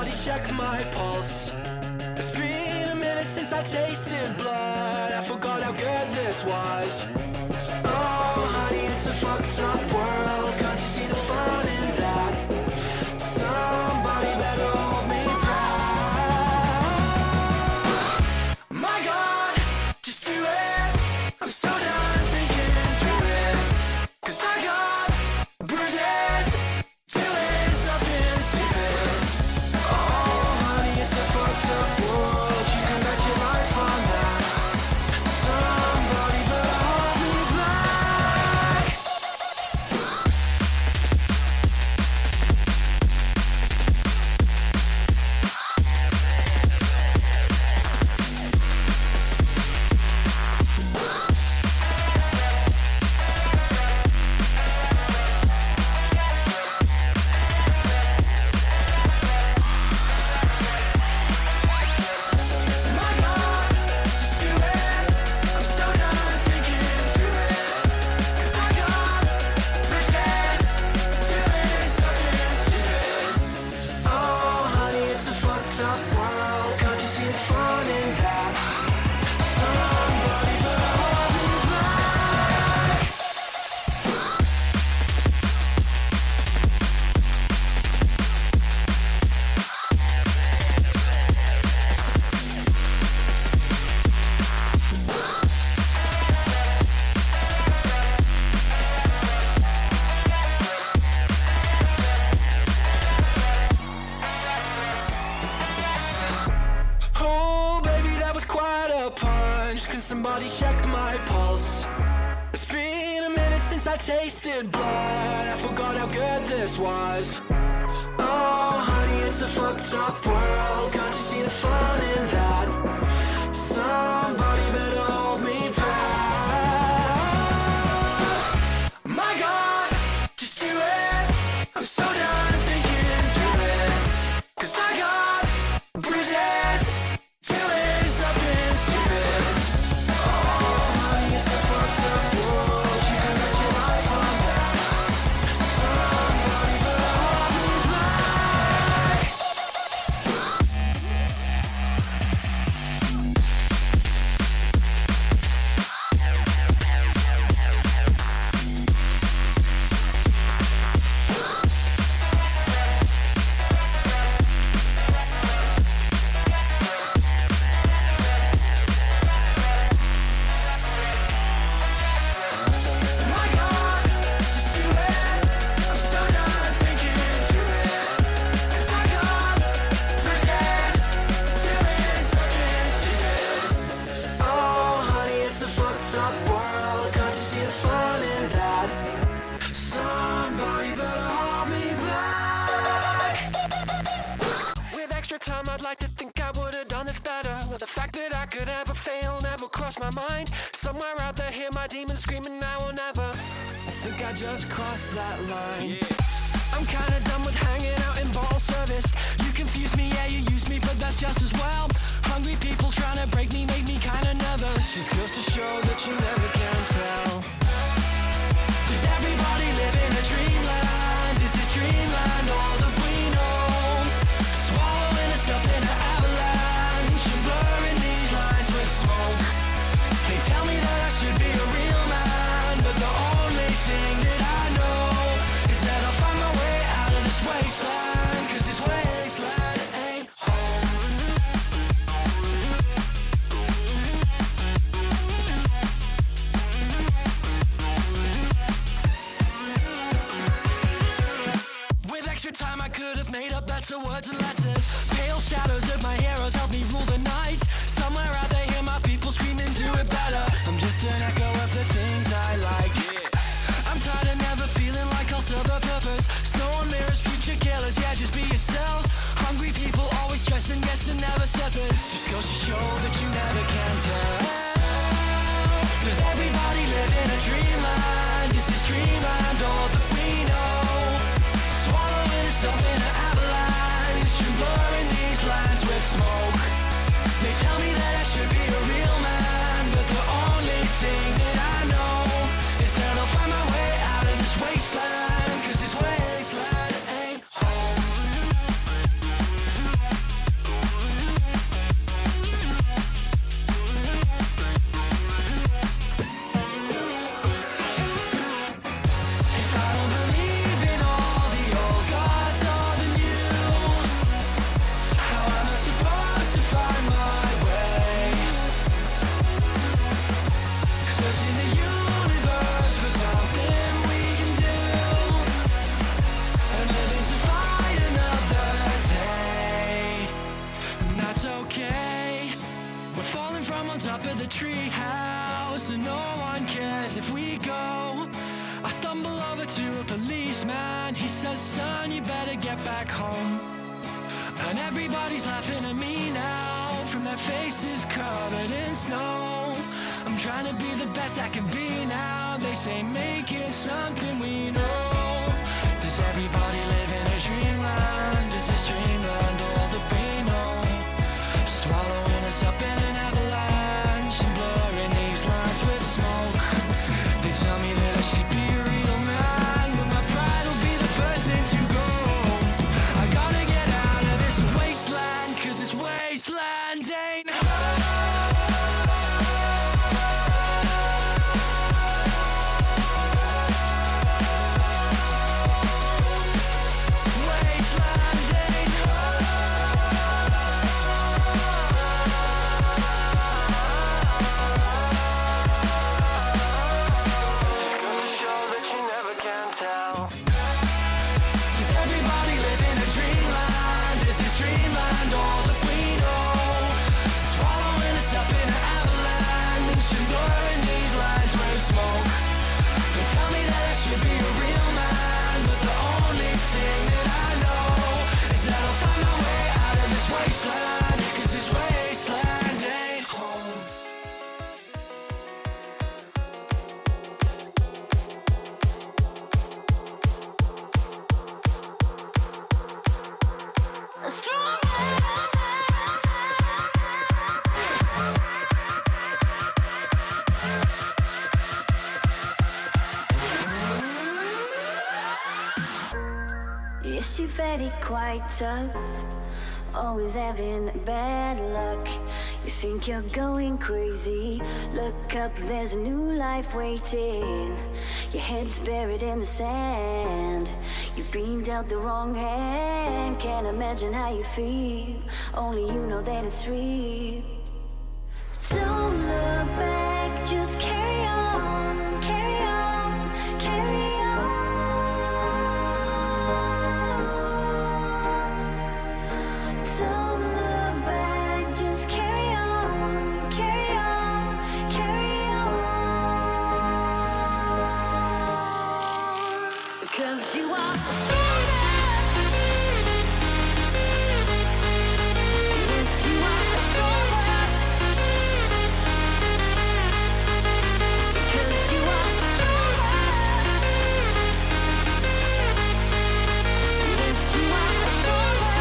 somebody check my pulse? It's been a minute since I tasted blood. I forgot how good this was. Oh honey, it's a fucked up world. Can't you see the fun in that? Somebody better hold me back. My God, just do it. I'm so done thinking through it. 'Cause I got bruises, doing something stupid. Oh honey, it's a fucked up world. You can bet your life on that. Somebody better hold me back. My God, just do it. I'm so done thinking through it. 'Cause I got bridges, doing something stupid. Oh honey, it's a fucked up world. Can't you see the fun in that? Somebody better hold me back. Oh baby, that was quite a punch. Can somebody check my pulse? It's been a minute since I tasted blood. I forgot how good this was. Oh honey, it's a fucked up world. Can't you see the fun in that? Somebody better hold me back. My God, just do it. I'm so done thinking through it. 'Cause I got bruises, doing something stupid. Oh honey, it's a fucked up world. You can bet your life on that. Somebody better hold me back. My God, just do it. I'm so done thinking through it. 'Cause I got bridges, doing something stupid. Oh honey, it's a fucked up world. Can't you see the fun in that? Somebody better hold me back. With extra time, I'd like to think I would've done this better. The fact that I could ever fail never crossed my mind. Somewhere out there, hear my demons screaming, I will never. I think I just crossed that line. I'm kinda done with hanging out in ball service. You confuse me, yeah, you use me, but that's just as well. Hungry people trying to break me make me kinda nervous. Just goes to show that you never can tell. Does everybody live in a dreamland? Is this dreamland all that we know? Swallowing us up in an avalanche and blurring these lines with smoke. They tell me that I should be a real man, but the only thing that I know is that I'll find my way out of this wasteland. 'Cause this wasteland ain't home. With extra time I could have made up better words and letters. Pale shadows of my heroes help me rule the night. Somewhere out there hear my people screaming, do it better. I'm just an echo of the things I like. I'm tired of never feeling like I'll serve a purpose. Snow on mirrors, future killers, yeah, just be yourselves. Hungry people always stressing, yes, and never surface. Just goes to show that you never can tell. Does everybody live in a dreamland? Is this dreamland all that we know? Swallowing us up in an avalanche and blurring these lines with smoke. They tell me that I should be a real man, but the only thing that I know is that I'll find my way out of this wasteland. 'Cause this wasteland ain't home. leash, man. He says, son, you better get back home. And everybody's laughing at me now, from their faces covered in snow. I'm trying to be the best I can be now. They say make it something we know. Does everybody live in a dreamland? Is this dreamland all that we know? Swallowing us up in an avalanche and blurring these lines with smoke. They tell me that I should be a real man, but my pride will be the first thing to go. I gotta get out of this wasteland, 'cause this wasteland ain't Yes, you're very quite tough, always having bad luck. You think you're going crazy, look up, there's a new life waiting. Your head's buried in the sand, you've been dealt the wrong hand. Can't imagine how you feel, only you know that it's real. Don't look back, just carry on, carry on, carry on. Don't look back, just carry on, carry on, carry on. Because you are stronger. Yes, you are stronger. Because you are stronger. Yes, you are stronger.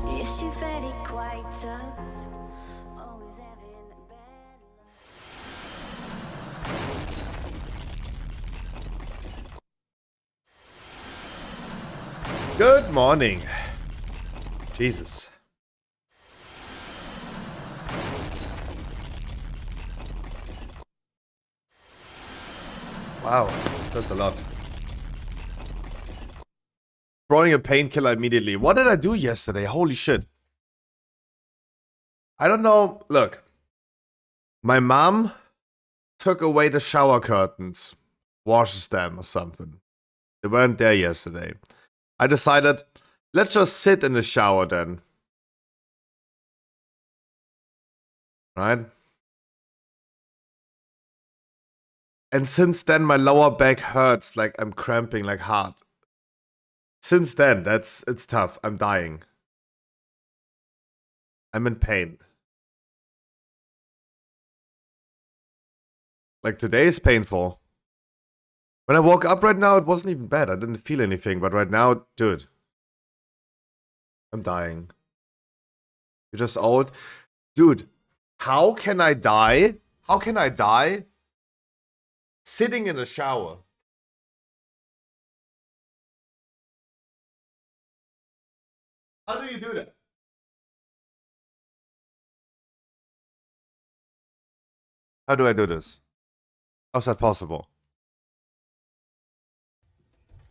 Yes, you're very quite tough, always having bad luck. Good morning. Jesus. Wow, that's a lot. Throwing a painkiller immediately. What did I do yesterday? Holy shit. I don't know. Look. My mom took away the shower curtains. Washes them or something. They weren't there yesterday. I decided, let's just sit in the shower then. Right? And since then, my lower back hurts like I'm cramping like hard. Since then, it's tough. I'm dying. I'm in pain. Like today is painful. When I woke up right now, it wasn't even bad. I didn't feel anything, but right now, dude, I'm dying. You're just old. Dude, how can I die? How can I die sitting in a shower? How do you do that? How do I do this? How's that possible?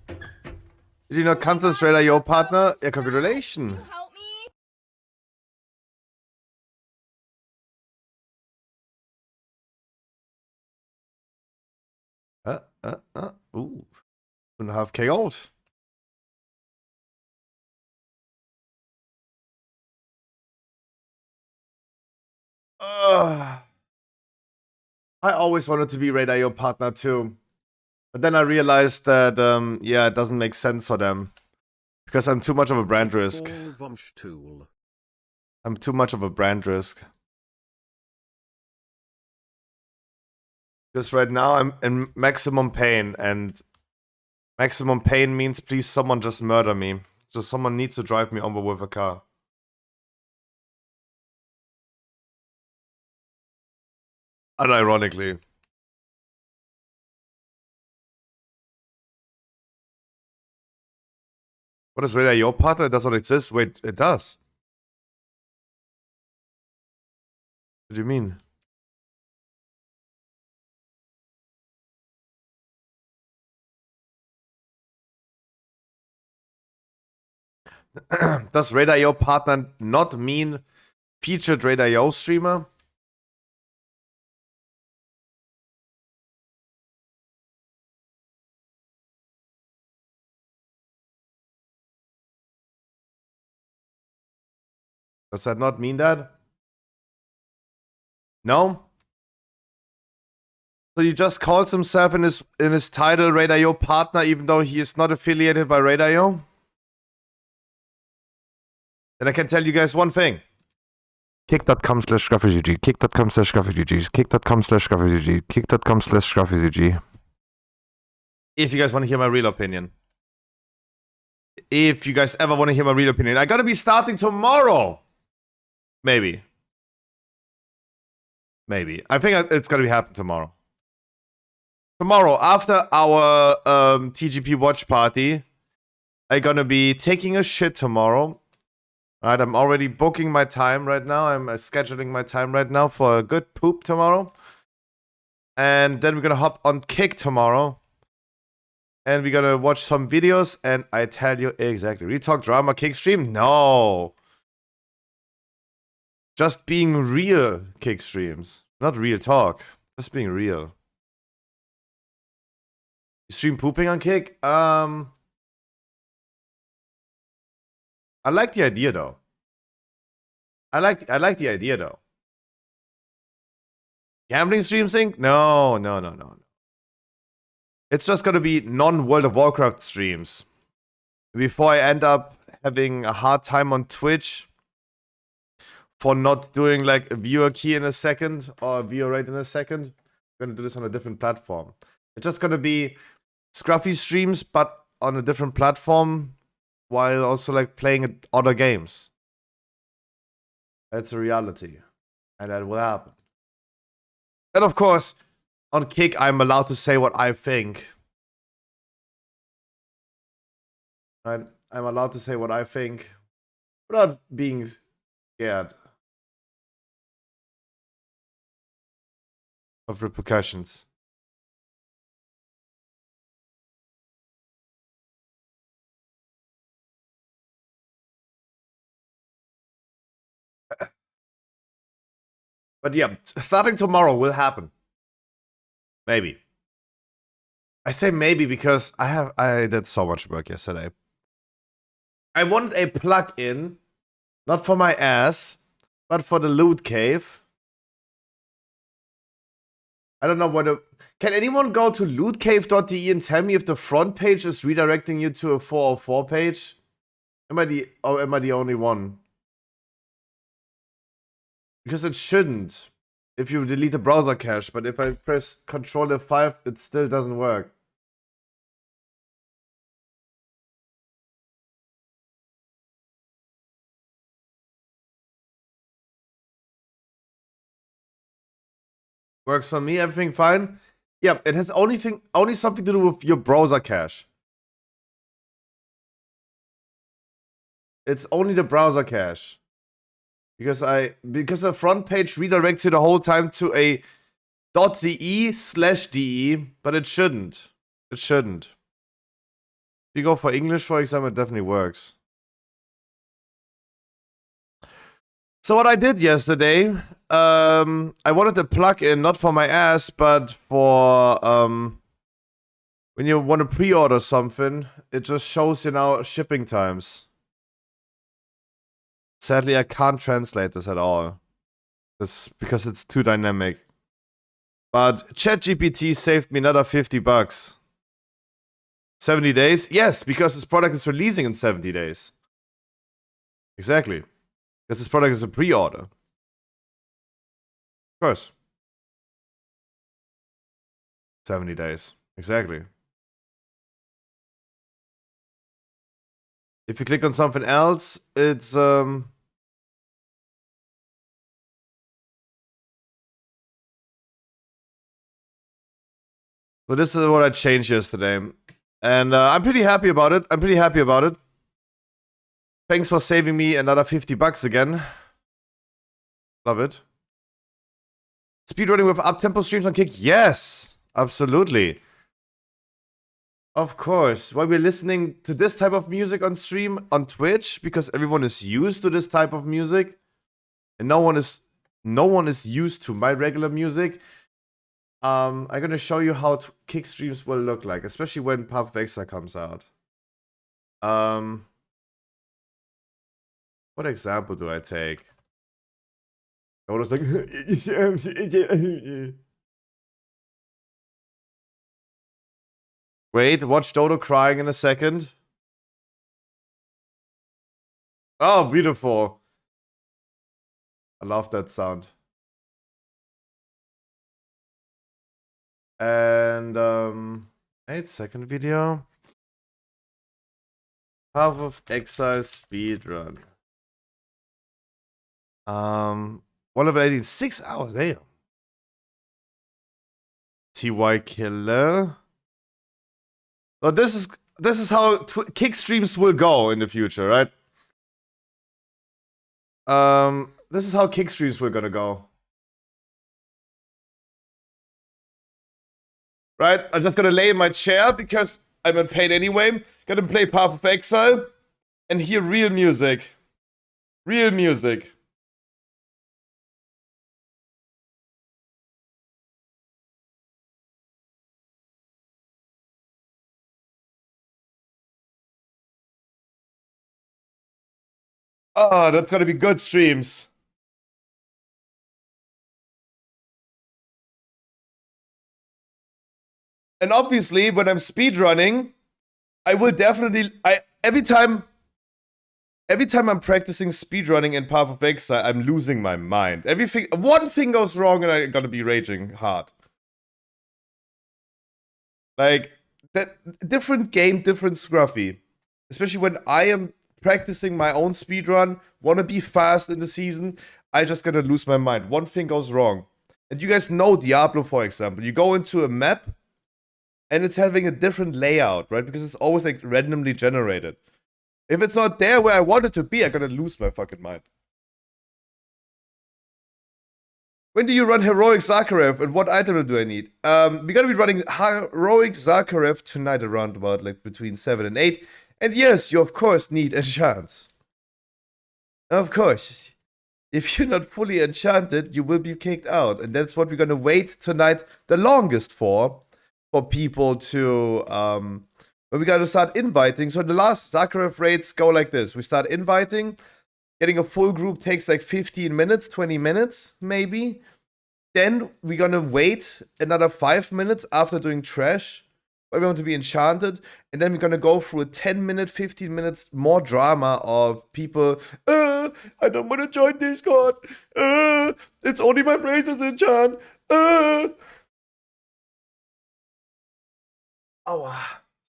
Did you not concentrate your partner? Yeah, congratulations. Help me. Ooh. 2.5K gold. I always wanted to be Radar partner too. But then I realized that, yeah, it doesn't make sense for them. Because I'm too much of a brand risk. I'm too much of a brand risk. Because right now I'm in maximum pain, and maximum pain means please someone just murder me. Just someone needs to drive me over with a car. Unironically. What is Radar your partner? It does not exist. Wait, it does. What do you mean? Does Radar partner not mean featured Radar streamer? Does that not mean that? No? So he just calls himself in his title Radar partner even though he is not affiliated by Radar? Then I can tell you guys one thing. Kick.com/ScruffyGG, kick.com/ScruffyGG, kick.com/ScruffyGG, kick.com/ScruffyGG. If you guys want to hear my real opinion. If you guys ever want to hear my real opinion. I gotta be starting tomorrow. Maybe. Maybe. I think it's gonna be happening tomorrow. Tomorrow, after our TGP watch party, I'm gonna be taking a shit tomorrow. Alright, I'm already booking my time right now. I'm scheduling my time right now for a good poop tomorrow. And then we're gonna hop on Kick tomorrow. And we're gonna watch some videos, and I tell you exactly. Retalk drama Kick stream? No. Just being real Kick streams. Not real talk. Just being real. You stream pooping on Kick? I like the idea though. I like the idea though. Gambling stream sync? No. It's just gonna be non-World of Warcraft streams. Before I end up having a hard time on Twitch for not doing like a viewer key in a second or a viewer rate in a second. I'm gonna do this on a different platform. It's just gonna be Scruffy streams, but on a different platform, while also like playing other games. That's a reality, and that will happen. And of course, on Kick, I'm allowed to say what I think. Right? I'm allowed to say what I think without being scared of repercussions. But yeah, starting tomorrow will happen. Maybe. I say maybe because I did so much work yesterday. I wanted a plug-in, not for my ass, but for the loot cave. I don't know what a... Can anyone go to lootcave.de and tell me if the front page is redirecting you to a 404 page? Am I the only one? Because it shouldn't if you delete the browser cache, but if I press Ctrl F5, it still doesn't work. Works on me, everything fine. Yeah, it has only something to do with your browser cache. It's only the browser cache. Because the front page redirects you the whole time to a .de/de, but it shouldn't. It shouldn't. If you go for English, for example, it definitely works. So what I did yesterday, I wanted a plugin, not for my ass, but for when you want to pre-order something, it just shows you now shipping times. Sadly, I can't translate this at all. That's because it's too dynamic. But ChatGPT saved me another $50. 70 days? Yes, because this product is releasing in 70 days. Exactly. Because this product is a pre-order. Of course. 70 days. Exactly. If you click on something else, it's So this is what I changed yesterday. And I'm pretty happy about it. Thanks for saving me another $50 again. Love it. Speedrunning with up-tempo streams on Kick? Yes! Absolutely. Of course. While we're listening to this type of music on stream on Twitch, because everyone is used to this type of music, and no one is used to my regular music. I'm gonna show you how Kick streams will look like, especially when Path of Exile comes out. What example do I take? I was like, wait, watch Dodo crying in a second. Oh, beautiful. I love that sound. And 8-second video. Path of Exile speedrun. 6 hours, damn. TY Killer. So this is how Kick streams will go in the future, right? This is how Kick streams were gonna go. Right? I'm just gonna lay in my chair because I'm in pain anyway. Gonna play Path of Exile and hear real music. Real music. Oh, that's gonna be good streams. And obviously, when I'm speedrunning, I will definitely every time I'm practicing speedrunning in Path of Exile, I'm losing my mind. One thing goes wrong and I'm gonna be raging hard. Like, that different game, different scruffy. Especially when I am practicing my own speedrun, wanna be fast in the season, I just gonna lose my mind. One thing goes wrong. And you guys know Diablo, for example. You go into a map, and it's having a different layout, right? Because it's always like randomly generated. If it's not there where I want it to be, I'm gonna lose my fucking mind. When do you run Heroic Zakharev and what item do I need? We're gonna be running Heroic Zakharev tonight around about like between 7 and 8. And yes, you of course need enchants. Of course. If you're not fully enchanted, you will be kicked out. And that's what we're gonna wait tonight the longest for people to when we gotta start inviting. So the last Zakharev raids go like this. We start inviting. Getting a full group takes like 15 minutes, 20 minutes, maybe. Then we're gonna wait another 5 minutes after doing trash, where we want to be enchanted, and then we're gonna go through a 10-minute, 15 minutes more drama of people. I don't want to join Discord. It's only my braces enchant. Oh,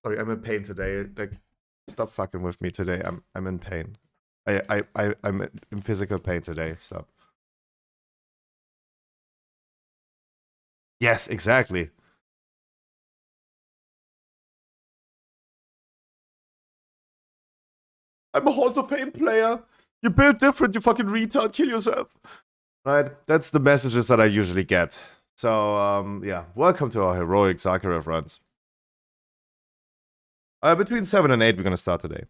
sorry, I'm in pain today. Like, stop fucking with me today. I'm in pain. I'm in physical pain today. Stop. Yes, exactly. I'm a Halls of Pain player. You build different, you fucking retard. Kill yourself. Right? That's the messages that I usually get. So, yeah. Welcome to our heroic Zakharov runs. Between 7 and 8, we're gonna start today.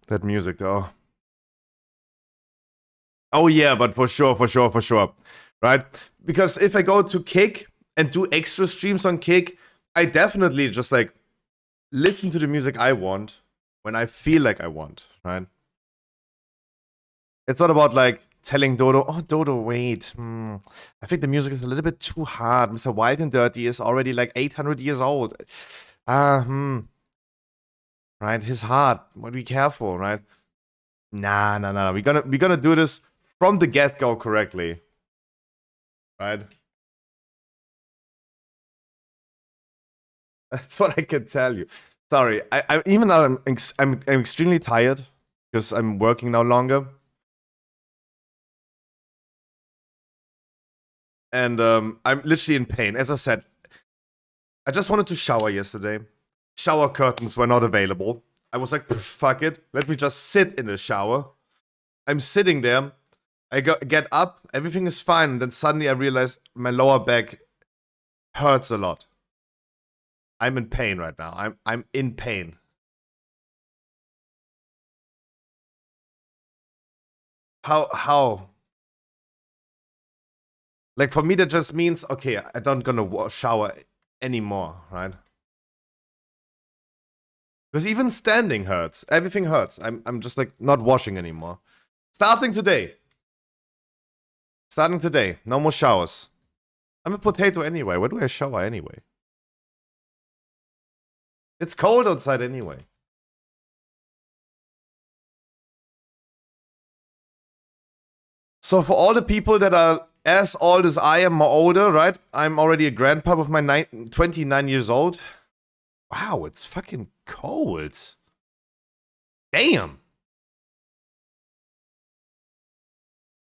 That music, though. Oh, yeah, but for sure. Right? Because if I go to Kick and do extra streams on Kick, I definitely just, like, listen to the music I want when I feel like I want, right? It's not about, like, telling Dodo, oh, Dodo, wait. I think the music is a little bit too hard. Mr. Wild and Dirty is already, like, 800 years old. Right? His heart. Be careful, right? Nah. We're gonna do this from the get-go correctly. Right? That's what I can tell you. Sorry, I even though I'm extremely tired because I'm working now longer, and I'm literally in pain. As I said, I just wanted to shower yesterday. Shower curtains were not available. I was like, fuck it, let me just sit in the shower. I'm sitting there. I get up, everything is fine, and then suddenly I realize my lower back hurts a lot. I'm in pain right now. I'm in pain. How? Like, for me, that just means, okay, I don't gonna shower anymore, right? Because even standing hurts. Everything hurts. I'm just, like, not washing anymore. Starting today. No more showers. I'm a potato anyway. Where do I shower anyway? It's cold outside anyway. So for all the people that are as old as I am or older, right? I'm already a grandpa with my 29 years old. Wow, it's fucking cold. Damn.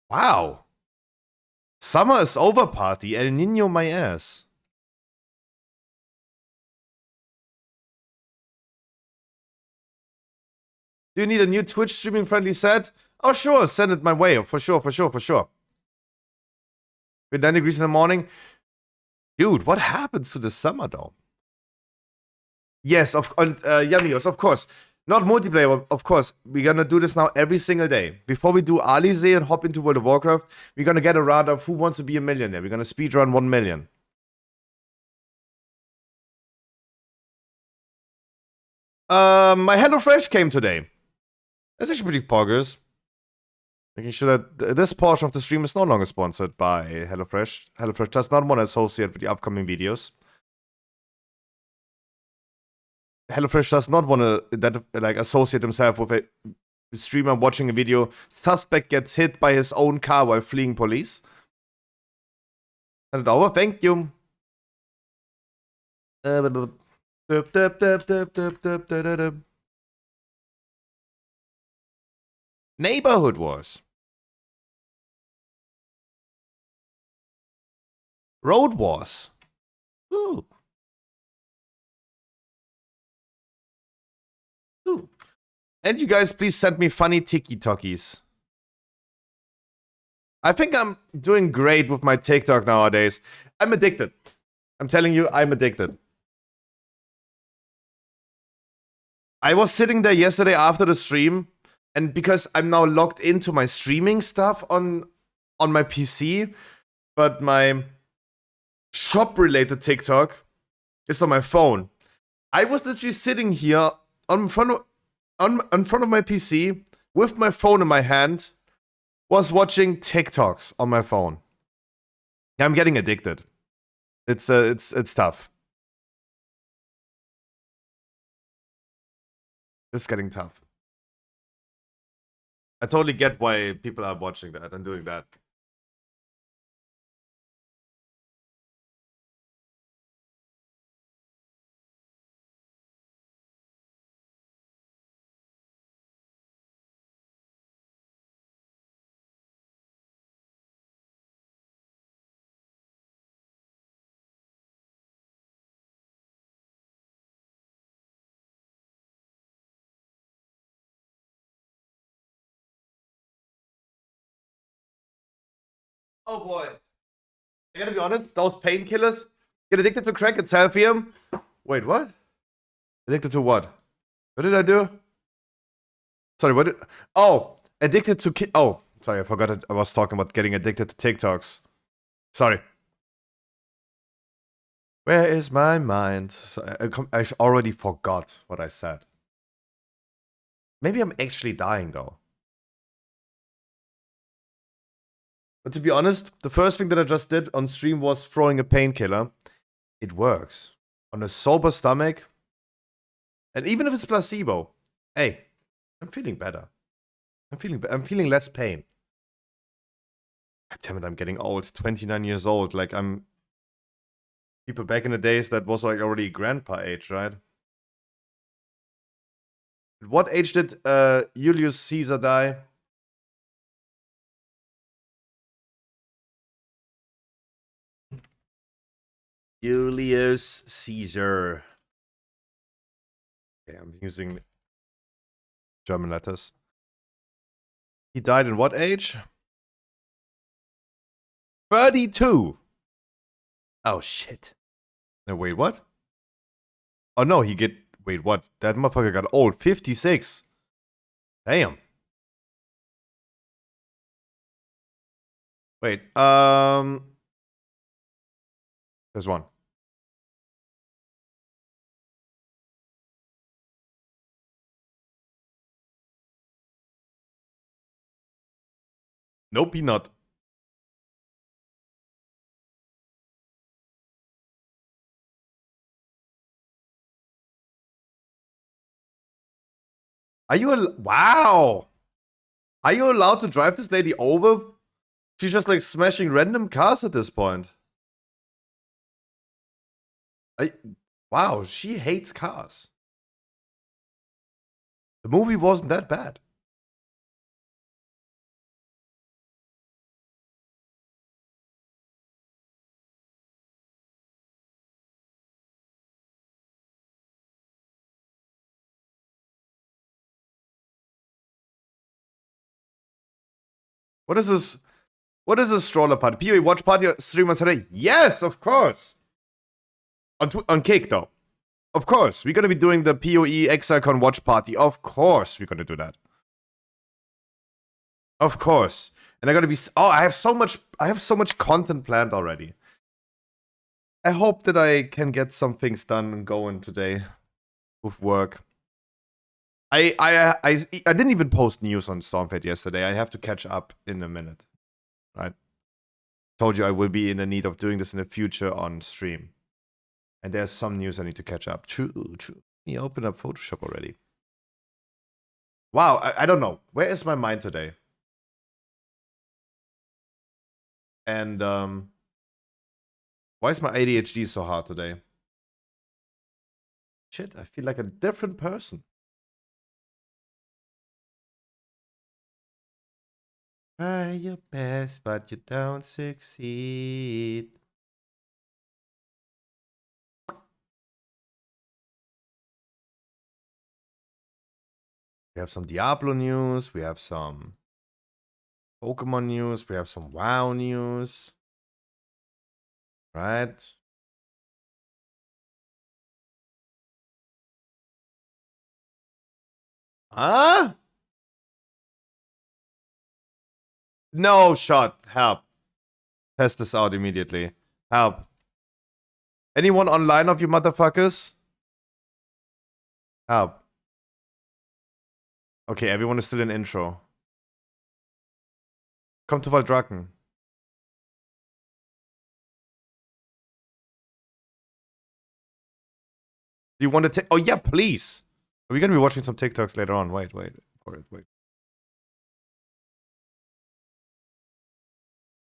Wow. Summer is over, party. El Nino my ass. Do you need a new Twitch streaming friendly set? Oh, sure. Send it my way. For sure. With 9 degrees in the morning. Dude, what happens to the summer, though? Yes, Yamios, of course. Not multiplayer, of course. We're gonna do this now every single day. Before we do Alize and hop into World of Warcraft, we're gonna get a round of Who Wants to Be a Millionaire. We're gonna speedrun 1 million. My HelloFresh came today. That's actually pretty poggers. Making sure that this portion of the stream is no longer sponsored by HelloFresh. HelloFresh does not want to associate with the upcoming videos. HelloFresh does not want to associate himself with a streamer watching a video. Suspect gets hit by his own car while fleeing police. And over, thank you. Neighborhood Wars. Road Wars. Ooh. And you guys, please send me funny tiki-talkies. I think I'm doing great with my TikTok nowadays. I'm addicted. I'm telling you, I'm addicted. I was sitting there yesterday after the stream, and because I'm now logged into my streaming stuff on my PC, but my shop-related TikTok is on my phone. I was literally sitting here in front of in front of my PC with my phone in my hand, was watching TikToks on my phone. Yeah, I'm getting addicted. It's tough. It's getting tough. I totally get why people are watching that and doing that. Oh boy. I gotta be honest, those painkillers get addicted to crack itself here. Wait, what? Addicted to what? What did I do? Sorry, what did... Oh, addicted to oh, sorry, I forgot it. I was talking about getting addicted to TikToks. Sorry. Where is my mind? So I already forgot what I said. Maybe I'm actually dying though. But to be honest, the first thing that I just did on stream was throwing a painkiller. It works. On a sober stomach. And even if it's placebo, hey, I'm feeling better. I'm feeling less pain. God damn it, I'm getting old. 29 years old. Like I'm... People back in the days, that was like already grandpa age, right? At what age did Julius Caesar die? Julius Caesar. Okay, I'm using German letters. He died in what age? 32. Oh shit. No, wait, what? Oh no, he get... Wait, what? That motherfucker got old. 56. Damn. Wait, there's one. Nope, he not. Are you wow? Are you allowed to drive this lady over? She's just like smashing random cars at this point. Wow, she hates cars. The movie wasn't that bad. What is this? What is this stroller party? PoE watch party stream on Saturday? Yes, of course. On Kick though. Of course. We're gonna be doing the PoE ExileCon watch party. Of course we're gonna do that. Of course. And I'm gonna be... Oh, I have so much content planned already. I hope that I can get some things done and going today with work. I didn't even post news on Stormfate yesterday. I have to catch up in a minute. Right? Told you I will be in the need of doing this in the future on stream. And there's some news I need to catch up. True. Me open up Photoshop already. Wow, I don't know. Where is my mind today? And why is my ADHD so hard today? Shit, I feel like a different person. Try your best, but you don't succeed. We have some Diablo news. We have some Pokemon news. We have some WoW news. Right? Huh? No shot. Help. Test this out immediately. Help. Anyone online of you motherfuckers? Help. Okay, everyone is still in intro. Come to Valdraken. Do you want to take? Oh yeah, please. Are we gonna be watching some TikToks later on? Wait for it. Wait.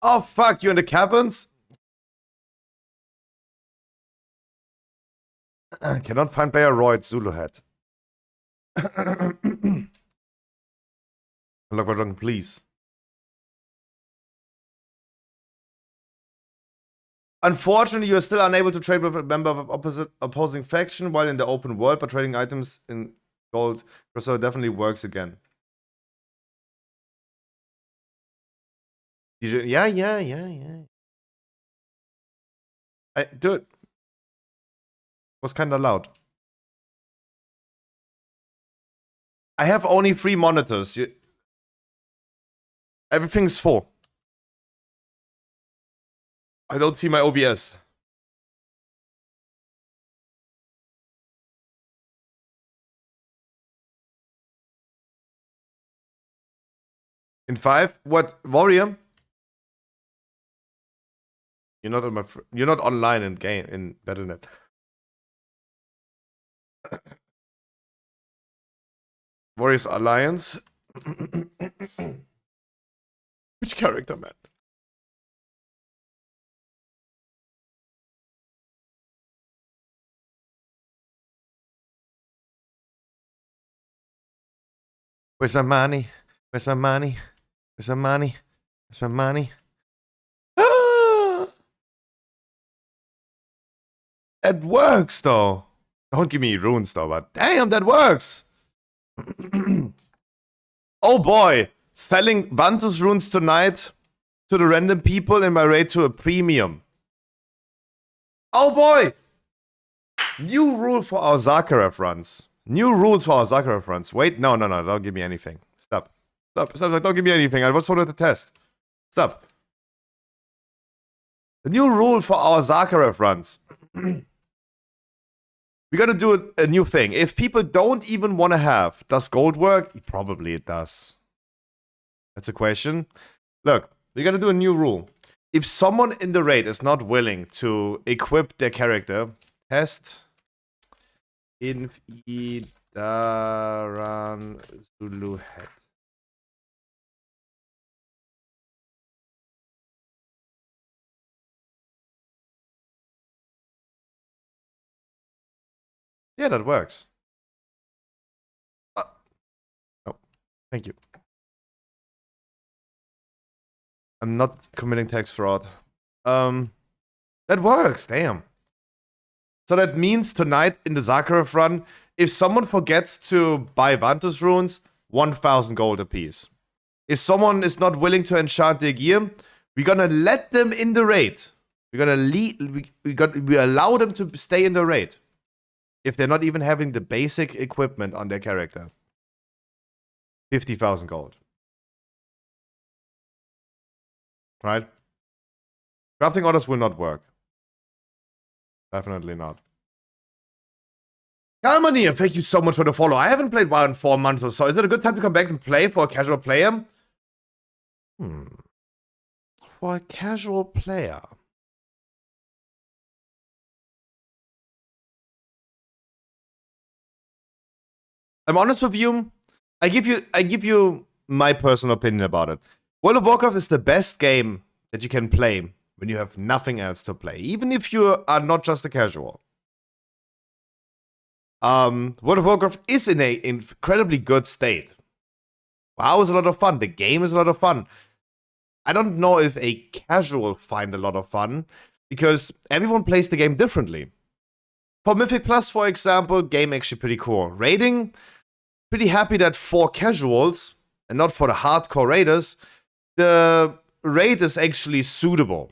Oh fuck! You in the caverns? Cannot find player Royd Zulu hat. Look, please. Unfortunately, you are still unable to trade with a member of opposing faction while in the open world, but trading items in gold so definitely works again. Yeah. Dude, was kind of loud. I have only 3 monitors. Everything's full. I don't see my OBS. In 5? What? Warrior? You're not on my. You're not online in game in Battle.net. Warriors Alliance. Which character, man? Where's my money? Where's my money? Where's my money? Where's my money? That works, though. Don't give me runes, though, but damn, that works. Oh boy, selling Vantus runes tonight to the random people in my raid to a premium. Oh boy! New rule for our Zakharov runs. New rules for our Zakharov runs. Wait, no, don't give me anything. Stop, don't give me anything. I just wanted to test. Stop. The new rule for our Zakharov runs. We gotta do a new thing. If people don't even want to have, does gold work? Probably it does. That's a question. Look, we gotta do a new rule. If someone in the raid is not willing to equip their character, test Infidaran Zulu head. Yeah, that works. Oh, thank you. I'm not committing tax fraud. That works, damn. So that means tonight in the Zakharov run, if someone forgets to buy Vantus runes, 1,000 gold apiece. If someone is not willing to enchant their gear, we're gonna let them in the raid. We're gonna we allow them to stay in the raid. If they're not even having the basic equipment on their character. 50,000 gold. Right? Crafting orders will not work. Definitely not. Kalmania, thank you so much for the follow. I haven't played WoW in 4 months or so. Is it a good time to come back and play for a casual player? For a casual player. I'm honest with you. I give you my personal opinion about it. World of Warcraft is the best game that you can play when you have nothing else to play, even if you are not just a casual. World of Warcraft is in an incredibly good state. WoW is a lot of fun. The game is a lot of fun. I don't know if a casual find a lot of fun, because everyone plays the game differently. For Mythic Plus, for example, game actually pretty cool. Raiding, pretty happy that for casuals, and not for the hardcore raiders, the raid is actually suitable.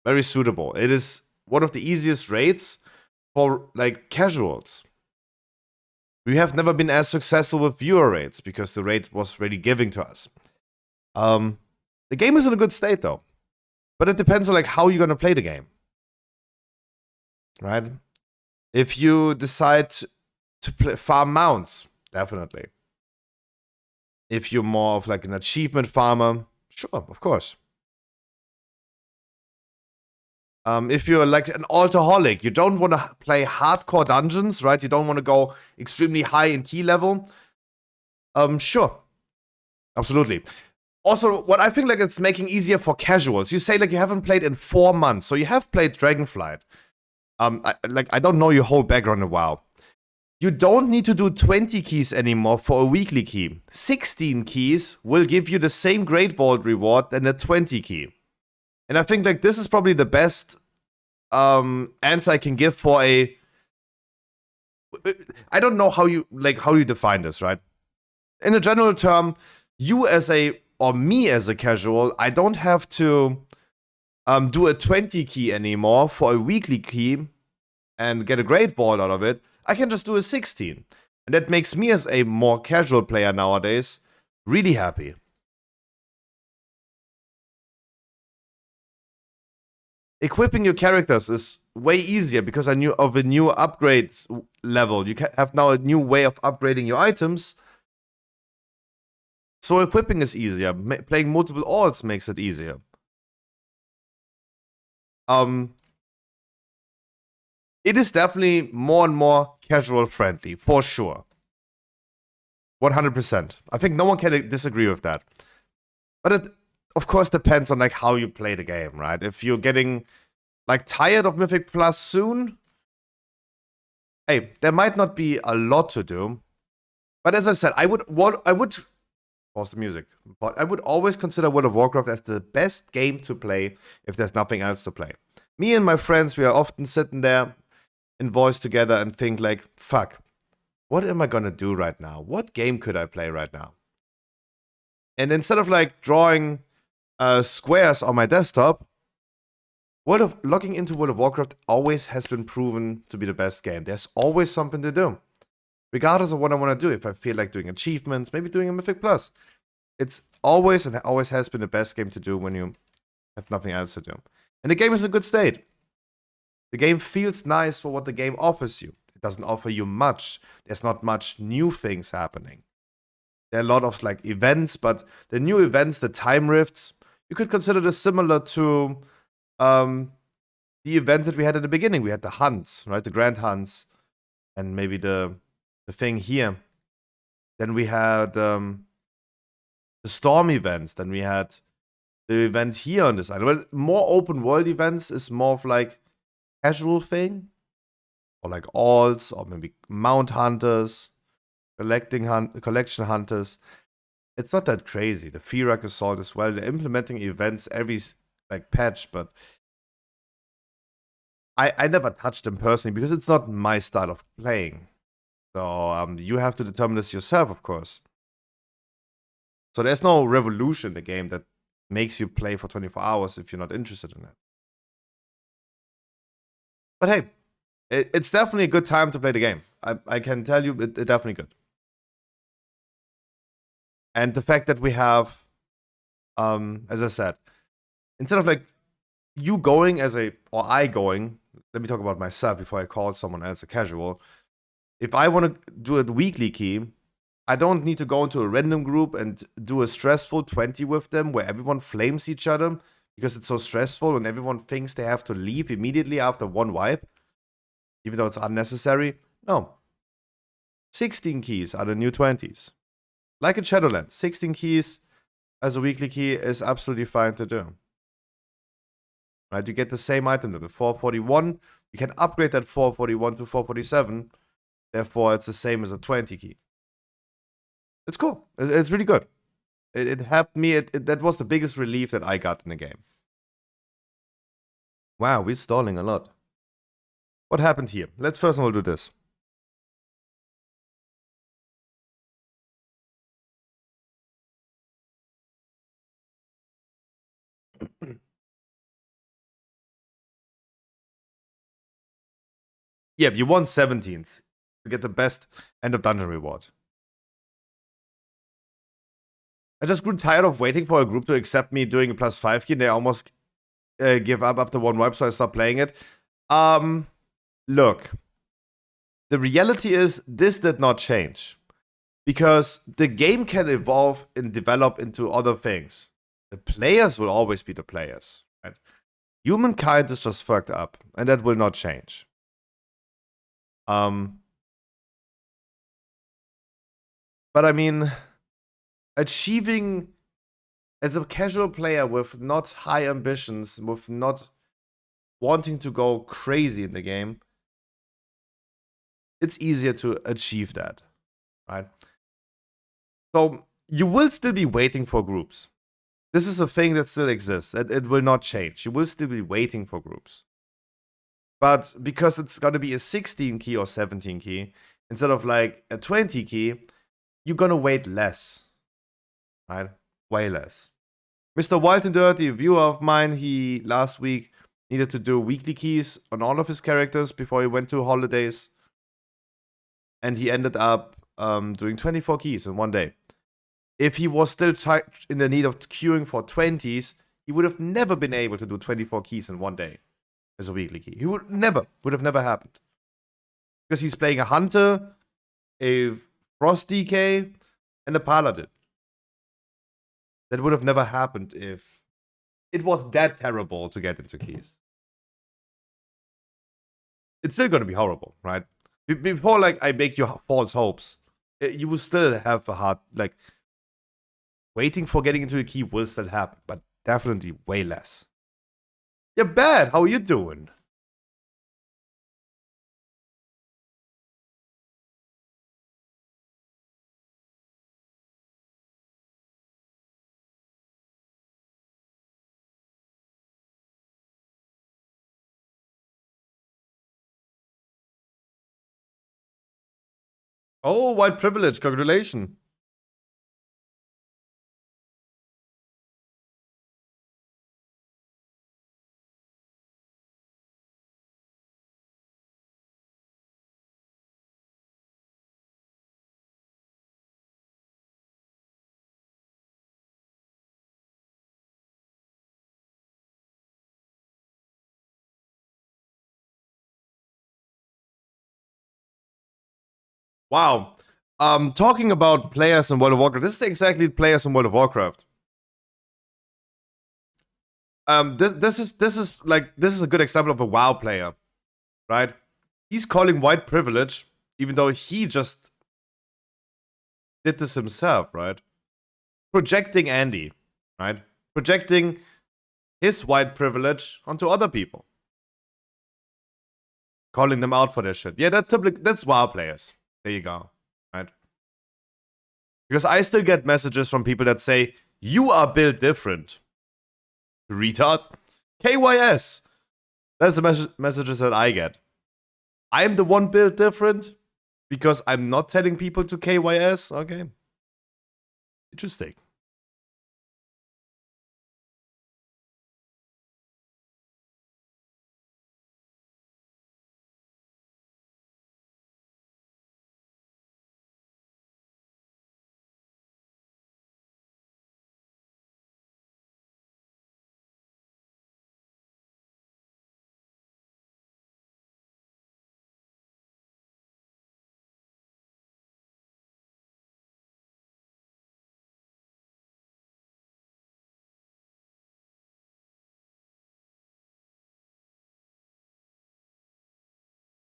Very suitable. It is one of the easiest raids for, like, casuals. We have never been as successful with viewer raids, because the raid was really giving to us. The game is in a good state, though. But it depends on, like, how you're gonna play the game. Right? If you decide to farm mounts, definitely. If you're more of like an achievement farmer, sure, of course. If you're like an alcoholic, you don't want to play hardcore dungeons, right? You don't want to go extremely high in key level. Sure. Absolutely. Also, what I think like it's making easier for casuals. You say like you haven't played in 4 months, so you have played Dragonflight. I don't know your whole background in WoW. You don't need to do 20 keys anymore for a weekly key. 16 keys will give you the same Great Vault reward than a 20 key. And I think like this is probably the best answer I can give for a. I don't know how you define this, right? In a general term, you as a or me as a casual, I don't have to do a 20 key anymore for a weekly key and get a Great Vault out of it. I can just do a 16. And that makes me as a more casual player nowadays really happy. Equipping your characters is way easier because of a new upgrade level. You have now a new way of upgrading your items. So equipping is easier. Playing multiple alts makes it easier. It is definitely more and more casual friendly, for sure. 100%. I think no one can disagree with that. But it, of course, depends on like how you play the game, right? If you're getting like tired of Mythic Plus soon, hey, there might not be a lot to do. But as I said, I would pause the music. But I would always consider World of Warcraft as the best game to play if there's nothing else to play. Me and my friends, we are often sitting there in voice together and think like, fuck, what am I gonna do right now? What game could I play right now? And instead of like drawing squares on my desktop, logging into World of Warcraft always has been proven to be the best game. There's always something to do. Regardless of what I want to do, if I feel like doing achievements, maybe doing a Mythic Plus. It's always and always has been the best game to do when you have nothing else to do. And the game is in a good state. The game feels nice for what the game offers you. It doesn't offer you much. There's not much new things happening. There are a lot of like events, but the new events, the time rifts, you could consider this similar to the events that we had at the beginning. We had the hunts, right? The grand hunts, and maybe the thing here. Then we had the storm events. Then we had the event here on this island. Well, more open world events is more of like casual thing, or like alts, or maybe mount hunters, collection hunters. It's not that crazy. The Firak assault as well. They're implementing events every like patch, but I never touched them personally because it's not my style of playing. So you have to determine this yourself, of course. So there's no revolution in the game that makes you play for 24 hours if you're not interested in it. But hey, it's definitely a good time to play the game. I can tell you, it's definitely good. And the fact that we have, as I said, instead of like you going or I going, let me talk about myself before I call someone else a casual. If I want to do a weekly key, I don't need to go into a random group and do a stressful 20 with them where everyone flames each other because it's so stressful and everyone thinks they have to leave immediately after one wipe, even though it's unnecessary. No. 16 keys are the new 20s. Like in Shadowlands, 16 keys as a weekly key is absolutely fine to do. Right? You get the same item level, 441. You can upgrade that 441 to 447. Therefore, it's the same as a 20 key. It's cool. It's really good. It helped me. That was the biggest relief that I got in the game. Wow, we're stalling a lot. What happened here? Let's first of all do this. Yeah, you won 17th to get the best end of dungeon reward. I just grew tired of waiting for a group to accept me doing a +5 key, and they almost give up after one wipe, so I stopped playing it. Look, the reality is this did not change. Because the game can evolve and develop into other things. The players will always be the players. Right? Humankind is just fucked up, and that will not change. But I mean, achieving as a casual player with not high ambitions, with not wanting to go crazy in the game, it's easier to achieve that, right? So you will still be waiting for groups. This is a thing that still exists. It will not change. You will still be waiting for groups. But because it's going to be a 16 key or 17 key, instead of like a 20 key, you're going to wait less, right? Way less. Mr. Wild and Dirty, a viewer of mine, he last week needed to do weekly keys on all of his characters before he went to holidays. And he ended up doing 24 keys in one day. If he was still in the need of queuing for 20s, he would have never been able to do 24 keys in one day as a weekly key. He would have never happened. Because he's playing a Hunter, a Frost DK, and a Paladin. That would have never happened if it was that terrible to get into keys. It's still going to be horrible, right? Before, like, I make you false hopes, you will still have a hard, like, waiting for getting into a key will still happen, but definitely way less. You're bad. How are you doing? Oh, white privilege. Congratulations. Wow. Talking about players in World of Warcraft, this is exactly players in World of Warcraft. This is a good example of a WoW player, right? He's calling white privilege, even though he just did this himself, right? Projecting Andy, right? Projecting his white privilege onto other people. Calling them out for their shit. Yeah, that's WoW players. There you go, right? Because I still get messages from people that say, you are built different. Retard. KYS. That's the messages that I get. I'm the one built different because I'm not telling people to KYS. Okay. Interesting.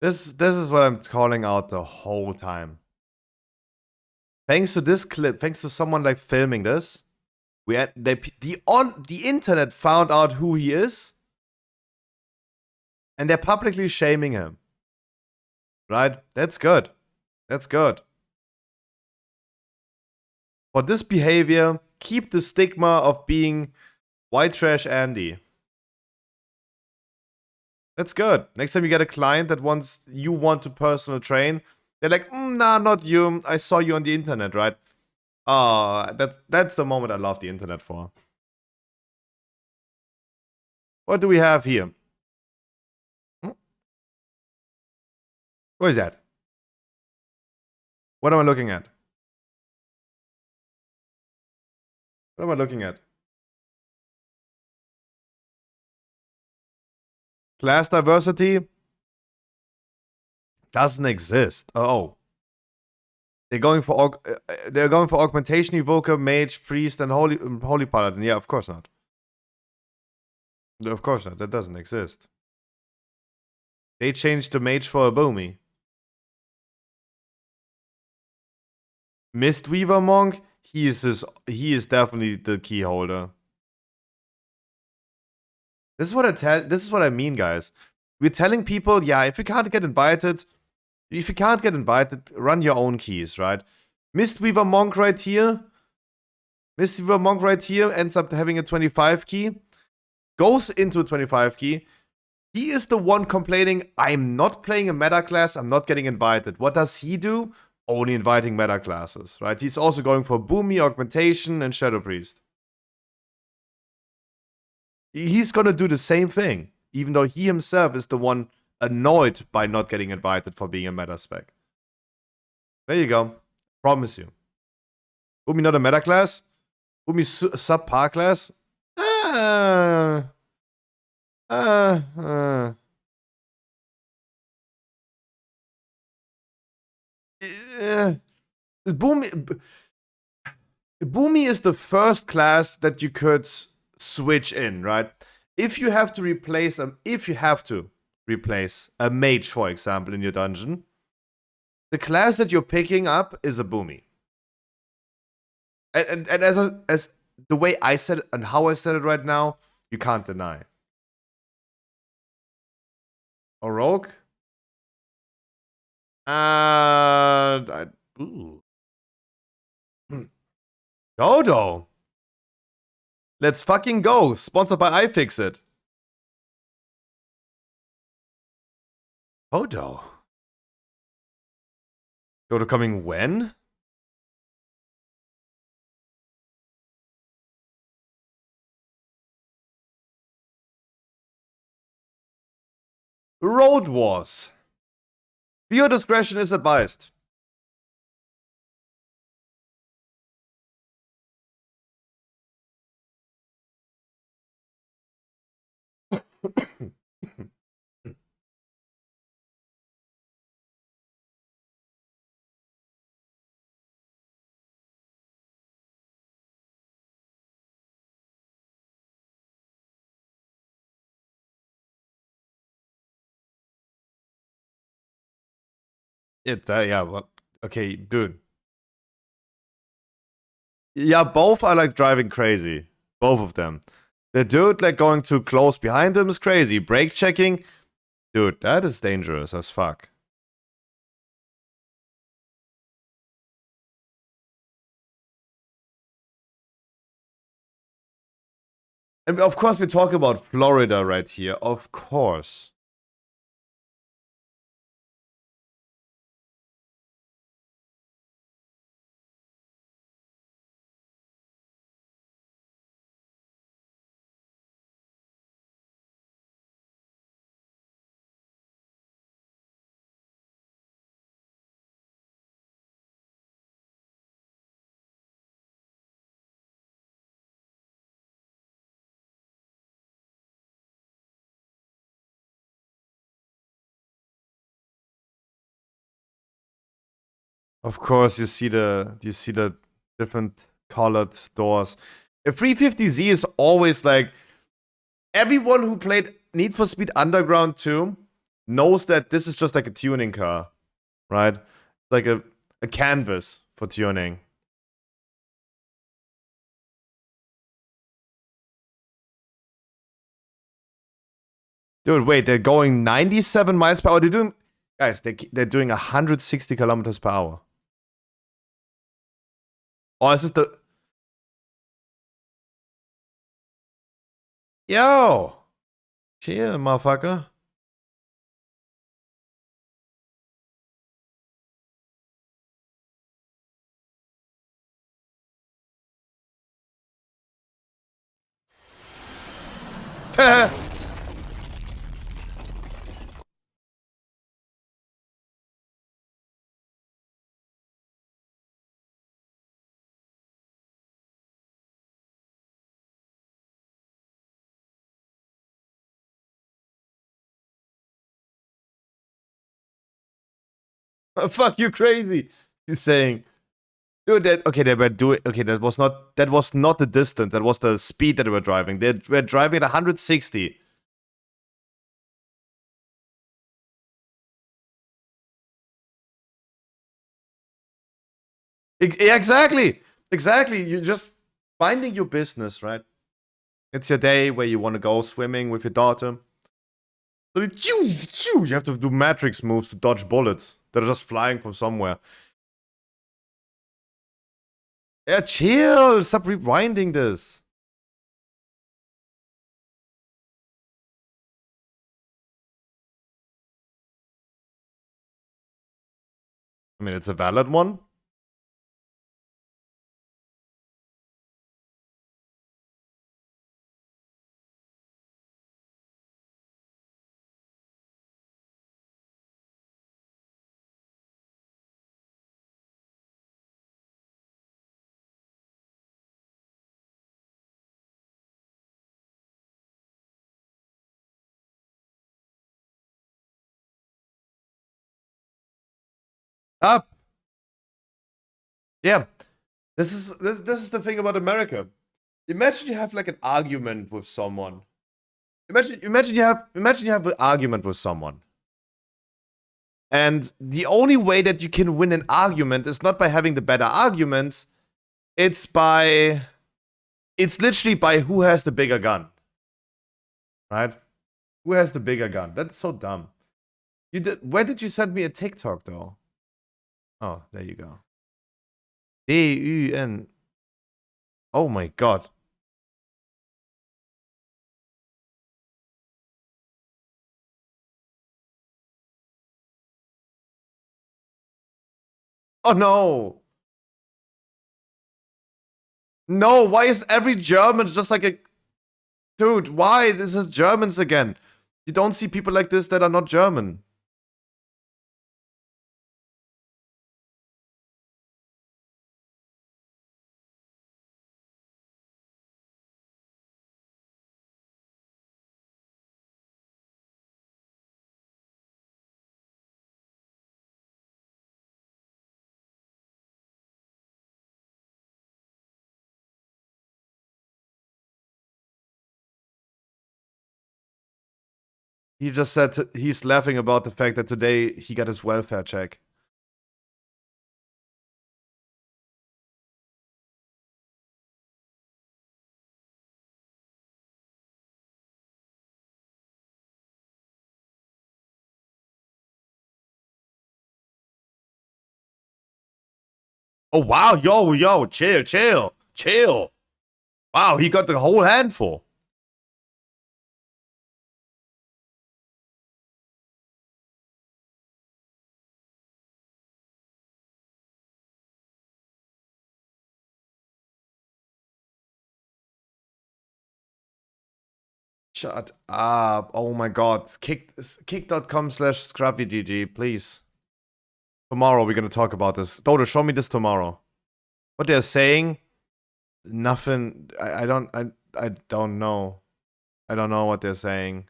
This is what I'm calling out the whole time. Thanks to this clip, thanks to someone like filming this, the internet found out who he is, and they're publicly shaming him. Right? That's good. That's good. For this behavior, keep the stigma of being white trash Andy. That's good. Next time you get a client that you want to personal train, they're like, nah, not you. I saw you on the internet, right? That's the moment I love the internet for. What do we have here? What is that? What am I looking at? What am I looking at? Class diversity doesn't exist. Oh. They're going for augmentation, evoker, mage, priest, and holy paladin. Yeah, of course not. Of course not. That doesn't exist. They changed the mage for a boomy. Mistweaver monk. He is definitely the key holder. This is what I mean, guys. We're telling people, yeah, if you can't get invited, run your own keys, right? Mistweaver monk right here. Mistweaver monk right here ends up having a 25 key. Goes into a 25 key. He is the one complaining, I'm not playing a meta class, I'm not getting invited. What does he do? Only inviting meta classes, right? He's also going for Boomy, Augmentation, and Shadow Priest. He's gonna do the same thing, even though he himself is the one annoyed by not getting invited for being a meta spec. There you go. Promise you. Boomy not a meta class? Boomy subpar class? Boomy is the first class that you could switch in, right? If you have to replace a mage, for example, in your dungeon, the class that you're picking up is a boomy. And as the way I said it and how I said it right now, you can't deny. A rogue? Dodo. Let's fucking go. Sponsored by iFixit. Dodo. Dodo coming when? Road Wars. Viewer discretion is advised. Yeah, well, okay, dude. Yeah, both are like driving crazy. Both of them. The dude like going too close behind him is crazy. Brake checking. Dude, that is dangerous as fuck. And of course we talk about Florida right here. Of course. Of course, you see the different colored doors. A 350Z is always like everyone who played Need for Speed Underground 2 knows that this is just like a tuning car, right? Like a canvas for tuning. Dude, wait, they're going 97 miles per hour. They're doing, guys, they're doing 160 kilometers per hour. Oh, is this the... Yo! Chill, motherfucker. Fuck you, crazy. He's saying, dude, they were doing, okay, that was not the distance, that was the speed that they were driving. They were driving at 160. Yeah, exactly. You're just minding your business, right? It's your day where you want to go swimming with your daughter. So you have to do matrix moves to dodge bullets that are just flying from somewhere. Yeah, chill. Stop rewinding this. I mean, it's a valid one. Up. Yeah. This is the thing about America. Imagine you have like an argument with someone. Imagine you have an argument with someone. And the only way that you can win an argument is not by having the better arguments. It's literally by who has the bigger gun. Right? Who has the bigger gun? That's so dumb. Where did you send me a TikTok though? Oh, there you go. D-U-N. Oh my god. Oh no. No, why is every German just like a... Dude, why? This is Germans again. You don't see people like this that are not German. He just said he's laughing about the fact that today he got his welfare check. Oh wow, yo, chill. Wow, he got the whole handful. Shut up. Oh my god. Kick.com/scruffydg, please. Tomorrow we're gonna talk about this. Dodo, show me this tomorrow. What they're saying? Nothing. I don't know. I don't know what they're saying.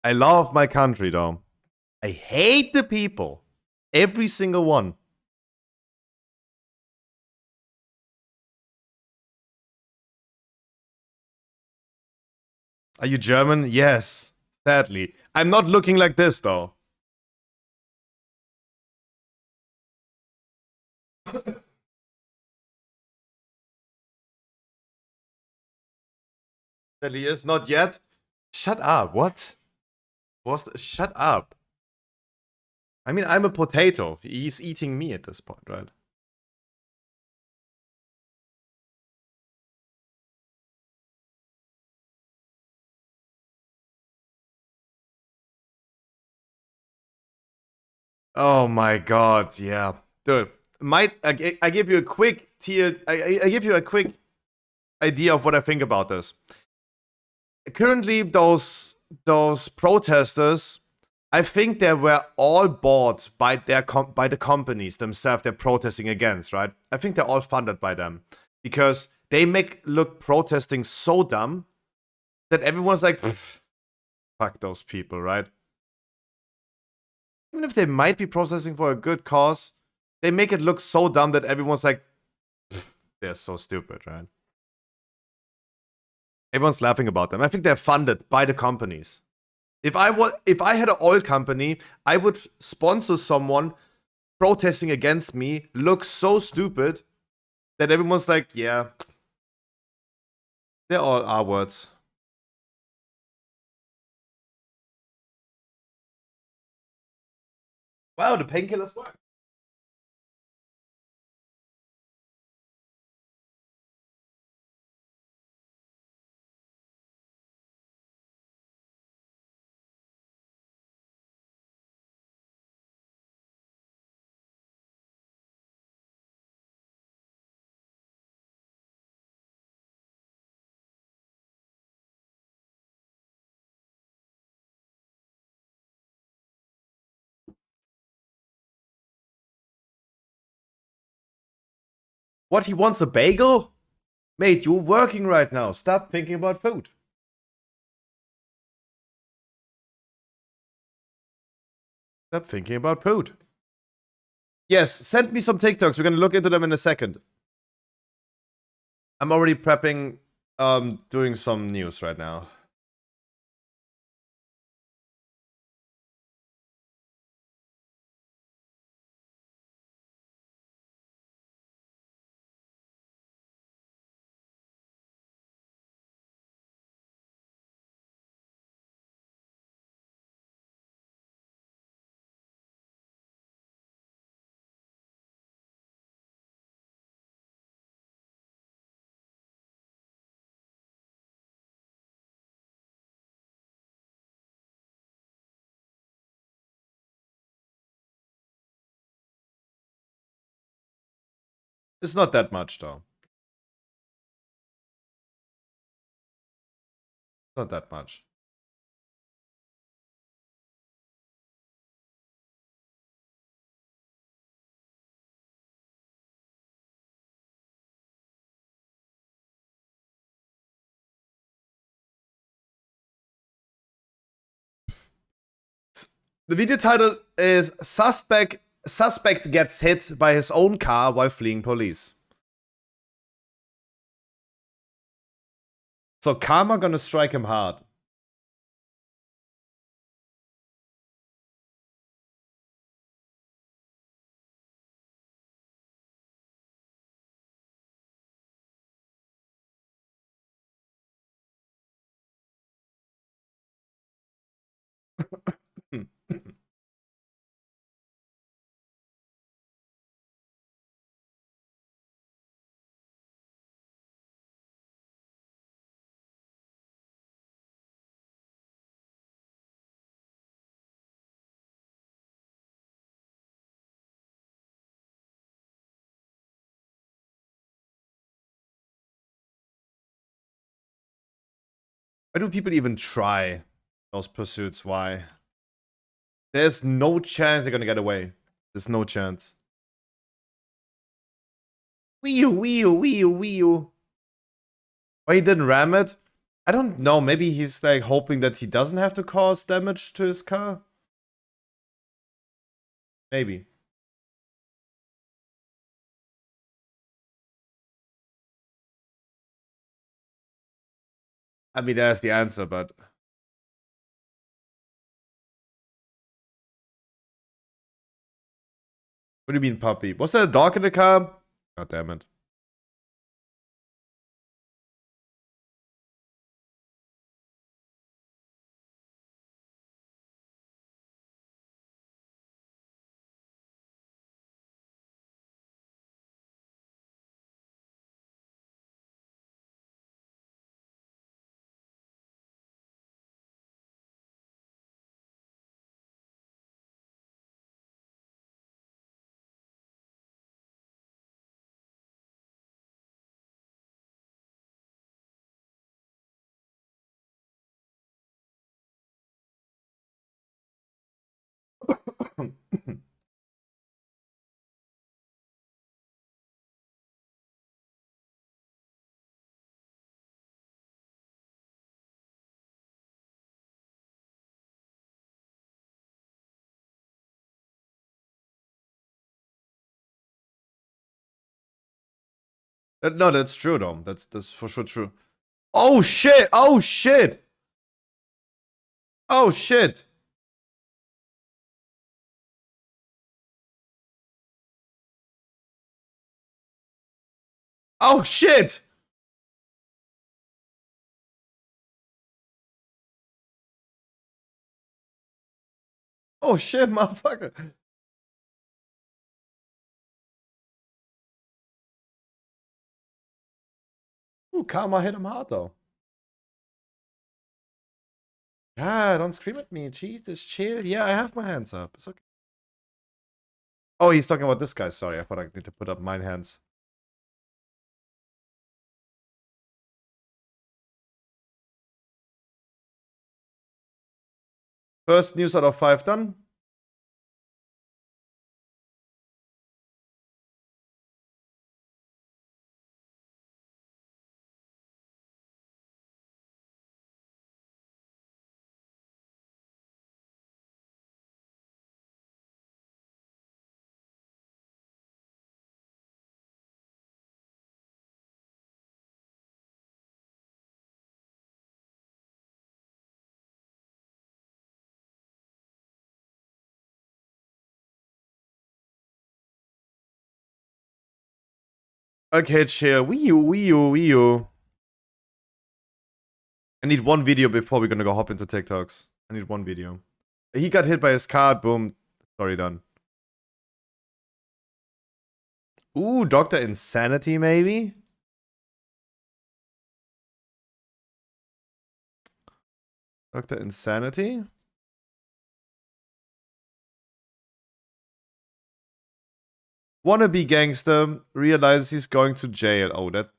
I love my country though. I hate the people. Every single one. Are you German? Yes. Sadly. I'm not looking like this though. Sadly, is not yet. Shut up. What? Shut up. I mean, I'm a potato. He's eating me at this point, right? Oh my god, yeah. Dude, I give you a quick I give you a quick idea of what I think about this. Currently, those protesters, I think they were all bought by by the companies themselves they're protesting against, right? I think they're all funded by them because they make look protesting so dumb that everyone's like, fuck those people, right? Even if they might be processing for a good cause, they make it look so dumb that everyone's like, they're so stupid, right? Everyone's laughing about them. I think they're funded by the companies. If I had an oil company, I would sponsor someone protesting against me, look so stupid that everyone's like, yeah, they're all R words. Wow, the painkillers work. What, he wants a bagel? Mate, you're working right now. Stop thinking about food. Stop thinking about food. Yes, send me some TikToks. We're gonna look into them in a second. I'm already prepping, doing some news right now. It's not that much, though. Not that much. The video title is Suspect gets hit by his own car while fleeing police. So karma gonna strike him hard. Why do people even try those pursuits? Why? There's no chance they're gonna get away. There's no chance. Wee-oo. Why he didn't ram it? I don't know. Maybe he's like hoping that he doesn't have to cause damage to his car. Maybe. I mean, that's the answer, but... What do you mean, puppy? Was there a dog in the car? God damn it. No, that's true though. That's for sure true. Oh shit! Oh shit! Oh shit! Oh shit! Oh shit, motherfucker! Ooh, Karma hit him hard though. Ah, don't scream at me. Jesus, chill. Yeah, I have my hands up. It's okay. Oh, he's talking about this guy. Sorry, I thought I need to put up mine hands. First news out of 5 done. Okay, chill. Wii U, Wii U, Wii U. I need one video before we're gonna go hop into TikToks. I need one video. He got hit by his car. Boom. Story done. Ooh, Dr. Insanity, maybe? Dr. Insanity? Wannabe gangster realizes he's going to jail. Oh, that.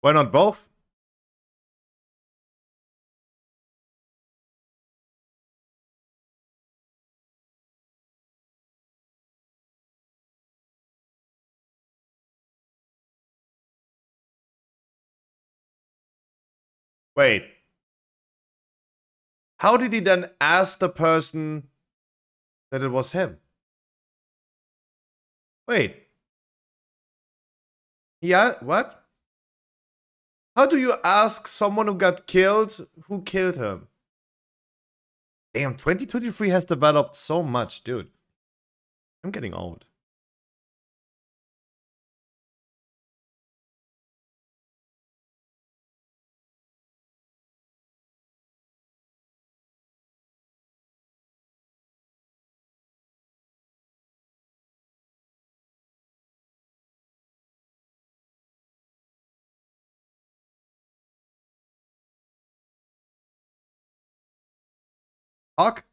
Why not both? Wait. How did he then ask the person that it was him? Wait. Yeah, what? How do you ask someone who got killed who killed him? Damn, 2023 has developed so much, dude. I'm getting old. Hawk?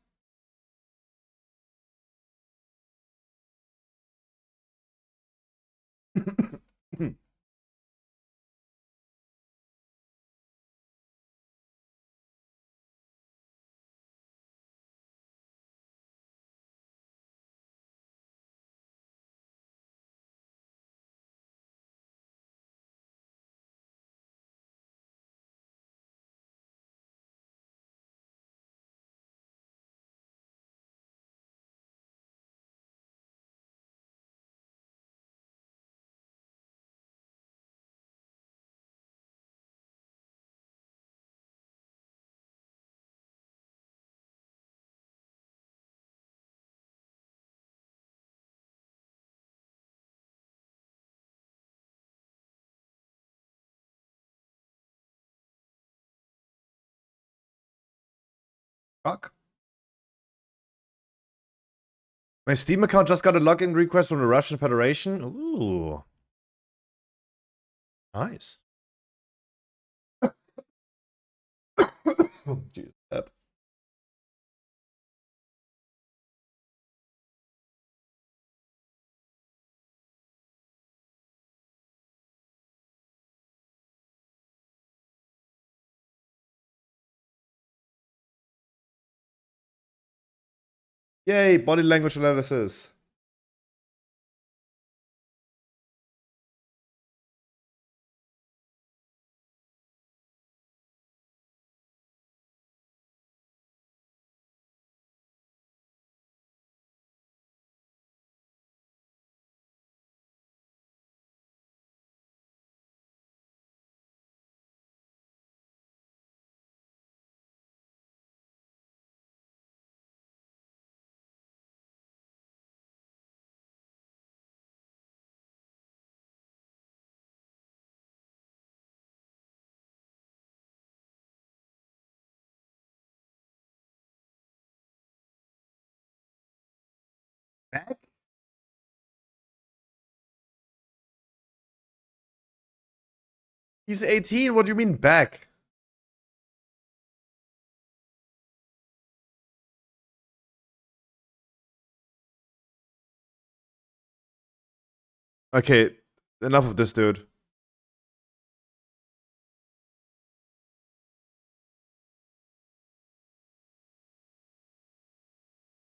Fuck. My Steam account just got a login request from the Russian Federation. Ooh. Nice. Jeez. Yay, body language analysis. Back? He's 18. What do you mean back? Okay, enough of this dude.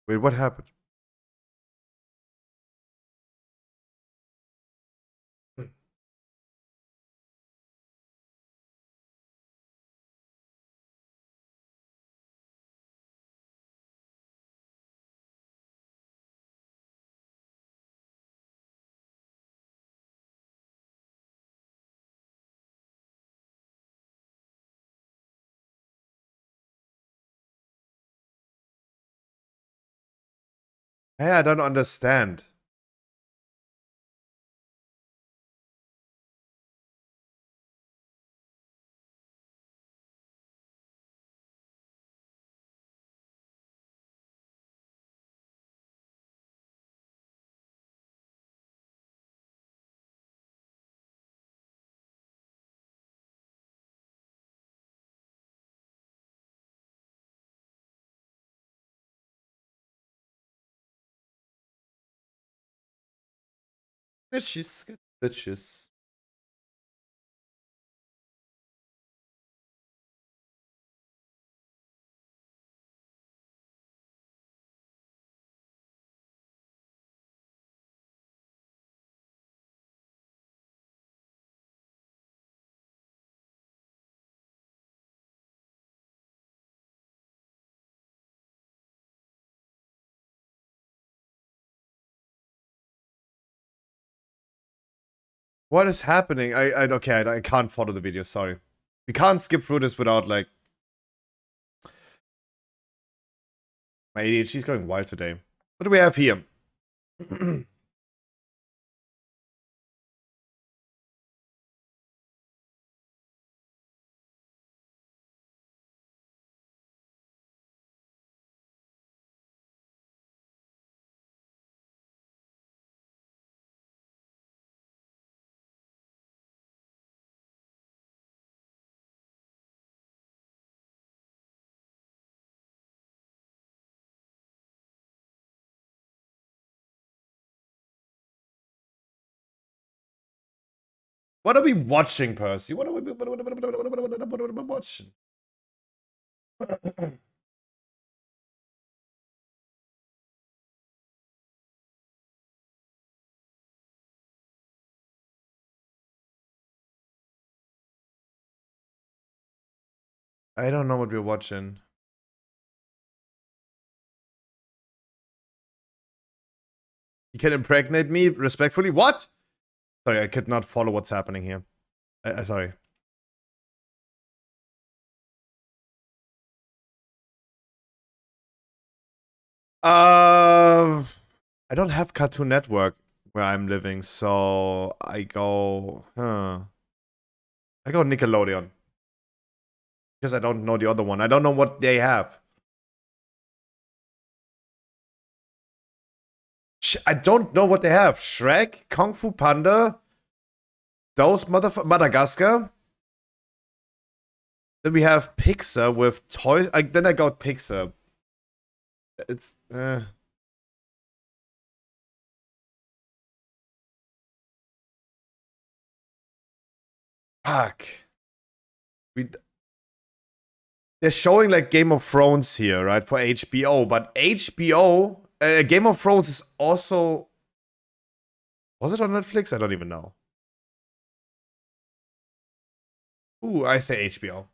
Wait, what happened? Hey, I don't understand. Bitches, good bitches. What is happening? Okay, I can't follow the video, sorry. We can't skip through this without, like... My ADHD is going wild today. What do we have here? What are we watching, Percy? What are we watching? I don't know what we're watching. You can impregnate me respectfully? What? Sorry, I could not follow what's happening here. Sorry. I don't have Cartoon Network where I'm living, so I go, I go Nickelodeon. Because I don't know the other one. I don't know what they have. I don't know what they have. Shrek, Kung Fu Panda, those Madagascar. Then we have Pixar with toys. Then I got Pixar. It's fuck. They're showing like Game of Thrones here, right, for HBO, but HBO Game of Thrones is also, was it on Netflix? I don't even know. Ooh, I say HBO.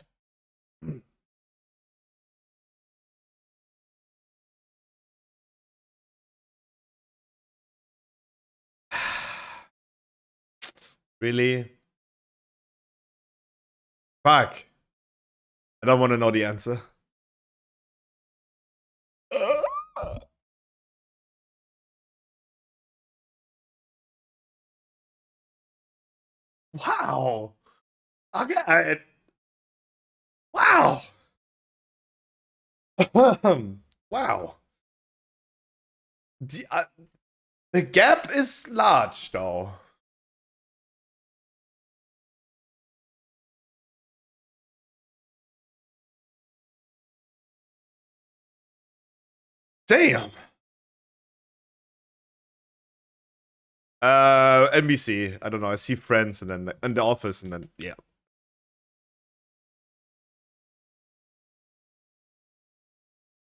Really? Fuck. I don't want to know the answer. Wow. Okay. Wow. Wow. The gap is large, though. Damn. NBC. I don't know. I see Friends and then in The Office and then yeah.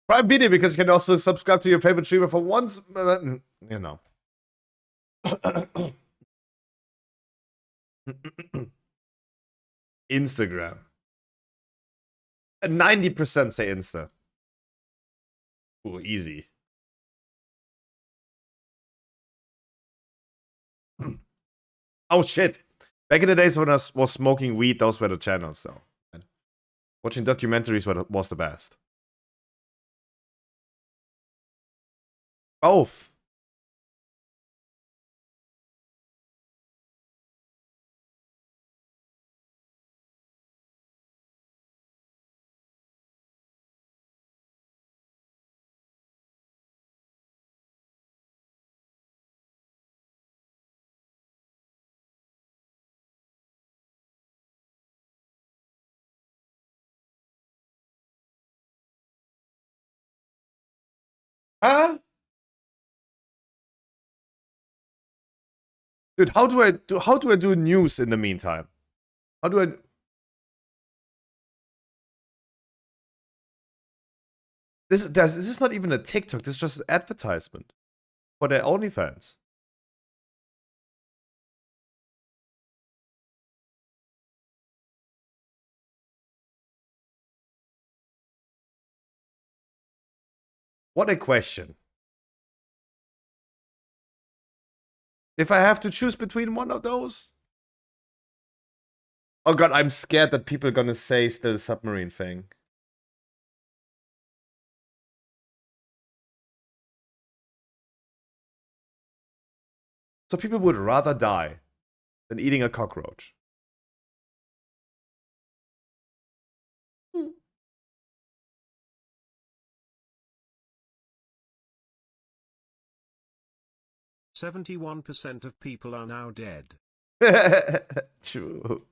Prime Video because you can also subscribe to your favorite streamer for once. You know. Instagram. 90% say Insta. Ooh, easy. Oh shit. Back in the days when I was smoking weed, those were the channels though. Watching documentaries was the best. Both. Huh? Dude, how do I do news in the meantime? How do I This is not even a TikTok, this is just an advertisement for their OnlyFans. What a question. If I have to choose between one of those? Oh god, I'm scared that people are gonna say still submarine thing. So people would rather die than eating a cockroach. 71% of people are now dead. True.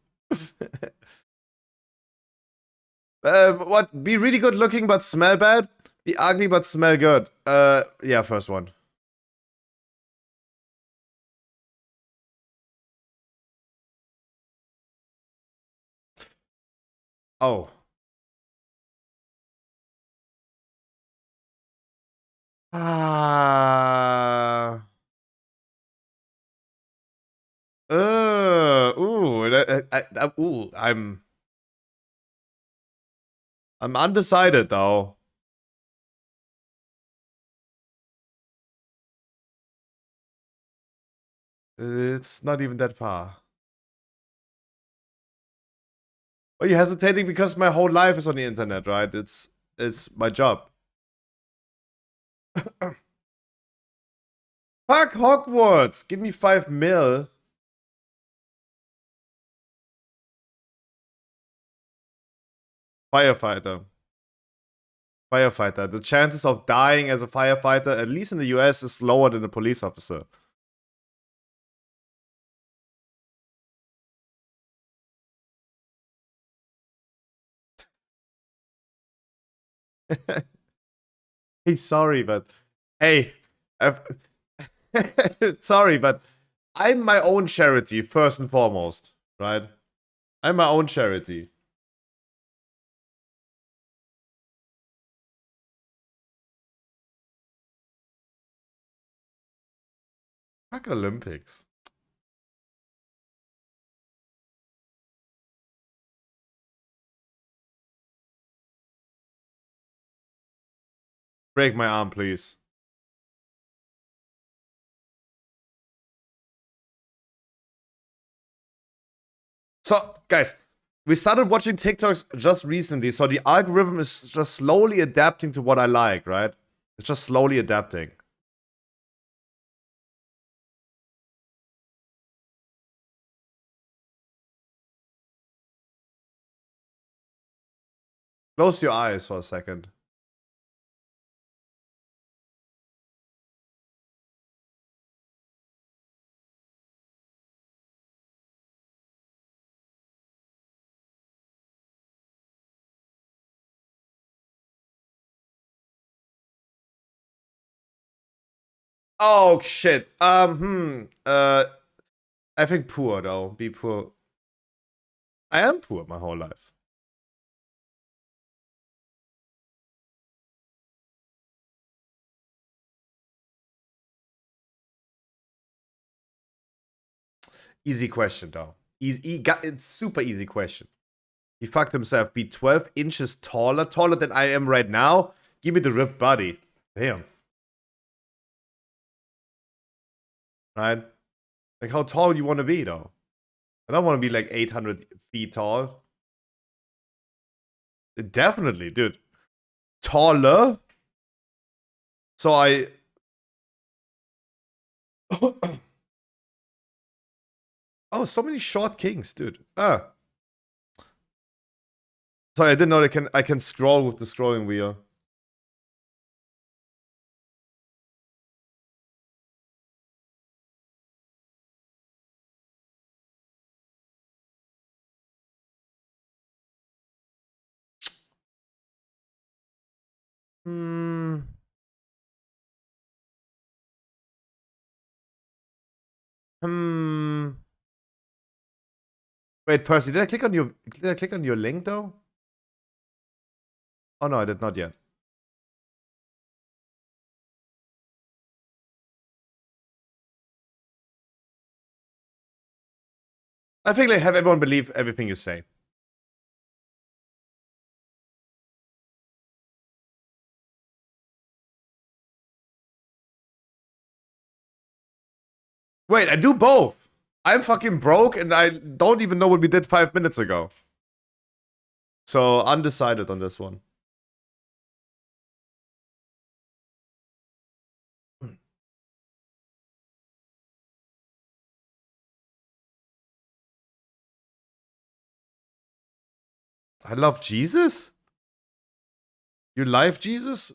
What? Be really good looking but smell bad? Be ugly but smell good. Yeah, first one. Oh. Ah. Ooh, I'm undecided though. It's not even that far. Are you hesitating because my whole life is on the internet, right? It's my job. Fuck Hogwarts! Give me 5 mil. Firefighter. Firefighter. The chances of dying as a firefighter, at least in the US, is lower than a police officer. Hey, sorry, but hey, sorry, but I'm my own charity first and foremost, right? I'm my own charity. Fuck Olympics. Break my arm, please. So, guys, we started watching TikToks just recently, so the algorithm is just slowly adapting to what I like, right? It's just slowly adapting. Close your eyes for a second. Oh shit. I think poor though. Be poor. I am poor my whole life. Easy question though. It's super easy question. He fucked himself. Be 12 inches taller than I am right now. Give me the ripped body. Damn. Right? Like how tall you want to be though? I don't want to be like 800 feet tall. Definitely, dude. Taller. So I. Oh, so many short kings, dude. Sorry, I didn't know I can scroll with the scrolling wheel. Hmm. Hmm. Wait, Percy, did I click on your link though? Oh no, I did not yet. I think like have everyone believe everything you say. Wait, I do both. I'm fucking broke and I don't even know what we did 5 minutes ago. So undecided on this one. I love Jesus? You live Jesus?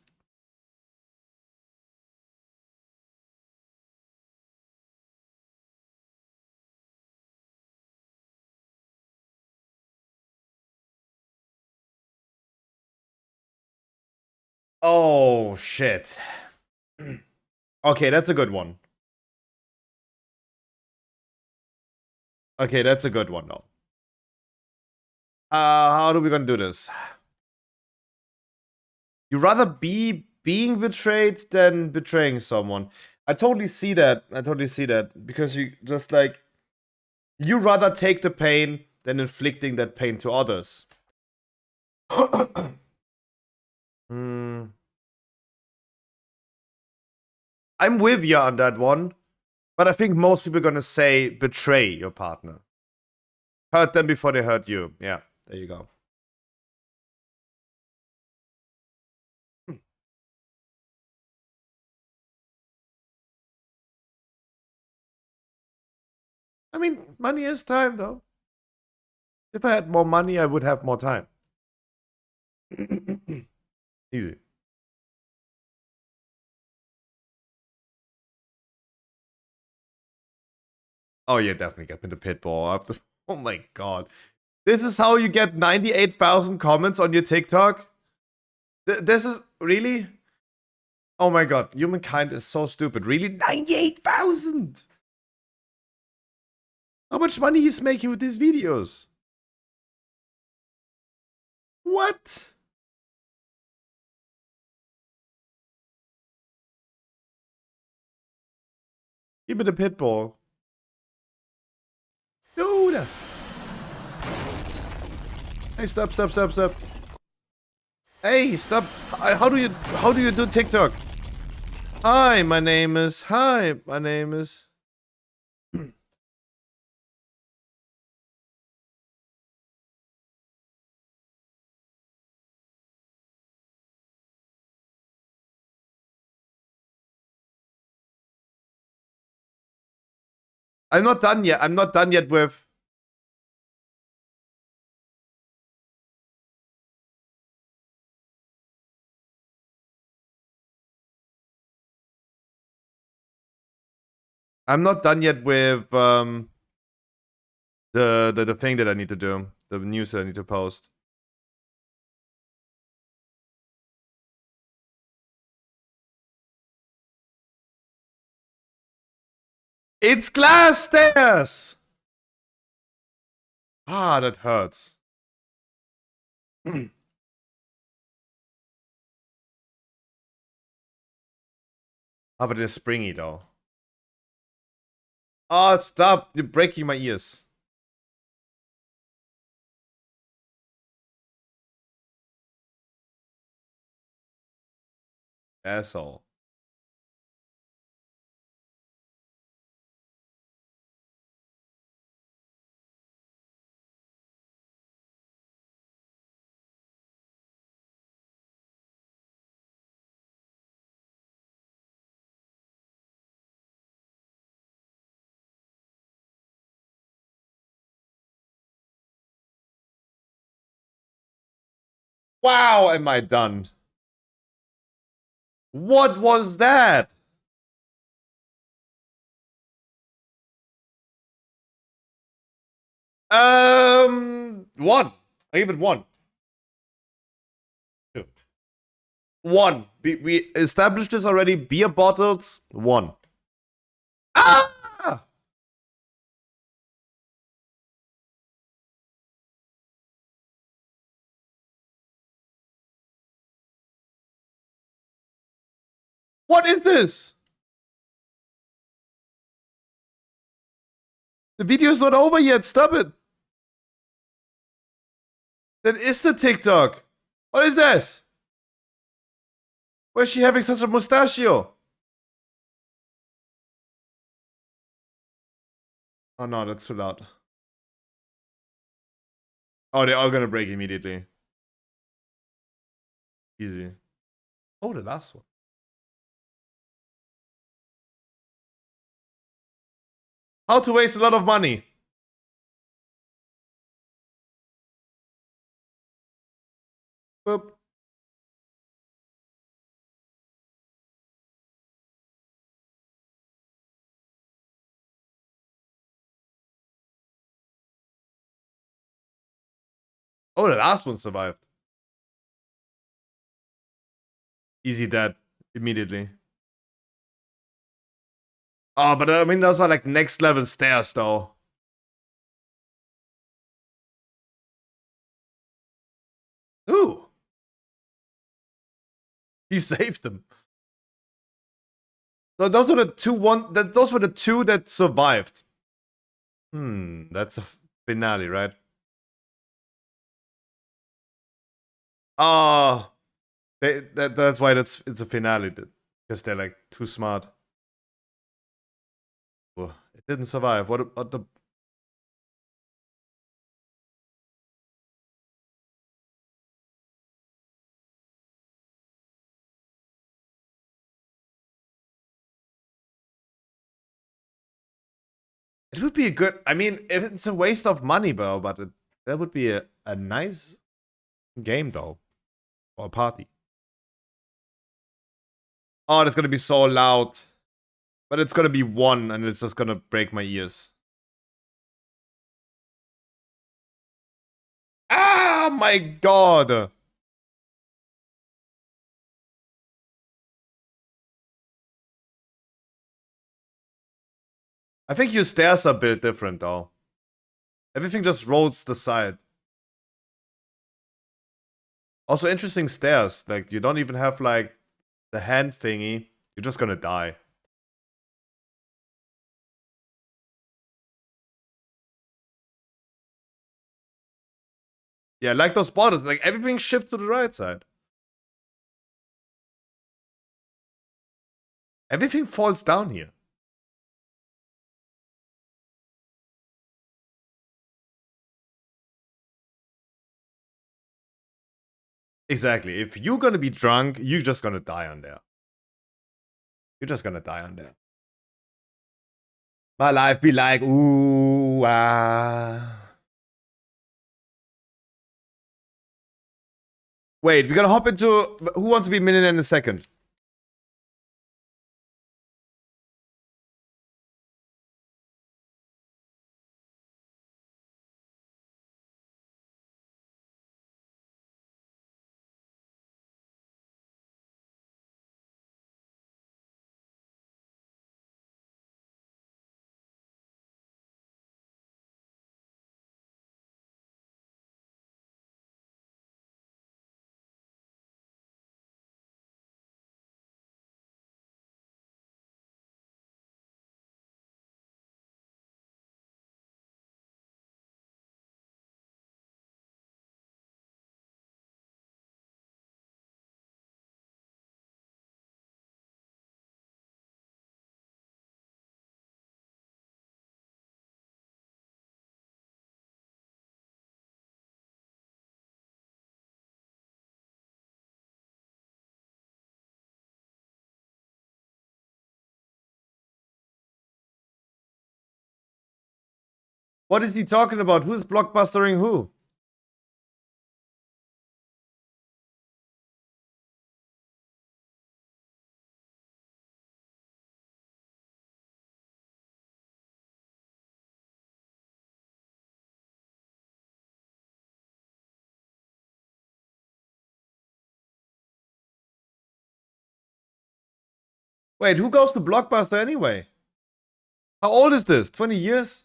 Oh shit. Okay, that's a good one. Okay, that's a good one though. How are we gonna do this? You rather be being betrayed than betraying someone. I totally see that. I totally see that. Because you just like you rather take the pain than inflicting that pain to others. Hmm. I'm with you on that one. But I think most people are gonna say betray your partner. Hurt them before they hurt you. Yeah, there you go. I mean, money is time, though. If I had more money, I would have more time. Easy. Oh yeah, definitely get me the pitbull after. Oh my god. This is how you get 98,000 comments on your TikTok? This is really? Oh my god, humankind is so stupid. Really? 98,000! How much money he's making with these videos? What? Give me the pitbull. Dude! Hey, stop. Hey, stop. How do you do TikTok? Hi, my name is. I'm not done yet. I'm not done yet with. I'm not done yet with the thing that I need to do. The news that I need to post. It's glass stairs! Ah, that hurts. Ah, but it's springy though. Oh, stop. You're breaking my ears. Asshole. Wow, am I done? What was that? One. I give it one. Two. One. We established this already. Beer bottles. One. Ah! What is this? The video's not over yet. Stop it. That is the TikTok. What is this? Why is she having such a mustachio? Oh no, that's too loud. Oh, they're all gonna break immediately. Easy. Oh, the last one. How to waste a lot of money. Boop. Oh, the last one survived. Easy dead. Immediately. Oh, but I mean, those are like next level stairs, though. Ooh. He saved them. So those are the those were the two that survived. That's a finale, right? Oh, that's why it's a finale, because they're like too smart. Oh, it didn't survive. What the? It would be a good. I mean, if it's a waste of money, bro, but that would be a nice game, though, or a party. Oh, that's gonna be so loud. But it's gonna be one, and it's just gonna break my ears. Ah, my God. I think your stairs are built different, though. Everything just rolls the side. Also, interesting stairs. Like, you don't even have, like, the hand thingy. You're just gonna die. Yeah, like those borders. Like, everything shifts to the right side. Everything falls down here. Exactly. If you're gonna be drunk, you're just gonna die on there. You're just gonna die on there. My life be like, ooh, ah. Wait, we're gonna hop into Who Wants to Be a Millionaire in a second. What is he talking about? Who's blockbustering who? Wait, who goes to Blockbuster anyway? How old is this? 20 years?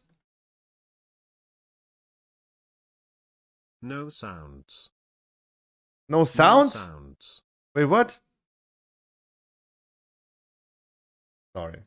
No sounds. No No sound? sounds. Wait, what? Sorry.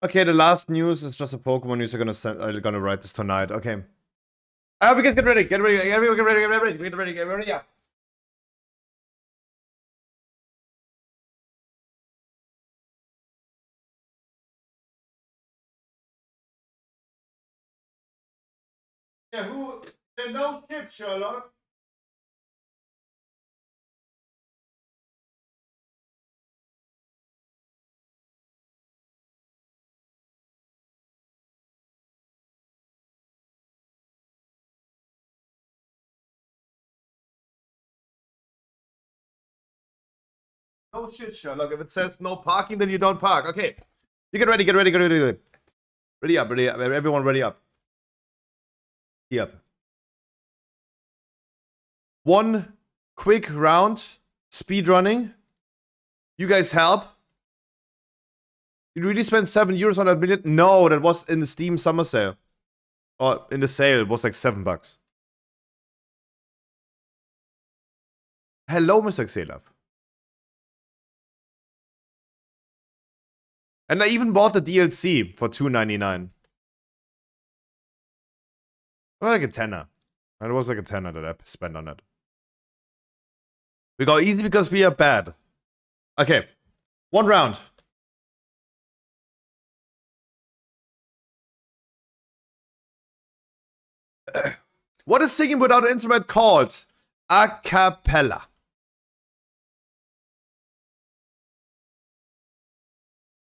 Okay, the last news is just a Pokemon news. I'm gonna write this tonight. Okay. Because get ready, get ready, get ready, get ready, get ready, get ready, get ready, yeah. Yeah, who? No shit, Sherlock. No shit, Sherlock. If it says no parking, then you don't park. Okay. You get ready, get ready, get ready. Ready up, ready up. Everyone ready up. Yep. One quick round. Speed running. You guys help. You really spent €7 on that million? No, that was in the Steam summer sale. Or in the sale, it was like $7. Hello, Mr. Xelaf. And I even bought the DLC for $2.99. Well, like a tenner. It was like a tenner that I spent on it. We go easy because we are bad. Okay. One round. What is singing without an instrument called? A cappella.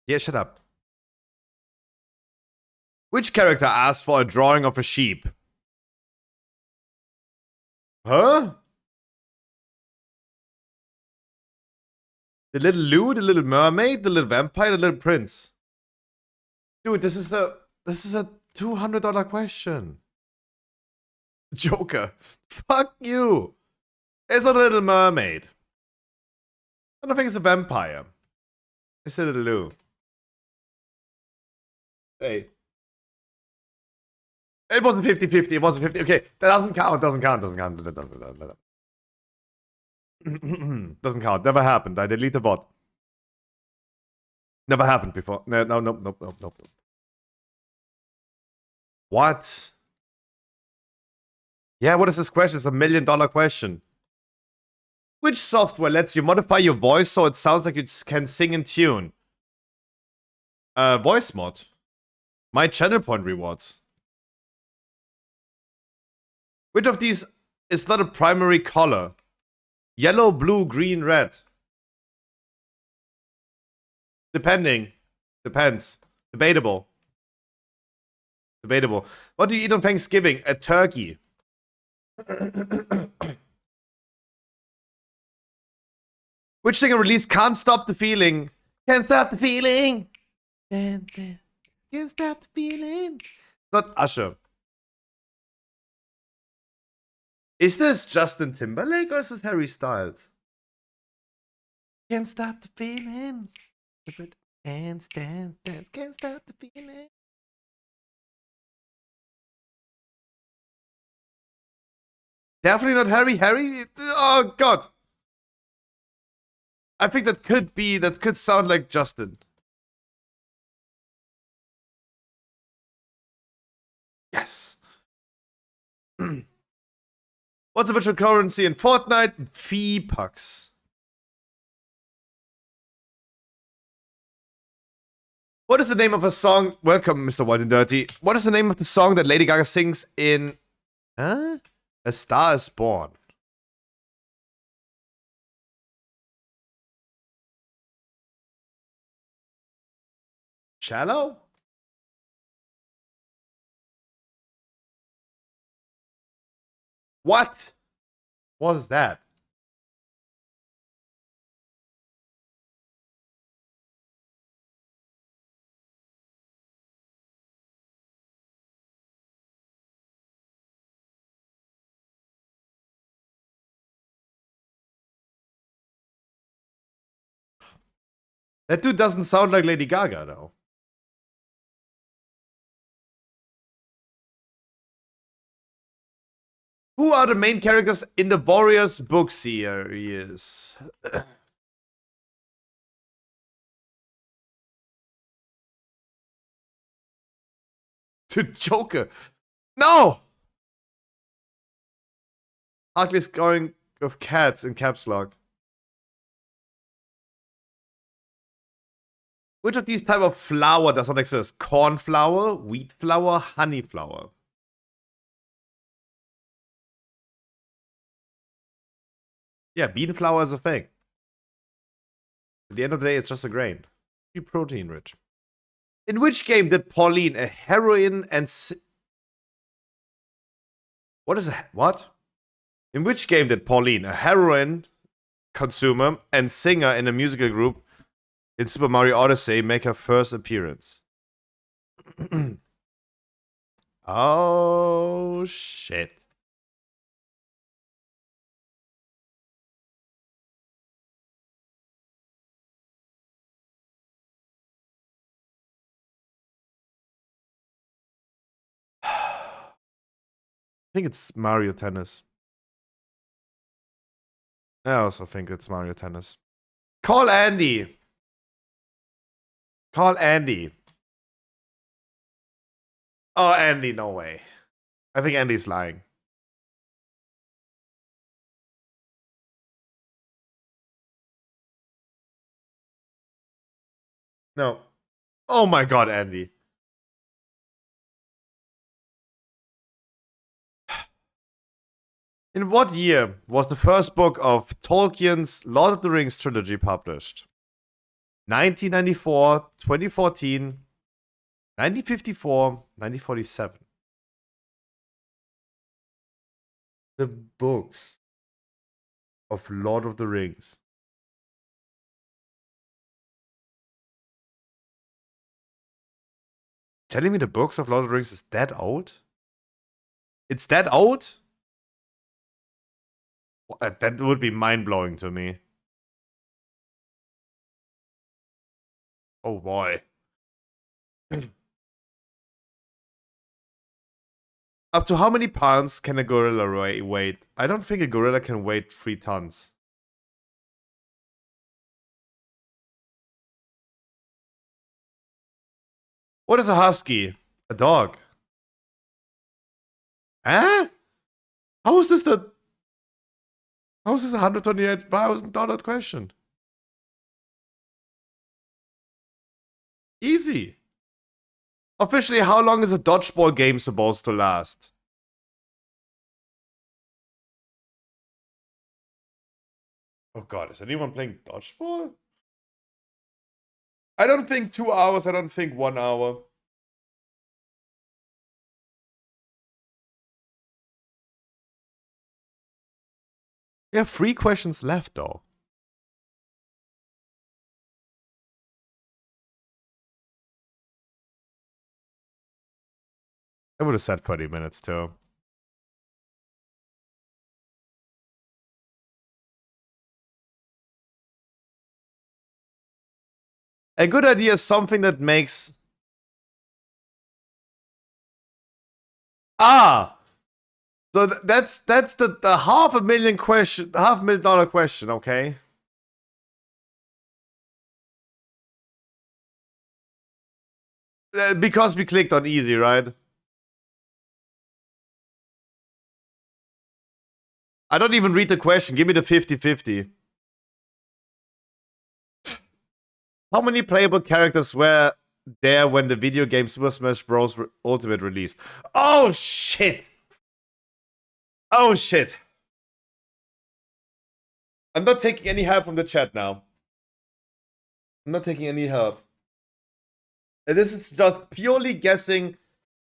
Yeah, shut up. Which character asked for a drawing of a sheep? Huh? The little Lou, the little mermaid, the little vampire, the little prince. Dude, this is a $200 question. Joker. Fuck you. It's a little mermaid. I don't think it's a vampire. It's a little Lou. Hey. It wasn't 50-50. It wasn't 50. Okay, that doesn't count. Doesn't count. Doesn't count. Never happened. I delete the bot. Never happened before. No. What? Yeah, what is this question? It's $1 million question. Which software lets you modify your voice so it sounds like you can sing in tune? Voice mod. My channel point rewards. Which of these is not a primary color? Yellow, blue, green, red. Depending. Depends. Debatable. Debatable. What do you eat on Thanksgiving? A turkey. Which singer released Can't Stop the Feeling? Can't stop the feeling. Can't stop the feeling. Not Usher. Is this Justin Timberlake or is this Harry Styles? Can't stop the feeling. Dance, dance, dance. Can't stop the feeling. Definitely not Harry. Harry? Oh, God. I think that could sound like Justin. Yes. What's the virtual currency in Fortnite? V-Bucks. What is the name of a song? Welcome, Mr. Wild and Dirty. What is the name of the song that Lady Gaga sings in A Star is Born? Shallow? What was that? That dude doesn't sound like Lady Gaga, though. Who are the main characters in the Warriors book series? To Joker. No! Harkley's going with cats in caps lock. Which of these type of flour does not exist? Corn flour, wheat flour, honey flour. Yeah, bean flour is a thing. At the end of the day, it's just a grain. Be protein rich. In which game did Pauline, a heroine and... What is that? What? In which game did Pauline, a heroine consumer and singer in a musical group in Super Mario Odyssey make her first appearance? Oh, shit. I think it's Mario Tennis. I also think it's Mario Tennis. Call Andy. Call Andy. Oh, Andy, no way. I think Andy's lying. No. Oh my god, Andy. In what year was the first book of Tolkien's Lord of the Rings trilogy published? 1994, 2014, 1954, 1947. The books of Lord of the Rings. Telling me the books of Lord of the Rings is that old? It's that old? That would be mind-blowing to me. Oh boy. Up to how many pounds can a gorilla weight? I don't think a gorilla can weigh 3 tons. What is a husky? A dog. Huh? How is this the... How is this a $128,000 question? Easy. Officially, how long is a dodgeball game supposed to last? Oh god, is anyone playing dodgeball? I don't think 2 hours, I don't think 1 hour. We have 3 questions left though. I would have said 30 minutes too. A good idea is something that makes... Ah! So that's the $500,000 question, okay? Because we clicked on easy, right? I don't even read the question. Give me the 50-50. How many playable characters were there when the video game Super Smash Bros. Ultimate released? Oh, shit! Oh, shit. I'm not taking any help from the chat now. I'm not taking any help. This is just purely guessing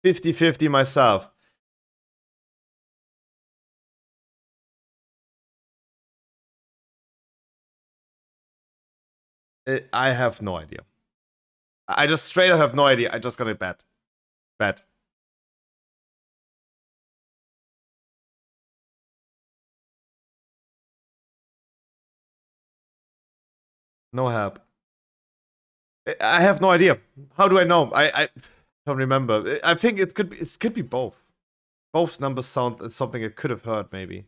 50-50 myself. I have no idea. I just straight up have no idea. I just gonna bet. Bet. No help. I have no idea. How do I know? I don't remember. I think it could be both. Both numbers sound something I could have heard maybe.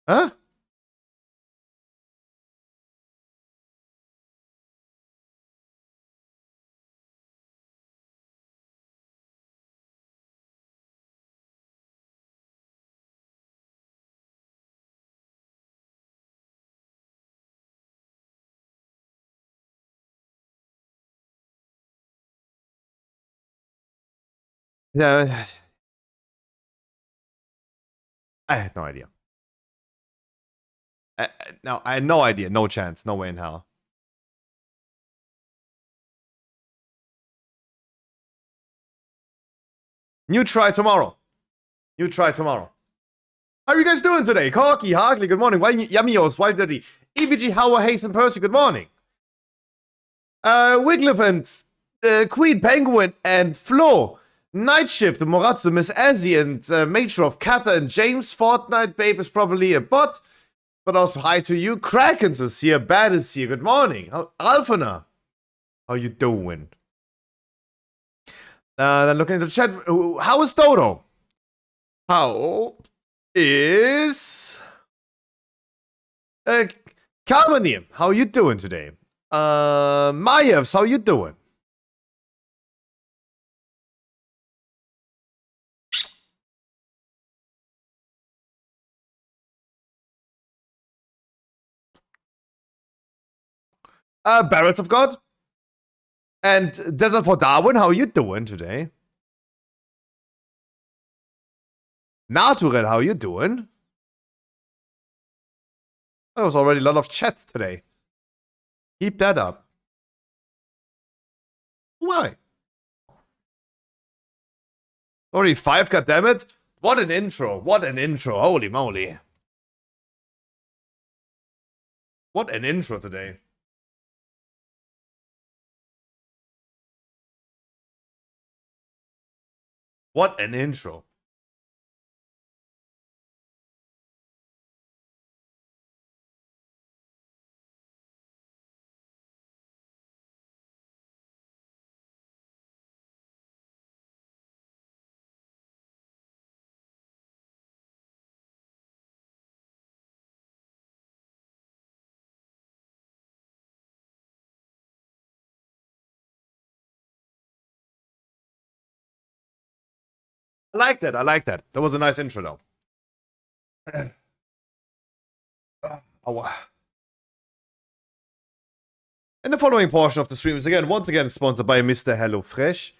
Huh? Yeah. I had no idea. No, I had no idea. No chance. No way in hell. New try tomorrow. New try tomorrow. How are you guys doing today? Corky, Harkley, good morning. Yummios, Wild Dirty, EBG, Howard, Hasten, Percy, good morning. Wigglyphant, Queen, Penguin, and Flo. Night Shift, Moratze, Miss Azzy, and Matroff, Kata, and James. Fortnite Babe is probably a bot, but also hi to you. Krakens is here, Bad is here, good morning. Alphana, how you doing? Then looking into the chat, how is Dodo? How is Carmany? How you doing today? Mayevs, how you doing? Barrett of God and Desert for Darwin, how you doing today? Natural, how you doing? There was already a lot of chat today. Keep that up. Why? Already 5, goddammit. What an intro. What an intro. Holy moly. What an intro today. What an intro. I like that. I like that. That was a nice intro, though. Oh. And the following portion of the stream is once again sponsored by Mr. HelloFresh.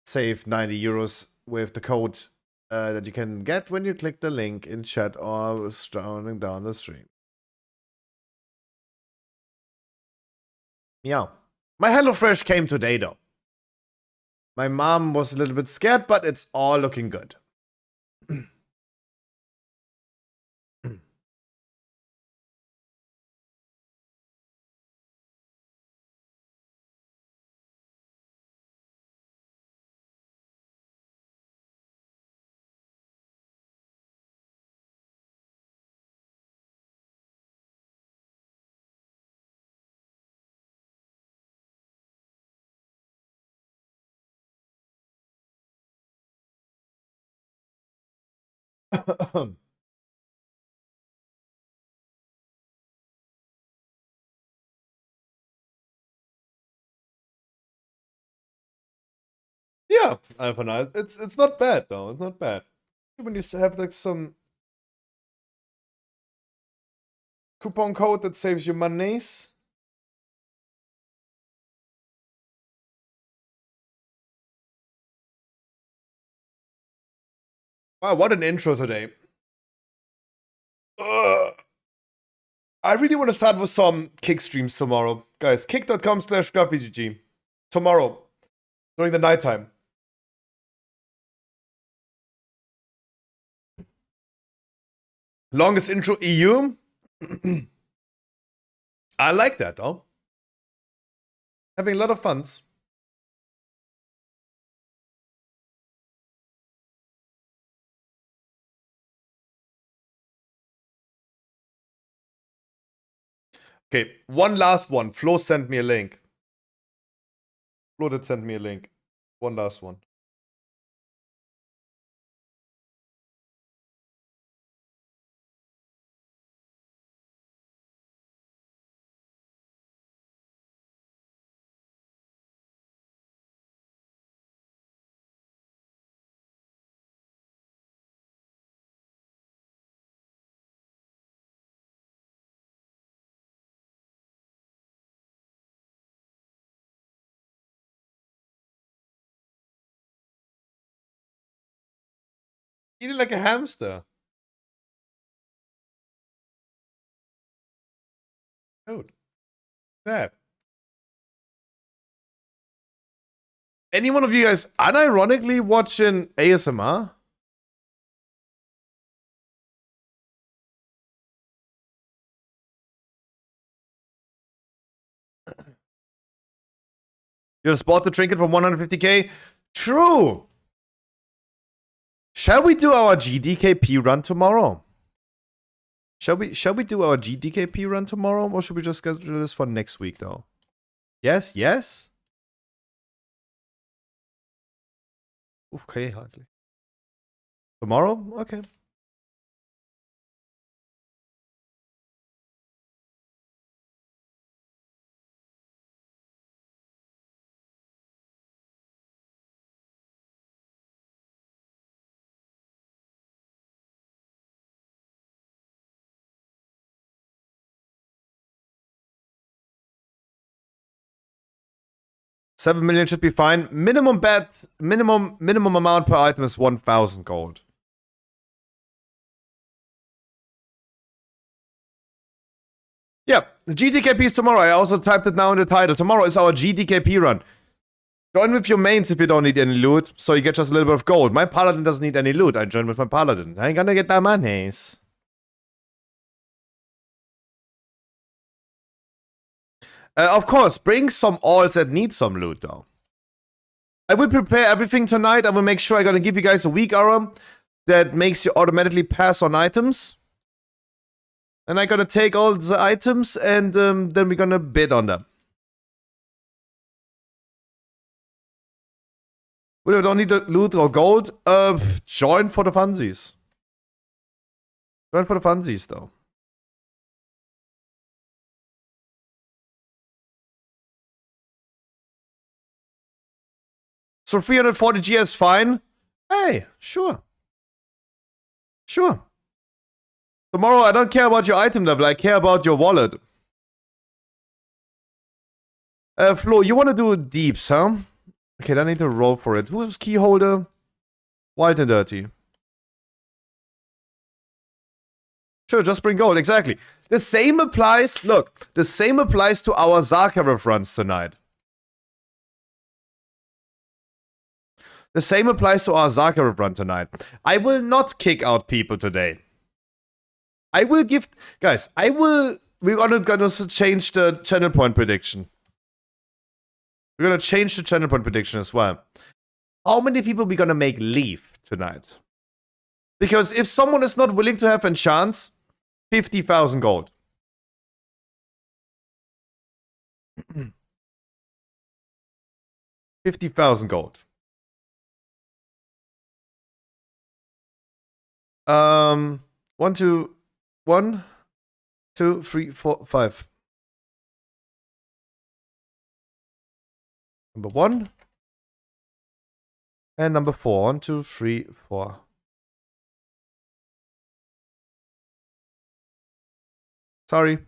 Save 90 euros with the code that you can get when you click the link in chat or scrolling down the stream. Yeah. My HelloFresh came today, though. My mom was a little bit scared, but it's all looking good. Yeah, Alpha, it's not bad though. It's not bad. When you have like some coupon code that saves you monies. Wow, what an intro today. I really want to start with some kick streams tomorrow. Guys, kick.com/grabvgg. Tomorrow. During the nighttime. Longest intro EU. I like that, though. Having a lot of funs. Okay, one last one. Flo sent me a link. Flo did send me a link. One last one. Eating like a hamster. Dude. That. Any one of you guys unironically watching ASMR? You just bought the trinket from 150k? True! Shall we do our GDKP run tomorrow? Shall we do our GDKP run tomorrow? Or should we just schedule this for next week though? Yes? Yes? Okay, hardly. Tomorrow? Okay. $7 million should be fine. Minimum bet, minimum amount per item is 1,000 gold. Yeah, the GDKP is tomorrow. I also typed it now in the title. Tomorrow is our GDKP run. Join with your mains if you don't need any loot, so you get just a little bit of gold. My paladin doesn't need any loot. I join with my paladin. I ain't gonna get that monies. Of course, bring some alls that need some loot, though. I will prepare everything tonight. I will make sure I'm gonna give you guys a weak aura that makes you automatically pass on items. And I'm gonna take all the items and then we're gonna bid on them. We don't need the loot or gold. Join for the funsies. Join for the funsies, though. So 340 GS fine? Hey, sure. Sure. Tomorrow, I don't care about your item level. I care about your wallet. Flo, you want to do deeps, huh? Okay, then I need to roll for it. Who's key holder? Wild and dirty. Sure, just bring gold. Exactly. The same applies. Look, the same applies to our Zakharov runs tonight. The same applies to our Zakharov run tonight. I will not kick out people today. I will give... Guys, we're gonna change the channel point prediction. We're gonna change the channel point prediction as well. How many people we gonna make leave tonight? Because if someone is not willing to have enchants, 50,000 gold. $50,000 gold. 1, 2, 1, 2, 3, 4, 5. Number 1. And number 4. 1, 2, 3, 4. Sorry.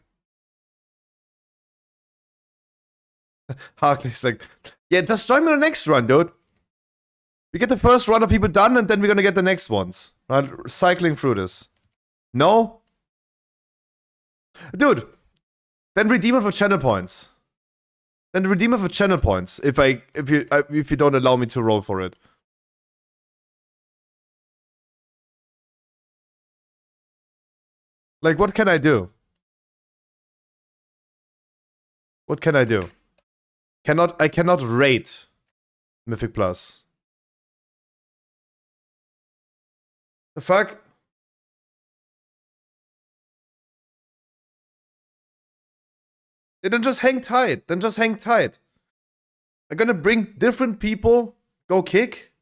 Harkley's like, yeah, just join me on the next run, dude. We get the first run of people done, and then we're gonna get the next ones. Right? Cycling through this. No? Dude, then redeem it for channel points. Then redeem it for channel points if you don't allow me to roll for it. Like, what can I do? What can I do? I cannot rate Mythic Plus. The fuck? Yeah, then just hang tight. Then just hang tight. I'm gonna bring different people. Go kick.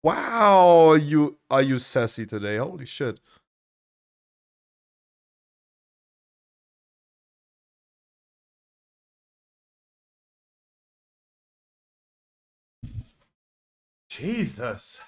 Wow, are you sassy today? Holy shit. Jesus.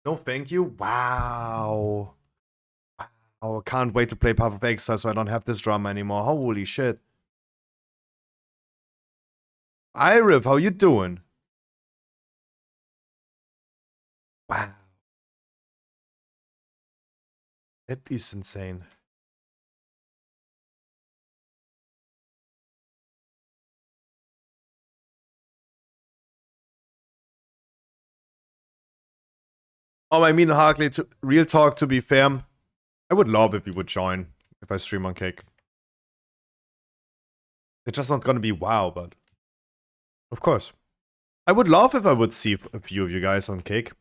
No, thank you. Wow. Wow. Can't wait to play Path of Exile so I don't have this drama anymore. Holy shit. Irif, how you doing? Wow. That is insane. Oh, I mean, Harkley, to real talk, to be fair, I would love if you would join if I stream on Cake. It's just not gonna be WoW, but of course. I would love if I would see a few of you guys on Cake.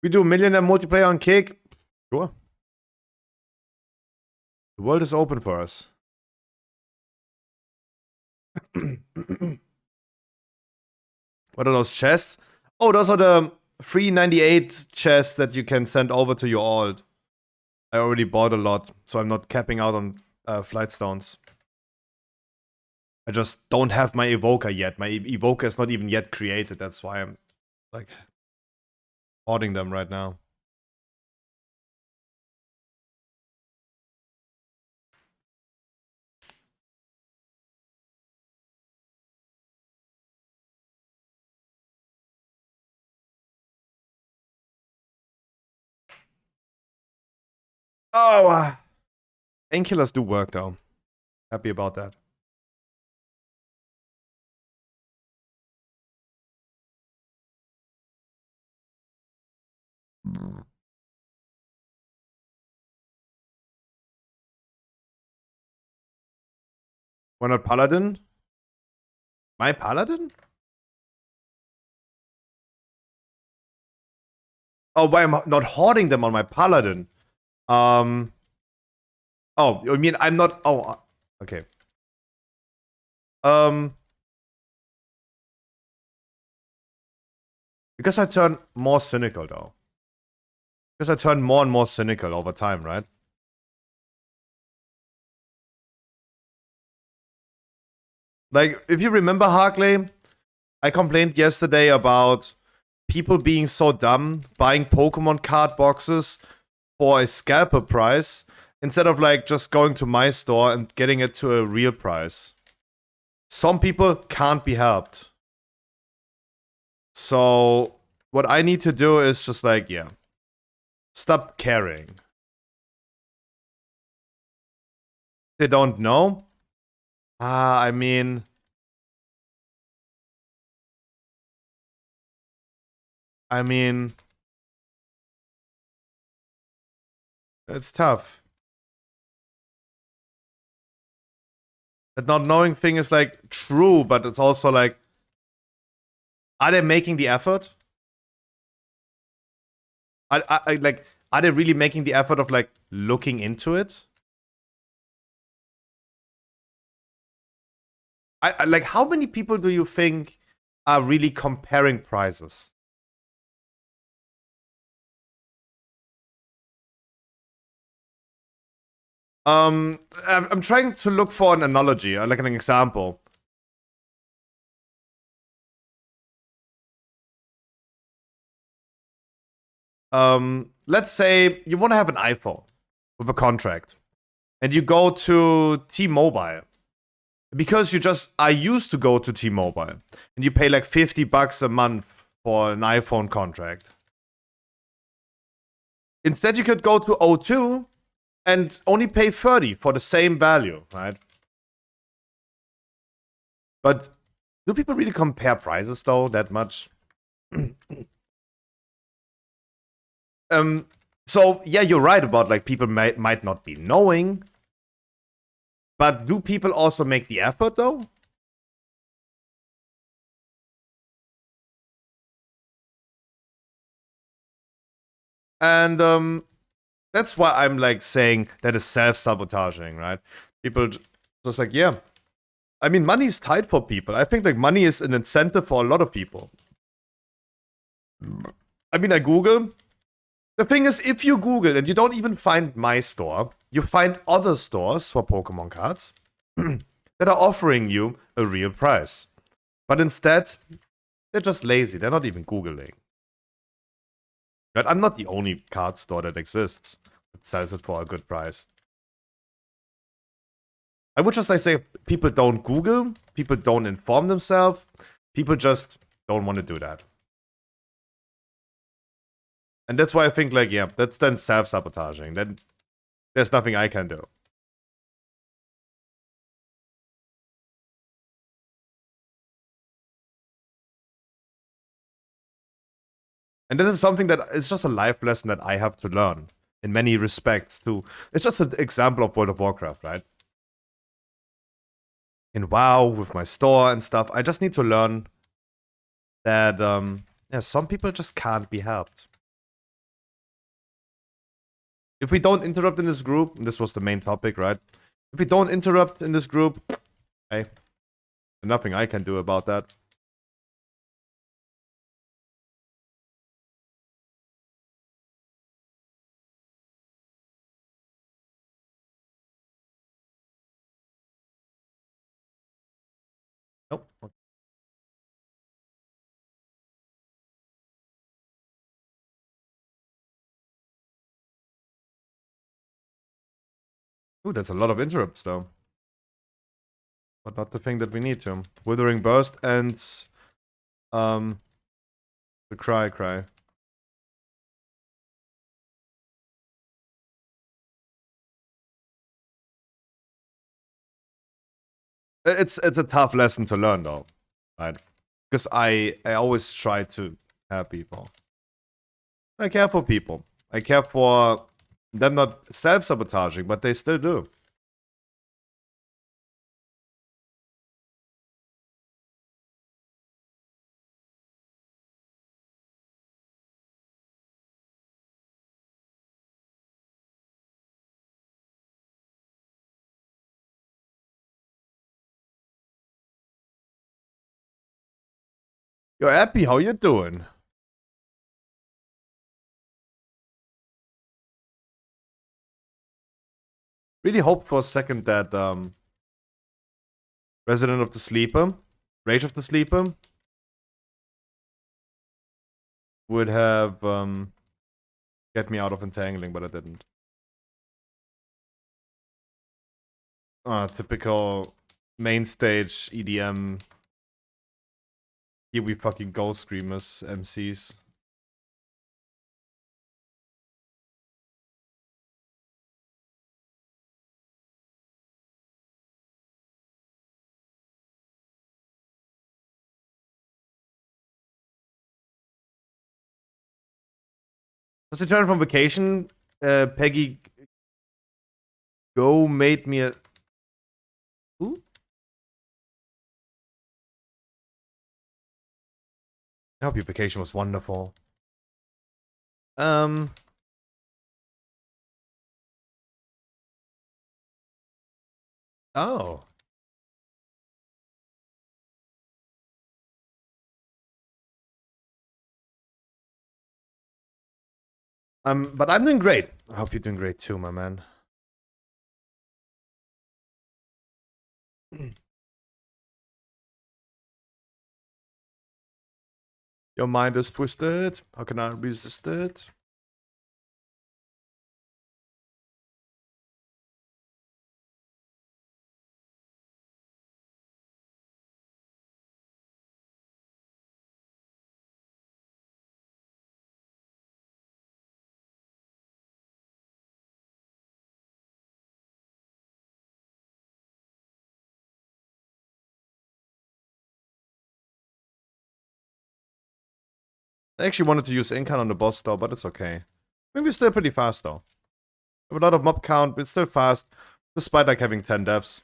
We do millionaire multiplayer on Cake? Sure. The world is open for us. What are those chests? Oh, those are the 398 chests that you can send over to your alt. I already bought a lot, so I'm not capping out on flight stones. I just don't have my evoker yet. My evoker is not even yet created. That's why I'm like hoarding them right now. Oh, painkillers do work though. Happy about that. Why not Paladin? My Paladin? Oh, why am I not hoarding them on my Paladin? Oh, you mean I'm not... Oh, okay. Because I turn more cynical, though. Because I turn more and more cynical over time, right? Like, if you remember, Harkley, I complained yesterday about people being so dumb, buying Pokemon card boxes for a scalper price, instead of, like, just going to my store and getting it to a real price. Some people can't be helped. So, what I need to do is just, like, yeah. Stop caring. They don't know? I mean... It's tough. That not knowing thing is, like, true, but it's also, like... Are they making the effort? Like, are they really making the effort of, like, looking into it? Like, how many people do you think are really comparing prices? I'm trying to look for an analogy, like an example. Let's say you want to have an iPhone with a contract, and you go to T-Mobile. Because you just are used to go to T-Mobile, and you pay like $50 a month for an iPhone contract. Instead, you could go to O2 and only pay 30 for the same value, right? But do people really compare prices though that much? So yeah, you're right about like people might not be knowing. But do people also make the effort though? And that's why I'm like saying that is self-sabotaging, right? People just like, yeah. I mean, money is tight for people. I think like money is an incentive for a lot of people. I mean, I Google, The thing is, if you Google and you don't even find my store, you find other stores for Pokemon cards that are offering you a real price. But instead, they're just lazy. They're not even Googling. Right? I'm not the only card store that exists that sells it for a good price. I would just like say people don't Google, people don't inform themselves, people just don't want to do that. And that's why I think, like, yeah, that's then self-sabotaging. Then there's nothing I can do. And this is something that is just a life lesson that I have to learn in many respects too. It's just an example of World of Warcraft, right? In WoW, with my store and stuff, I just need to learn that, yeah, some people just can't be helped. If we don't interrupt in this group, and this was the main topic, right? If we don't interrupt in this group, hey, there's nothing I can do about that. Nope. Ooh, there's a lot of interrupts though. But not the thing that we need to. Withering Burst and the Cry. It's a tough lesson to learn though, right? Because I always try to help people. I care for people. I care for them not self-sabotaging, but they still do. Yo, Appy, how you doing? Really hoped for a second that Resident of the Sleeper, Rage of the Sleeper, would have get me out of entangling, but it didn't. Typical main stage EDM. Here we fucking go screamers, MCs. Just returned from vacation, Peggy Go made me a... Who? I hope your vacation was wonderful. Oh. But I'm doing great. I hope you're doing great too, my man. Your mind is twisted. How can I resist it? I actually wanted to use Incan on the boss though, but it's okay. Maybe we're still pretty fast though. We have a lot of mob count, but it's still fast, despite like having 10 deaths.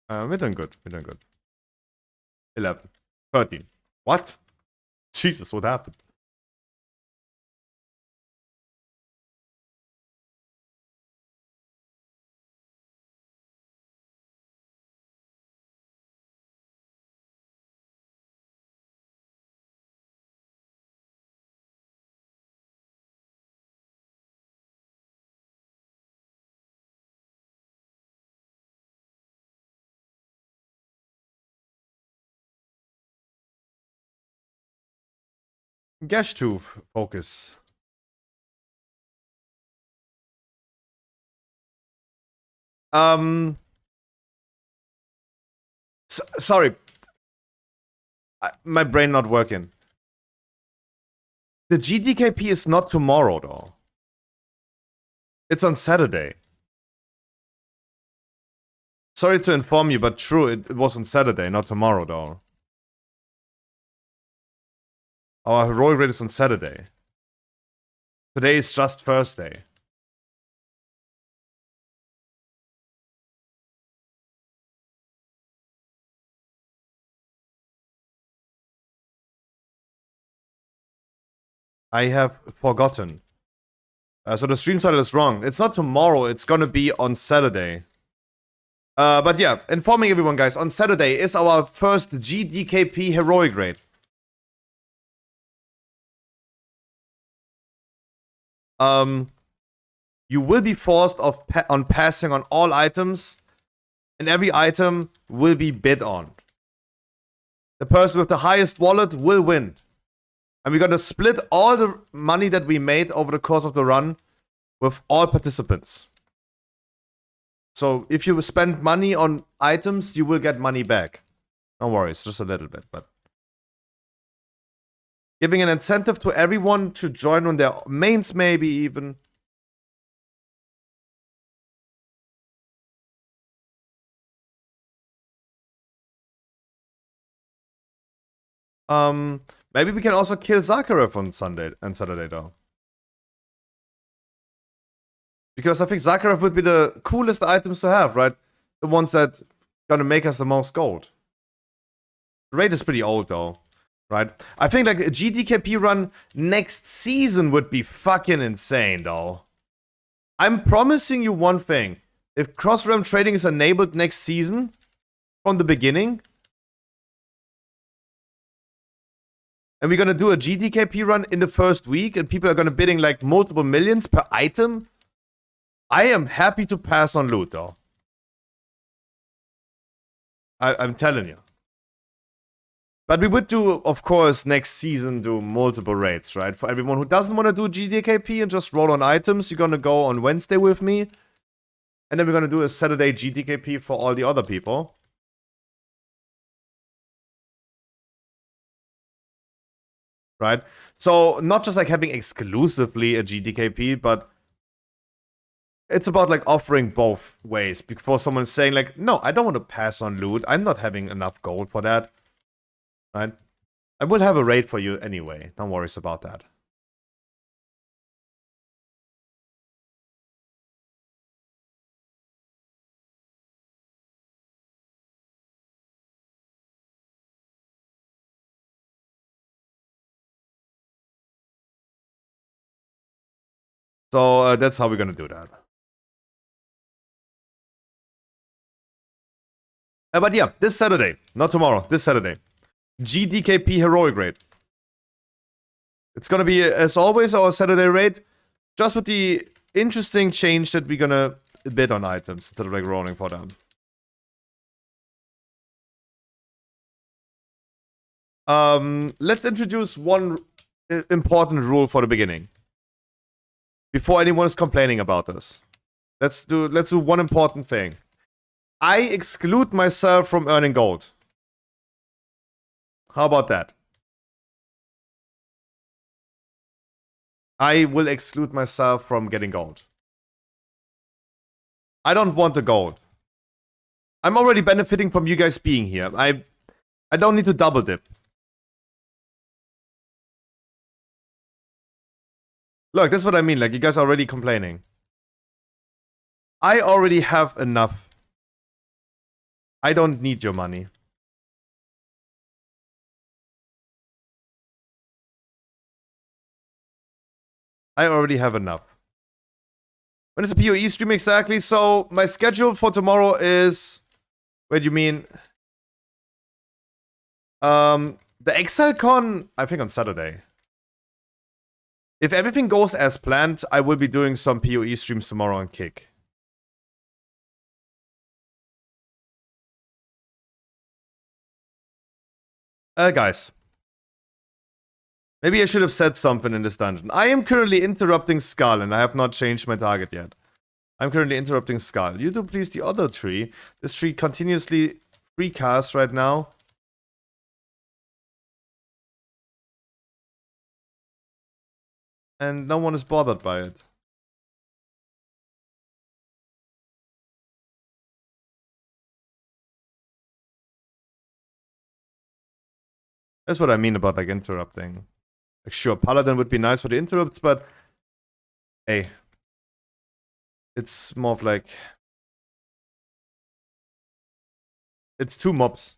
We're doing good. We're doing good. 11. 13. What? Jesus, what happened? Gash 2 focus. Sorry. My brain not working. The GDKP is not tomorrow, though. It's on Saturday. Sorry to inform you, but true, it was on Saturday, not tomorrow, though. Our heroic raid is on Saturday. Today is just Thursday. I have forgotten. So the stream title is wrong. It's not tomorrow, it's gonna be on Saturday. But yeah, informing everyone, guys, on Saturday is our first GDKP heroic raid. You will be forced on passing on all items, and every item will be bid on. The person with the highest wallet will win. And we're gonna split all the money that we made over the course of the run with all participants. So if you spend money on items, you will get money back. No worries, just a little bit, but giving an incentive to everyone to join on their mains, maybe even. Maybe we can also kill Zakharov on Sunday and Saturday, though. Because I think Zakharov would be the coolest items to have, right? The ones that gonna make us the most gold. The raid is pretty old, though, right? I think like a GDKP run next season would be fucking insane, though. I'm promising you one thing. If cross-realm trading is enabled next season, from the beginning, and we're gonna do a GDKP run in the first week, and people are gonna bidding like multiple millions per item, I am happy to pass on loot, though. I'm telling you. But we would do, of course, next season do multiple raids, right? For everyone who doesn't want to do GDKP and just roll on items, you're gonna go on Wednesday with me. And then we're gonna do a Saturday GDKP for all the other people. Right? So, not just like having exclusively a GDKP, but it's about like offering both ways before someone's saying like, no, I don't want to pass on loot. I'm not having enough gold for that. Right? I will have a raid for you anyway. Don't worry about that. So that's how we're gonna do that. But yeah, this Saturday, not tomorrow, this Saturday, GDKP heroic raid. It's gonna be, as always, our Saturday raid, just with the interesting change that we're gonna bid on items instead of like rolling for them. Let's introduce one important rule for the beginning. Before anyone is complaining about this. Let's do one important thing. I exclude myself from earning gold. How about that? I will exclude myself from getting gold. I don't want the gold. I'm already benefiting from you guys being here. I don't need to double dip. Look, this is what I mean. Like, you guys are already complaining. I already have enough. I don't need your money. I already have enough. When is the PoE stream exactly? So, my schedule for tomorrow is... Wait, you mean... The ExileCon, I think on Saturday. If everything goes as planned, I will be doing some PoE streams tomorrow on Kick. Guys. Maybe I should have said something in this dungeon. I am currently interrupting Skull, and I have not changed my target yet. I'm currently interrupting Skull. You do please the other tree. This tree continuously free casts right now. And no one is bothered by it. That's what I mean about like interrupting. Like sure, Paladin would be nice for the interrupts, but hey. It's more of like it's two mobs.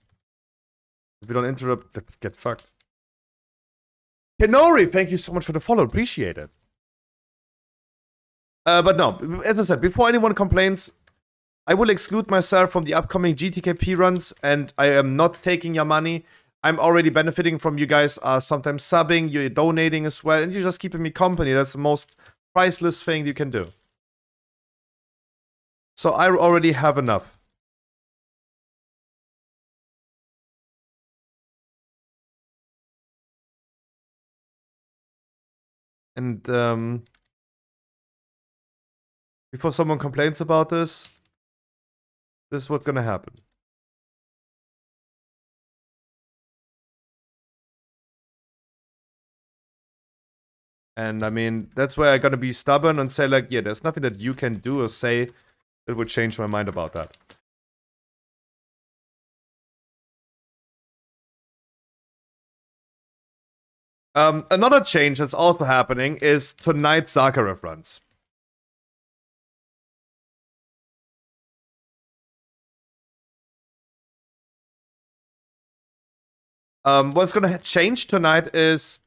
If you don't interrupt, they get fucked. Kenori, thank you so much for the follow. Appreciate it. But no, as I said, before anyone complains, I will exclude myself from the upcoming GTKP runs, and I am not taking your money. I'm already benefiting from you guys sometimes subbing, you're donating as well, and you're just keeping me company. That's the most priceless thing you can do. So I already have enough. And before someone complains about this is what's gonna happen. And I mean, that's where I'm gonna be stubborn and say like, yeah, there's nothing that you can do or say that would change my mind about that. Another change that's also happening is tonight's Zakharov runs. What's gonna change tonight is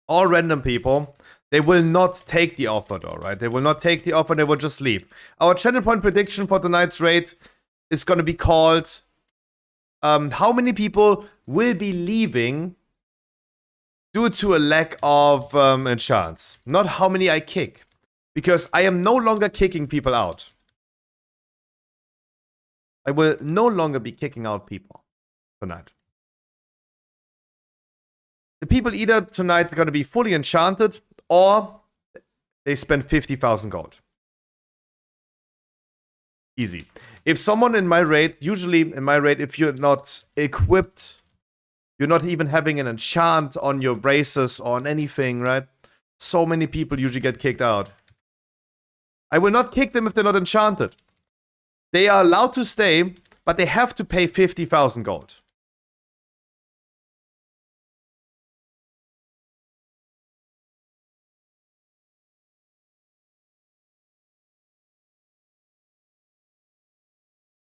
all random people, they will not take the offer though, right? They will not take the offer, they will just leave. Our channel point prediction for tonight's raid is gonna be called how many people will be leaving due to a lack of chance. Not how many I kick. Because I am no longer kicking people out. I will no longer be kicking out people tonight. The people either tonight are going to be fully enchanted or they spend 50,000 gold. Easy. If someone in my raid, usually in my raid, if you're not equipped, you're not even having an enchant on your braces or on anything, right? So many people usually get kicked out. I will not kick them if they're not enchanted. They are allowed to stay, but they have to pay 50,000 gold.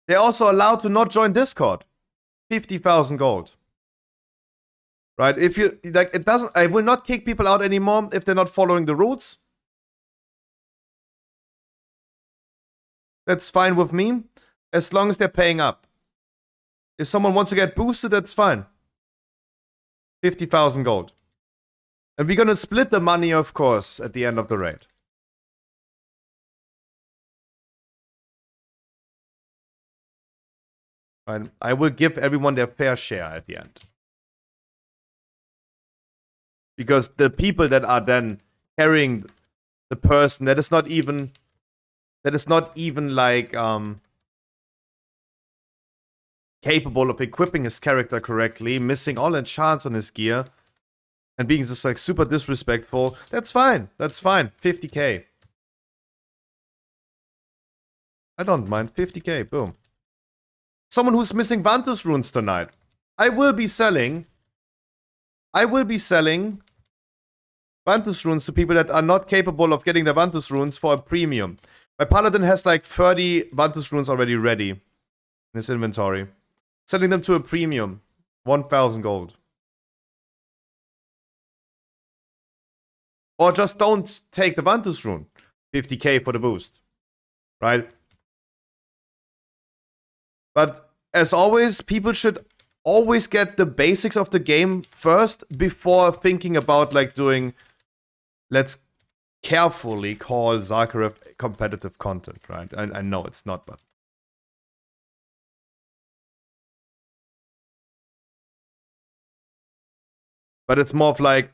They're also allowed to not join Discord. 50,000 gold. Right? If you, like, it doesn't, I will not kick people out anymore if they're not following the rules. That's fine with me, as long as they're paying up. If someone wants to get boosted, that's fine. 50,000 gold. And we're gonna split the money, of course, at the end of the raid. Right? I will give everyone their fair share at the end. Because the people that are then carrying the person that is not even like capable of equipping his character correctly, missing all enchants on his gear, and being just like super disrespectful, that's fine. That's fine. 50k. I don't mind. 50k. Boom. Someone who's missing Vantus runes tonight. I will be selling Vantus runes to people that are not capable of getting the Vantus runes for a premium. My paladin has like 30 Vantus runes already ready in his inventory. Selling them to a premium. 1,000 gold. Or just don't take the Vantus rune. 50k for the boost. Right? But as always, people should always get the basics of the game first before thinking about like doing, let's carefully call Zakharov competitive content, right? I know it's not, but. But it's more of like,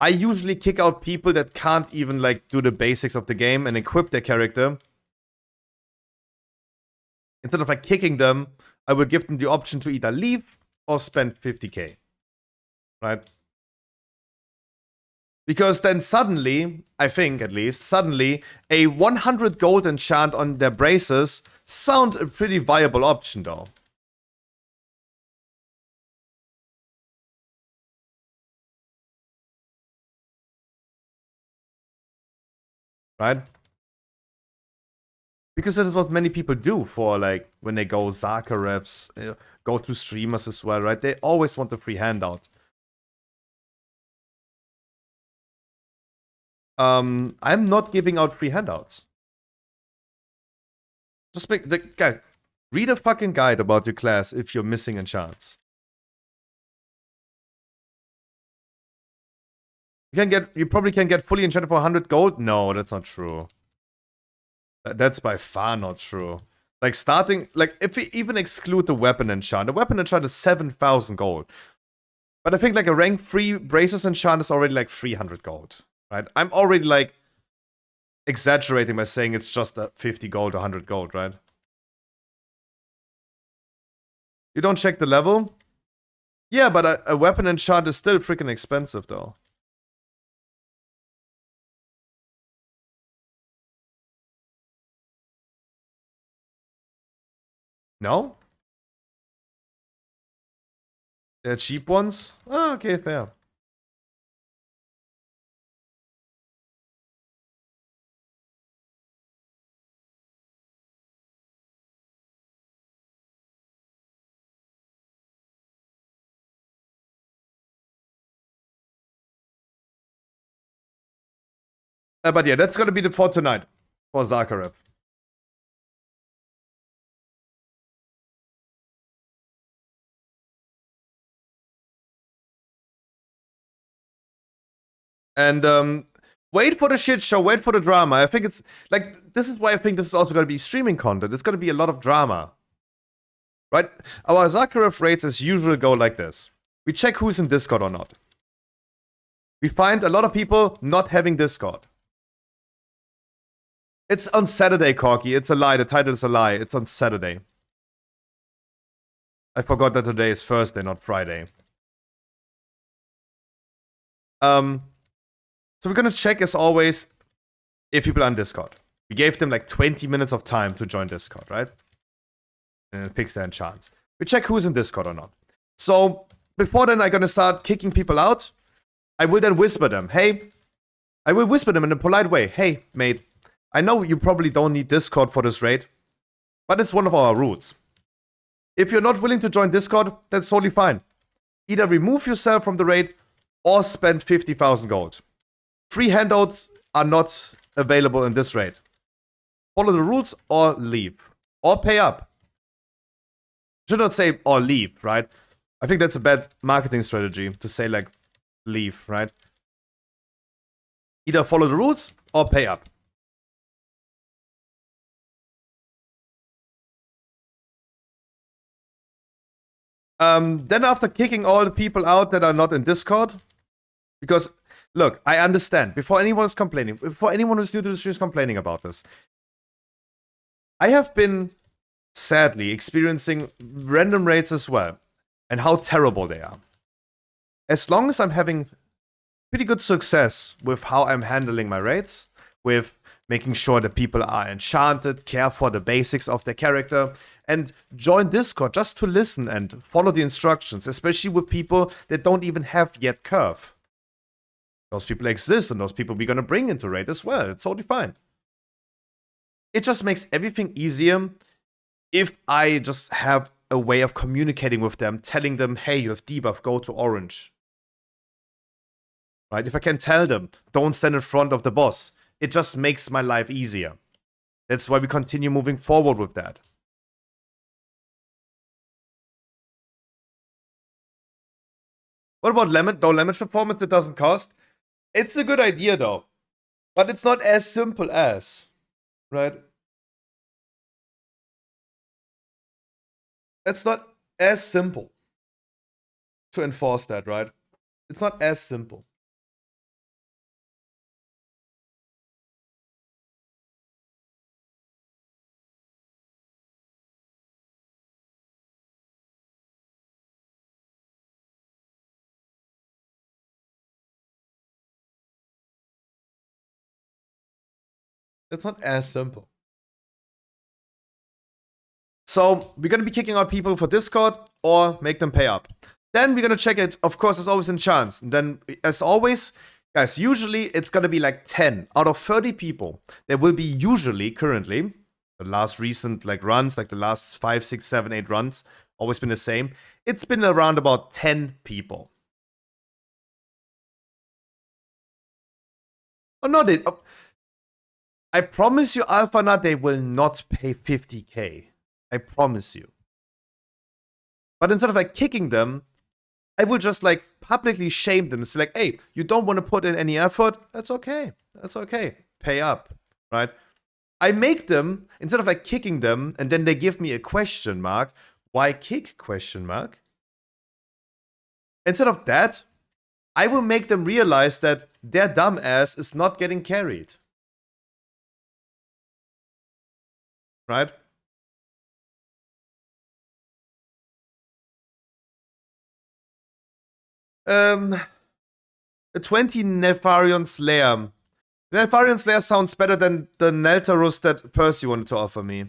I usually kick out people that can't even like do the basics of the game and equip their character. Instead of like kicking them, I will give them the option to either leave or spend 50k. Right? Because then suddenly, I think at least, suddenly a 100 gold enchant on their braces sound a pretty viable option though. Right? Because that is what many people do for like when they go Zakarevs, go to streamers as well, right? They always want a free handout. I'm not giving out free handouts. Just guys, read a fucking guide about your class if you're missing enchants. You probably can get fully enchanted for 100 gold. No, that's not true. That's by far not true. Like starting, like if we even exclude the weapon enchant is 7,000 gold. But I think like a rank 3 braces enchant is already like 300 gold, right? I'm already like exaggerating by saying it's just a 50 gold, 100 gold, right? You don't check the level? Yeah, but a weapon enchant is still freaking expensive though. No? They're cheap ones? Oh, okay, fair. But yeah, that's gonna be the for tonight. For Zakarev. And wait for the shit show, wait for the drama. I think it's like this is why I think this is also gonna be streaming content. It's gonna be a lot of drama. Right? Our Zakarev rates as usual go like this. We check who's in Discord or not. We find a lot of people not having Discord. It's on Saturday, Corky. It's a lie. The title is a lie. It's on Saturday. I forgot that today is Thursday, not Friday. So we're gonna check as always if people are on Discord. We gave them like 20 minutes of time to join Discord, right? And fix their enchants. We check who's in Discord or not. So before then, I'm gonna start kicking people out. I will then whisper them, hey, I will whisper them in a polite way. Hey, mate, I know you probably don't need Discord for this raid, but it's one of our rules. If you're not willing to join Discord, that's totally fine. Either remove yourself from the raid or spend 50,000 gold. Free handouts are not available in this raid. Follow the rules or leave. Or pay up. Should not say or leave, right? I think that's a bad marketing strategy to say like leave, right? Either follow the rules or pay up. Then after kicking all the people out that are not in Discord, because look, I understand. Before anyone is complaining, before anyone who's new to the stream is complaining about this, I have been sadly experiencing random raids as well, and how terrible they are. As long as I'm having pretty good success with how I'm handling my raids, with making sure that people are enchanted, care for the basics of their character, and join Discord just to listen and follow the instructions, especially with people that don't even have yet curve. Those people exist, and those people we're gonna bring into raid as well. It's totally fine. It just makes everything easier if I just have a way of communicating with them, telling them, hey, you have debuff, go to orange. Right? If I can tell them, don't stand in front of the boss, it just makes my life easier. That's why we continue moving forward with that. What about lemon? No lemon performance, it doesn't cost. It's a good idea though. But it's not as simple as. Right? It's not as simple to enforce that, right? It's not as simple. It's not as simple. So we're gonna be kicking out people for Discord or make them pay up. Then we're gonna check it. Of course, there's always a chance. And then, as always, guys, usually it's gonna be like 10 out of 30 people. There will be usually currently the last recent like runs, like the last 5, 6, 7, 8 runs, always been the same. It's been around about 10 people. Oh no, I promise you, Alphana, they will not pay 50k. I promise you. But instead of like kicking them, I will just like publicly shame them. It's like, hey, you don't want to put in any effort? That's okay. That's okay. Pay up, right? I make them, instead of like kicking them, and then they give me a question mark. Why kick question mark? Instead of that, I will make them realize that their dumb ass is not getting carried. Right? A 20 Nefarian Slayer. The Nefarian Slayer sounds better than the Neltarus that Percy wanted to offer me.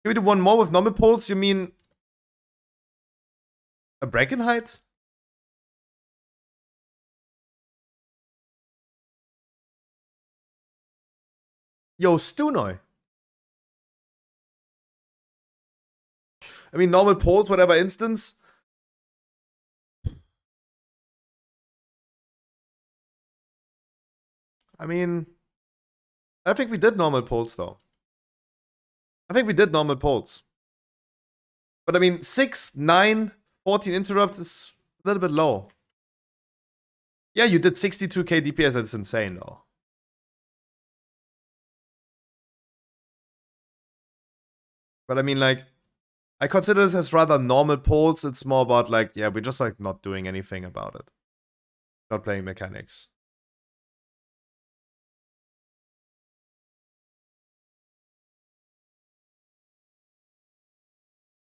Can we do one more with normal poles? You mean a Brackenhide? Yo, Stunoi. I mean, normal poles, whatever instance. I mean, I think we did normal poles though. I think we did normal poles. But I mean, 6, 9, 14 interrupt is a little bit low. Yeah, you did 62k DPS. That's insane though. But I mean, like, I consider this as rather normal polls. It's more about like, yeah, we're just like not doing anything about it. Not playing mechanics.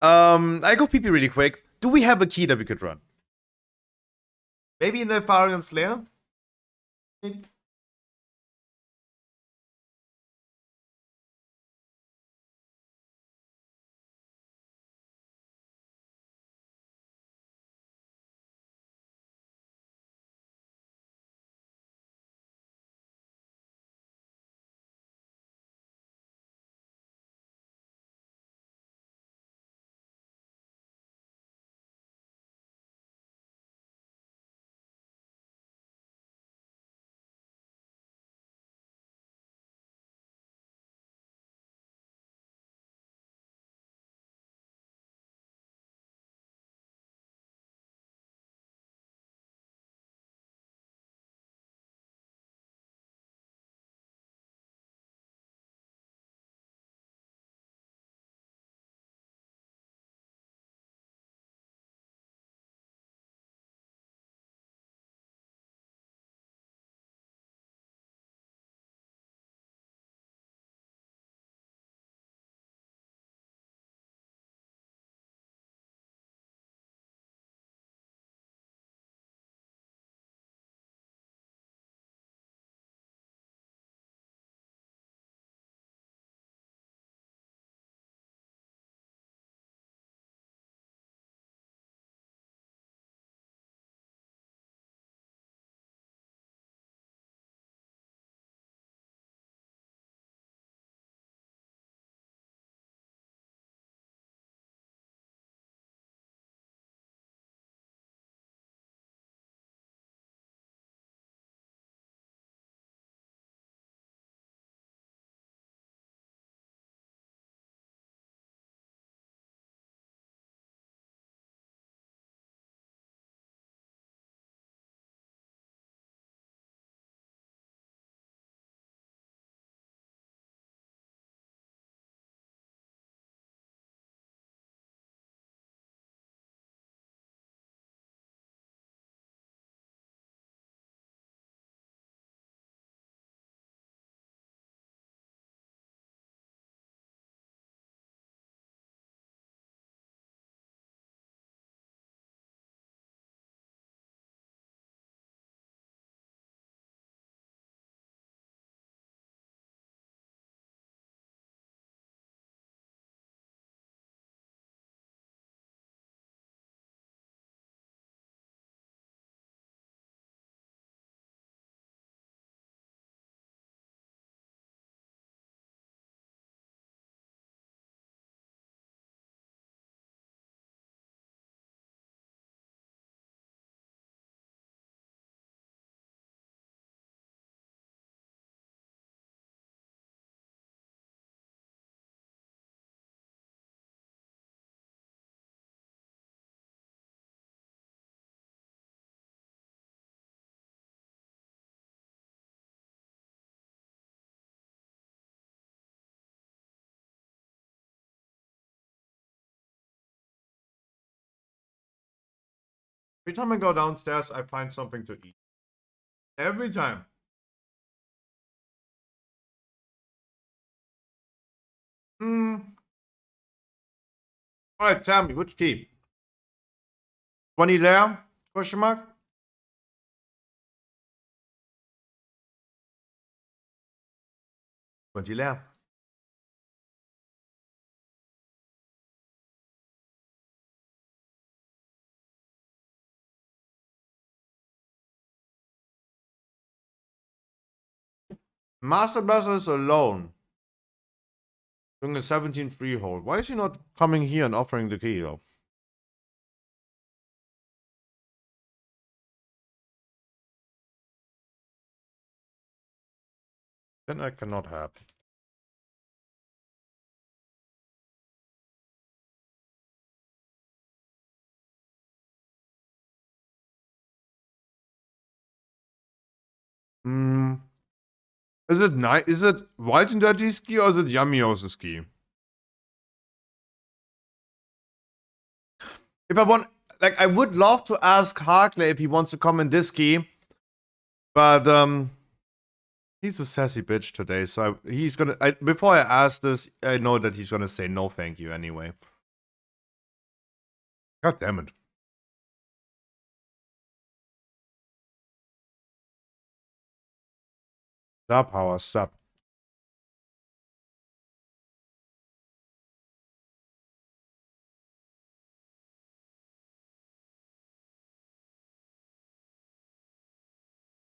I go PP really quick. Do we have a key that we could run? Maybe in the Nefarian Slayer? Every time I go downstairs, I find something to eat. Every time. Alright, tell me, which key? 20 there? Question mark? 20 there. Master Blaster is alone. Doing a 17 freehold. Why is he not coming here and offering the key though? Then I cannot help. Is it nice? Is it White and Dirty's key or is it Yamios' key? If I want, like, I would love to ask Harkley if he wants to come in this key, but he's a sassy bitch today, so he's gonna. Before I ask this, I know that he's gonna say no, thank you anyway. God damn it! Star power, stop.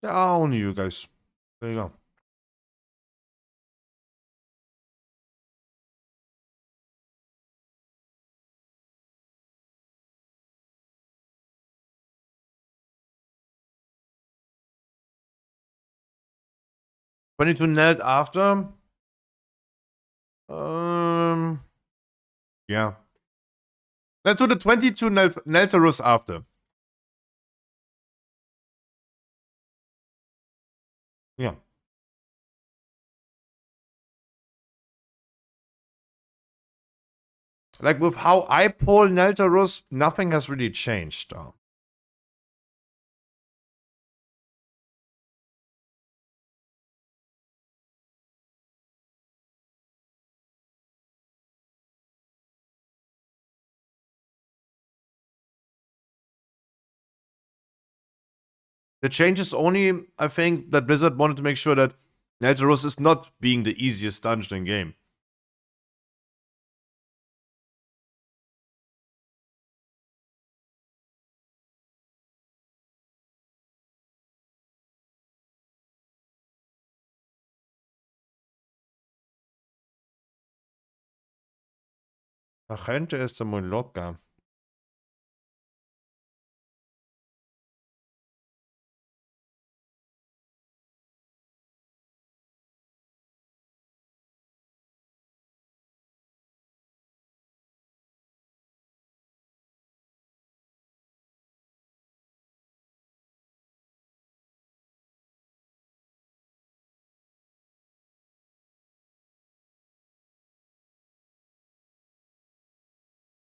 Yeah, only you guys. There you go. $22 net after. Yeah. Let's do the 22 Neltarus after. Yeah. Like with how I pull Neltarus, nothing has really changed. The change is only, I think, that Blizzard wanted to make sure that Neltarus is not being the easiest dungeon in game. La gente está muy loca.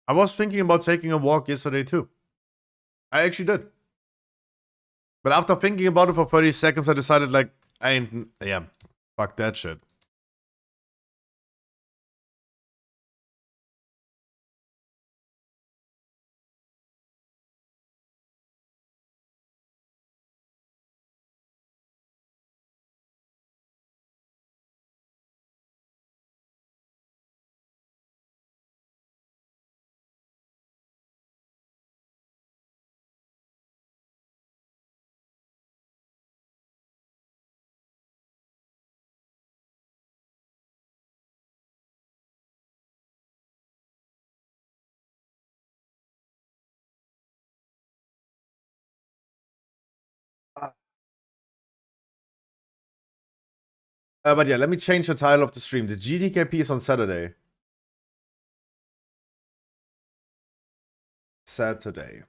I was thinking about taking a walk yesterday too. I actually did. But after thinking about it for 30 seconds, I decided, like, yeah, fuck that shit. But yeah, let me change the title of the stream. The GDKP is on Saturday. Saturday.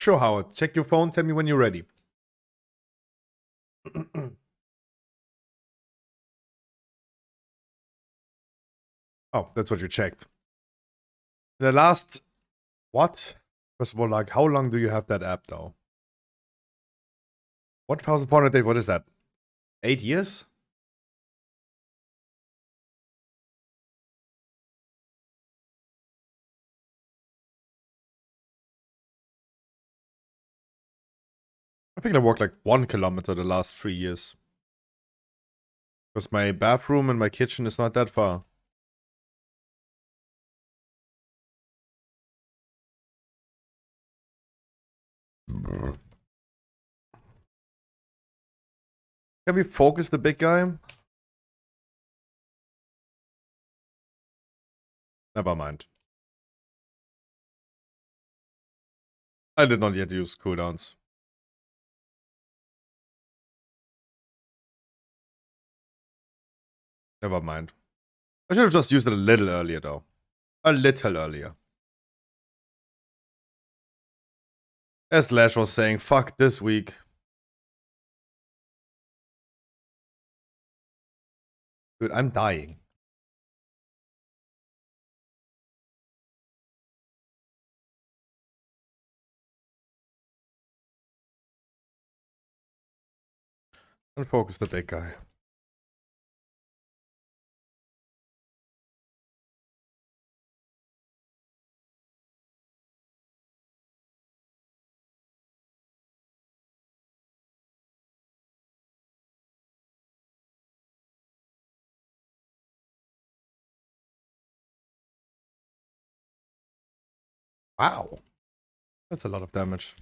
Sure, Howard. Check your phone. Tell me when you're ready. Oh, that's what you checked. The last... What? First of all, like, how long do you have that app, though? 1,000 pound a day, what is that? 8 years? I think I walked like 1 kilometer the last 3 years. Because my bathroom and my kitchen is not that far. Can we focus the big guy? Never mind. I did not yet use cooldowns. Never mind. I should have just used it a little earlier, though. A little earlier. As Lash was saying, fuck this week. Dude, I'm dying. And focus the big guy. Wow. That's a lot of damage.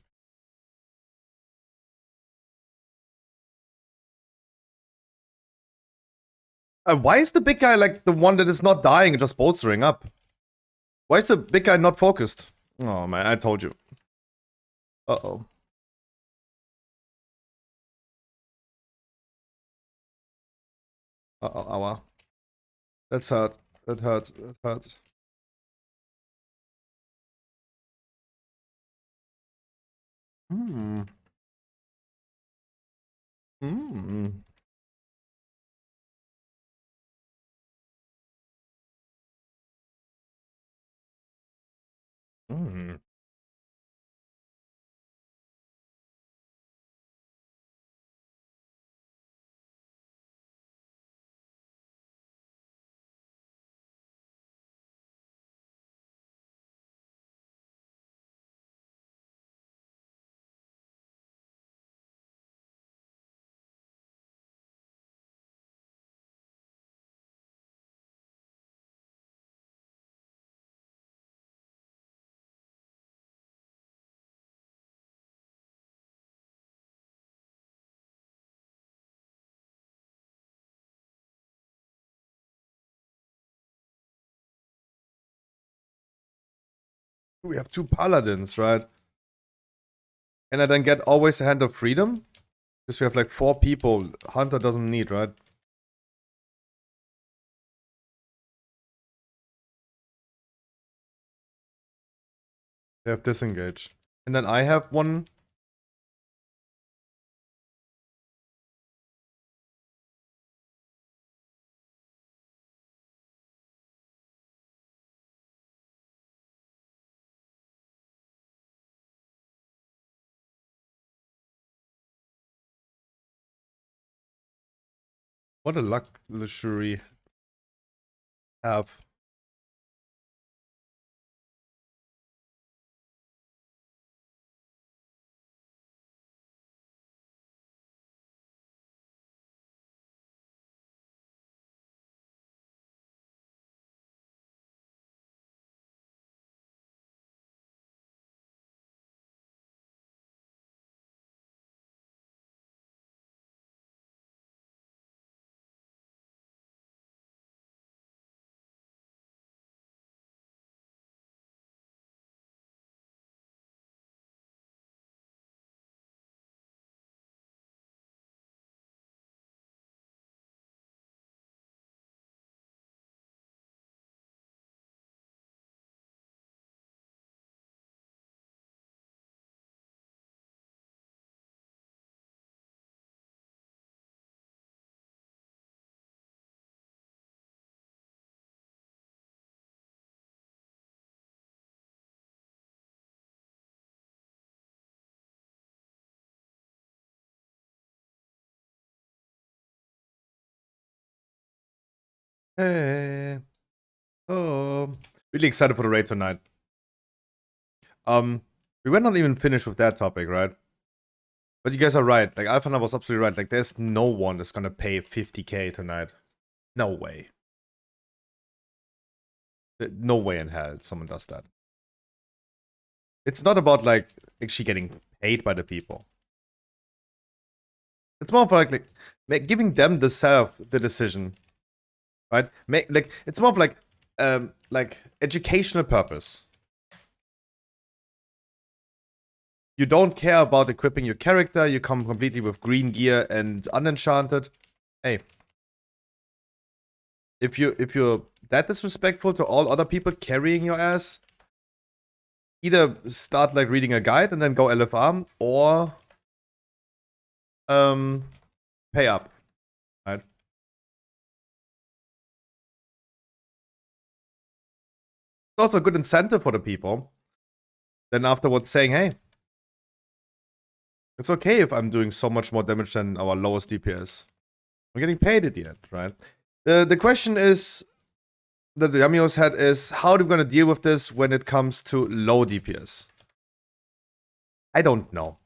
Why is the big guy like the one that is not dying and just bolstering up? Why is the big guy not focused? Oh man, I told you. Uh-oh. Uh-oh, aua. That's hurt. That hurts. That hurts. Hmm. Hmm. Hmm. We have 2 paladins, right? Can I then get always a hand of freedom? Because we have like 4 people. Hunter doesn't need, right? They have disengage. And then I have one. What a luxury have. Hey. Oh. Really excited for the raid tonight. We were not even finished with that topic, right? But you guys are right. Like, Alphana was absolutely right. Like, there's no one that's gonna pay 50k tonight. No way. No way in hell someone does that. It's not about, like, actually getting paid by the people. It's more of like giving them the decision, right? It's more of like educational purpose. You don't care about equipping your character. You come completely with green gear and unenchanted. Hey, if you're that disrespectful to all other people carrying your ass, either start like reading a guide and then go LFR, or pay up, right? It's also a good incentive for the people. Then afterwards saying, hey, it's okay if I'm doing so much more damage than our lowest DPS. I'm getting paid at the end, right? The question is that the Yamios had is, how are we going to deal with this when it comes to low DPS? I don't know.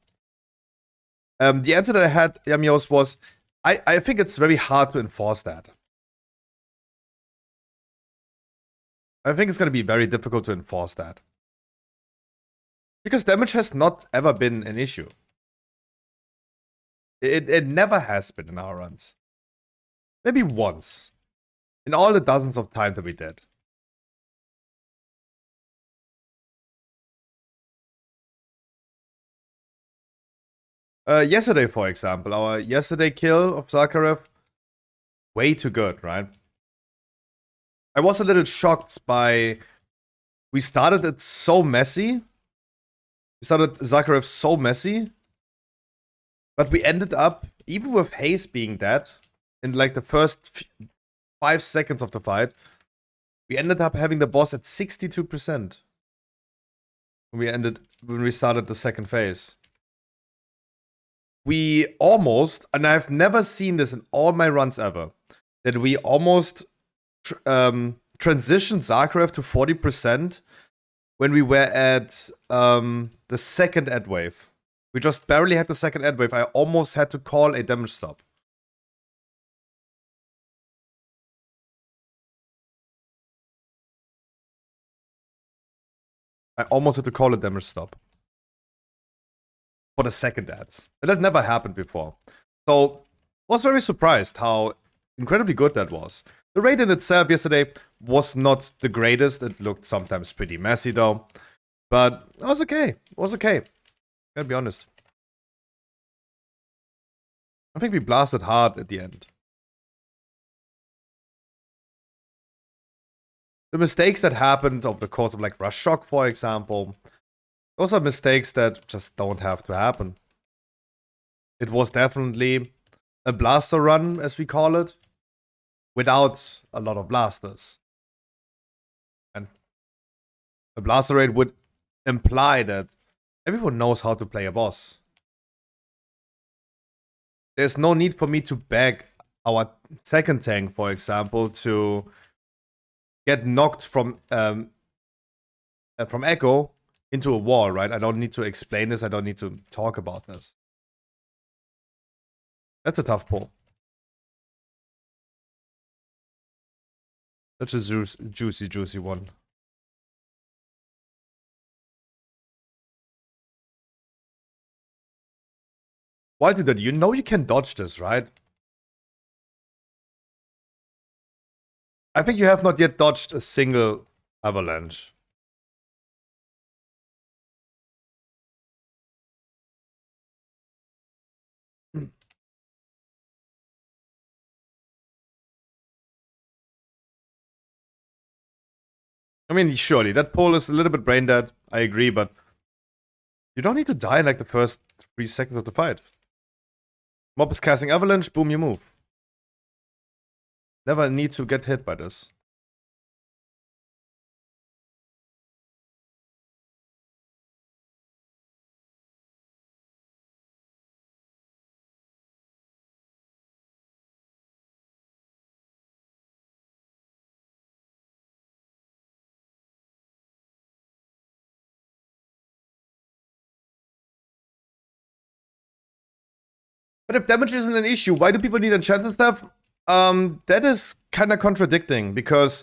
The answer that I had, Yamios, was I think it's very hard to enforce that. I think it's going to be very difficult to enforce that. Because damage has not ever been an issue. It never has been in our runs. Maybe once. In all the dozens of times that we did. Yesterday, for example, our yesterday kill of Zakharev, way too good, right? I was a little shocked by... We started it so messy. We started Zakharev so messy. But we ended up, even with Haze being dead, in like the first 5 seconds of the fight, we ended up having the boss at 62%. When we started the second phase. We almost, and I've never seen this in all my runs ever, that we almost transitioned Zakharev to 40% when we were at the second ad wave. We just barely had the second ad wave. I almost had to call a damage stop. I almost had to call a damage stop. For the second ads. And that never happened before. So, was very surprised how incredibly good that was. The raid in itself yesterday was not the greatest. It looked sometimes pretty messy though. But it was okay. It was okay. Gotta be honest. I think we blasted hard at the end. The mistakes that happened over the course of like Rush Shock, for example, those are mistakes that just don't have to happen. It was definitely a blaster run, as we call it, without a lot of blasters. And a blaster raid would imply that everyone knows how to play a boss. There's no need for me to beg our second tank, for example, to get knocked from Echo into a wall, right? I don't need to explain this. I don't need to talk about this. That's a tough pull. That's a juicy one. Why did that? You know you can dodge this, right? I think you have not yet dodged a single avalanche. I mean, surely, that pull is a little bit brain dead. I agree, but you don't need to die in like the first 3 seconds of the fight. Mob is casting avalanche, boom, you move. Never need to get hit by this. But if damage isn't an issue, why do people need enchants and stuff? That is kind of contradicting, because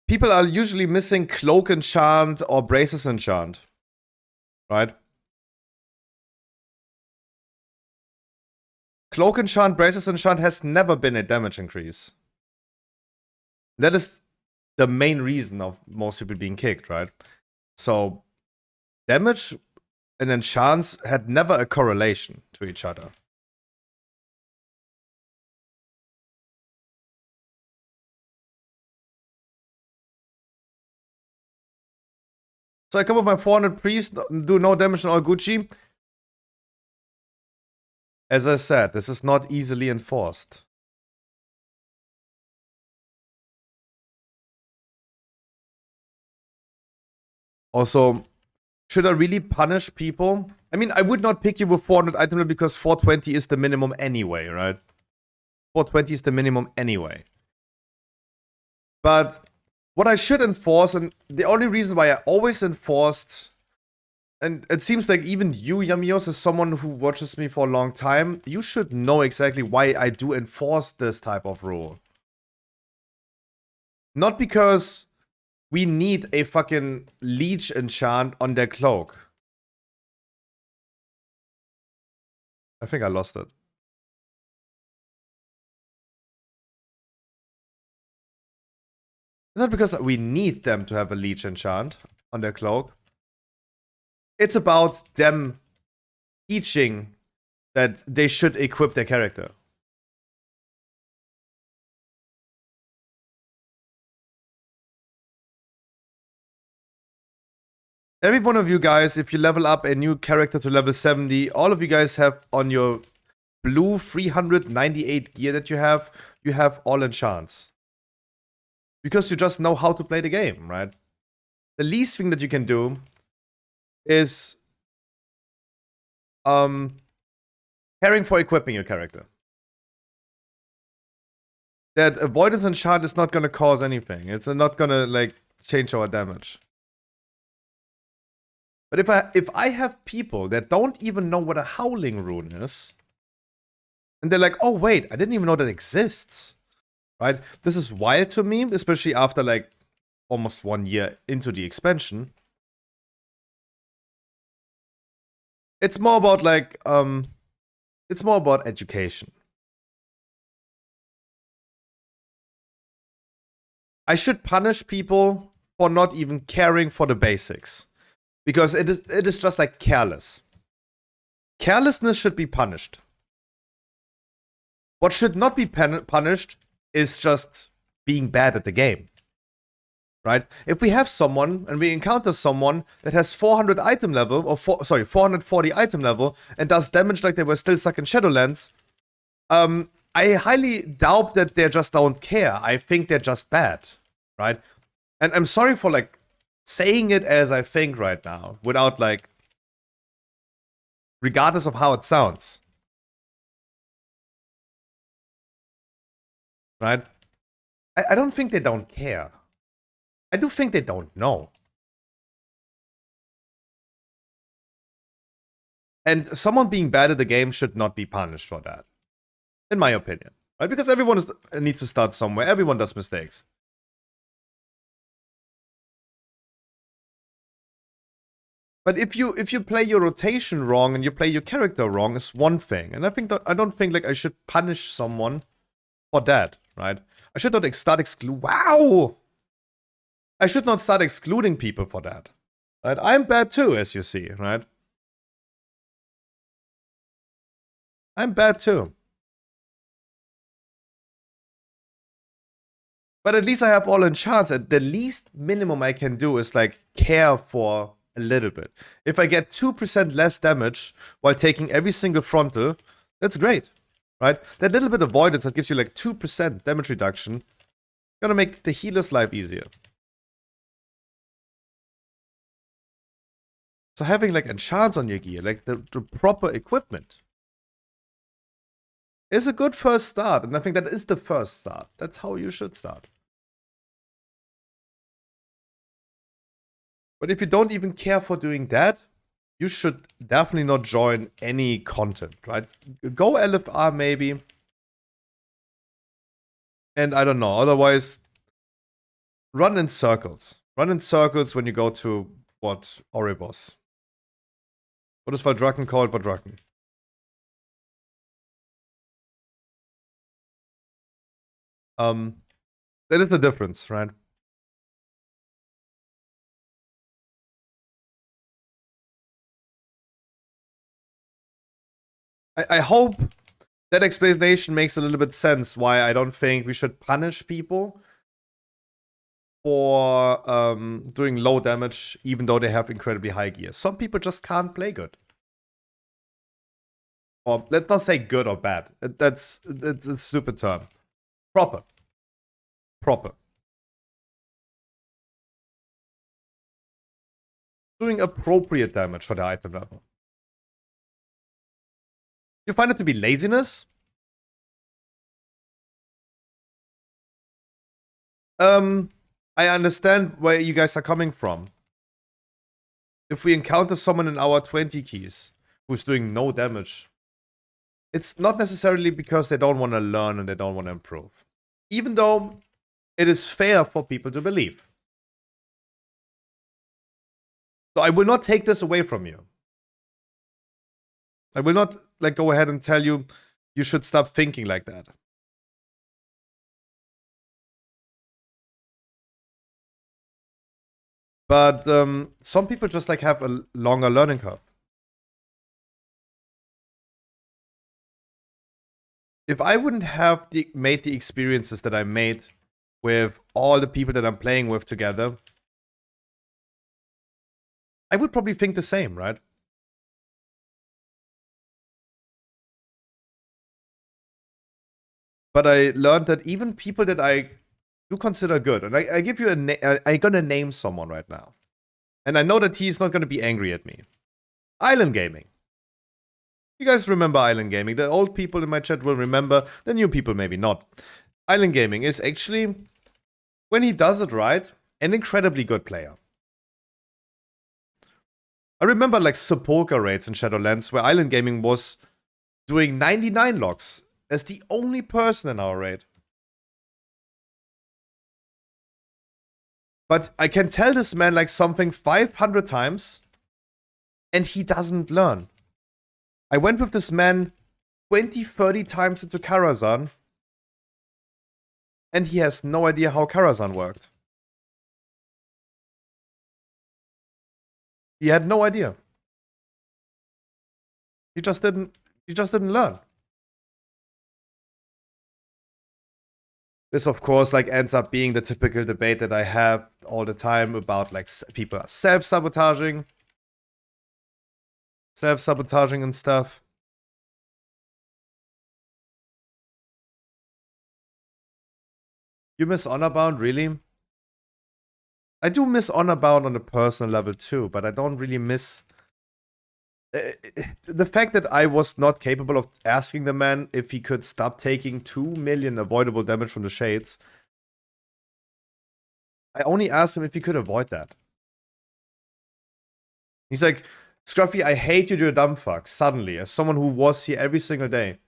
people are usually missing Cloak enchant or Braces enchant. Right? Cloak enchant, Braces enchant has never been a damage increase. That is the main reason of most people being kicked, right? So, damage and enchants had never a correlation to each other. So I come with my 400 priest, do no damage on all Gucci. As I said, this is not easily enforced. Also, should I really punish people? I mean, I would not pick you with 400 item level because 420 is the minimum anyway, right? 420 is the minimum anyway. But what I should enforce, and the only reason why I always enforced, and it seems like even you, Yamios, as someone who watches me for a long time, you should know exactly why I do enforce this type of rule. Not because we need a fucking leech enchant on their cloak. I think I lost it. It's not because we need them to have a leech enchant on their cloak. It's about them teaching that they should equip their character. Every one of you guys, if you level up a new character to level 70, all of you guys have on your blue 398 gear that you have all enchants. Because you just know how to play the game, right? The least thing that you can do is caring for equipping your character. That avoidance enchant is not gonna cause anything. It's not gonna like change our damage. But if I have people that don't even know what a howling rune is, and they're like, oh wait, I didn't even know that exists. Right? This is wild to me, especially after like almost 1 year into the expansion. It's more about like it's more about education. I should punish people for not even caring for the basics, because it is just like careless. Carelessness should be punished. What should not be punished is just being bad at the game. Right? If we have someone and we encounter someone that has 400 item level, or 440 item level, and does damage like they were still stuck in Shadowlands, I highly doubt that they just don't care. I think they're just bad. Right? And I'm sorry for like saying it as I think right now, without like, regardless of how it sounds. Right? I don't think they don't care. I do think they don't know. And someone being bad at the game should not be punished for that. In my opinion. Right? Because everyone needs to start somewhere. Everyone does mistakes. But if you play your rotation wrong and you play your character wrong, is one thing. And I don't think like I should punish someone for that, right? I should not start Wow! I should not start excluding people for that. Right? I'm bad too, as you see, right? I'm bad too. But at least I have all enchants, and the least minimum I can do is like care for a little bit. If I get 2% less damage while taking every single frontal, that's great. Right? That little bit of avoidance that gives you like 2% damage reduction, gonna make the healer's life easier. So having like enchants on your gear, like the proper equipment, is a good first start. And I think that is the first start. That's how you should start. But if you don't even care for doing that, you should definitely not join any content, right? Go LFR maybe. And I don't know, otherwise, run in circles. Run in circles when you go to, what, Oribos. What is Valdraken called? Valdraken. That is the difference, right? I hope that explanation makes a little bit sense why I don't think we should punish people for doing low damage even though they have incredibly high gear. Some people just can't play good. Or let's not say good or bad. It's a stupid term. Proper. Proper. Doing appropriate damage for the item level. You find it to be laziness? I understand where you guys are coming from. If we encounter someone in our 20 keys who's doing no damage, it's not necessarily because they don't want to learn and they don't want to improve. Even though it is fair for people to believe. So I will not take this away from you. I will not like go ahead and tell you you should stop thinking like that. But some people just like have a longer learning curve. If I wouldn't have made the experiences that I made with all the people that I'm playing with together, I would probably think the same, right? But I learned that even people that I do consider good, and I give you I'm gonna name someone right now. And I know that he's not gonna be angry at me. Island Gaming. You guys remember Island Gaming. The old people in my chat will remember, the new people maybe not. Island Gaming is actually, when he does it right, an incredibly good player. I remember like Sepulchre raids in Shadowlands where Island Gaming was doing 99 logs as the only person in our raid. But I can tell this man like something 500 times and he doesn't learn. I went with this man 20, 30 times into Karazhan and he has no idea how Karazhan worked. He had no idea. He just didn't learn. This, of course, like ends up being the typical debate that I have all the time about like people are self-sabotaging and stuff. You miss Honor Bound, really? I do miss Honor Bound on a personal level too, but I don't really miss the fact that I was not capable of asking the man if he could stop taking 2 million avoidable damage from the shades. I only asked him if he could avoid that. He's like, Scruffy, I hate you, you're a dumb fuck. Suddenly, as someone who was here every single day.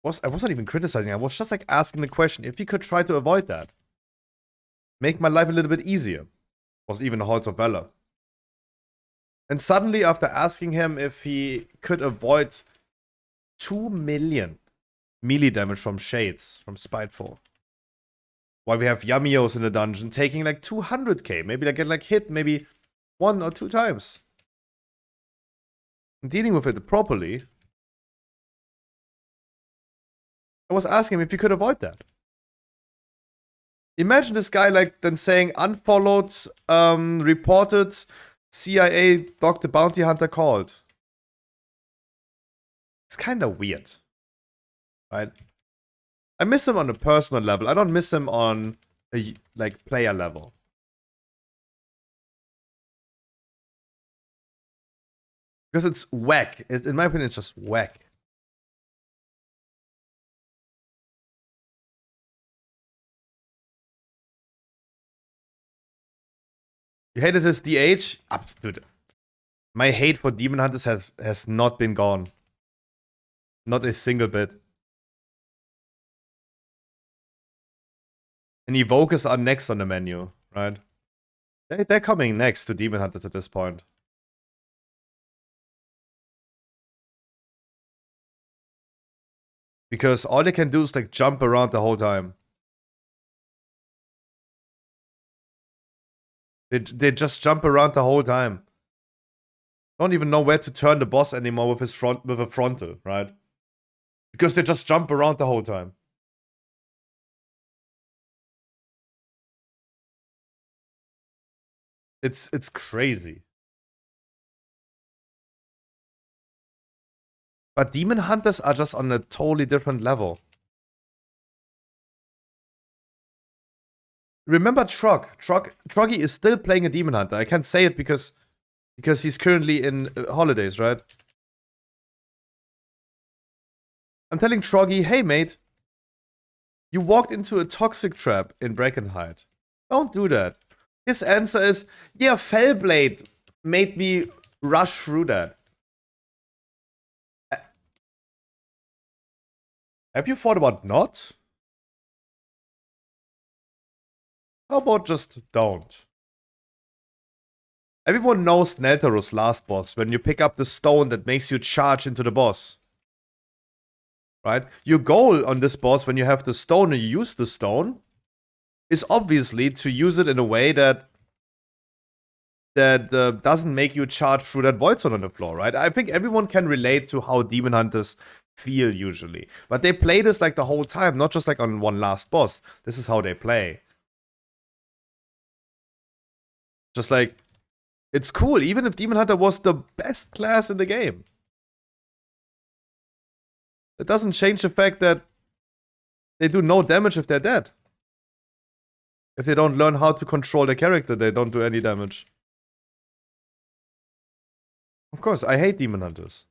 I wasn't even criticizing, I was just like asking the question if he could try to avoid that. Make my life a little bit easier. Was even a Halls of Valor. And suddenly, after asking him if he could avoid 2 million melee damage from Shades, from Spiteful, while we have Yamios in the dungeon taking like 200k, maybe they get like hit maybe 1 or 2 times. And dealing with it properly, I was asking him if he could avoid that. Imagine this guy like then saying unfollowed, reported, CIA Doc the Bounty Hunter called. It's kind of weird, right? I miss him on a personal level. I don't miss him on a like player level. Because it's whack. In my opinion, it's just whack. You hated his DH? Dude, my hate for Demon Hunters has not been gone. Not a single bit. And Evokers are next on the menu, right? They're coming next to Demon Hunters at this point. Because all they can do is like jump around the whole time. They just jump around the whole time. Don't even know where to turn the boss anymore with a frontal, right? Because they just jump around the whole time. It's crazy. But Demon Hunters are just on a totally different level. Remember Trog. Troggy is still playing a Demon Hunter. I can't say it because he's currently in holidays, right? I'm telling Troggy, hey mate, you walked into a toxic trap in Brackenhide. Don't do that. His answer is, yeah, Fellblade made me rush through that. Have you thought about not? How about just don't? Everyone knows Neltaru's last boss, when you pick up the stone that makes you charge into the boss. Right? Your goal on this boss, when you have the stone and you use the stone, is obviously to use it in a way that doesn't make you charge through that void zone on the floor, right? I think everyone can relate to how Demon Hunters feel usually. But they play this like the whole time, not just like on one last boss. This is how they play. Just like, it's cool, even if Demon Hunter was the best class in the game. It doesn't change the fact that they do no damage if they're dead. If they don't learn how to control their character, they don't do any damage. Of course, I hate Demon Hunters.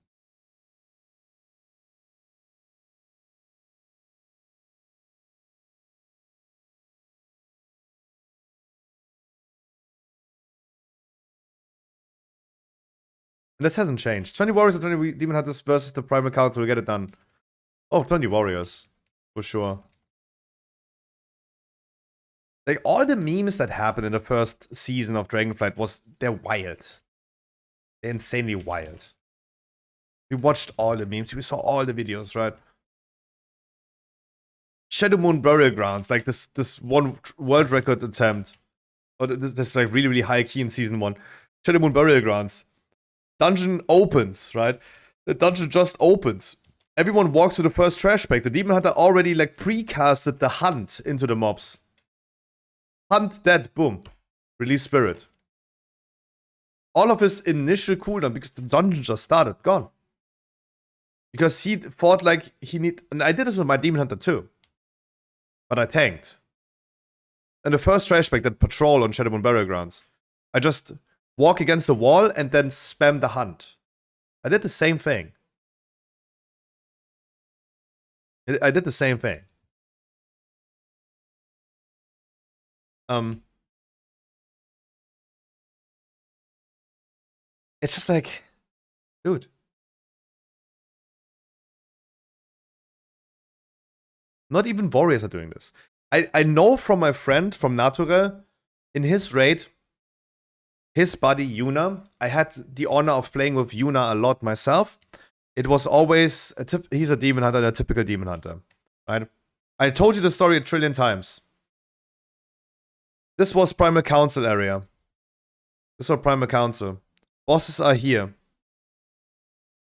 And this hasn't changed. 20 Warriors or 20 Demon Hunters versus the Primal Counter will get it done. Oh, 20 Warriors. For sure. Like, all the memes that happened in the first season of Dragonflight they're wild. They're insanely wild. We watched all the memes, we saw all the videos, right? Shadow Moon Burial Grounds, like this one world record attempt. Or this like really, really high key in season 1. Shadow Moon Burial Grounds. Dungeon opens, right? The dungeon just opens. Everyone walks to the first trash bag. The Demon Hunter already like precasted the hunt into the mobs. Hunt dead, boom. Release spirit. All of his initial cooldown, because the dungeon just started, gone. Because he thought like and I did this with my Demon Hunter too. But I tanked. And the first trash bag, that patrol on Shadow Moon Burial Grounds, I just walk against the wall and then spam the hunt. I did the same thing. I did the same thing. It's just like, dude. Not even warriors are doing this. I know from my friend, from Nature, in his raid, his buddy Yuna, I had the honor of playing with Yuna a lot myself. It was always, he's a Demon Hunter, a typical Demon Hunter, right? I told you the story a trillion times. This was Primal Council area. This was Primal Council. Bosses are here.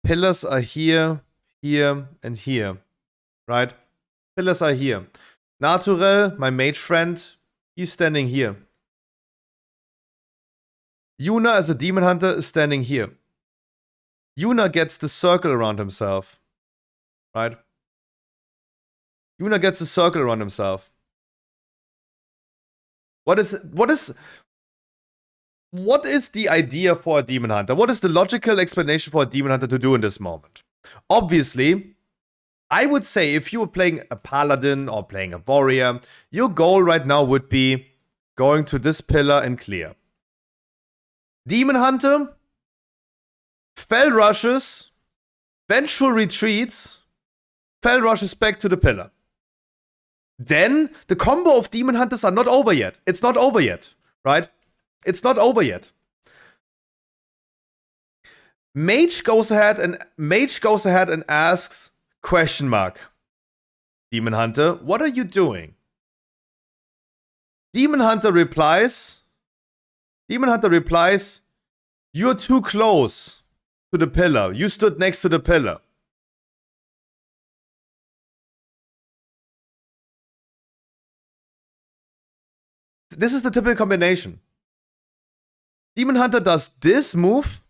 Pillars are here, here, and here, right? Pillars are here. Naturel, my mage friend, he's standing here. Yuna as a Demon Hunter is standing here. Yuna gets the circle around himself. Right? Yuna gets the circle around himself. What is the idea for a Demon Hunter? What is the logical explanation for a Demon Hunter to do in this moment? Obviously, I would say if you were playing a Paladin or playing a Warrior, your goal right now would be going to this pillar and clear. Demon Hunter, Fell Rushes, Vengeful Retreats, Fell Rushes back to the pillar. Then, the combo of Demon Hunters are not over yet. It's not over yet, right? It's not over yet. Mage goes ahead and asks, question mark. Demon Hunter, what are you doing? Demon Hunter replies, you're too close to the pillar. You stood next to the pillar. This is the typical combination. Demon Hunter does this move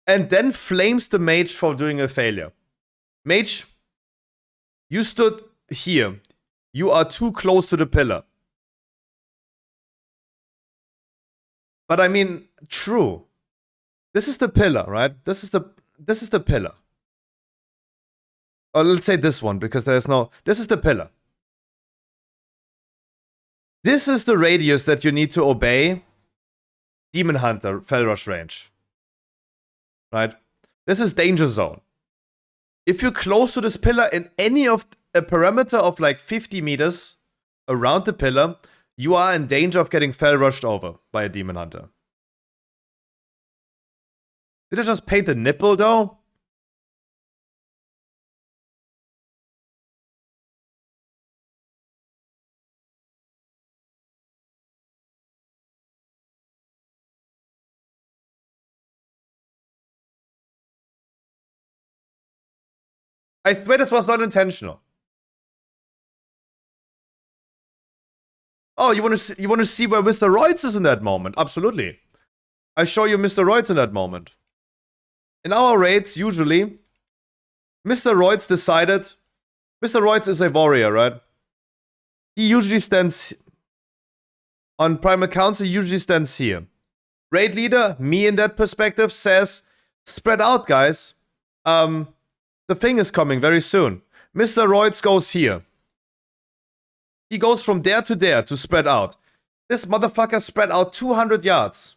and then flames the mage for doing a failure. Mage, you stood here. You are too close to the pillar. But I mean, true. This is the pillar, right? This is the pillar. Or let's say this one, because there's no... This is the pillar. This is the radius that you need to obey Demon Hunter Fell Rush range. Right? This is danger zone. If you're close to this pillar in any of a parameter of like 50 meters around the pillar, you are in danger of getting Fell Rushed over by a Demon Hunter. Did I just paint a nipple though? I swear this was not intentional. Oh, you want to see where Mr. Roids is in that moment? Absolutely. I show you Mr. Roids in that moment. In our raids, usually, Mr. Roids decided... Mr. Roids is a warrior, right? He usually stands... On Primal Council, he usually stands here. Raid leader, me in that perspective, says, spread out, guys. The thing is coming very soon. Mr. Roids goes here. He goes from there to spread out. This motherfucker spread out 200 yards.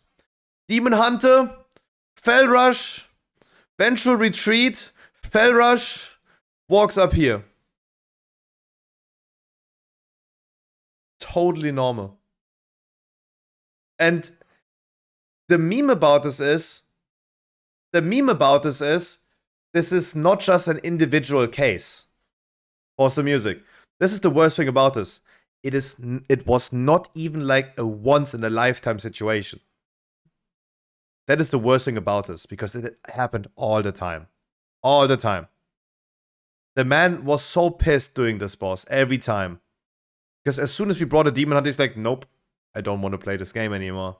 Demon Hunter, Fell Rush, Vengeful Retreat, Fell Rush, walks up here. Totally normal. And the meme about this is, this is not just an individual case. Pause the music. This is the worst thing about this. It was not even like a once in a lifetime situation. That is the worst thing about this, because it happened all the time. All the time. The man was so pissed doing this, boss, every time. Because as soon as we brought a Demon Hunter, he's like, nope, I don't want to play this game anymore.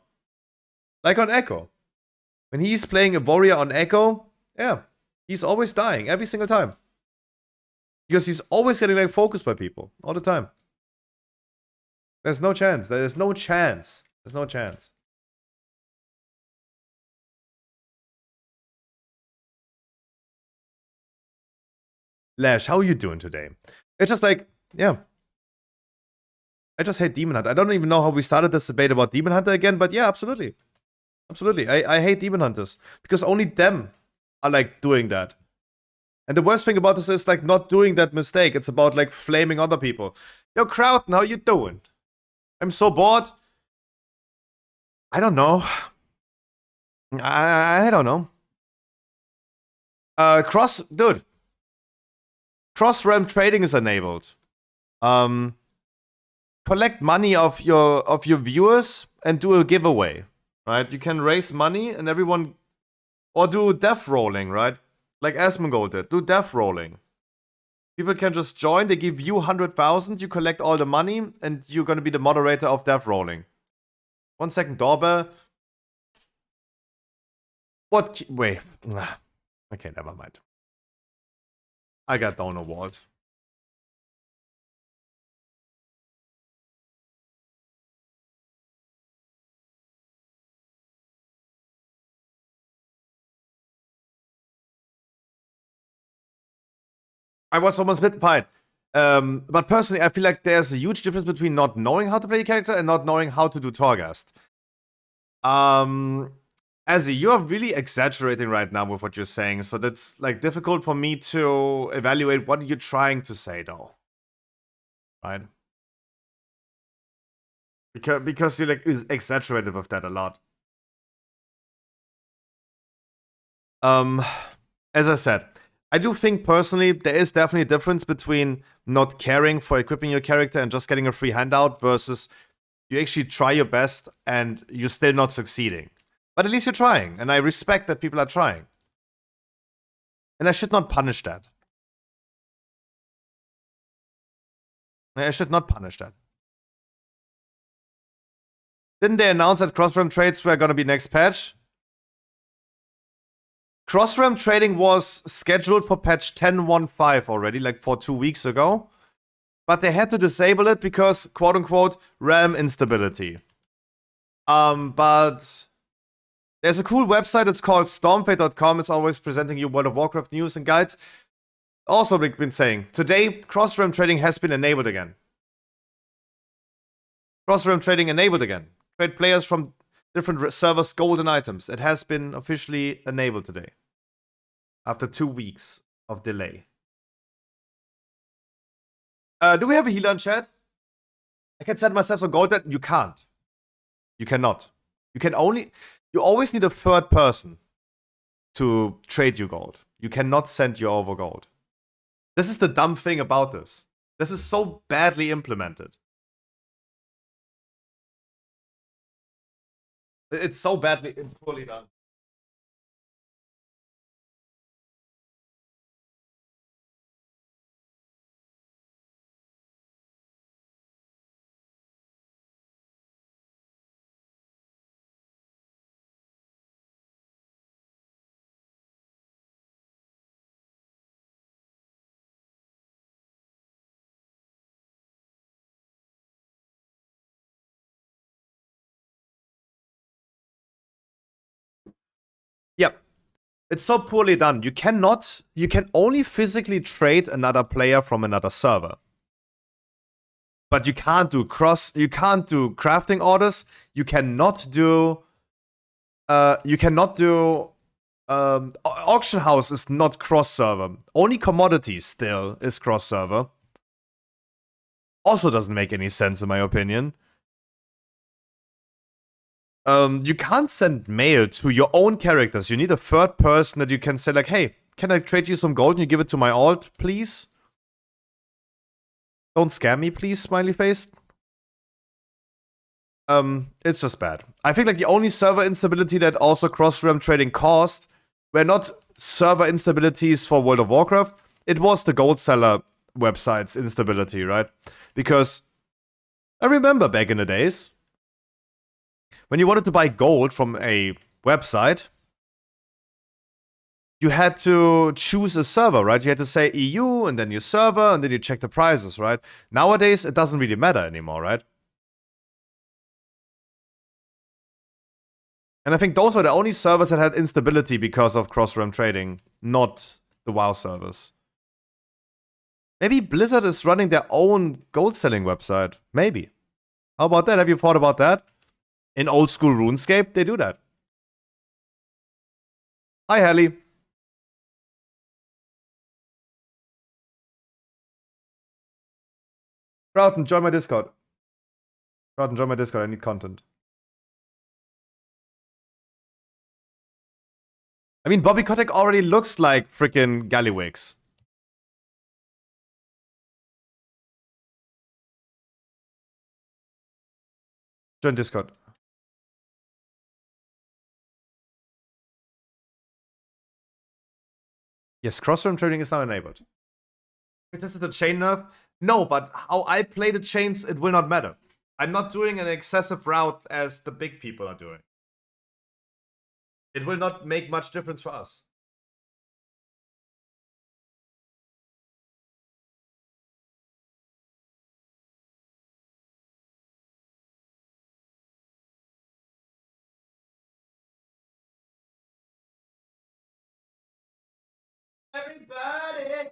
Like on Echo. When he's playing a warrior on Echo, yeah, he's always dying every single time. Because he's always getting like focused by people all the time. There's no chance. There's no chance. There's no chance. Lash, how are you doing today? It's just like, yeah. I just hate Demon Hunter. I don't even know how we started this debate about Demon Hunter again, but yeah, absolutely. Absolutely. I hate Demon Hunters. Because only them are like doing that. And the worst thing about this is like not doing that mistake. It's about like flaming other people. Yo, Crowton, how you doing? I'm so bored. I don't know. I don't know. Dude. Cross-realm trading is enabled. Collect money of your viewers and do a giveaway. Right? You can raise money and everyone... Or do death rolling, right? Like Asmongold did. Do death rolling. People can just join, they give you 100,000, you collect all the money, and you're gonna be the moderator of death rolling. 1 second, doorbell. What? Wait. Okay, never mind. I got down a vault. I was almost bit fine. But personally, I feel like there's a huge difference between not knowing how to play a character and not knowing how to do Torghast. Azzy, you are really exaggerating right now with what you're saying, so that's like difficult for me to evaluate what you're trying to say, though. Right? Because you're like exaggerated with that a lot. As I said, I do think personally there is definitely a difference between not caring for equipping your character and just getting a free handout versus you actually try your best and you're still not succeeding. But at least you're trying, and I respect that people are trying. And I should not punish that. I should not punish that. Didn't they announce that cross-realm trades were gonna be next patch? Cross-realm trading was scheduled for patch 10.15 already, like for 2 weeks ago. But they had to disable it because, quote-unquote, realm instability. But there's a cool website, it's called stormfate.com. It's always presenting you World of Warcraft news and guides. Also been saying, today, cross-realm trading has been enabled again. Cross-realm trading enabled again. Trade players from different servers gold and items. It has been officially enabled today. After 2 weeks of delay. Do we have a healer in chat? I can send myself some gold that you can't. You cannot. You always need a third person to trade you gold. You cannot send you over gold. This is the dumb thing about this. This is so badly implemented. It's so badly and poorly done. Yep. It's so poorly done. You can only physically trade another player from another server. But you can't do crafting orders. You cannot do auction house is not cross server. Only commodities still is cross server. Also doesn't make any sense in my opinion. You can't send mail to your own characters. You need a third person that you can say like, hey, can I trade you some gold and you give it to my alt, please? Don't scam me, please, smiley face. It's just bad. I think like the only server instability that also cross-realm trading caused were not server instabilities for World of Warcraft. It was the gold seller website's instability, right? Because I remember back in the days when you wanted to buy gold from a website, you had to choose a server, right? You had to say EU and then your server and then you check the prices, right? Nowadays, it doesn't really matter anymore, right? And I think those were the only servers that had instability because of cross-realm trading, not the WoW servers. Maybe Blizzard is running their own gold selling website. Maybe. How about that? Have you thought about that? In old school RuneScape, they do that. Hi, Hallie. Broughton, join my Discord. Broughton, join my Discord. I need content. I mean, Bobby Kotick already looks like freaking Gallywix. Join Discord. Yes, cross-realm trading is now enabled. If this is the chain nerf, no, but how I play the chains, it will not matter. I'm not doing an excessive route as the big people are doing. It will not make much difference for us. Everybody!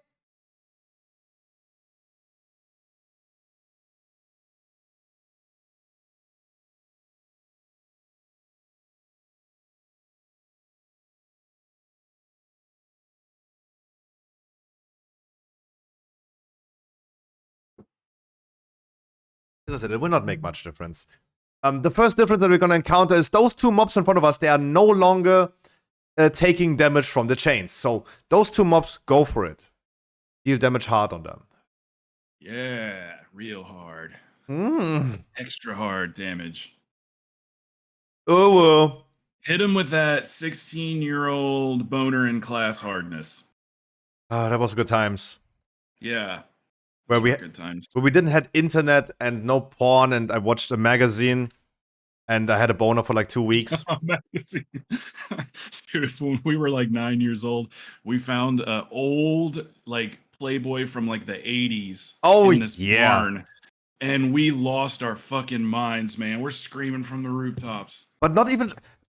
As I said, it will not make much difference. The first difference that we're gonna encounter is those two mobs in front of us. They are no longer taking damage from the chains. So those two mobs, go for it. Deal damage hard on them. Yeah, real hard. Mm. Extra hard damage. Oh, well. Hit him with that 16-year-old boner in class hardness. Oh, that was good times. Yeah. Where those we were good times. Where we didn't have internet and no porn, and I watched a magazine, and I had a boner for like 2 weeks. Magazine. Dude, when we were like 9 years old, we found an old like Playboy from like the 80s in this barn. And we lost our fucking minds, man. We're screaming from the rooftops. But not even,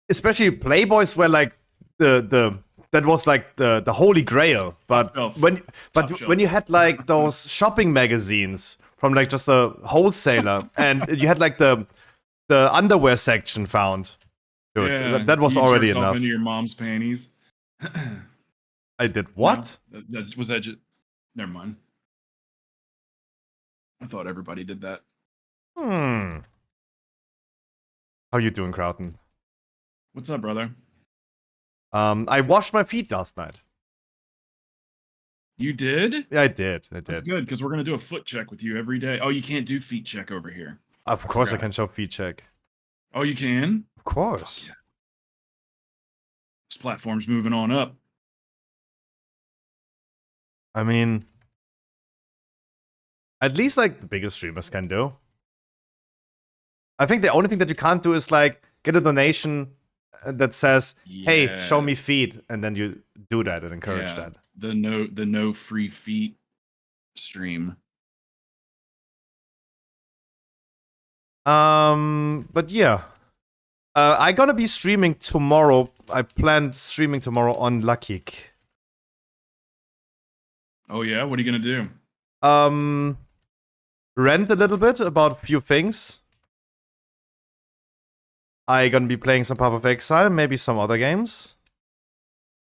especially Playboys were like that was like the holy grail. But when you had like those shopping magazines from like just a wholesaler, and you had like the underwear section found, dude, Yeah, that was you already jerked off enough. into your mom's panties. I did what? No, was that just? Never mind. I thought everybody did that. How you doing, Crowton? What's up, brother? I washed my feet last night. You did? Yeah, I did. That's good, because we're gonna do a foot check with you every day. Oh, you can't do feet check over here. Of course I can show feet check. Oh, you can? Of course. Yeah. This platform's moving on up. I mean, at least like the biggest streamers can do. I think the only thing that you can't do is like get a donation that says, "Hey, show me feet," and then you do that and encourage that. The no free feet stream. But yeah, I gotta be streaming tomorrow. I planned streaming tomorrow on Lucky. Oh yeah, what are you gonna do? Rant a little bit about a few things. I gonna be playing some Path of Exile, maybe some other games.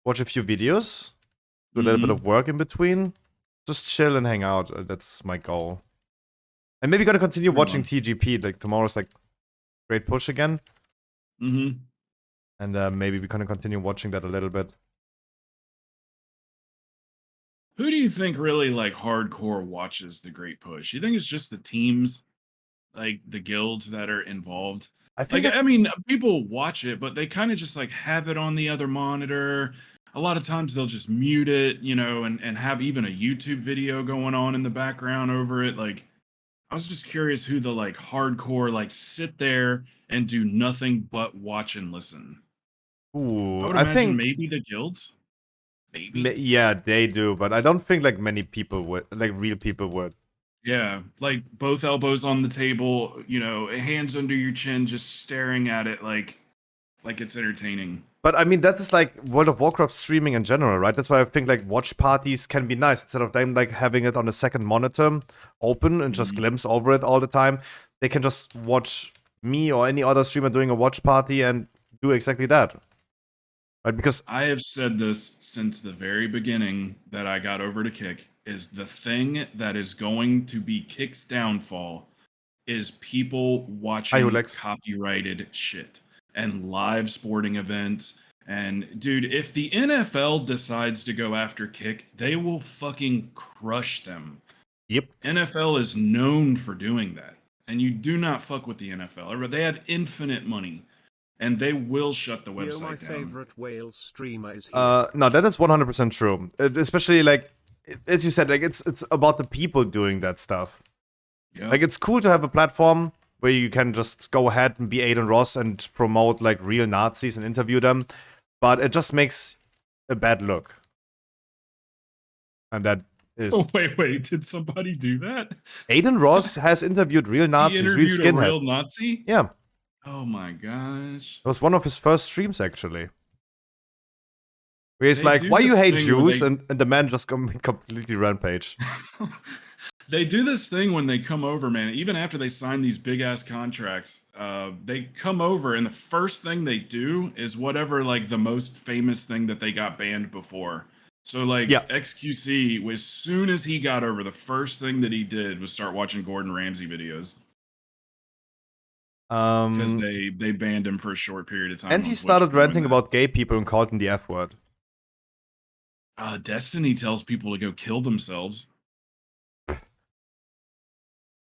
Watch a few videos. Do a little bit of work in between. Just chill and hang out. That's my goal. And maybe gonna continue watching TGP. Like tomorrow's like great push again. Mm-hmm. And maybe we're gonna continue watching that a little bit. Who do you think really like hardcore watches the Great Push? You think it's just the teams, like the guilds that are involved? I mean, people watch it, but they kind of just like have it on the other monitor. A lot of times they'll just mute it, you know, and have even a YouTube video going on in the background over it. Like, I was just curious who the like hardcore like sit there and do nothing but watch and listen. Ooh, I would imagine maybe the guilds. Maybe. Yeah, they do, but I don't think like many people would, like real people would. Yeah, like both elbows on the table, you know, hands under your chin, just staring at it like it's entertaining. But I mean, that is like World of Warcraft streaming in general, right? That's why I think like watch parties can be nice instead of them like having it on a second monitor open and just glimpse over it all the time. They can just watch me or any other streamer doing a watch party and do exactly that. Right? Because I have said this since the very beginning that I got over to Kick is the thing that is going to be Kick's downfall is people watching copyrighted shit and live sporting events. And dude, if the NFL decides to go after Kick, they will fucking crush them. Yep. NFL is known for doing that. And you do not fuck with the NFL. They have infinite money. And they will shut the website my down. favorite Wales streamer is here. No, that is 100% true. Especially like, as you said, like it's about the people doing that stuff. Yep. Like it's cool to have a platform where you can just go ahead and be Aiden Ross and promote like real Nazis and interview them, but it just makes a bad look. And that is. Oh wait! Did somebody do that? Aiden Ross has interviewed real Nazis, he real interviewed skinhead. a real Nazi? Yeah. Oh my gosh. It was one of his first streams, actually. Where he's They like, do why you this hate thing where Jews? they- And the man just completely rampage. They do this thing when they come over, man. Even after they sign these big ass contracts, they come over, and the first thing they do is whatever like the most famous thing that they got banned before. So like XQC, as soon as he got over, the first thing that he did was start watching Gordon Ramsay videos. because they banned him for a short period of time. And on he Twitch started for doing ranting that. about gay people and called them the F word. Destiny tells people to go kill themselves.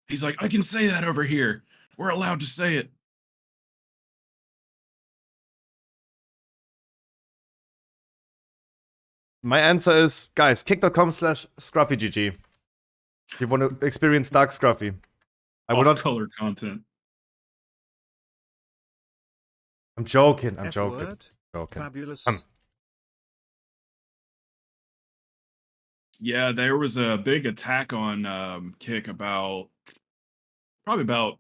He's like, I can say that over here. We're allowed to say it. My answer is, guys, kick.com/scruffygg. If you want to experience Dark Scruffy. I will not. Off-color content. I'm joking. I'm F-word? joking. Joking. Fabulous. Yeah, there was a big attack on Kick probably about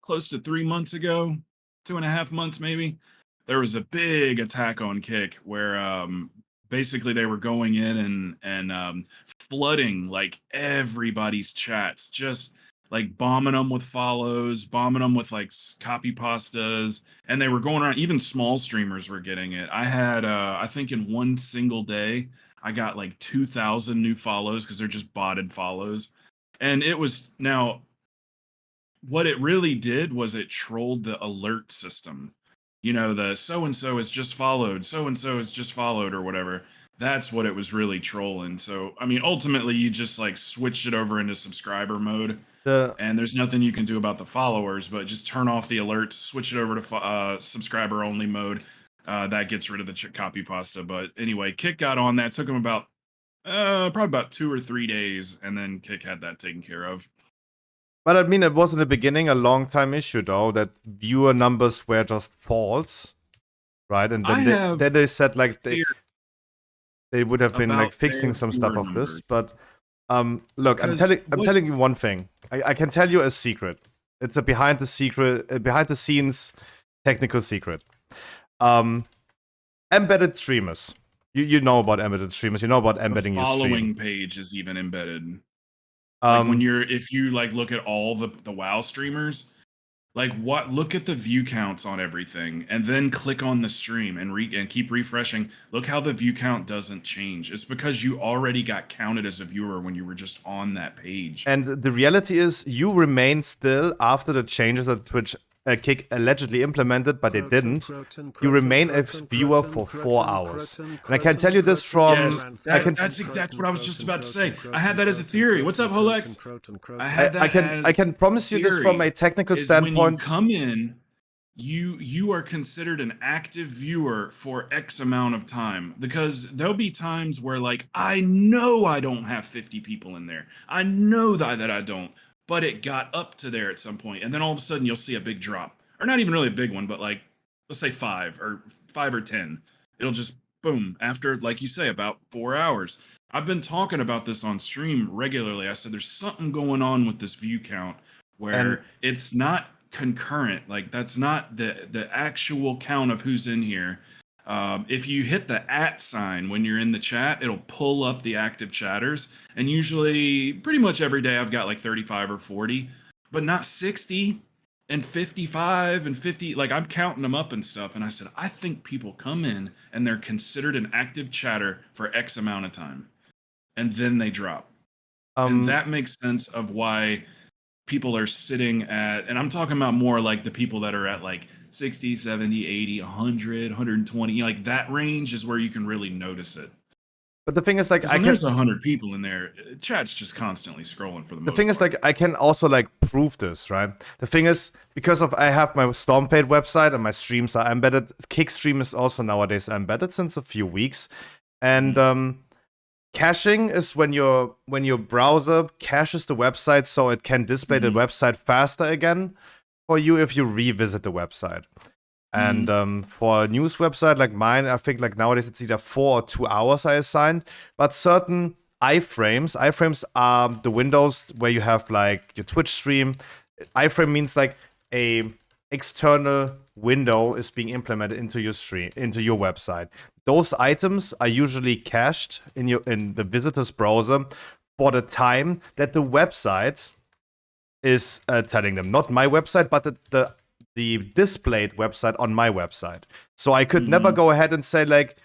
close to 3 months ago, 2.5 months maybe. There was a big attack on Kick where basically they were going in and flooding like everybody's chats, just like bombing them with follows, bombing them with like copy pastas, and they were going around. Even small streamers were getting it. I had I think in one single day I got like 2,000 new follows because they're just botted follows. And it was now what it really did was it trolled the alert system. You know, the so and so has just followed, so and so has just followed, or whatever. That's what it was really trolling. So, I mean, ultimately, you just like switched it over into subscriber mode, and there's nothing you can do about the followers, but just turn off the alerts, switch it over to subscriber only mode. That gets rid of the copy pasta. But anyway, Kick got on that. Took him about probably about 2 or 3 days, and then Kick had that taken care of. But I mean, it was in the beginning a long time issue, though, that viewer numbers were just false, right? And then they said like they would have been like fixing some stuff of this. But look, I'm telling you one thing. I can tell you a secret. It's a behind the scenes technical secret. Embedded streamers. You know about embedded streamers. You know about embedding your stream. The following page is even embedded. Like if you like look at all the WoW streamers, like look at the view counts on everything, and then click on the stream and keep refreshing. Look how the view count doesn't change. It's because you already got counted as a viewer when you were just on that page. And the reality is, you remain still after the changes that Twitch Kick allegedly implemented, but they didn't. You remain a viewer for 4 hours. And I can tell you this from... Yes, that's what I was just about to say. I had that as a theory. What's up, Holex? I can promise you this from a technical standpoint. When you come in, you are considered an active viewer for X amount of time, because there'll be times where like I know I don't have 50 people in there. I know that I don't. But it got up to there at some point, and then all of a sudden you'll see a big drop, or not even really a big one, but like let's say 5 or 10. It'll just boom after, like you say, about 4 hours. I've been talking about this on stream regularly. I said there's something going on with this view count where it's not concurrent. Like that's not the actual count of who's in here. If you hit the @ sign when you're in the chat, it'll pull up the active chatters. And usually, pretty much every day, I've got like 35 or 40, but not 60 and 55 and 50. Like I'm counting them up and stuff. And I said, I think people come in and they're considered an active chatter for X amount of time, and then they drop. And that makes sense of why people are sitting at, and I'm talking about more like the people that are at like 60, 70, 80, 100, 120, like that range is where you can really notice it. But the thing is, like, there's 100 people in there, chat's just constantly scrolling for the most part. The thing is, like, I can also like prove this, right? The thing is, because I have my Stormpaid website and my streams are embedded. Kickstream is also nowadays embedded since a few weeks, and caching is when your browser caches the website so it can display the website faster again for you if you revisit the website. And for a news website like mine, I think like nowadays it's either 4 or 2 hours I assigned. But certain iframes are the windows where you have like your Twitch stream. Iframe means like a external window is being implemented into your stream, into your website. Those items are usually cached in the visitor's browser for the time that the website is telling them. Not my website, but the displayed website on my website. So I could never go ahead and say like,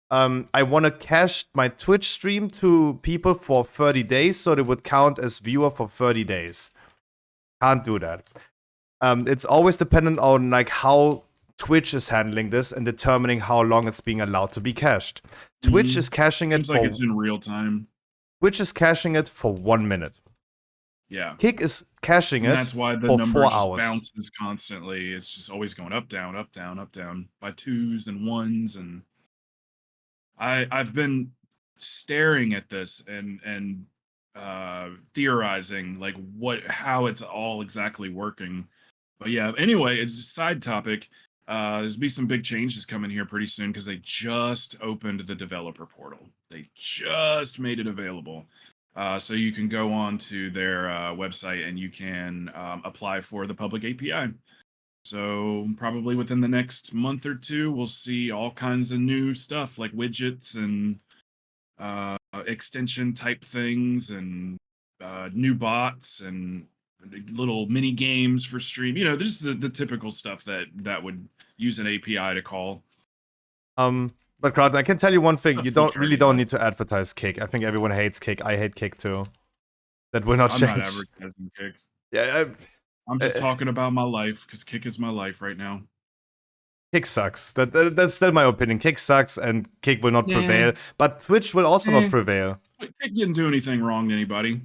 I want to cache my Twitch stream to people for 30 days so they would count as viewer for 30 days. Can't do that. It's always dependent on like how Twitch is handling this and determining how long it's being allowed to be cached. Twitch is caching it Seems like it's in real time. Twitch is caching it for 1 minute. Yeah. Kick is caching And it that's why the for number 4 just hours. bounces constantly. It's just always going up, down, up, down, up, down by 2s and 1s. And I've been staring at this and theorizing like how it's all exactly working. But yeah, anyway, it's just a side topic. There's be some big changes coming here pretty soon because they just opened the developer portal. They just made it available. So you can go on to their website and you can apply for the public API. So probably within the next month or two, we'll see all kinds of new stuff like widgets and extension type things and new bots and little mini games for stream. You know, this is the typical stuff that would use an API to call. But Carlton, I can tell you one thing: you don't Feature need to advertise Kick. I think everyone hates Kick. I hate Kick too. That will not I'm change. not advertising Kick. Yeah, I'm just talking about my life because Kick is my life right now. Kick sucks. That's still my opinion. Kick sucks, and Kick will not prevail. But Twitch will also not prevail. Kick didn't do anything wrong to anybody.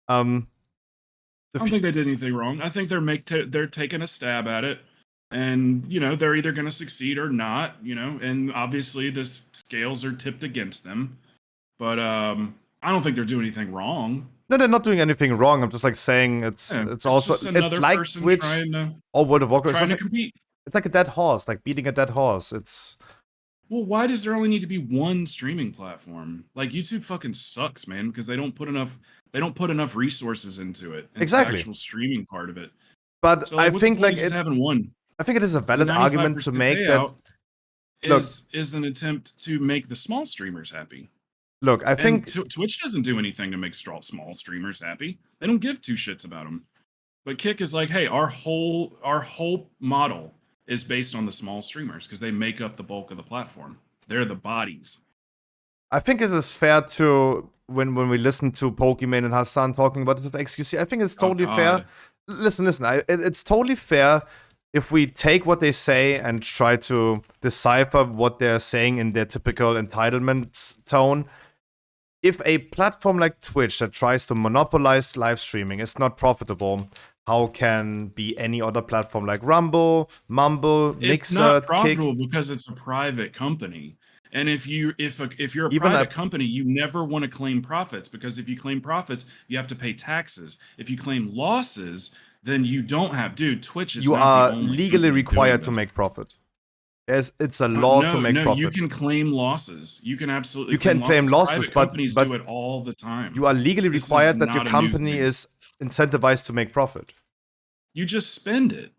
I don't think they did anything wrong. I think they're taking a stab at it, and you know they're either going to succeed or not. You know, and obviously the scales are tipped against them. But I don't think they're doing anything wrong. No, they're not doing anything wrong. I'm just like saying it's also it's like Twitch or World of Warcraft. Trying to compete. It's like a dead horse, like beating a dead horse. It's well, why does there only need to be one streaming platform? Like YouTube fucking sucks, man, because they don't put enough resources into it. Exactly. The actual streaming part of it. But so, like, I think like having one. I think it is a valid argument to make that is an attempt to make the small streamers happy. Look, I think Twitch doesn't do anything to make small streamers happy. They don't give two shits about them. But Kick is like, hey, our whole model is based on the small streamers because they make up the bulk of the platform. They're the bodies. I think it is fair to when we listen to Pokimane and Hassan talking about it with XQC. I think it's totally fair. Listen. It's totally fair if we take what they say and try to decipher what they're saying in their typical entitlement tone. If a platform like Twitch that tries to monopolize live streaming is not profitable, how can be any other platform like Rumble, Mumble, Mixer? It's not profitable because it's a private company. And if you're a private company, you never want to claim profits because if you claim profits, you have to pay taxes. If you claim losses, then you don't have. Dude, Twitch is you not are the only legally required to make profit. It's a law to make profit. You can claim losses. You can absolutely. Claim losses, but companies do it all the time. You are legally required that your company is incentivized to make profit. You just spend it.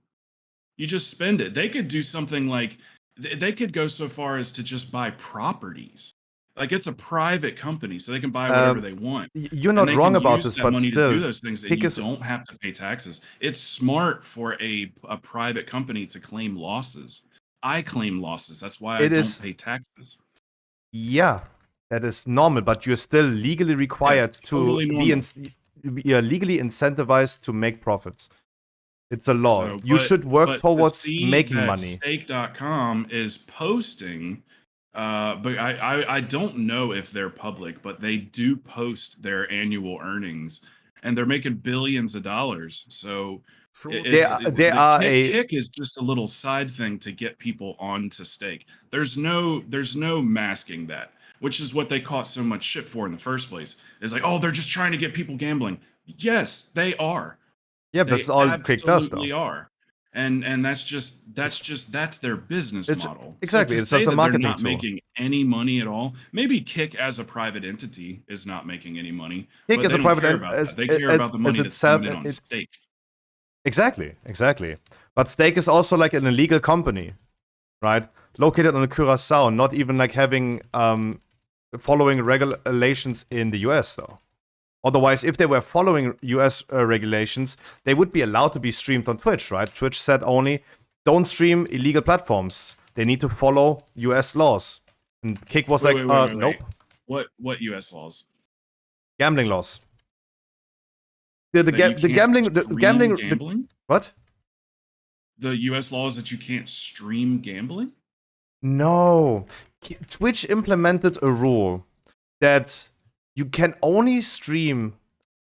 They could do something like they could go so far as to just buy properties. Like it's a private company, so they can buy whatever they want. You're not wrong about this, but still, to do those things, and you don't have to pay taxes. It's smart for a private company to claim losses. I claim losses. That's why I don't pay taxes. Yeah, that is normal, but you're still legally required to be legally incentivized to make profits. It's a law. You should work towards making money. Stake.com is posting, but I don't know if they're public, but they do post their annual earnings, and they're making billions of dollars. So Kick is just a little side thing to get people onto Stake. There's no masking that, which is what they caught so much shit for in the first place. It's like, oh, they're just trying to get people gambling. Yes, they are. Yeah, but that's all Kick does, though. Absolutely are. And that's their business model. Exactly. So it's just a marketing they're not tool. making any money at all. Maybe Kick as a private entity is not making any money. Kick as a private entity, they care about the money that's coming in on Stake. Exactly. But Stake is also like an illegal company, right? Located on Curacao, not even like having following regulations in the US, though. Otherwise, if they were following US regulations, they would be allowed to be streamed on Twitch, right? Twitch said only, don't stream illegal platforms. They need to follow US laws. And Kick was nope. What US laws? Gambling laws. The gambling. What? the U.S. law is that you can't stream gambling? No. Twitch implemented a rule that you can only stream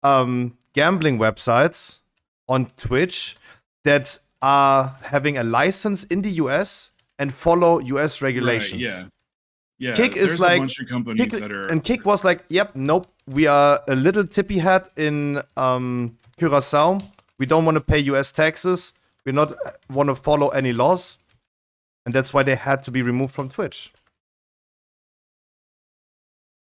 gambling websites on Twitch that are having a license in the US and follow US regulations. Right, yeah. Yeah, Kick is there's like a bunch of companies that are and Kick was like, yep, nope, we are a little tippy hat in Curacao. We don't want to pay US taxes. We not want to follow any laws. And that's why they had to be removed from Twitch.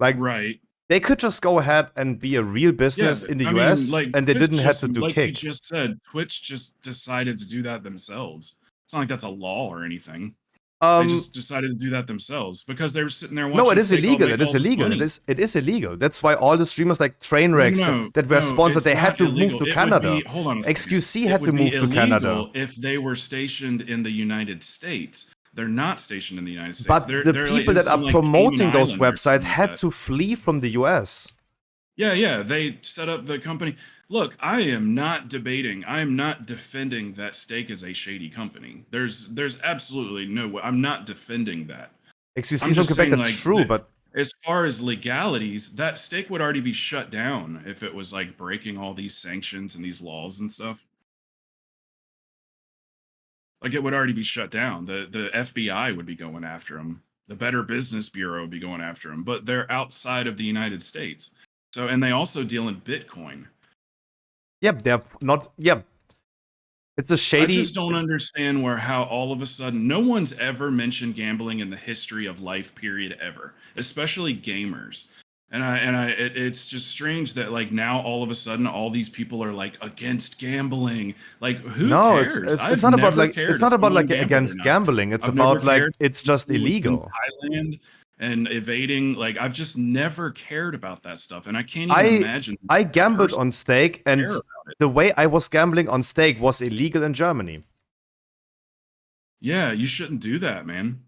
Like, right. They could just go ahead and be a real business in the US, and they didn't have to do like Kick. You just said, Twitch just decided to do that themselves. It's not like that's a law or anything. They just decided to do that themselves because they were sitting there watching. No, it is illegal. It is illegal. It is illegal. That's why all the streamers like Trainwrecks that were sponsored, they had to move to Canada. Hold on a second. XQC had to move to Canada. If they were stationed in the United States. They're not stationed in the United States. But the people that are promoting those websites had to flee from the US. Yeah. They set up the company. Look, I am not debating. I am not defending that Stake is a shady company. There's absolutely no way. I'm not defending that. XQC from Quebec, that's true, but as far as legalities, that Stake would already be shut down if it was like breaking all these sanctions and these laws and stuff. Like it would already be shut down. The FBI would be going after them. The Better Business Bureau would be going after them. But they're outside of the United States. So, and they also deal in Bitcoin. Yep, they're not. Yep, it's a shady. I just don't understand how all of a sudden no one's ever mentioned gambling in the history of life. Period. Ever, especially gamers. And it's just strange that like now all of a sudden all these people are like against gambling. Like who cares? It's not about like against gambling. It's about like it's just illegal. Thailand and evading. Like I've just never cared about that stuff, and I can't even imagine. I gambled on Stake, and the way I was gambling on Stake was illegal in Germany. Yeah, you shouldn't do that, man.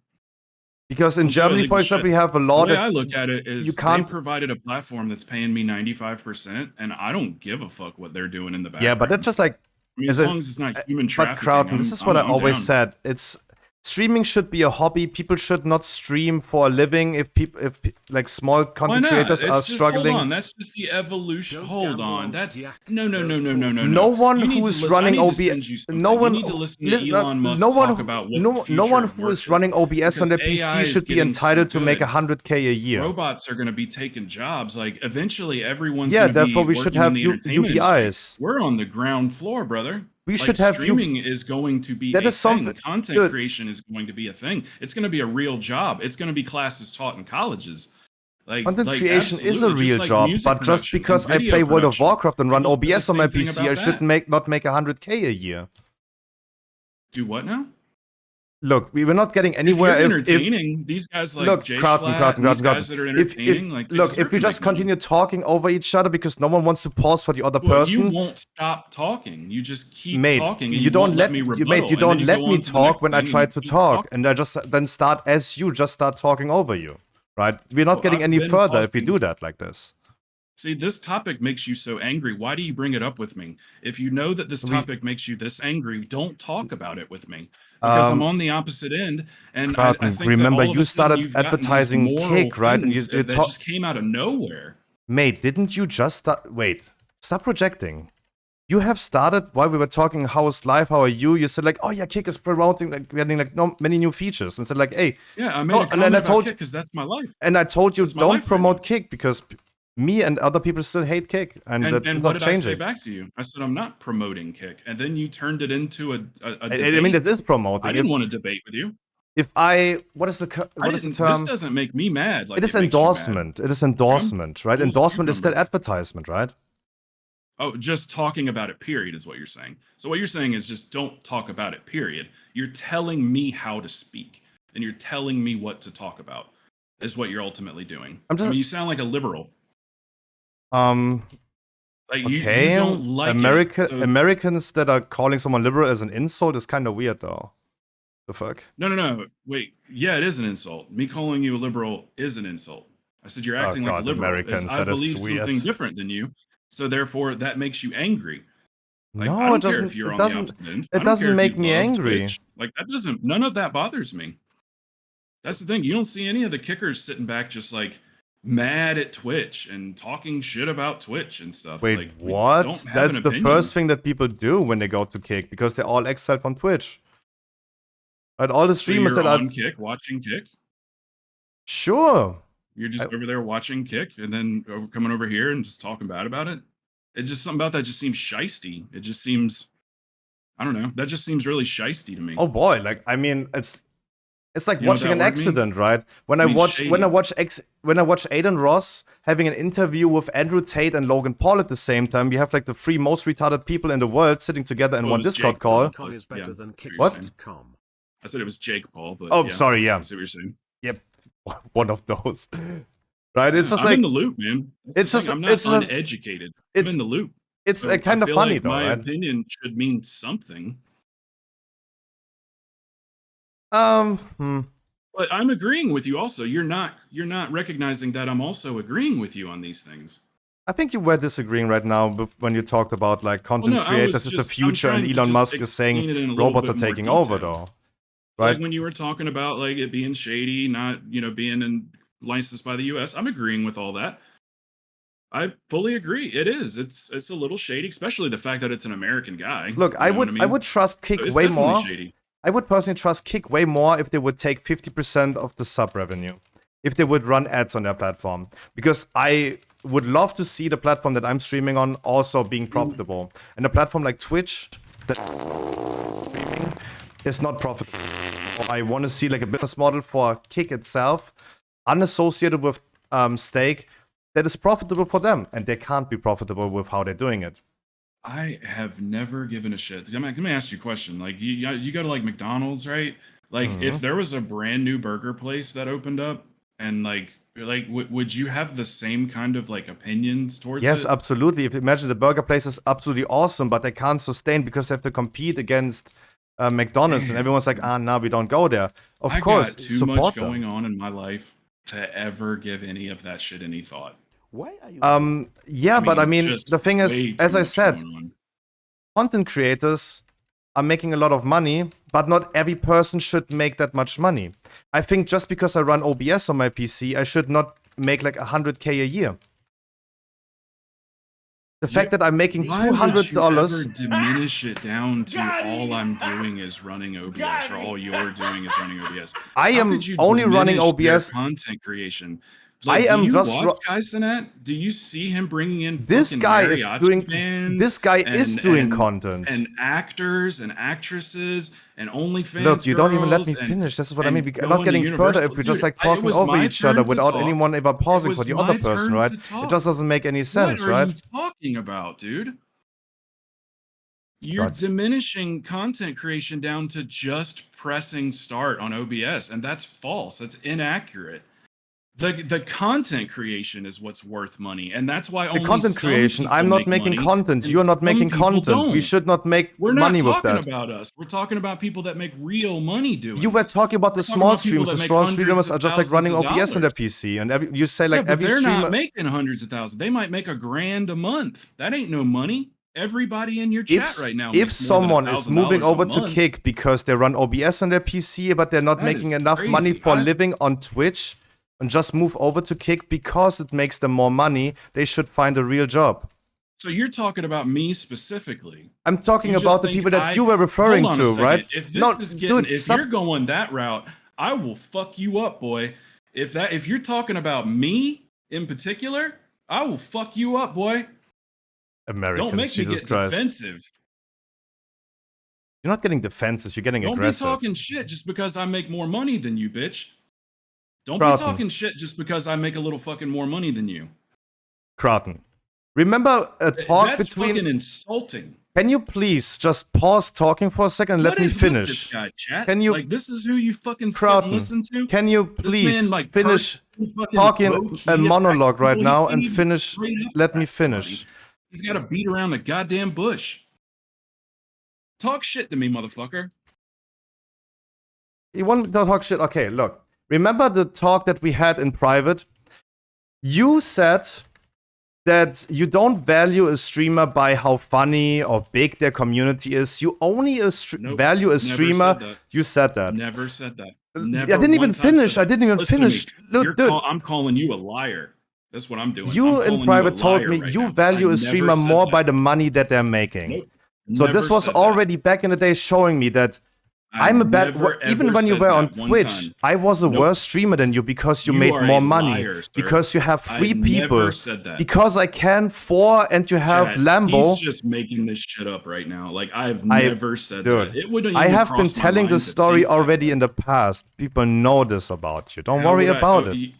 Because in Germany, for example, we have a law that I look at it is they provided a platform that's paying me 95%, and I don't give a fuck what they're doing in the background. Yeah, but that's just like I mean, as long as it's not human trafficking. But Crowden, this is what I always said. It's streaming should be a hobby. People should not stream for a living. If like small content creators are struggling, hold on. That's just the evolution. Hold on, that's no. No one who is running OBS, no one who is running OBS on their PC should be entitled to make $100K a year. Robots are going to be taking jobs. Like eventually, everyone's therefore we should have UBIs. We're on the ground floor, brother. We should have streaming is going to be a thing. Content creation is going to be a thing. It's going to be a real job. It's going to be classes taught in colleges. Content creation is a real job, but just because I play World of Warcraft and run OBS on my PC, I should not make $100K a year. Do what now? Look, we were not getting anywhere. These guys like guys that are entertaining. If we just continue talking over each other because no one wants to pause for the other person, you won't stop talking. You just keep talking. And you don't let me talk when I try to talk, and I just then start talking over you. Right? We're not getting any further if we do that like this. See, this topic makes you so angry. Why do you bring it up with me? If you know that this topic makes you this angry, don't talk about it with me. Because I'm on the opposite end. And I think remember, you started advertising Kick, right? And you just came out of nowhere. Mate, didn't you just start? Wait, stop projecting. You have started while we were talking, how's life, how are you? You said like, oh yeah, Kick is promoting, like getting like many new features. And said like, hey. Yeah, I made a comment about Kick because that's my life. And I told you, don't promote Kick because me and other people still hate Kick, and that's not changing. I say back to you? I said I'm not promoting Kick, and then you turned it into a debate. I mean, this is promoting. I didn't want to debate with you. What is the term? This doesn't make me mad. Like, it is endorsement. It is endorsement, right? Endorsement is still advertisement, right? Oh, just talking about it, period, is what you're saying. So what you're saying is just don't talk about it, period. You're telling me how to speak, and you're telling me what to talk about, is what you're ultimately doing. I mean, you sound like a liberal. Like okay, you don't like Americans that are calling someone liberal as an insult is kind of weird, though. The fuck? No. Wait. Yeah, it is an insult. Me calling you a liberal is an insult. I said you're acting like a liberal. Americans, I believe something different than you. So therefore, that makes you angry. Like, No, I don't it care doesn't. if you're It on the doesn't. opposite end. It I don't care doesn't if make you me love angry. Twitch. Like, that doesn't. None of that bothers me. That's the thing. You don't see any of the kickers sitting back just like mad at Twitch and talking shit about Twitch and stuff. Wait, like, we what? don't have That's an the opinion. first thing that people do when they go to Kick because they're all exiled from Twitch. Right? All the So streamers you're that on are Kick, watching Kick. sure. You're just over there watching Kick, and then coming over here and just talking bad about it. It just something about that just seems shisty. It just seems, I don't know. That just seems really shisty to me. Oh boy, like I mean, it's like You know what watching that an word accident, means? right? When It I means watch shady. when I watch Aiden Ross having an interview with Andrew Tate and Logan Paul at the same time, you have like the three most retarded people in the world sitting together in Well, it one was Discord Jake call. Paul. .com is better than What? Kick.com. I said it was Jake Paul, but Oh, yeah, sorry, yeah. I see what you're saying. Yep, one of those. Right? It's just I'm like in the loop, man. That's it's the just thing. I'm not it's just uneducated. I'm it's in the loop. it's So kind I of feel funny like though, my right? opinion should mean something. Hmm. But I'm agreeing with you also. You're not recognizing that I'm also agreeing with you on these things. I think you were disagreeing right now when you talked about like content no, I creators was is the just- I'm future and trying to Elon just Musk is explain saying it in a little robots are bit more taking over detail. though. Right? Like when you were talking about like it being shady, not, being licensed by the US, I'm agreeing with all that. I fully agree. It is. It's a little shady, especially the fact that it's an American guy. Look, You I know would what mean? I would trust Kick So it's way definitely more. shady. I would personally trust Kick way more if they would take 50% of the sub revenue. If they would run ads on their platform. Because I would love to see the platform that I'm streaming on also being profitable. And a platform like Twitch that streaming is not profitable. I want to see like a business model for Kick itself, unassociated with stake, that is profitable for them. And they can't be profitable with how they're doing it. I have never given a shit. Let me ask you a question. Like you go to like McDonald's, right? Like if there was a brand new burger place that opened up, and would you have the same kind of like opinions towards Yes, it? absolutely. If you imagine the burger place is absolutely awesome, but they can't sustain because they have to compete against McDonald's, and everyone's like, no, we don't go there. Of course, got too support much them. going on in my life to ever give any of that shit any thought. Why are you Yeah, but I mean, just the thing is, way too as I much said, going on. content creators are making a lot of money, but not every person should make that much money. I think just because I run OBS on my PC, I should not make like 100K a year. The fact that I'm making Why would you $200. ever diminish it down to all I'm doing is running OBS, or all you're doing is running OBS? I How am could you only running diminish their OBS. content creation. I am do you just watch Kaizenat? Do you see him bringing in This fucking guy is mariachi doing. bands This guy is doing and- content. and actors and actresses and OnlyFans? Look, you don't even let me girls finish. This is what I and mean. We're going not to getting further if Universal. we're just Dude, like it talking was over my each other turn to without talk. anyone ever pausing was for the my other person, turn right? to It talk. just doesn't make any sense, What are right? you talking about, dude? You're God. diminishing content creation down to just pressing start on OBS, and that's false. That's inaccurate. The content creation is what's worth money, and that's why The only content some creation. people I'm not make making money, content. and You're not some making people content. We don't. should not make We're not money with talking that. about us. We're talking about people that make real money doing You were this. talking about the We're talking small about people streamers. that The make small hundreds streamers of are just like thousands running of OBS on their dollars. PC, and you say Yeah, like but every they're streamer. not making hundreds of thousands. They might make $1,000 a month. That ain't no money. Everybody in your chat right now If makes more than someone is $1,000 moving a over to month. Kick because they run OBS on their PC, but they're not That making is enough money crazy. for living on Twitch, and just move over to Kick because it makes them more money, they should find a real job. So you're talking about me specifically. I'm talking You just about the think people that I- you were referring Hold on a to, second. right? If this No, is getting, dude, if stop. you're going that route, I will fuck you up, boy. If you're talking about me in particular, I will fuck you up, boy. Americans, Don't make me Jesus get Christ. defensive. You're not getting defensive, you're getting Don't aggressive. be talking shit just because I make more money than you, bitch. Don't Broughton. be talking shit just because I make a little fucking more money than you. Croton. Remember a talk That's between. fucking insulting. Can you please just pause talking for a second and let What me is with this finish? guy, chat? Can you- like this is who you fucking sit Croton, and listen to? Can you This please man, like, finish fucking talking low-key a monologue attacks right people. now He and can't even finish? straight up Let me attack finish. somebody. He's got to beat around the goddamn bush. Talk shit to me, motherfucker. You want to talk shit? Okay, look. Remember the talk that we had in private? You said that you don't value a streamer by how funny or big their community is. You only value a never streamer. said that. You said that. Never said that. I Never didn't even one time finish. said I didn't even Listen to me. finish. Look, dude. I'm calling you a liar. That's what I'm doing. You I'm calling in private a told liar me right you now. value I a streamer never said more that. by the money that they're making. Nope. So Never this was said that. already back in the day showing me that I'm a bad. Even ever when you said were on that one Twitch, time. I was a Nope. worse streamer than you because you You made are more a money. liar, sir. Because you have free I people. never said that. Because I can 4 and you have Chat, Lambo. He's just making this shit up right now. Like I've never said Dude, that. It wouldn't I even have been cross my telling mind this to story think that. already in the past. People know this about you. Don't How worry would about it.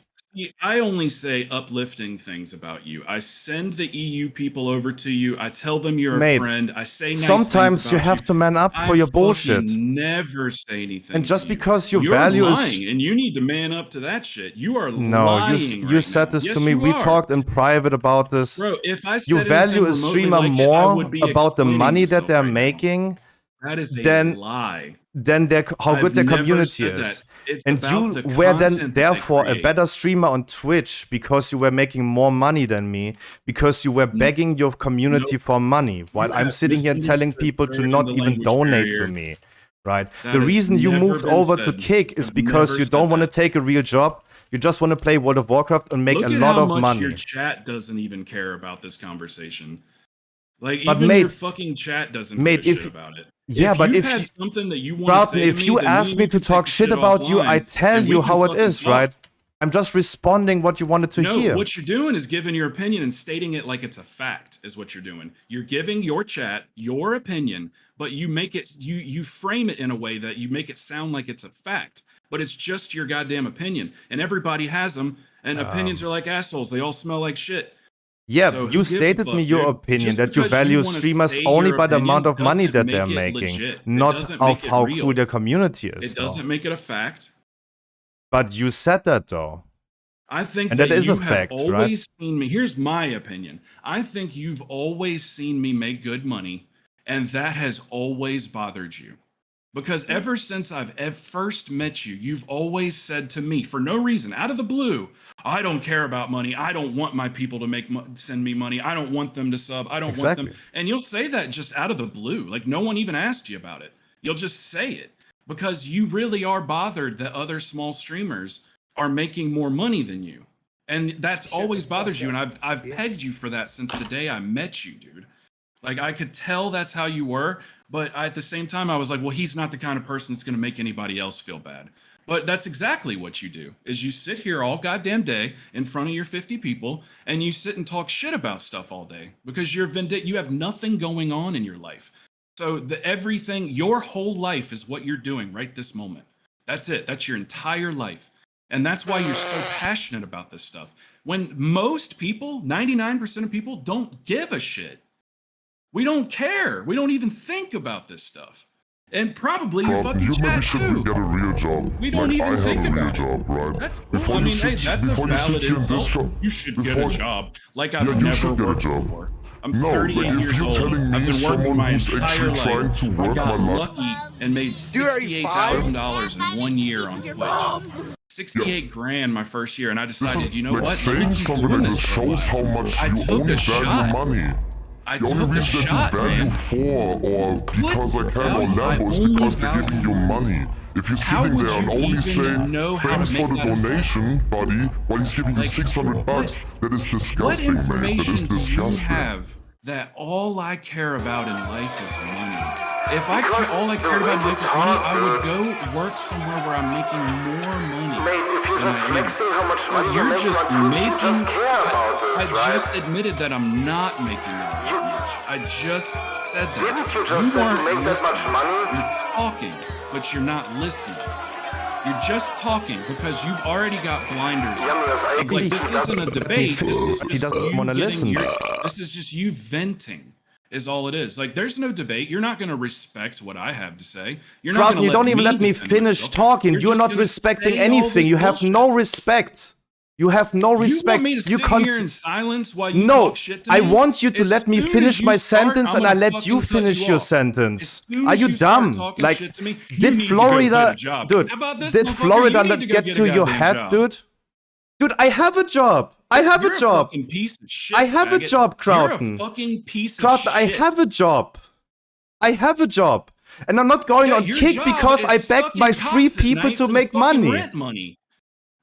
I only say uplifting things about you. I send the EU people over to you. I tell them you're Mate, a friend. I say nice sometimes things you about have to man up for your bullshit. I never say anything. And just to you. because your You're value lying, is and you need to man up to that shit. You are no, lying. you right said now. this Yes, to me. you We are. talked in private about this. Bro, if I said You value a anything remotely streamer like it, I more would be about the explaining money that myself they're right now. making That is a than lie. how good I've their never community said is. that. It's And about you the were then content that they therefore a create. better streamer on Twitch because you were making more money than me, because you were begging your community Nope. for money, while You I'm have sitting here telling people to misunderstood not the even language donate to barrier. me. Right? That The has reason you never moved been over to said. Kick is I've because never you said don't want to that. take a real job. You just want to play World of Warcraft and make Look a at lot how of much money. your chat doesn't even care about this conversation. Like But even mate- your fucking chat doesn't mate, give a if- shit about it. Yeah, but you've if had you, something that you want to Broughton, say if to you me, then ask me and to you can talk take the shit about you, I offline, tell and we you can how it fucking is, talk. right? I'm just responding what you wanted to No, hear. what you're doing is giving your opinion and stating it like it's a fact is what you're doing. You're giving your chat your opinion, but you make it you frame it in a way that you make it sound like it's a fact, but it's just your goddamn opinion. And everybody has them, and opinions are like assholes. They all smell like shit. Yeah, So who you gives a stated fuck, me your dude? opinion Just that you because value wanna streamers say only your by the amount opinion of money doesn't that they're make it making, legit. It not doesn't of make it how real. cool their community is. It doesn't make it a fact. But you said that though. I think And that that is you a have fact, right? always seen me. Here's my opinion. I think you've always seen me make good money, and that has always bothered you. Because ever since I've first met you, you've always said to me, for no reason, out of the blue, I don't care about money. I don't want my people to send me money. I don't want them to sub. I don't want them. And you'll say that just out of the blue. Like no one even asked you about it. You'll just say it because you really are bothered that other small streamers are making more money than you. And that's always bothered you. And I've pegged you for that since the day I met you, dude. Like I could tell that's how you were, but at the same time I was like, well, he's not the kind of person that's going to make anybody else feel bad. But that's exactly what you do. Is you sit here all goddamn day in front of your 50 people and you sit and talk shit about stuff all day because you have nothing going on in your life. So everything, your whole life is what you're doing right this moment. That's it. That's your entire life. And that's why you're so passionate about this stuff. When most people, 99% of people don't give a shit. We don't care. We don't even think about this stuff. And probably your fucking you maybe chat should too. get a real job. We don't like even I have think a real about it. job, right? That's cool. Before I you mean, sit, hey, that's a before you sit valid here in this insult. You should get before, a job. Like yeah, I've you never should get a worked job. before. I'm No, 38 but if years you're old. telling me I've been working someone my who's entire actually life. trying to I work got my life, lucky and made $68,000 in 1 year on Twitch. 68 grand my first year, and I decided, you know like what? saying something like this shows how much you only value money. The only reason that you value 4 or because I can or Lambo is because they're giving you money. If you're sitting there and only say, thanks for the donation, buddy, while he's giving you $600, that is disgusting, man. That is disgusting. Do you have that all I care about in life is money? If all I cared about in life is money, I would go work somewhere where I'm making more money. Mate, if you're just flexing how much money You're just making. you just care about this, I just admitted that I'm not making that much. I just said that. Didn't you just say you make that much money? You're talking, but you're not listening. You're just talking because you've already got blinders. Like this isn't a debate. This is He doesn't you wanna getting listen. this is just you venting. Is all it is. Like, there's no debate. You're not going to respect what I have to say. You're not Broughton, going to you don't even let me defend finish myself. talking. You're just not gonna respecting say all anything. this You have bullshit. no respect. You have no respect. You want me to sit here in silence while you No, talk shit to me? I want you to As let me soon finish as my you start, sentence I'm and I gonna let fucking you cut finish your off. sentence. As soon Are as you you start dumb? talking Like, shit to me, you did need to go get Florida, a job. dude? How about this, Did motherfucker? Florida You need to go get get a to your goddamn head, job. dude? Dude, I have a job. I have You're a job. Fucking piece of shit, I have a faggot. job, Crowton. You're a fucking piece of Crowton, shit. I have a job. I have a job. And I'm not going on your kick job because I is begged my sucking free cocks at people night to for make the fucking money. rent money.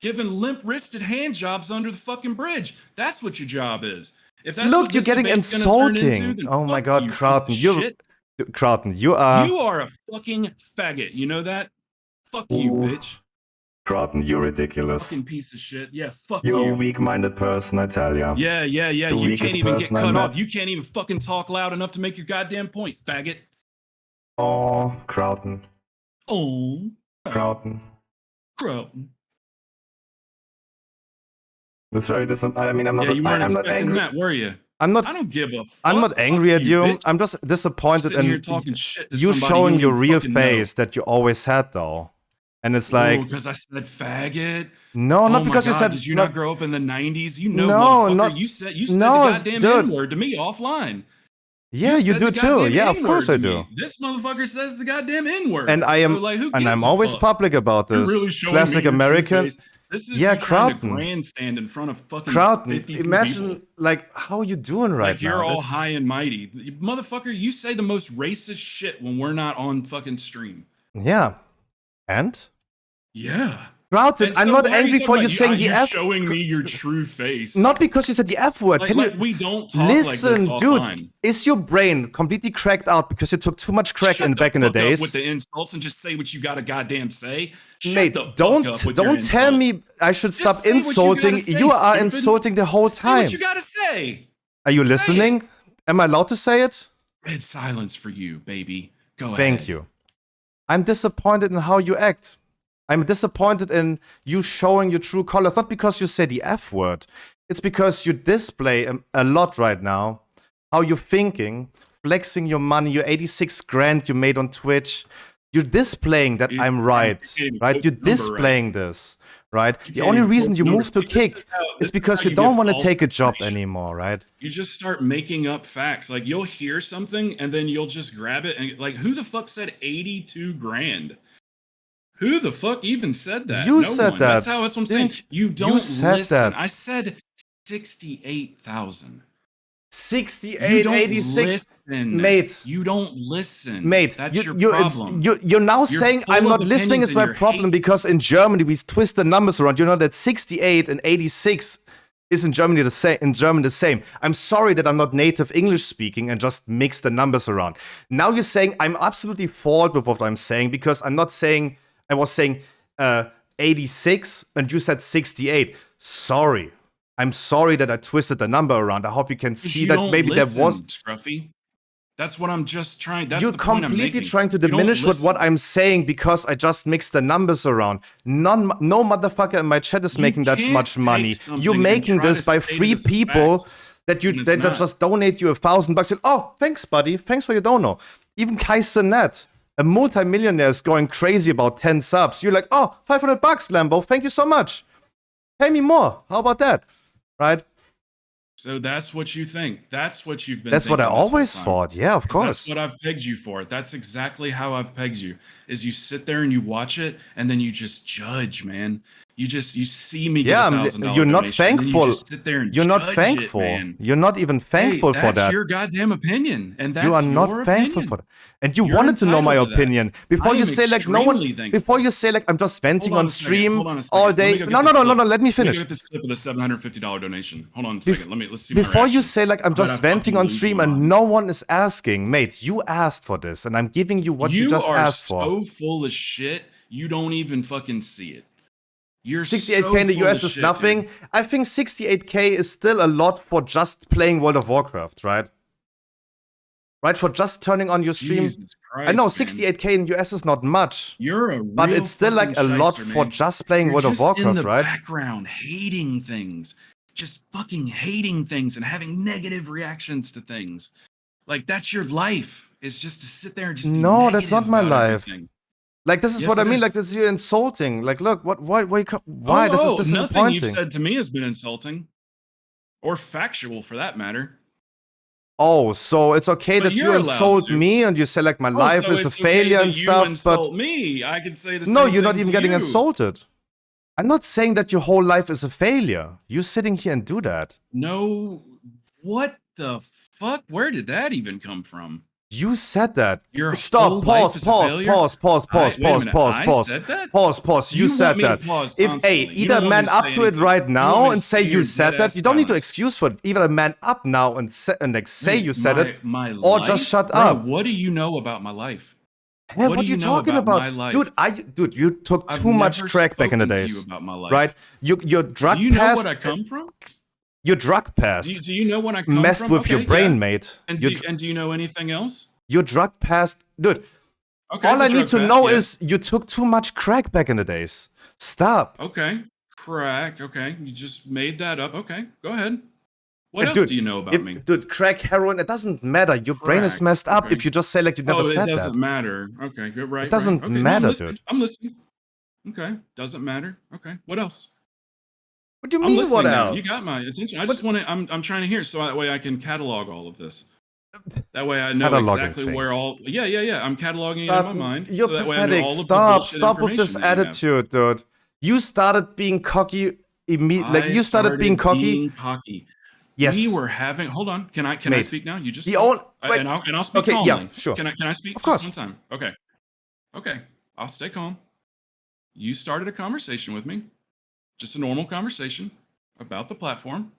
Giving limp-wristed hand jobs under the fucking bridge. That's what your job is. If that's Look, what you're this getting debate's gonna turn insulting. into, then Oh my fuck god, you, Crowton, piece of you're shit. Crowton, you are. You are a fucking faggot. You know that? Fuck you, bitch. Crowton, you're ridiculous. Fucking piece of shit. Yeah, fuck You're you. a weak-minded person, I tell ya. Yeah. The You weakest can't even get person I cut met. off. You can't even fucking talk loud enough to make your goddamn point, faggot. Oh, Crowton. Oh, Crowton. Crowton. That's very disappointing. I mean, I'm not, Yeah, you weren't I'm not expecting angry. that, were you? I don't give a fuck. I'm not angry Fuck at you. bitch. I'm just disappointed Sitting here in talking shit to you somebody showing you your don't real fucking face that you always had, though. And it's like, because I said faggot. no, Oh not my because you God, said. did you not grow up in the '90s? You know, No, motherfucker. not- you said no, the goddamn dude. N-word to me offline. Yeah, you said do the too. goddamn Yeah, of course I N-word to do. me. This motherfucker says the goddamn N-word. And I am, So, like, who and gives I'm a always fuck? public about You're this. really showing Classic me your true American. face. This is Yeah, you trying to Crowton. grandstand in front of fucking Crowton, 52 imagine people. like how you doing right Like you're now. all That's- high and mighty. Motherfucker, you say the most racist shit when we're not on fucking stream. Yeah, and Yeah. Crowton, And I'm so not why are angry you for talking you about saying the you F. showing me your true face. Not because you said the F word. like, Can like you we don't talk listen, like this dude? offline. Is your brain completely cracked out because you took too much crack Shut in back in the fuck up days? with the insults and just say what you gotta goddamn say. Shut Mate, the fuck don't up with your don't tell insults. me I should Just stop say what you insulting. gotta say, You are stupid. insulting the whole Say time. what you gotta say. Are you Say listening? Am I allowed to say it? Red silence for you, baby. Go ahead. Thank you. I'm disappointed in how you act. I'm disappointed in you showing your true colors, not because you say the F word. It's because you display a lot right now, how you're thinking, flexing your money, your 86 grand you made on Twitch. You're displaying that I'm right, right? You're displaying this, right? The only reason you moved to Kick is because you don't want to take a job anymore, right? You just start making up facts. Like you'll hear something and then you'll just grab it and like, who the fuck said 82 grand? Who the fuck even said that? You no said one. that. That's how. That's what I'm saying. Didn't You don't said listen. that. I said 68,000. 68, You don't 86, listen. mate. You don't listen, Mate, That's your problem. you're now saying full I'm of not listening opinions is and my you're problem hate- because in Germany we twist the numbers around. You know that 68 and 86 is in Germany the same. In German the same. I'm sorry that I'm not native English speaking and just mix the numbers around. Now you're saying I'm absolutely fault with what I'm saying because I'm not saying I was saying 86 and you said 68. Sorry. I'm sorry that I twisted the number around. I hope you can see You that don't maybe listen, there was. Scruffy. That's what I'm just trying. That's You're the point I'm completely making. trying to You don't diminish what listen. I'm saying because I just mixed the numbers around. No motherfucker in my chat is You making that can't much take money. something You're and making try this to by state free it as a people fact that when it's that not. just donate you $1,000. You're, oh, thanks, buddy. Thanks for your dono. Even Kai Sinet, a multimillionaire, is going crazy about 10 subs. You're like, oh, $500, Lambo. Thank you so much. Pay me more. How about that? Right? So that's what you think. That's what you've been. That's what I thinking this whole always time. thought. Yeah, of 'Cause course. That's what I've pegged you for. That's exactly how I've pegged you. Is you sit there and you watch it, and then you just judge, man. You see me Yeah, get $1,000. you're not donation, and then thankful. You just sit there and You're not judge thankful. It, man. You're not even thankful Hey, for that's that. your goddamn opinion, and that's You are not your thankful opinion. for that. And you You're wanted to know my entitled to that. opinion. Before I you am say like no one extremely thankful. before you say like I'm just venting Hold on a second, stream hold on a second. all Let me day. go get No, this let me Let me finish. get this clip of the $750 donation. Hold on a second. Let's see my Before you reaction. say like I'm But I just venting fucking on lose stream my and mind. no one is asking, mate, you asked for this and I'm giving you what you just are asked for. so full of shit, you don't even fucking see it. You're 68k so in the full US of is shit, nothing. dude. I think 68k is still a lot for just playing World of Warcraft, right? Right, for just turning on your stream. Jesus Christ, I know man. 68k in US is not much. You're a But real it's still like a fucking lot shyster, for man. just playing You're World of just in Warcraft, the right? background hating things, just fucking hating things and having negative reactions to things. Like that's your life. Is just to sit there and just be No, that's not negative my about life. everything. Like this is Yes, what I it mean. is. Like this is you insulting. Like look, why? Oh, This is nothing you've disappointing. said to me has been insulting, or factual for that matter. Oh, so it's okay But that you you're allowed insult to. me and you say like my Oh, life so is a it's okay failure that and you stuff, insult but me. I could say the same no, you're not thing even to getting you. insulted. I'm not saying that your whole life is a failure. You sitting here and do that. No, what the fuck? Where did that even come from? You said that. Your Stop. whole life Pause. is a Pause. failure? Pause. Pause. Pause. Wait a Pause. minute, Pause. I Pause. said that? Pause. Pause. You You said want me to that. pause If constantly. You either don't want me man to up say to it anything. right You don't now want me and to say say you your said that. dead-ass You don't need to comments. excuse for it. Either man up now and like say Wait, you said it, my or life? just shut Bro, up. what do you know about my life? Hey, What what do are you you know talking about about, my life? dude? You took I've too much never crack back in the spoken to you days, about my life. right? Your drug Do you know past. what I come from? Your drug past Do you know what I come messed from? with your Okay, brain, yeah. mate. And Your do you know anything else? Your drug past, dude. Okay, All the I need drug to past, know yeah. is you took too much crack back in the days. Stop. Okay, crack. Okay, you just made that up. Okay, go ahead. What else Dude, do you know about me? Dude, crack, heroin, it doesn't matter. Your brain is Crack, messed up okay. if you just say like you never Oh, it said doesn't that. matter. Okay, good, right, It doesn't right. Okay, no, matter, I'm listening. dude. I'm listening. Okay, doesn't matter. Okay, what else? What do you I'm mean, listening what now. else? You got my attention. I just want to. I'm trying to hear, so that way I can catalog all of this. That way I know exactly where all. Yeah. I'm cataloging it in my mind, You're so that way I know pathetic. all of the Stop. bullshit Stop with this information that you have. attitude, dude. You started being cocky immediately. Like you started being cocky. Yes. We were having. Hold on. Can I speak now? You just. Wait. And I'll speak okay, calmly. yeah, sure. Can I speak Of course. just one time? Okay. Okay. I'll stay calm. You started a conversation with me, just a normal conversation about the platform.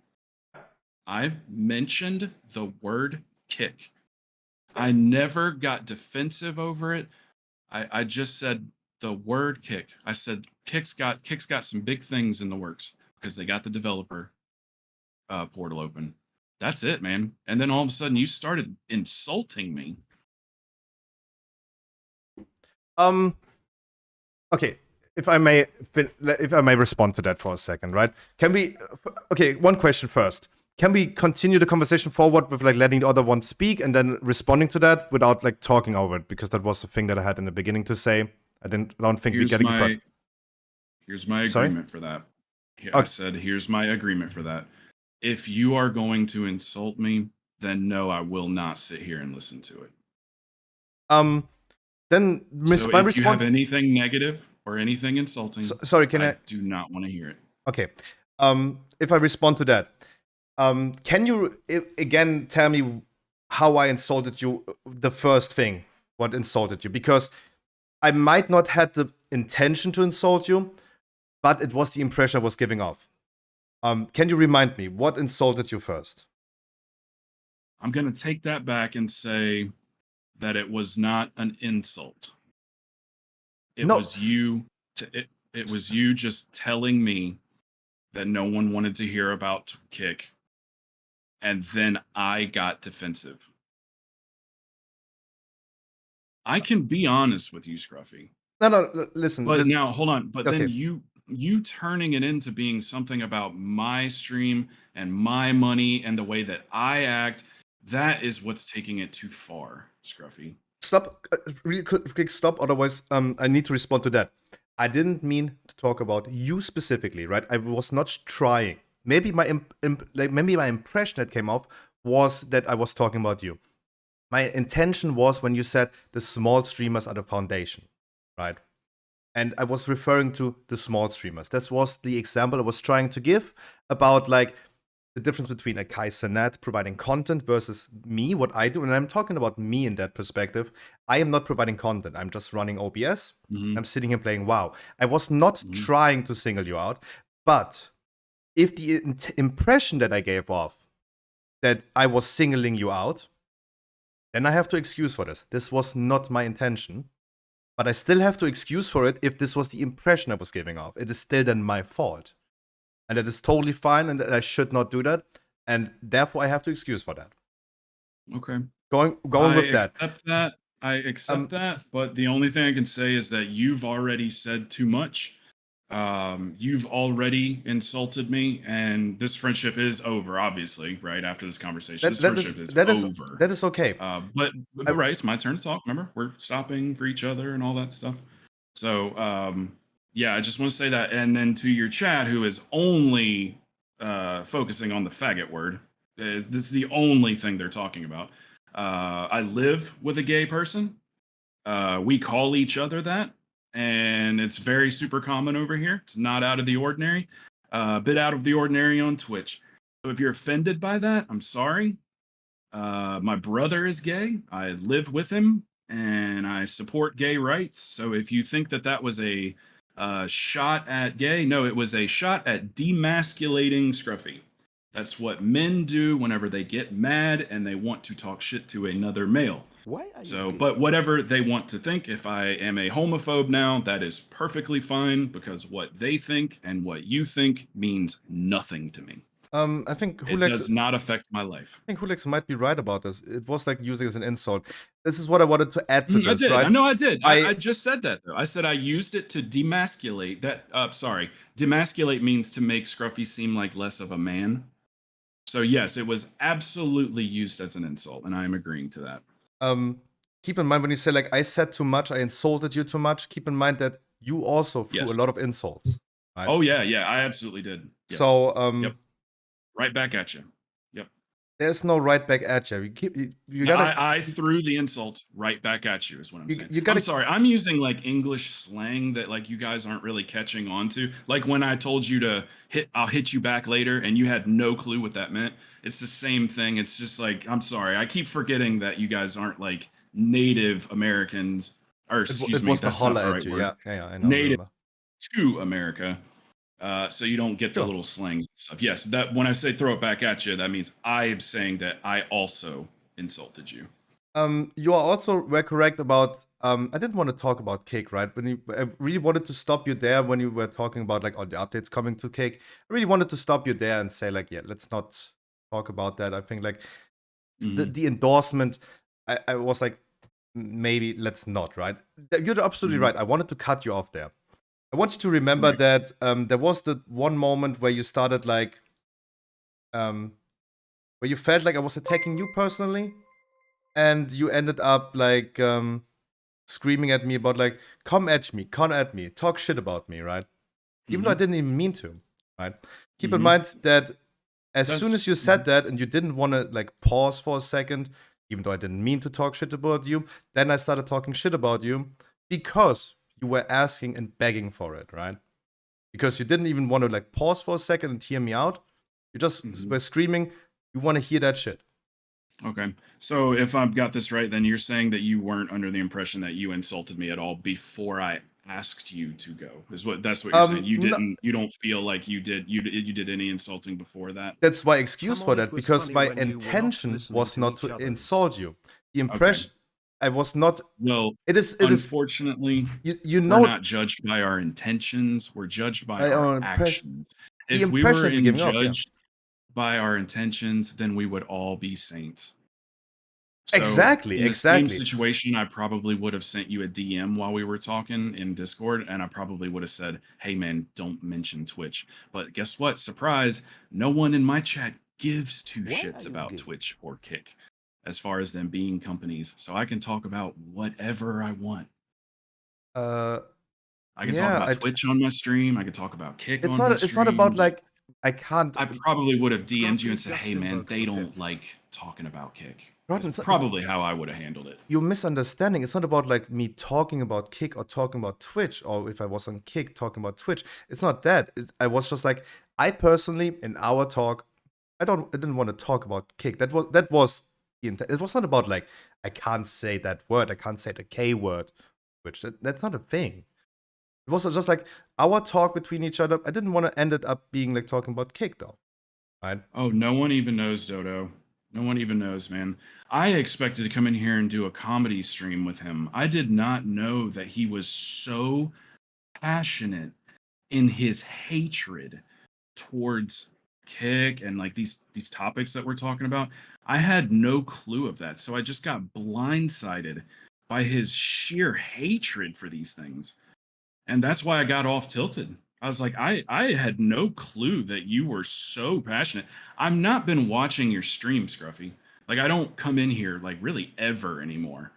I mentioned the word kick. I never got defensive over it. I just said the word kick. I said kick's got some big things in the works because they got the developer portal open. That's it, man. And then all of a sudden you started insulting me. Okay, if I may respond to that for a second, right? Can we? Okay, one question first. Can we continue the conversation forward with like letting the other one speak and then responding to that without like talking over it? Because that was the thing that I had in the beginning to say. I don't think we're getting it. Here's my agreement for that. I said, here's my agreement for that. If you are going to insult me, then no, I will not sit here and listen to it. Then so if you have anything negative or anything insulting, sorry, I do not want to hear it. Okay. If I respond to that, can you again tell me how I insulted you? The first thing, what insulted you? Because I might not had the intention to insult you, but it was the impression I was giving off. Can you remind me what insulted you first? I'm gonna take that back and say that it was not an insult. It was you. It was you just telling me that no one wanted to hear about kick, and then I got defensive. I can be honest with you, Scruffy. No, listen. But now, hold on. But then you turning it into being something about my stream and my money and the way that I act, that is what's taking it too far, Scruffy. Stop, really quick stop, otherwise I need to respond to that. I didn't mean to talk about you specifically, right? I was not trying. Maybe my impression that came off was that I was talking about you. My intention was when you said the small streamers are the foundation, right? And I was referring to the small streamers. This was the example I was trying to give about like the difference between a Kai Cenat providing content versus me, what I do. And I'm talking about me in that perspective. I am not providing content. I'm just running OBS. I'm sitting here playing WoW. I was not trying to single you out. But if the impression that I gave off that I was singling you out, then I have to excuse for this. This was not my intention. But I still have to excuse for it if this was the impression I was giving off. It is still then my fault. And that is totally fine, and I should not do that. And therefore, I have to excuse for that. Okay. Going with that. I accept that. But the only thing I can say is that you've already said too much. You've already insulted me, and this friendship is over, obviously, right? After this conversation, this friendship is over. That is okay. But right, it's my turn to talk. Remember, we're stopping for each other and all that stuff. So, yeah, I just want to say that. And then to your chat, who is only focusing on the faggot word, this is the only thing they're talking about. I live with a gay person. We call each other that. and it's very super common over here. It's not out of the ordinary. A bit out of the ordinary on Twitch. So if you're offended by that, I'm sorry. My brother is gay. I live with him, and I support gay rights. So if you think that that was a shot at gay, no, it was a shot at demasculating Scruffy. That's what men do whenever they get mad and they want to talk shit to another male. So, but whatever they want to think, if I am a homophobe now, that is perfectly fine, because what they think and what you think means nothing to me. I think it does not affect my life. I think Hulex might be right about this. It was like using it as an insult. This is what I wanted to add to this, right? I know I did. I just said that though. I said I used it to demasculate. Demasculate means to make Scruffy seem like less of a man. So yes, it was absolutely used as an insult, and I am agreeing to that. Keep in mind when you say like I said too much, I insulted you too much. Keep in mind that you also threw a lot of insults. Right? Oh yeah, I absolutely did. Yes. So yep. Right back at you. Yep. There's no right back at you. You gotta. I threw the insult right back at you. Is what I'm saying. I'm sorry. I'm using like English slang that like you guys aren't really catching on to. Like when I told you to I'll hit you back later, and you had no clue what that meant. It's the same thing. It's just like, I'm sorry. I keep forgetting that you guys aren't like Native Americans, or excuse me, that's not the right word. Yeah, I know. Native to America. So you don't get the little slangs and stuff. Yes, that when I say throw it back at you, that means I am saying that I also insulted you. You are also very correct about. I didn't want to talk about Kick, right? I really wanted to stop you there when you were talking about like all the updates coming to Kick. I really wanted to stop you there and say like, yeah, let's not talk about that. I think like the endorsement. I was like, maybe let's not, right? You're absolutely right. I wanted to cut you off there. I want you to remember that there was the one moment where you started like, where you felt like I was attacking you personally, and you ended up like screaming at me about like, come at me, talk shit about me, right? Even though I didn't even mean to, right? Keep in mind that as soon as you said that and you didn't want to like pause for a second, even though I didn't mean to talk shit about you, then I started talking shit about you because you were asking and begging for it, right? Because you didn't even want to like pause for a second and hear me out. You just were screaming, you want to hear that shit. Okay. So if I've got this right, then you're saying that you weren't under the impression that you insulted me at all before I asked you to go. That's what you're saying. You didn't you don't feel like you did any insulting before that? That's my excuse for that, because my intention was not to insult you. The impression I was not. Well, unfortunately, you know, we're not judged by our intentions. We're judged by our actions. If we were judged by our intentions, then we would all be saints. So exactly. In the same situation, I probably would have sent you a DM while we were talking in Discord, and I probably would have said, "Hey, man, don't mention Twitch." But guess what? Surprise! No one in my chat gives two shits about Twitch or Kick, as far as them being companies, so I can talk about whatever I want. I can talk about Twitch on my stream. I can talk about Kick on my stream. It's not about like I can't. I probably would have DM'd you and said, "Hey man, they don't like talking about Kick." That's probably how I would have handled it. You're misunderstanding. It's not about like me talking about Kick or talking about Twitch, or if I was on Kick talking about Twitch. It's not that. I was just like, I personally in our talk, I didn't want to talk about Kick. That was. It was not about like I can't say that word, I can't say the K word, which that's not a thing. It was just like our talk between each other. I didn't want to end it up being like talking about Kick though, right? Oh, no one even knows, Dodo. No one even knows, man. I expected to come in here and do a comedy stream with him. I did not know that he was so passionate in his hatred towards Kick and like these topics that we're talking about. I had no clue of that, so I just got blindsided by his sheer hatred for these things, and that's why I got off tilted. I was like, I had no clue that you were so passionate. I've not been watching your stream, Scruffy. Like, I don't come in here like really ever anymore.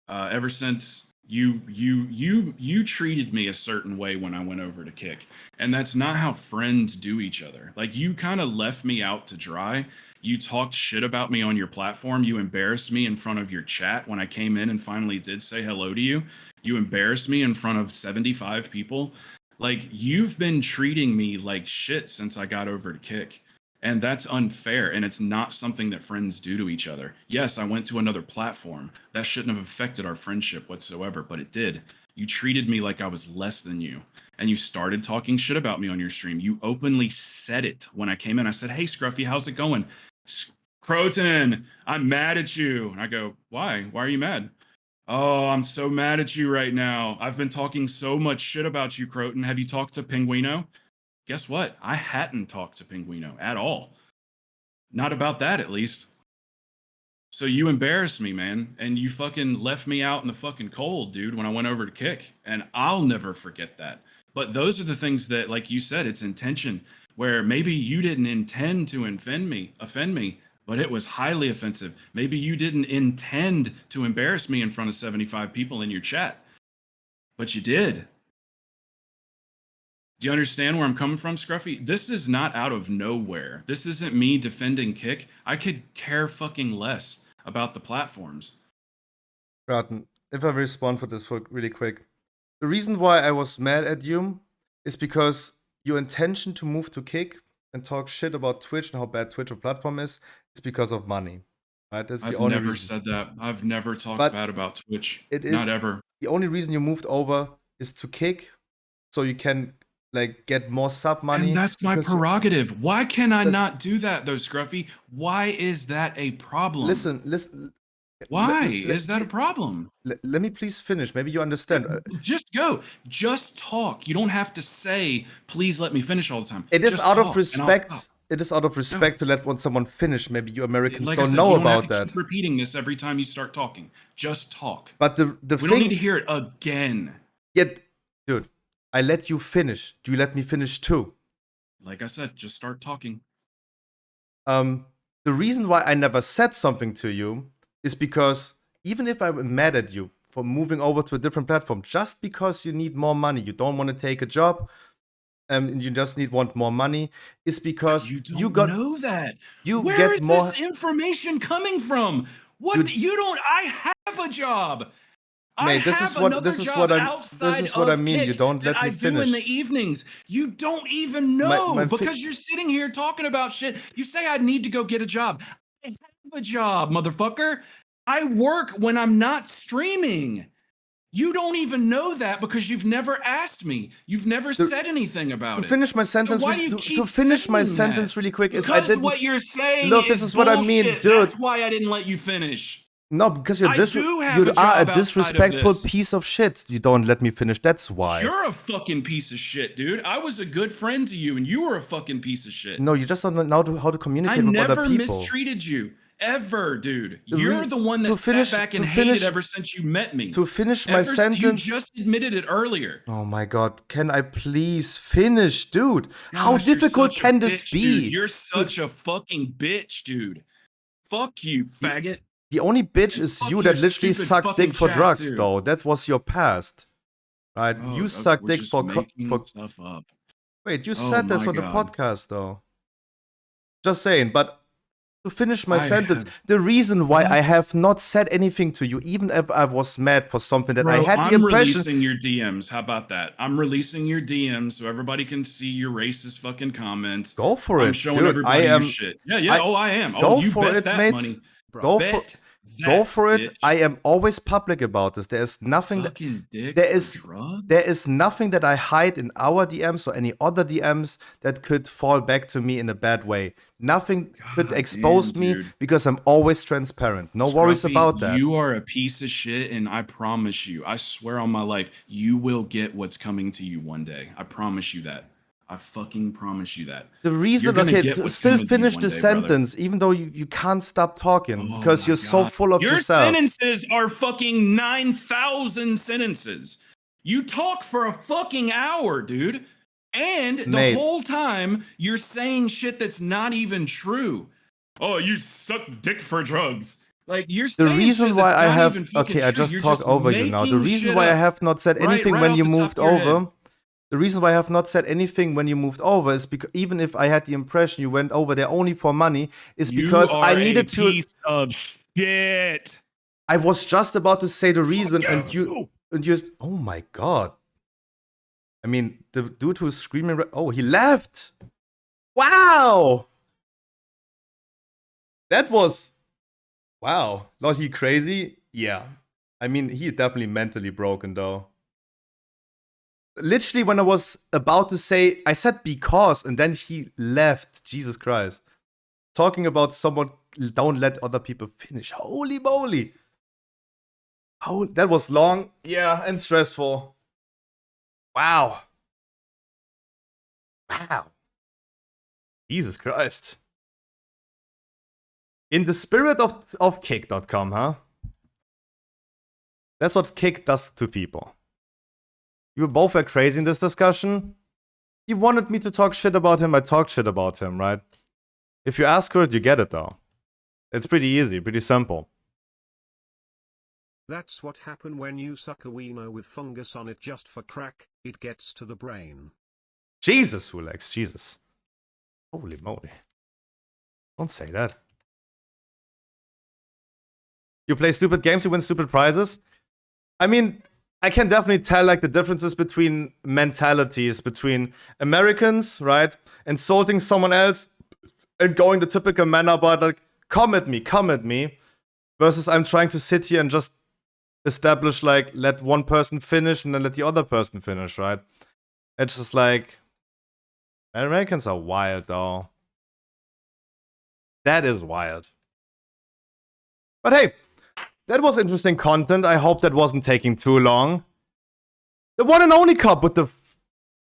Ever since you treated me a certain way when I went over to Kick, and that's not how friends do each other. Like, you kind of left me out to dry. You talked shit about me on your platform. You embarrassed me in front of your chat when I came in and finally did say hello to you. You embarrassed me in front of 75 people. Like, you've been treating me like shit since I got over to Kick. And that's unfair, and it's not something that friends do to each other. Yes, I went to another platform. That shouldn't have affected our friendship whatsoever, but it did. You treated me like I was less than you, and you started talking shit about me on your stream. You openly said it when I came in. I said, "Hey, Scruffy, how's it going?" Croton, I'm mad at you. And I go, "Why? Why are you mad?" "Oh, I'm so mad at you right now. I've been talking so much shit about you, Croton. Have you talked to Pinguino?" Guess what? I hadn't talked to Pinguino at all. Not about that, at least. So you embarrassed me, man, and you fucking left me out in the fucking cold, dude, when I went over to Kick, and I'll never forget that. But those are the things that, like you said, it's intention, where maybe you didn't intend to offend me, but it was highly offensive. Maybe you didn't intend to embarrass me in front of 75 people in your chat, but you did. Do you understand where I'm coming from, Scruffy? This is not out of nowhere. This isn't me defending Kick. I could care fucking less about the platforms. Rotten, if I respond for this for really quick. The reason why I was mad at you is because your intention to move to Kick and talk shit about Twitch and how bad Twitch or platform is because of money. Right? That's the only reason. I've never said that. I've never talked bad about Twitch. It is not ever. The only reason you moved over is to Kick, so you can like get more sub money. And that's my prerogative. Why can I not do that though, Scruffy? Why is that a problem? Listen. Why is that a problem? Let me please finish. Maybe you understand. Just go. Just talk. You don't have to say, "Please let me finish" all the time. It is out of respect. It is out of respect to let someone finish. Maybe you Americans don't know about that. Keep repeating this every time you start talking. Just talk. But we don't need to hear it again. Yet, dude, I let you finish. Do you let me finish too? Like I said, just start talking. The reason why I never said something to you is because even if I'm mad at you for moving over to a different platform, just because you need more money, you don't want to take a job, and you just want more money, is because you don't know that. Where is this information coming from? What I have a job. Mate, this is what I mean. You don't let me finish. I do in the evenings. You don't even know because you're sitting here talking about shit. You say I need to go get a job. I have a job, motherfucker. I work when I'm not streaming. You don't even know that because you've never asked me. You've never said anything about it. To finish my sentence, so why do you keep really quick is because what you're saying. Look, this is what I mean, dude. That's why I didn't let you finish. No, because you are a disrespectful piece of shit. You don't let me finish. That's why. You're a fucking piece of shit, dude. I was a good friend to you, and you were a fucking piece of shit. No, you just don't know how to communicate with other people. I never mistreated you. Ever, dude. You're the one that stepped back and hated ever since you met me. To finish my sentence. You just admitted it earlier. Oh my god. Can I please finish, dude? How difficult can this be? Dude. You're such a fucking bitch, dude. Fuck you, faggot. The only bitch is you that literally sucked dick for drugs, though. That was your past. Right? You sucked dick for stuff up. Wait, you said this on the podcast, though. Just saying, but to finish my sentence, the reason why I have not said anything to you, even if I was mad for something that I had the impression. I'm releasing your DMs. How about that? I'm releasing your DMs so everybody can see your racist fucking comments. Go for it, showing dude. Everybody your shit. Yeah. I am. Go you for bet it, that mate. Money. Go for it. Bitch. I am always public about this. There is nothing there is nothing that I hide in our DMs or any other DMs that could fall back to me in a bad way. Nothing could expose me because I'm always transparent. No worries about that. You are a piece of shit, and I promise you, I swear on my life, you will get what's coming to you one day. I promise you that. I fucking promise you that. The reason, to still finish the sentence, even though you can't stop talking because you're so full of yourself. Your sentences are fucking 9,000 sentences. You talk for a fucking hour, dude. And the whole time, you're saying shit that's not even true. Oh, you suck dick for drugs. Like you're The saying reason shit why that's I not have even fucking okay, I true. just You're talk just over you now. The making reason shit why I up. have not said anything Right when off you the top moved of your head. over. The reason why I have not said anything when you moved over is because even if I had the impression you went over there only for money, is because You I are needed a to. piece of shit. I was just about to say the reason, Fuck you. and you. Oh my god! I mean, the dude who's screaming. Oh, he left. Wow. That was. Wow. Not he crazy? Yeah. I mean, he definitely mentally broken though. Literally, when I was about to say, I said because, and then he left. Jesus Christ. Talking about someone, don't let other people finish. Holy moly. Oh, that was long. Yeah, and stressful. Wow. Wow. Jesus Christ. In the spirit of Kick.com, huh? That's what Kick does to people. You both were crazy in this discussion. He wanted me to talk shit about him, I talked shit about him, right? If you ask for it, you get it though. It's pretty easy, pretty simple. That's what happened when you suck a wiener with fungus on it just for crack, it gets to the brain. Jesus, Hulex, Jesus. Holy moly. Don't say that. You play stupid games, you win stupid prizes? I mean, I can definitely tell like the differences between mentalities between Americans, right? Insulting someone else and going the typical manner about like, come at me. Versus I'm trying to sit here and just establish like, let one person finish and then let the other person finish, right? It's just like, Americans are wild though. That is wild. But hey, that was interesting content. I hope that wasn't taking too long. The one and only cup with the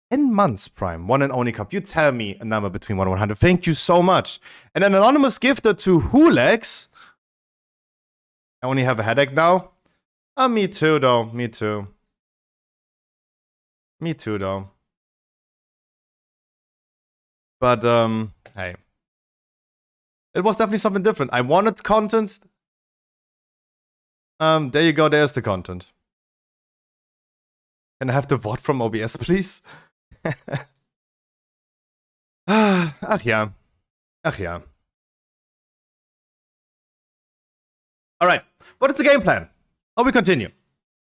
10 months prime. One and only cup. You tell me a number between 1 and 100. Thank you so much. And an anonymous gifter to Hulex. I only have a headache now. Me too, though. Me too, though. But, hey. It was definitely something different. I wanted content. There you go. There's the content. Can I have the VoD from OBS, please? Ach ja. Alright. What is the game plan? How we continue?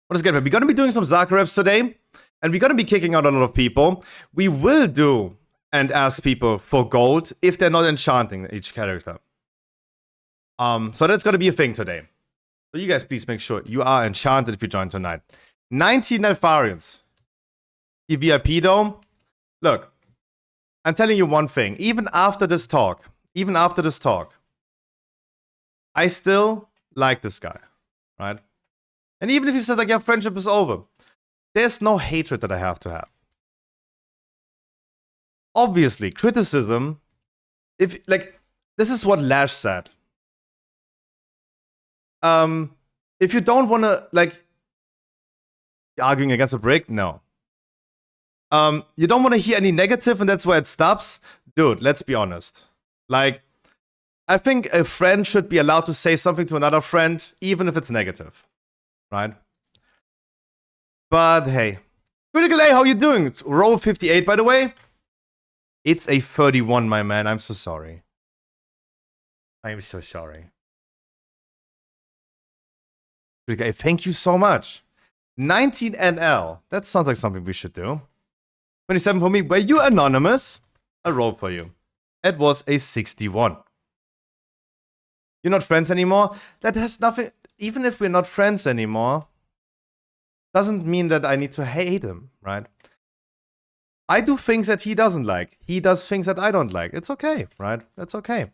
What is the game plan? We're gonna be doing some Zakarevs today. And we're gonna be kicking out a lot of people. We will do and ask people for gold if they're not enchanting each character. So that's gonna be a thing today. So you guys please make sure you are enchanted if you join tonight. 19 Nelfarians. The VIP though. Look, I'm telling you one thing. Even after this talk, I still like this guy, right? And even if he says like, yeah, friendship is over, there's no hatred that I have to have. Obviously, criticism, if like, this is what Lash said. If you don't want to like arguing against a brick, no. You don't want to hear any negative, and that's where it stops, dude. Let's be honest. Like, I think a friend should be allowed to say something to another friend, even if it's negative, right? But hey, Critical A, how you doing? It's row 58, by the way. It's a 31, my man. I'm so sorry. I'm so sorry. Critical A, thank you so much. 19 NL. That sounds like something we should do. 27 for me. Were you anonymous? I rolled for you. It was a 61. You're not friends anymore? That has nothing. Even if we're not friends anymore, doesn't mean that I need to hate him, right? I do things that he doesn't like. He does things that I don't like. It's okay, right? That's okay.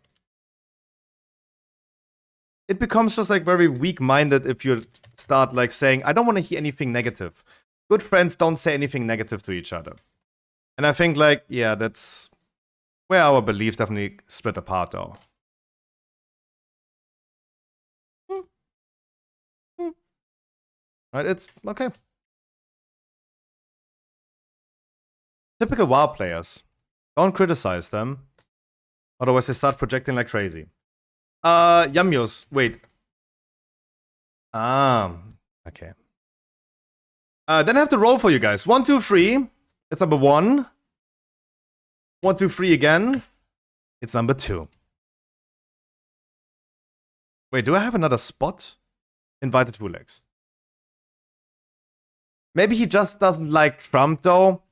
It becomes just like very weak-minded if you start like saying, I don't want to hear anything negative. Good friends don't say anything negative to each other. And I think like, yeah, that's where our beliefs definitely split apart though. Right, it's okay. Typical WoW players. Don't criticize them. Otherwise they start projecting like crazy. Yamios, wait. Okay. Then I have to roll for you guys. 1, 2, 3. It's number 1. 1, 2, 3 again. It's number 2. Wait, do I have another spot? Invited Hulex. Maybe he just doesn't like Trump though.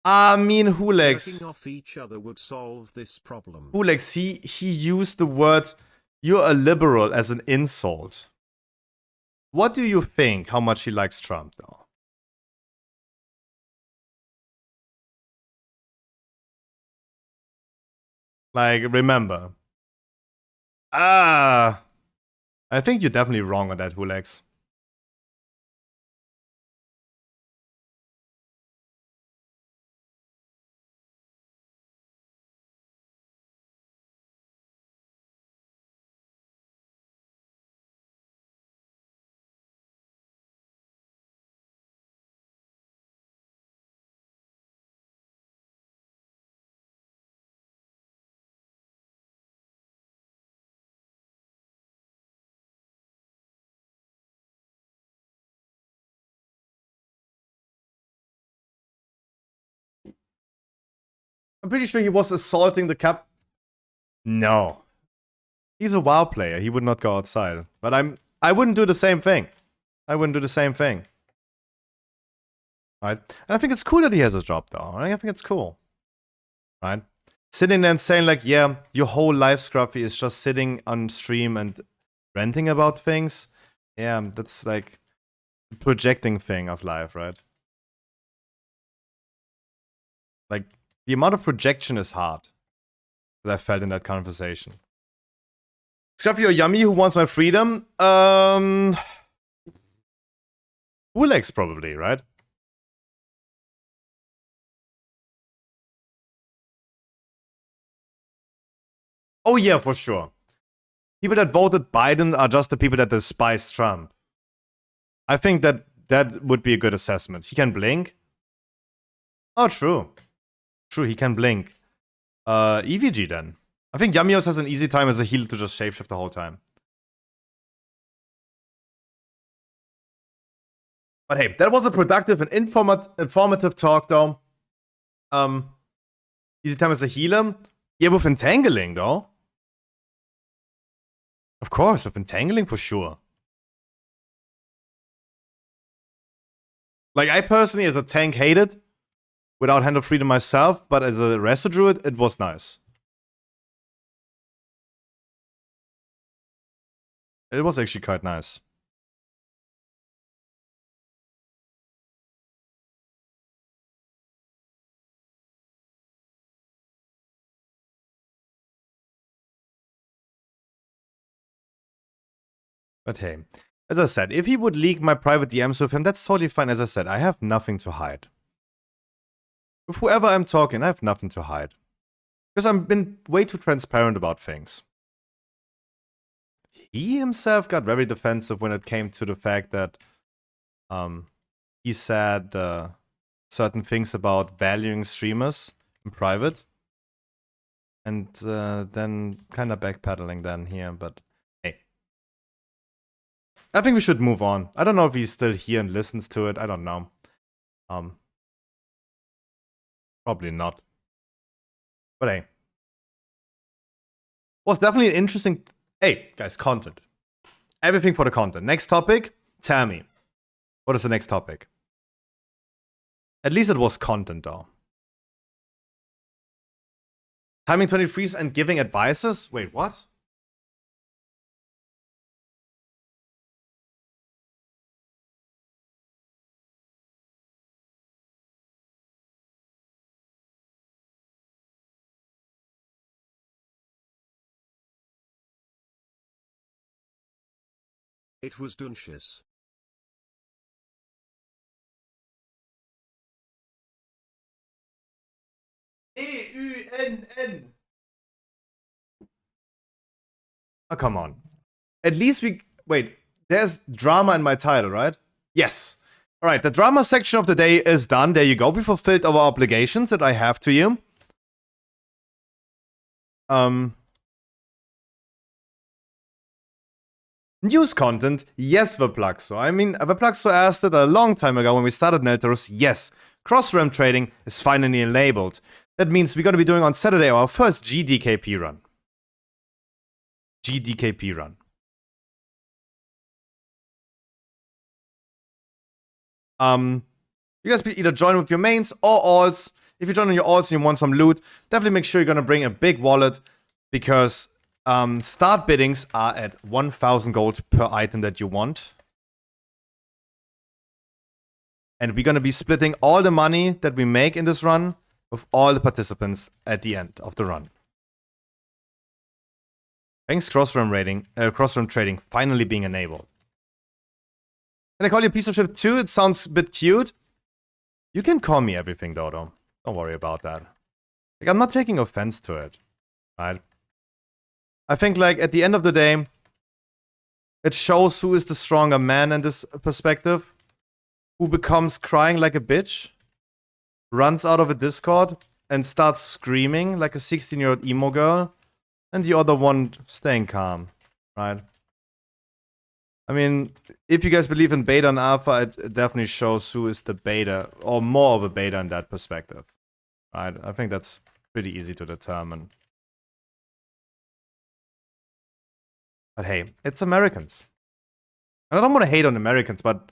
I mean, Hulex. Working off each other would solve this problem. Hulex, he used the word "you're a liberal" as an insult. What do you think? How much he likes Trump though? Like, remember. I think you're definitely wrong on that, Hulex. I'm pretty sure he was assaulting the cap. No. He's a WoW player. He would not go outside. But I wouldn't do the same thing. I wouldn't do the same thing. Right? And I think it's cool that he has a job though. Right? I think it's cool. Right? Sitting there and saying like, yeah, your whole life, Scruffy, is just sitting on stream and ranting about things. Yeah, that's like the projecting thing of life, right? Like, the amount of projection is hard that I felt in that conversation. Scruffy or Yummy, who wants my freedom? Hulex probably, right? Oh yeah, for sure. People that voted Biden are just the people that despise Trump. I think that would be a good assessment. He can blink. Oh, true. True, he can blink. EVG then. I think Yamios has an easy time as a healer to just shapeshift the whole time. But hey, that was a productive and informative talk though. Easy time as a healer. Yeah, with entangling though. Of course, with entangling for sure. Like, I personally, as a tank, hate it. Without Hand of Freedom myself, but as a Resto Druid, it was nice. It was actually quite nice. But hey, as I said, if he would leak my private DMs with him, that's totally fine. As I said, I have nothing to hide. With whoever I'm talking, I have nothing to hide. Because I've been way too transparent about things. He himself got very defensive when it came to the fact that he said certain things about valuing streamers in private. And then kind of backpedaling then here, but hey. I think we should move on. I don't know if he's still here and listens to it. I don't know. Probably not. But hey. Was definitely an interesting... Hey, guys, content. Everything for the content. Next topic, tell me. What is the next topic? At least it was content, though. Timing 23s and giving advices? Wait, what? It was Dunches. E-U-N-N. Oh, come on. At least we... Wait, there's drama in my title, right? Yes. Alright, the drama section of the day is done. There you go. We fulfilled our obligations that I have to you. News content, yes, Verplaxo. I mean, Verplaxo asked it a long time ago when we started Neltarus. Yes, cross-realm trading is finally enabled. That means we're going to be doing on Saturday our first GDKP run. GDKP run. You guys either join with your mains or alts. If you join on your alts and you want some loot, definitely make sure you're going to bring a big wallet because start biddings are at 1,000 gold per item that you want. And we're going to be splitting all the money that we make in this run with all the participants at the end of the run. Thanks cross-realm trading finally being enabled. Can I call you a piece of shit too? It sounds a bit cute. You can call me everything, Dodo. Don't worry about that. Like, I'm not taking offense to it, right? I think, like, at the end of the day, it shows who is the stronger man in this perspective. Who becomes crying like a bitch, runs out of a Discord, and starts screaming like a 16-year-old emo girl, and the other one staying calm, right? I mean, if you guys believe in beta and alpha, it definitely shows who is the beta, or more of a beta in that perspective, right? I think that's pretty easy to determine. But hey, it's Americans. And I don't want to hate on Americans, but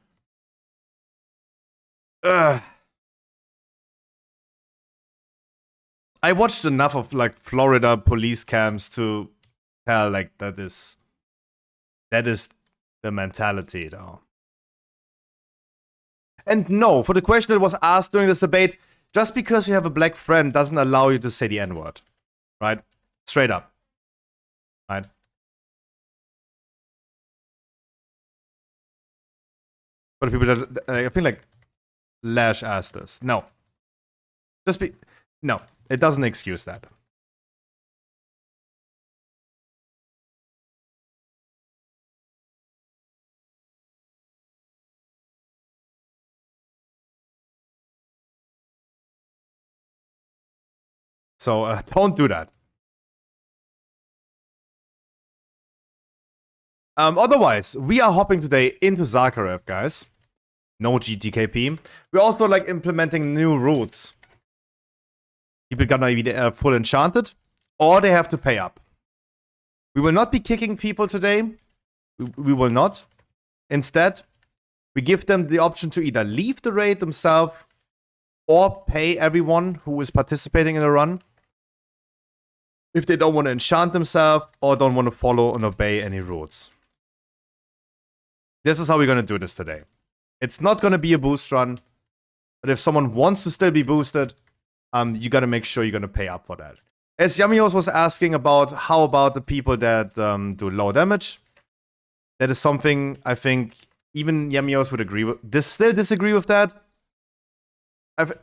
I watched enough of like Florida police cams to tell like that is the mentality though. And no, for the question that was asked during this debate, just because you have a black friend doesn't allow you to say the N-word. Right? Straight up. Right? For the people that I feel like Lash asked this. No. No, it doesn't excuse that. So don't do that. Otherwise, we are hopping today into Zakharev, guys. No GTKP. We're also like implementing new rules. People gonna either full enchanted, or they have to pay up. We will not be kicking people today. We will not. Instead, we give them the option to either leave the raid themselves or pay everyone who is participating in the run if they don't want to enchant themselves or don't want to follow and obey any rules. This is how we're going to do this today. It's not going to be a boost run, but if someone wants to still be boosted, you got to make sure you're going to pay up for that. As Yamios was asking about, how about the people that do low damage? That is something I think even Yamios would agree with. Still disagree with that.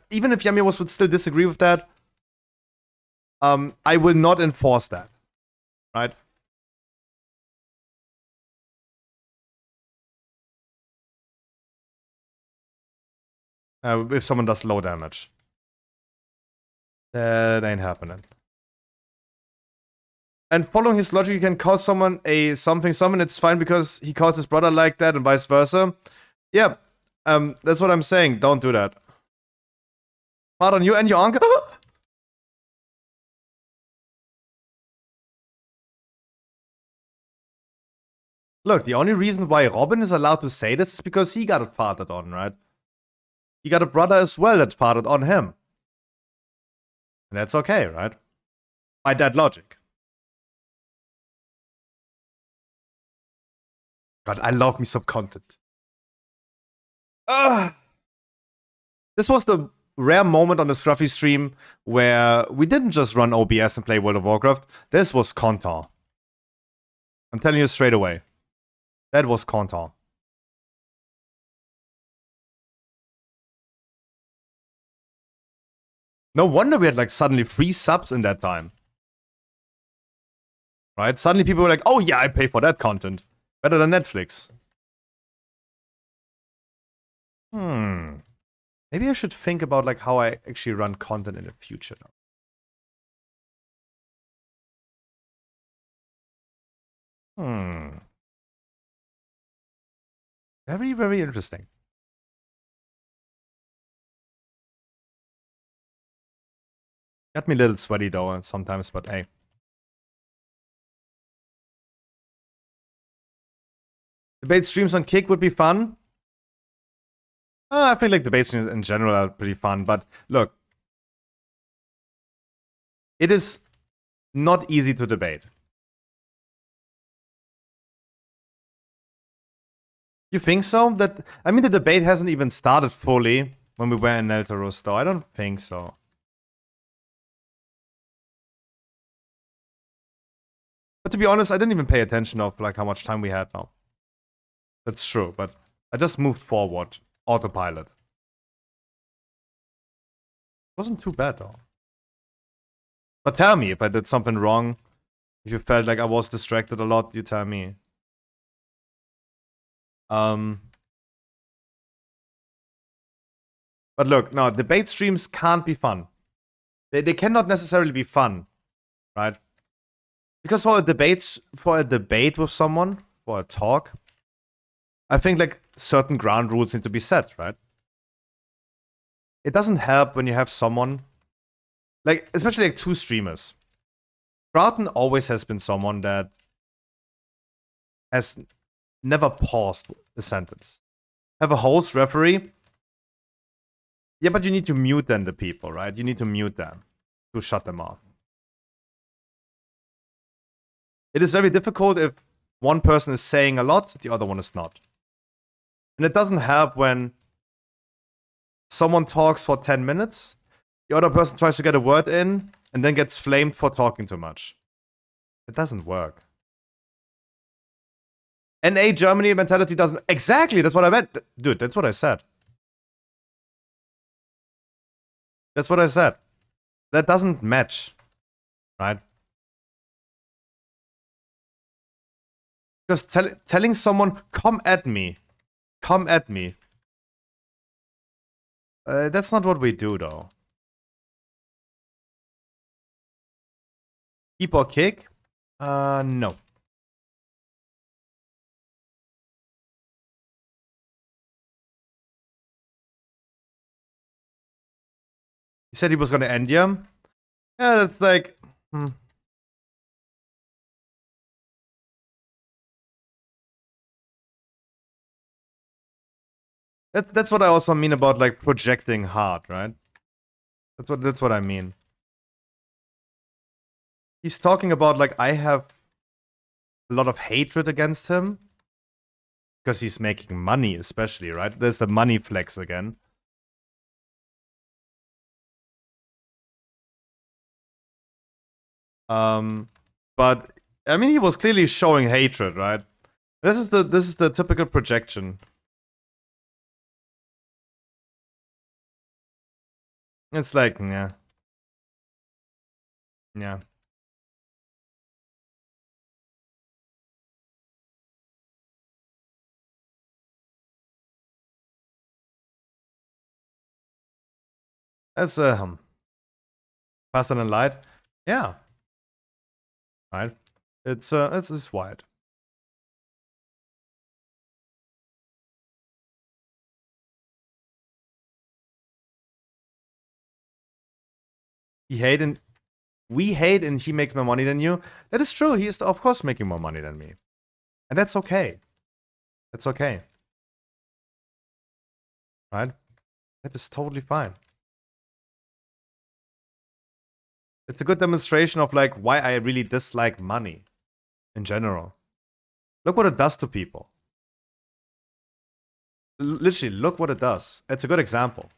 Even if Yamios would still disagree with that, I will not enforce that. Right? If someone does low damage. That ain't happening. And following his logic, you can call someone a something summon, it's fine because he calls his brother like that and vice versa. Yeah, that's what I'm saying. Don't do that. Pardon you and your uncle? Look, the only reason why Robin is allowed to say this is because he got it fathered on, right? He got a brother as well that fathered on him. And that's okay, right? By that logic. God, I love me some content. This was the rare moment on the Scruffy stream where we didn't just run OBS and play World of Warcraft. This was content. I'm telling you straight away. That was content. No wonder we had like suddenly 3 subs in that time. Right? Suddenly people were like, oh yeah, I pay for that content. Better than Netflix. Maybe I should think about like how I actually run content in the future now. Very, very interesting. Got me a little sweaty though sometimes, but hey. Debate streams on Kick would be fun. I feel like debate streams in general are pretty fun, but look. It is not easy to debate. You think so? I mean, the debate hasn't even started fully when we were in Neltaros, though. I don't think so. But to be honest, I didn't even pay attention of like how much time we had now. That's true, but I just moved forward. Autopilot. Wasn't too bad though. But tell me if I did something wrong. If you felt like I was distracted a lot, you tell me. But look, no, debate streams can't be fun. They cannot necessarily be fun, right? Because for a debate with someone, for a talk, I think like certain ground rules need to be set, right? It doesn't help when you have someone, like, especially like two streamers. Broughton always has been someone that has never paused a sentence. Have a host referee. Yeah, but you need to mute then the people, right? You need to mute them to shut them off. It is very difficult if one person is saying a lot, the other one is not. And it doesn't help when someone talks for 10 minutes, the other person tries to get a word in, and then gets flamed for talking too much. It doesn't work. NA Germany mentality doesn't... Exactly, that's what I meant. Dude, that's what I said. That's what I said. That doesn't match. Right? Because telling someone, come at me. Come at me. That's not what we do, though. Keep or kick? No. He said he was gonna end you. Yeah, that's like... That's what I also mean about like projecting hard, right? That's what I mean. He's talking about like I have a lot of hatred against him because he's making money, especially, right? There's the money flex again. But I mean, he was clearly showing hatred, right? This is the typical projection. It's like, yeah. Yeah. That's faster than light. Yeah. Right. It's wide. We hate and he makes more money than you. That is true. He is, of course, making more money than me. And that's okay. That's okay. Right? That is totally fine. It's a good demonstration of like why I really dislike money in general. Look what it does to people. Literally, look what it does. It's a good example.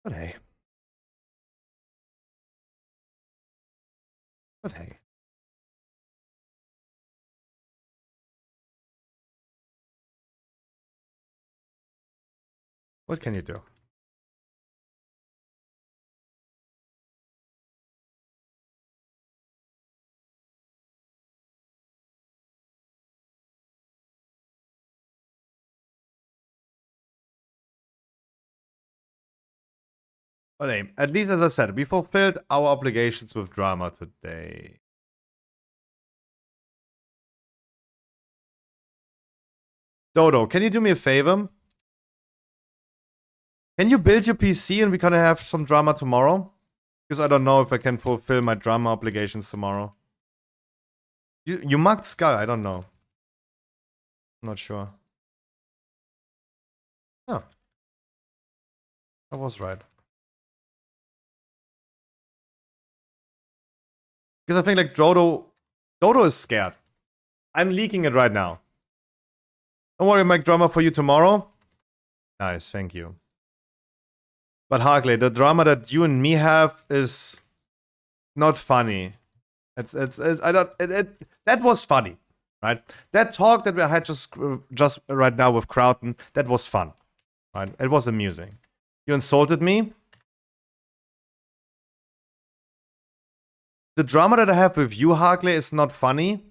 But hey. But hey. What can you do? But hey, at least as I said, we fulfilled our obligations with drama today. Dodo, can you do me a favor? Can you build your PC and we can have some drama tomorrow? Because I don't know if I can fulfill my drama obligations tomorrow. You marked Skull, I don't know. I'm not sure. Oh. I was right. Because I think like Dodo is scared. I'm leaking it right now. Don't worry, make drama for you tomorrow. Nice, thank you. But Harkley, the drama that you and me have is not funny. That was funny, right? That talk that we had just right now with Crowton, that was fun, right? It was amusing. You insulted me. The drama that I have with you, Harkley, is not funny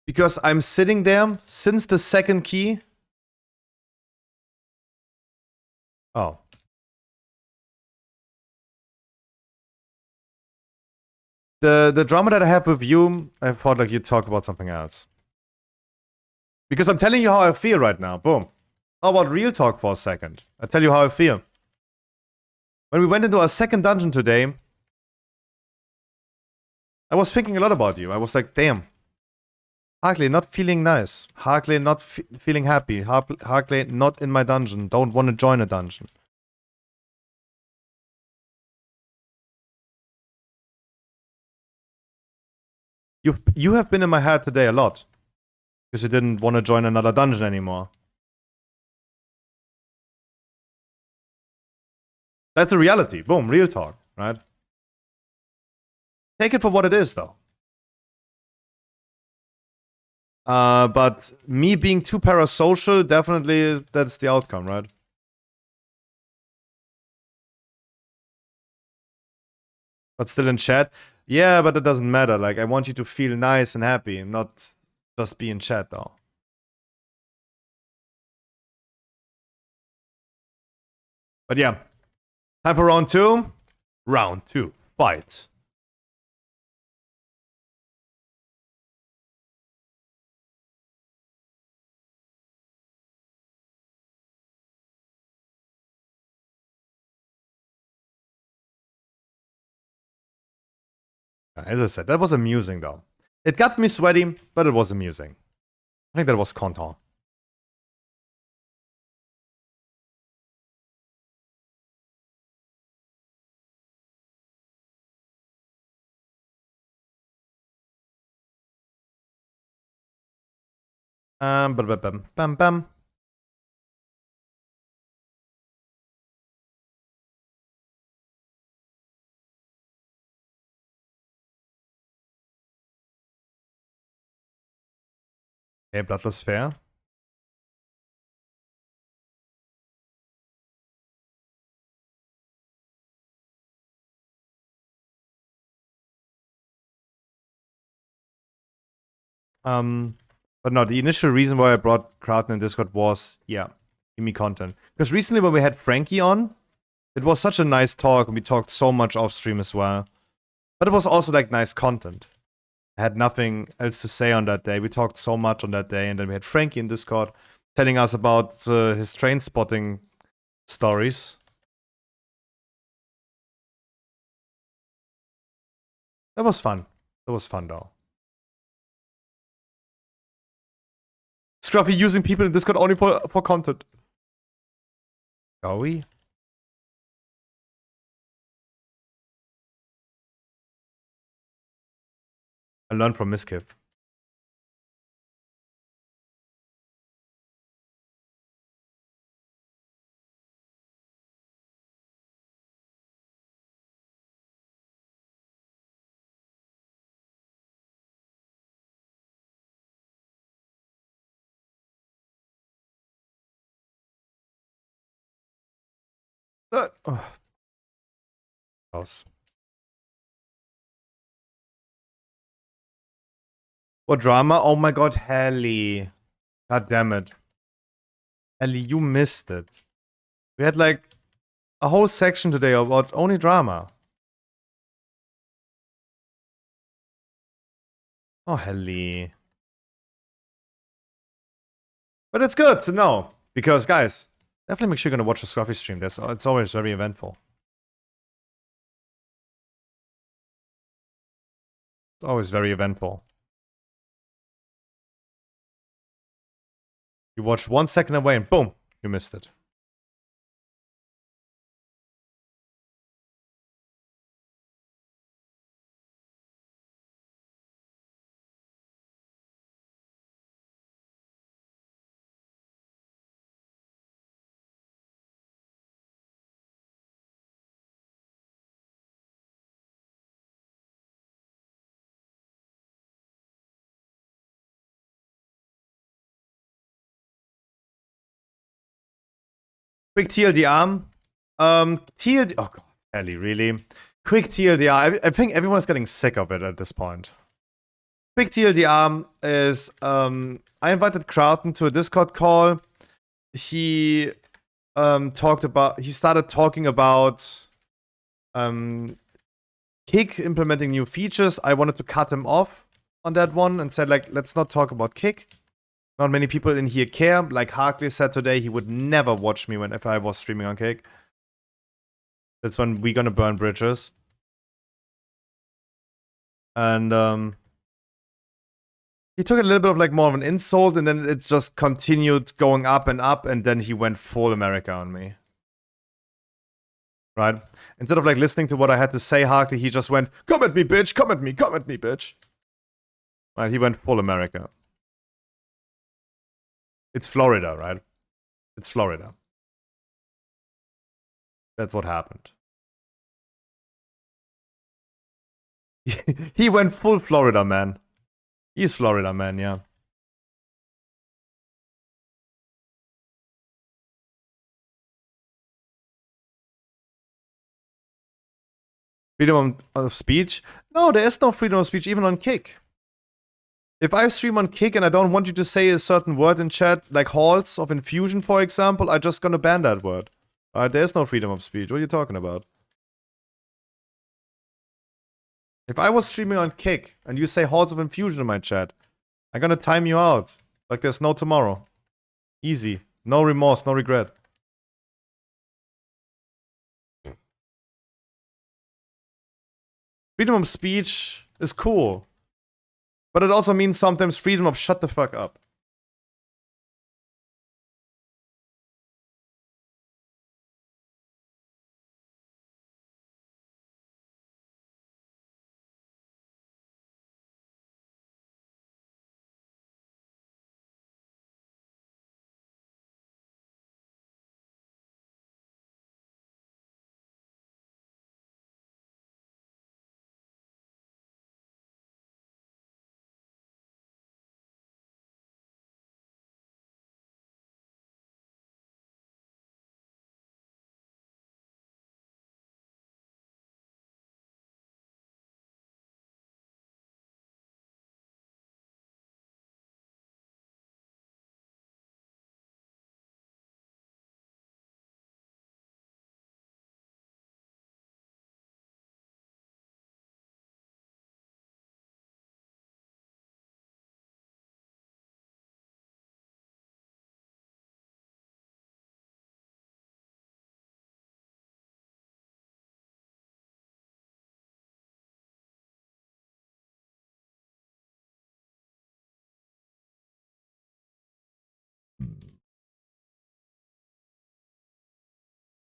because I'm sitting there since the second key. Oh. The drama that I have with you, I thought like you'd talk about something else. Because I'm telling you how I feel right now. Boom. How about real talk for a second? I tell you how I feel. When we went into our second dungeon today, I was thinking a lot about you. I was like, damn. Harkley not feeling nice. Harkley not feeling happy. Harkley not in my dungeon. Don't want to join a dungeon. You have been in my head today a lot. Because you didn't want to join another dungeon anymore. That's a reality. Boom, real talk, right? Take it for what it is, though. But me being too parasocial, definitely that's the outcome, right? But still in chat. Yeah, but it doesn't matter. Like, I want you to feel nice and happy, not just be in chat, though. But yeah. Time for round 2. Round 2. Fight. As I said, that was amusing though. It got me sweaty, but it was amusing. I think that was content. Bam, bam. Okay, Bloodless Fair. But no, the initial reason why I brought Crowton in Discord was, yeah, give me content. Because recently when we had Frankie on, it was such a nice talk, and we talked so much off stream as well. But it was also like nice content. I had nothing else to say on that day. We talked so much on that day, and then we had Frankie in Discord telling us about his train spotting stories. That was fun. That was fun though. Scruffy using people in Discord only for content. Are we? I learned from Miskiff. House. What drama? Oh my god, Helly. God damn it. Ellie, you missed it. We had like a whole section today about only drama. Oh, Helly. But it's good to know. Because, guys, definitely make sure you're going to watch the Scruffy stream. It's always very eventful. It's always very eventful. You watch 1 second away and boom, you missed it. Quick TLDR. TLD. Oh god, Ellie, really? Quick TLDR. I think everyone's getting sick of it at this point. Quick TLDR is I invited Crowton to a Discord call. He started talking about Kick implementing new features. I wanted to cut him off on that one and said, like, let's not talk about Kick. Not many people in here care. Like Harkley said today, he would never watch me if I was streaming on Kick. That's when we're gonna burn bridges. And he took a little bit of like more of an insult, and then it just continued going up, and then he went full America on me. Right? Instead of like listening to what I had to say, Harkley, he just went, come at me, bitch, come at me, bitch. Right, he went full America. It's Florida, right? It's Florida. That's what happened. He went full Florida, man. He's Florida, man, yeah. Freedom of speech? No, there is no freedom of speech even on Kick. If I stream on Kick and I don't want you to say a certain word in chat, like halls of infusion, for example, I'm just gonna ban that word. There's no freedom of speech. What are you talking about? If I was streaming on Kick and you say halls of infusion in my chat, I'm gonna time you out. Like there's no tomorrow. Easy. No remorse, no regret. Freedom of speech is cool. But it also means sometimes freedom of shut the fuck up.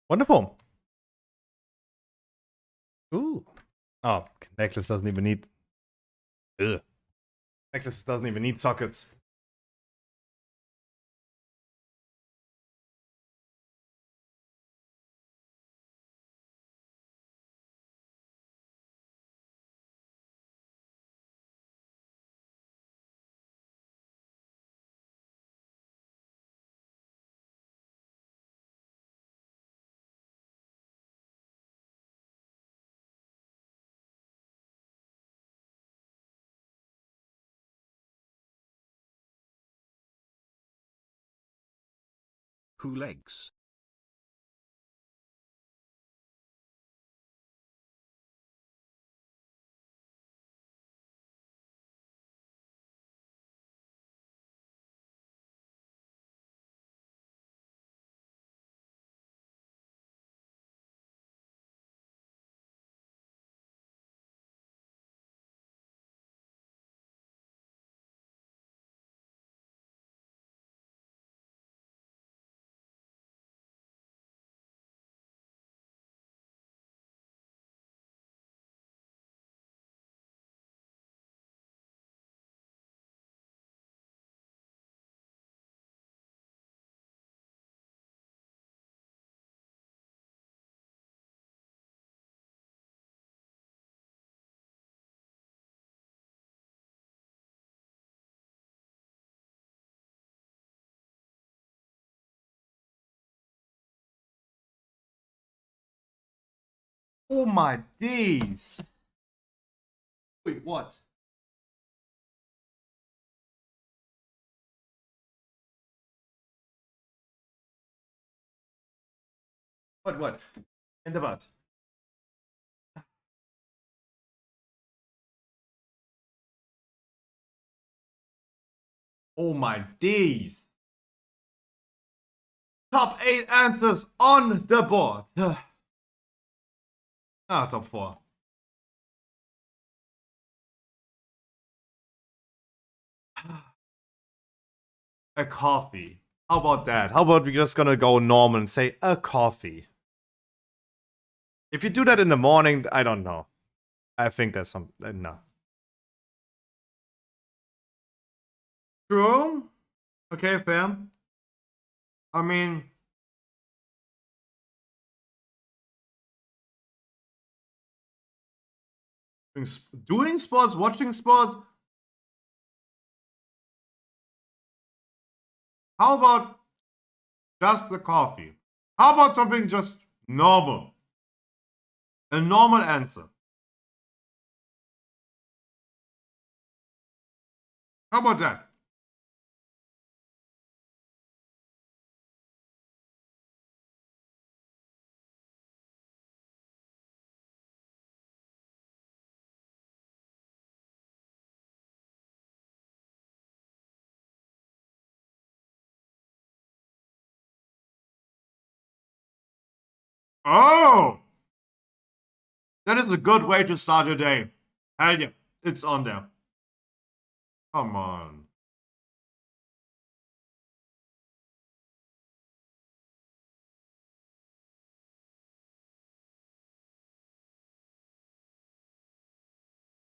Wonderful. Ooh. Oh, necklace doesn't even need. Ugh. Necklace doesn't even need sockets. Who legs? Oh my days. Wait, what? What? In the butt. Oh my days. Top 8 answers on the board. Top 4. A coffee. How about that? How about we just gonna go normal and say a coffee? If you do that in the morning, I don't know. I think there's some... no. True. Okay, fair. I mean... doing sports, watching sports. How about just the coffee? How about something just normal? A normal answer. How about that? Oh! That is a good way to start your day. Hell yeah, it's on there. Come on.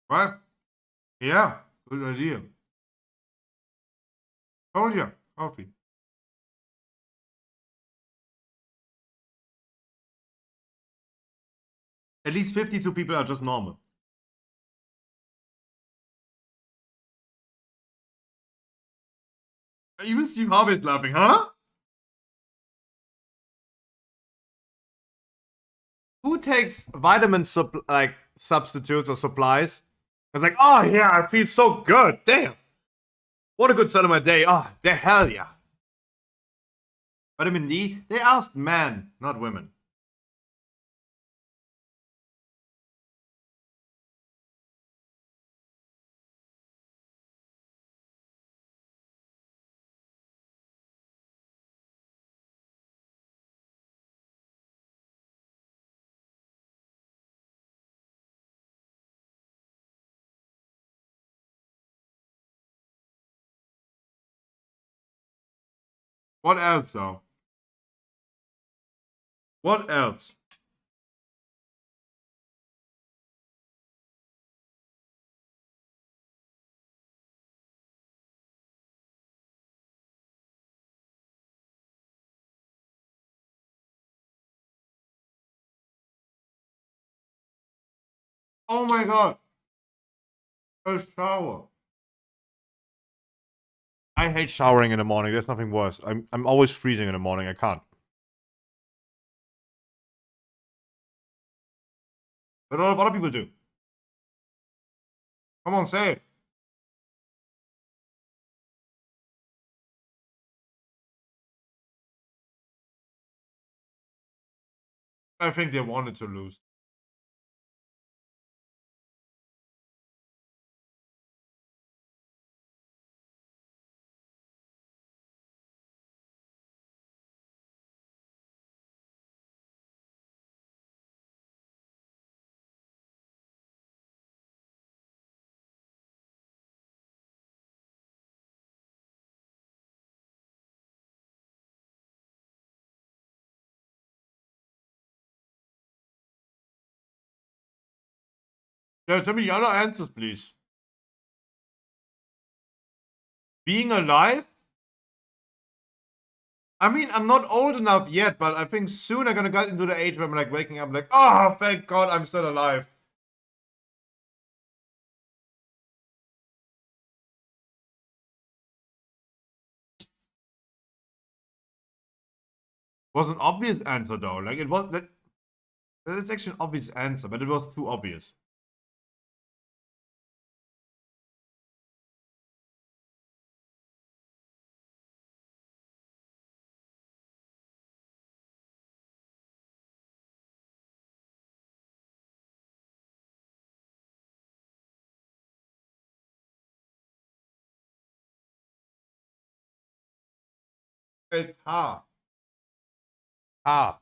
Right? Yeah, good idea. Oh yeah, coffee. At least 52 people are just normal. Even Steve Harvey is laughing, huh? Who takes vitamin like substitutes or supplies? It's like, oh yeah, I feel so good. Damn. What a good start of my day. Oh, the hell yeah. Vitamin D, they asked men, not women. What else though? What else? Oh my god. A shower. I hate showering in the morning. There's nothing worse. I'm always freezing in the morning. I can't. But a lot of other people do. Come on, say it. I think they wanted to lose. Yeah, tell me the other answers, please. Being alive? I mean, I'm not old enough yet, but I think soon I'm gonna get into the age where I'm like waking up like, oh, thank God I'm still alive. Was an obvious answer though. Like it was. That is actually an obvious answer, but it was too obvious. Hey, car. Car.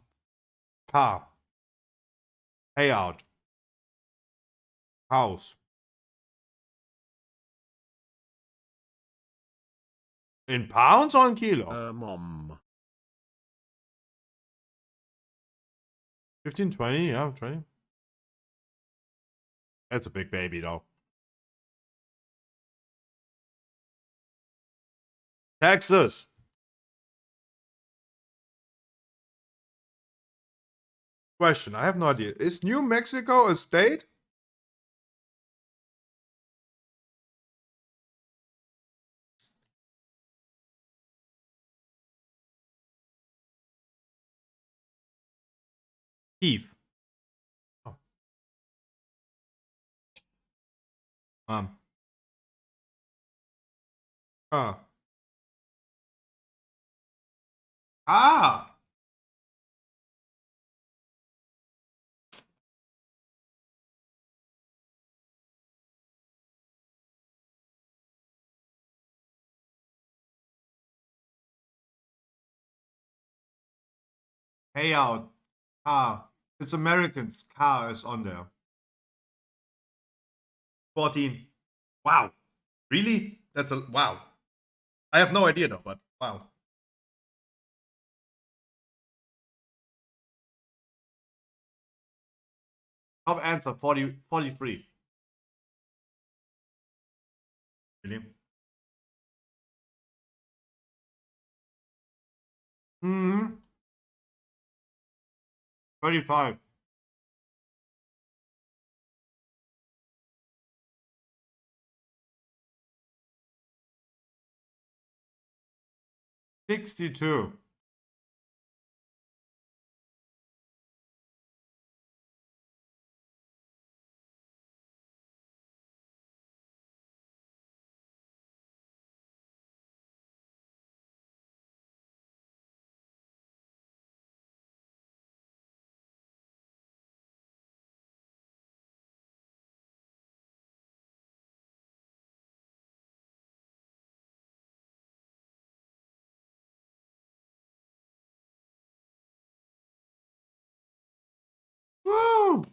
Payout. House. In pounds or in kilo? Mom. 15, 20, yeah, 20. That's a big baby, though. Texas. Question, I have no idea. Is New Mexico a state? Eve. Oh. Ah. Ah! Payout. Car. It's Americans. Car is on there. 14. Wow. Really? That's a wow. I have no idea though, but wow. Top answer 40, 43. Really? Hmm. 35. 62. Woo!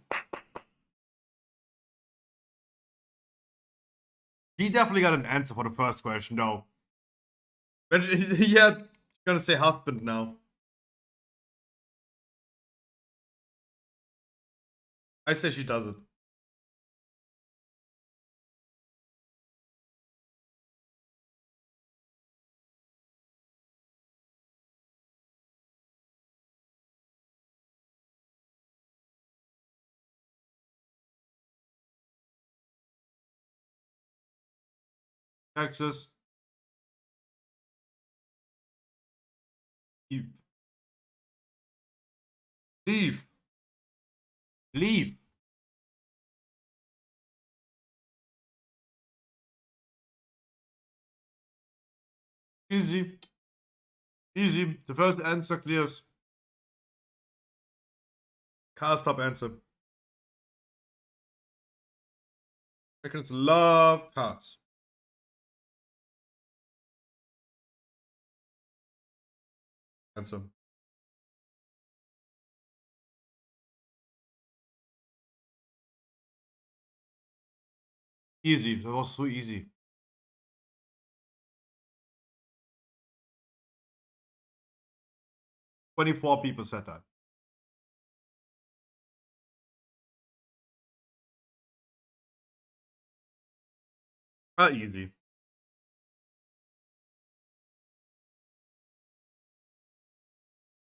He definitely got an answer for the first question though. But yeah, gonna say husband now. I say she doesn't. Texas. Leave. Leave. Leave. Easy. Easy. The first answer clears. Cars top answer. Americans love cars. Answer. Easy. That was so easy. 24 people said that. Easy.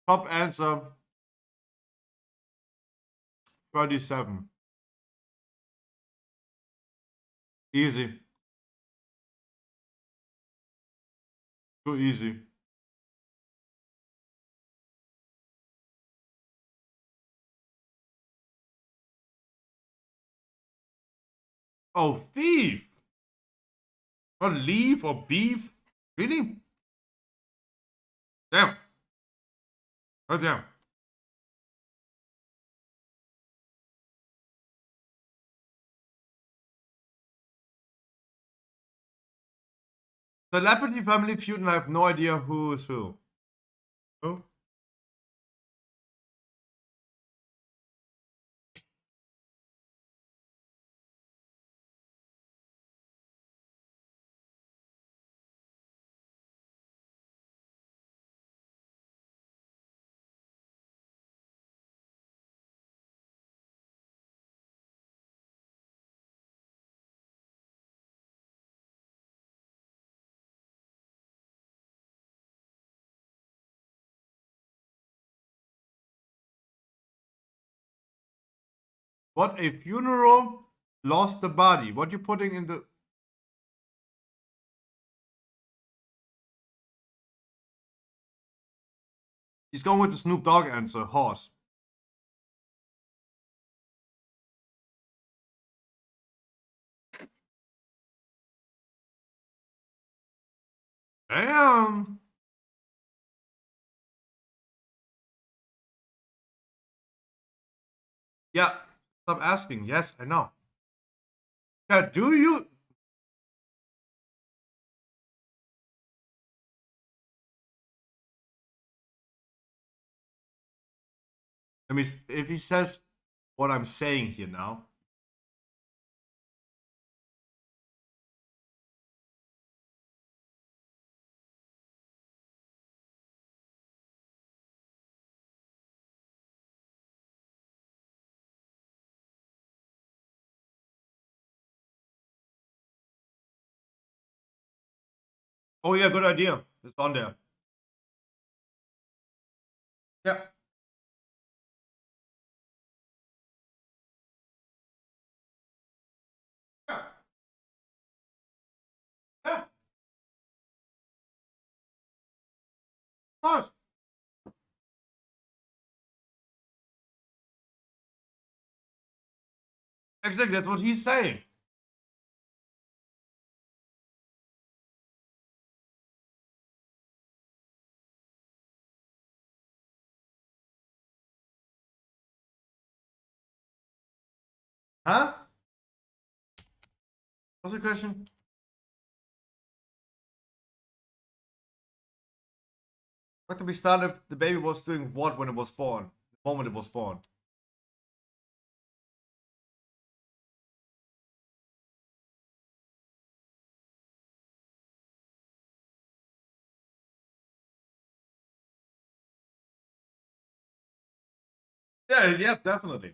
Top answer 37. Easy. Too easy. Oh, thief! Not leaf or beef? Really? Damn. Oh, damn. Celebrity Family Feud, and I have no idea who is who. Who? What a funeral lost the body. What you putting in the... He's going with the Snoop Dogg answer. Horse. Damn. Yeah. Stop asking. Yes, I know. Yeah, do you... I mean, if he says what I'm saying here now... Oh yeah, good idea. It's on there. Yeah. Yeah. Yeah. Of course. Exactly, that's what he's saying. Huh? What's the question? What to be started if the baby was doing what when it was born? The moment it was born. Yeah, definitely.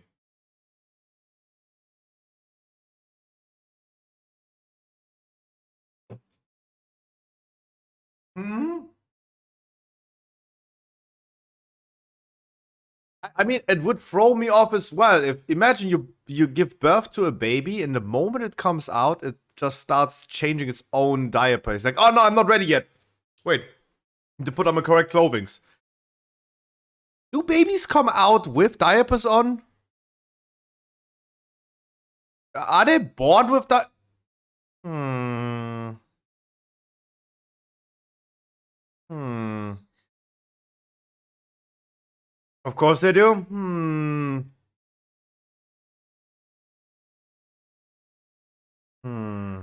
Hmm. I mean, it would throw me off as well. If imagine you give birth to a baby, and the moment it comes out, it just starts changing its own diaper. It's like, oh no, I'm not ready yet. Wait, to put on my correct clothings. Do babies come out with diapers on? Are they born with that? Hmm. Hmm. Of course they do. Hmm. Hmm.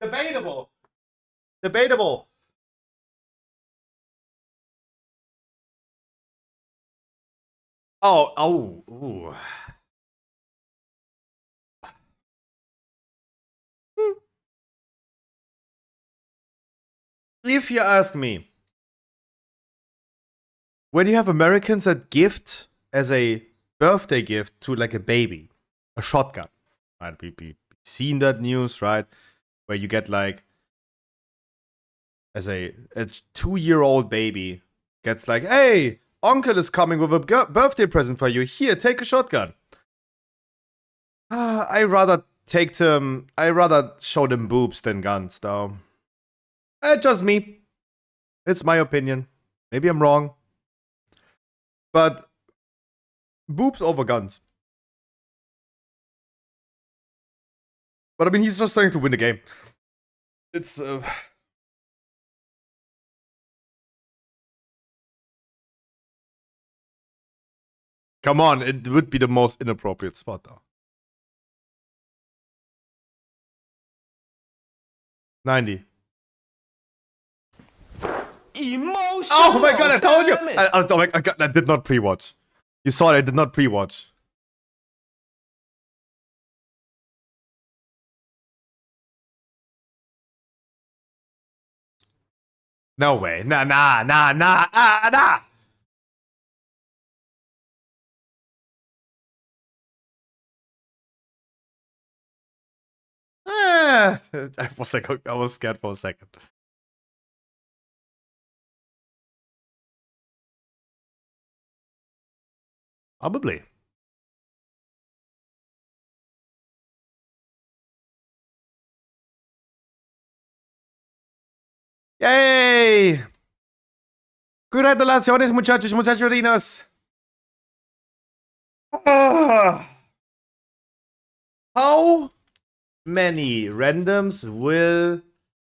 Debatable. Debatable. Ooh. If you ask me, when you have Americans that gift as a birthday gift to like a baby, a shotgun, right? We seen that news, right? Where you get like as a 2-year-old baby gets like, hey, uncle is coming with a birthday present for you. Here, take a shotgun. I rather take them. I rather show them boobs than guns, though. Just me. It's my opinion. Maybe I'm wrong. But boobs over guns. But I mean, he's just starting to win the game. It's come on, it would be the most inappropriate spot though. 90. Oh my god, I told you! Oh my god, I did not pre-watch. You saw it, I did not pre-watch. No way. Nah. I was scared for a second. Probably. Yay! Congratulaciones, muchachos, muchachorinos. How many randoms will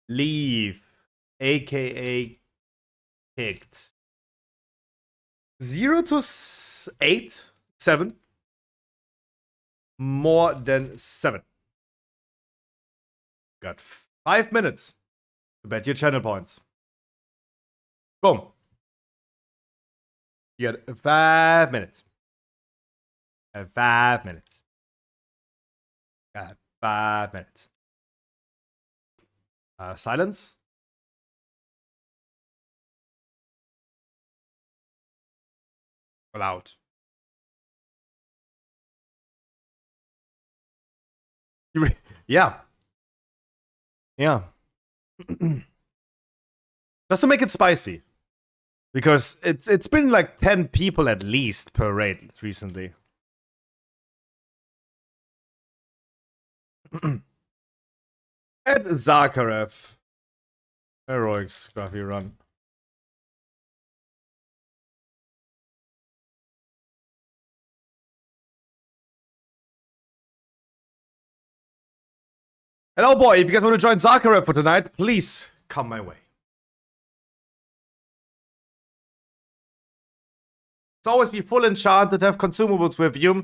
leave, aka kicked? 0 to 8, 7. More than 7. Got 5 minutes to bet your channel points. Boom. You got 5 minutes. And 5 minutes. Got 5 minutes. Silence. Allowed. Yeah. Yeah. Just to make it spicy. Because it's been like 10 people at least per raid recently. At Zakharev. Heroic Scruffy run. And oh boy, if you guys want to join Zakharev for tonight, please come my way. It's always be full enchanted, have consumables with you.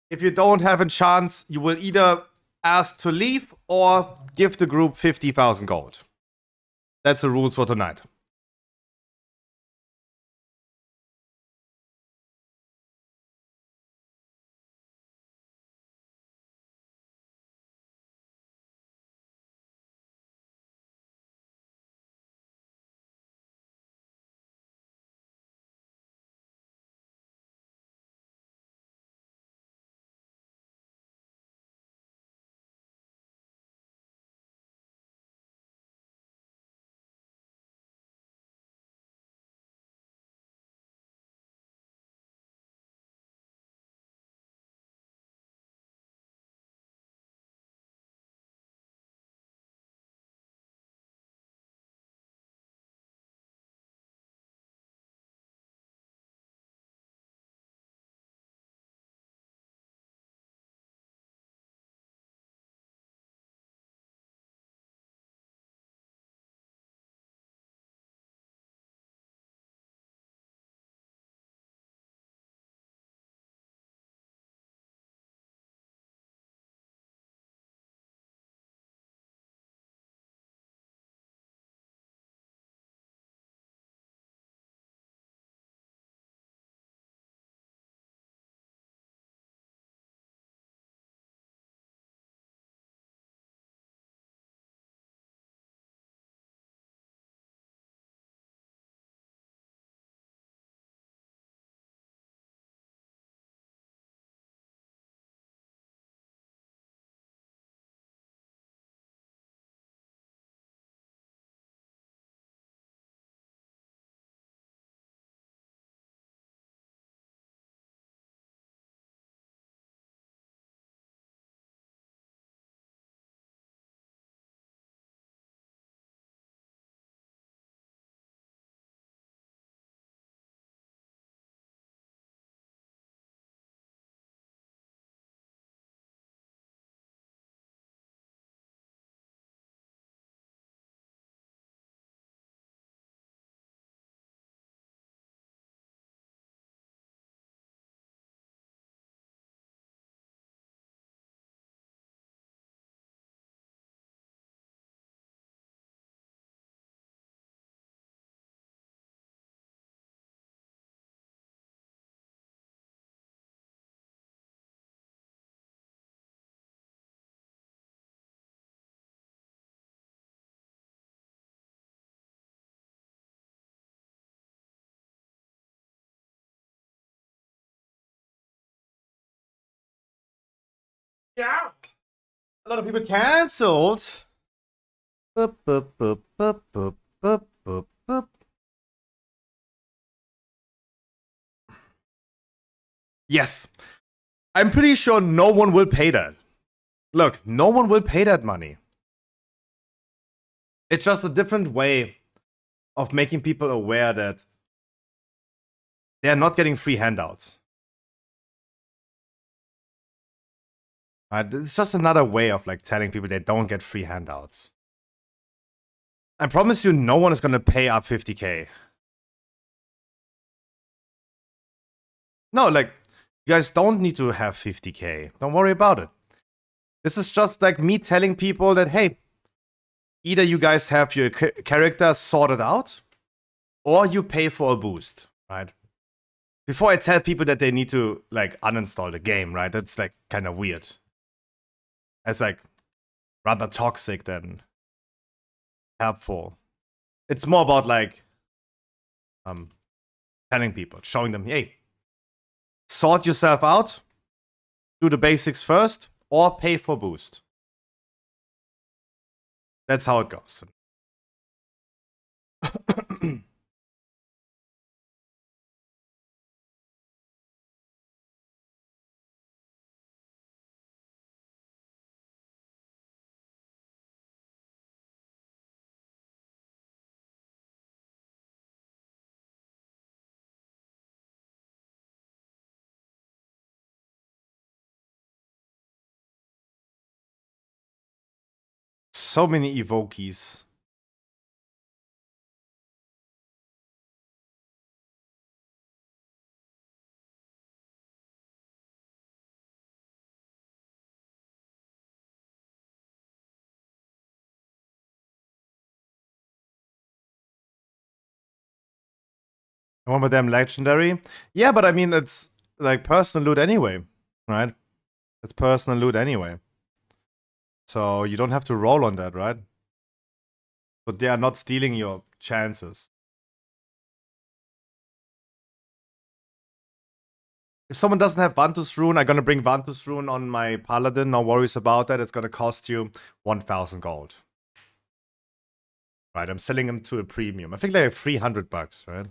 If you don't have enchants, you will either ask to leave or give the group 50,000 gold. That's the rules for tonight. A lot of people cancelled. Boop, boop, boop, boop, boop, boop, boop, boop. Yes. I'm pretty sure no one will pay that. Look, no one will pay that money. It's just a different way of making people aware that they're not getting free handouts. It's just another way of like telling people they don't get free handouts. I promise you, no one is gonna pay up 50k. No, like, you guys don't need to have 50k. Don't worry about it. This is just like me telling people that, hey, either you guys have your character sorted out, or you pay for a boost, right? Before I tell people that they need to, like, uninstall the game, right? That's, like, kind of weird. It's, like, rather toxic than helpful. It's more about, like, telling people, showing them, hey, sort yourself out, do the basics first, or pay for boost. That's how it goes. So many evokies. One of them legendary. Yeah, but I mean, it's like personal loot anyway, right? It's personal loot anyway. So you don't have to roll on that, right? But they are not stealing your chances. If someone doesn't have Vantus Rune, I'm gonna bring Vantus Rune on my Paladin. No worries about that. It's gonna cost you 1,000 gold. Right, I'm selling them to a premium. I think they're 300 bucks, right? I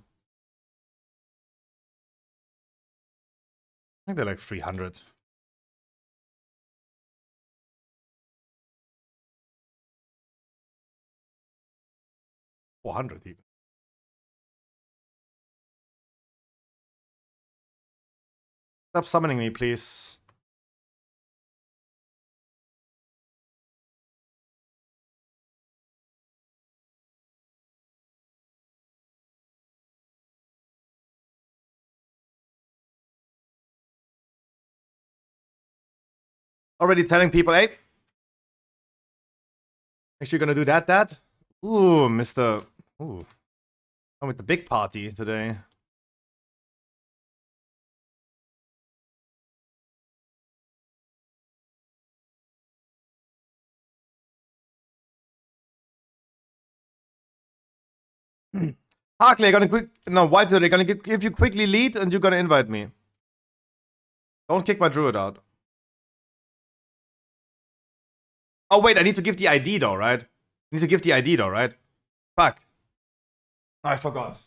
think they're like 300. $400 even. Stop summoning me, please. Already telling people, hey, actually gonna do that. Ooh, Mr. Ooh. I'm with the big party today. Harkley, gonna quick. No, White, they're gonna give you quickly lead and you're gonna invite me. Don't kick my druid out. Oh, wait, I need to give the ID though, right? I need to give the ID though, right? Fuck. I forgot.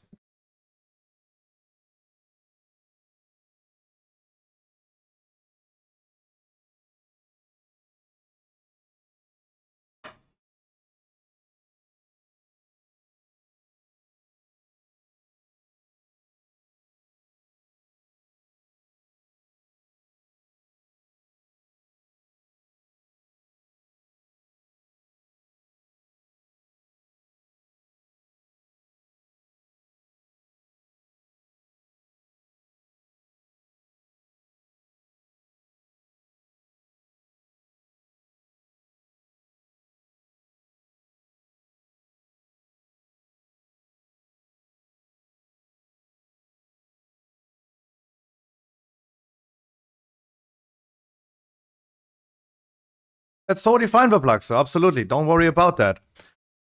That's totally fine, Verpluxer. Absolutely. Don't worry about that.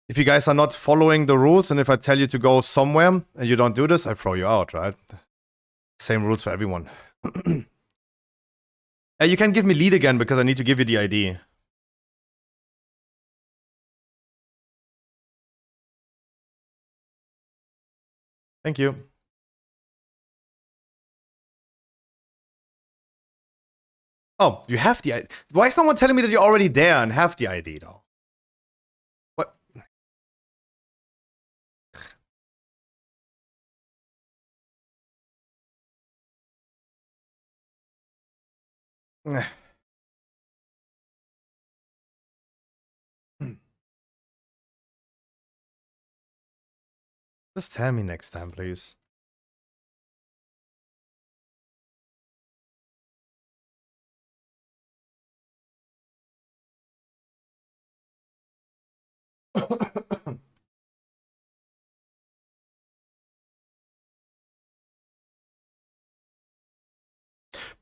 If you guys are not following the rules, and if I tell you to go somewhere and you don't do this, I throw you out, right? Same rules for everyone. You can give me lead again because I need to give you the ID. Thank you. Oh, you have the ID. Why is someone telling me that you're already there and have the ID, though? What? Just tell me next time, please.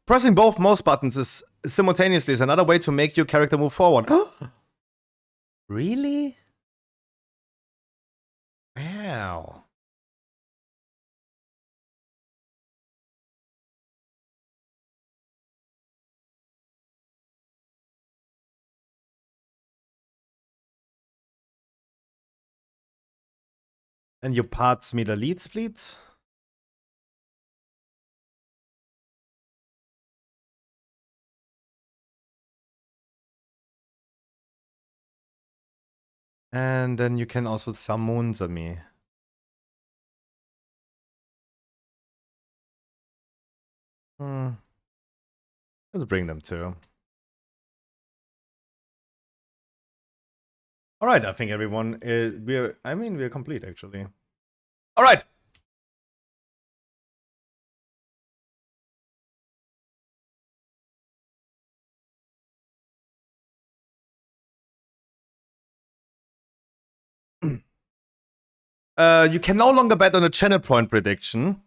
Pressing both mouse buttons is simultaneously is another way to make your character move forward. Really? Wow. And your parts meter leads, please? And then you can also summon me. Let's bring them too. All right, I think everyone is. We're complete actually. All right. You can no longer bet on a channel point prediction.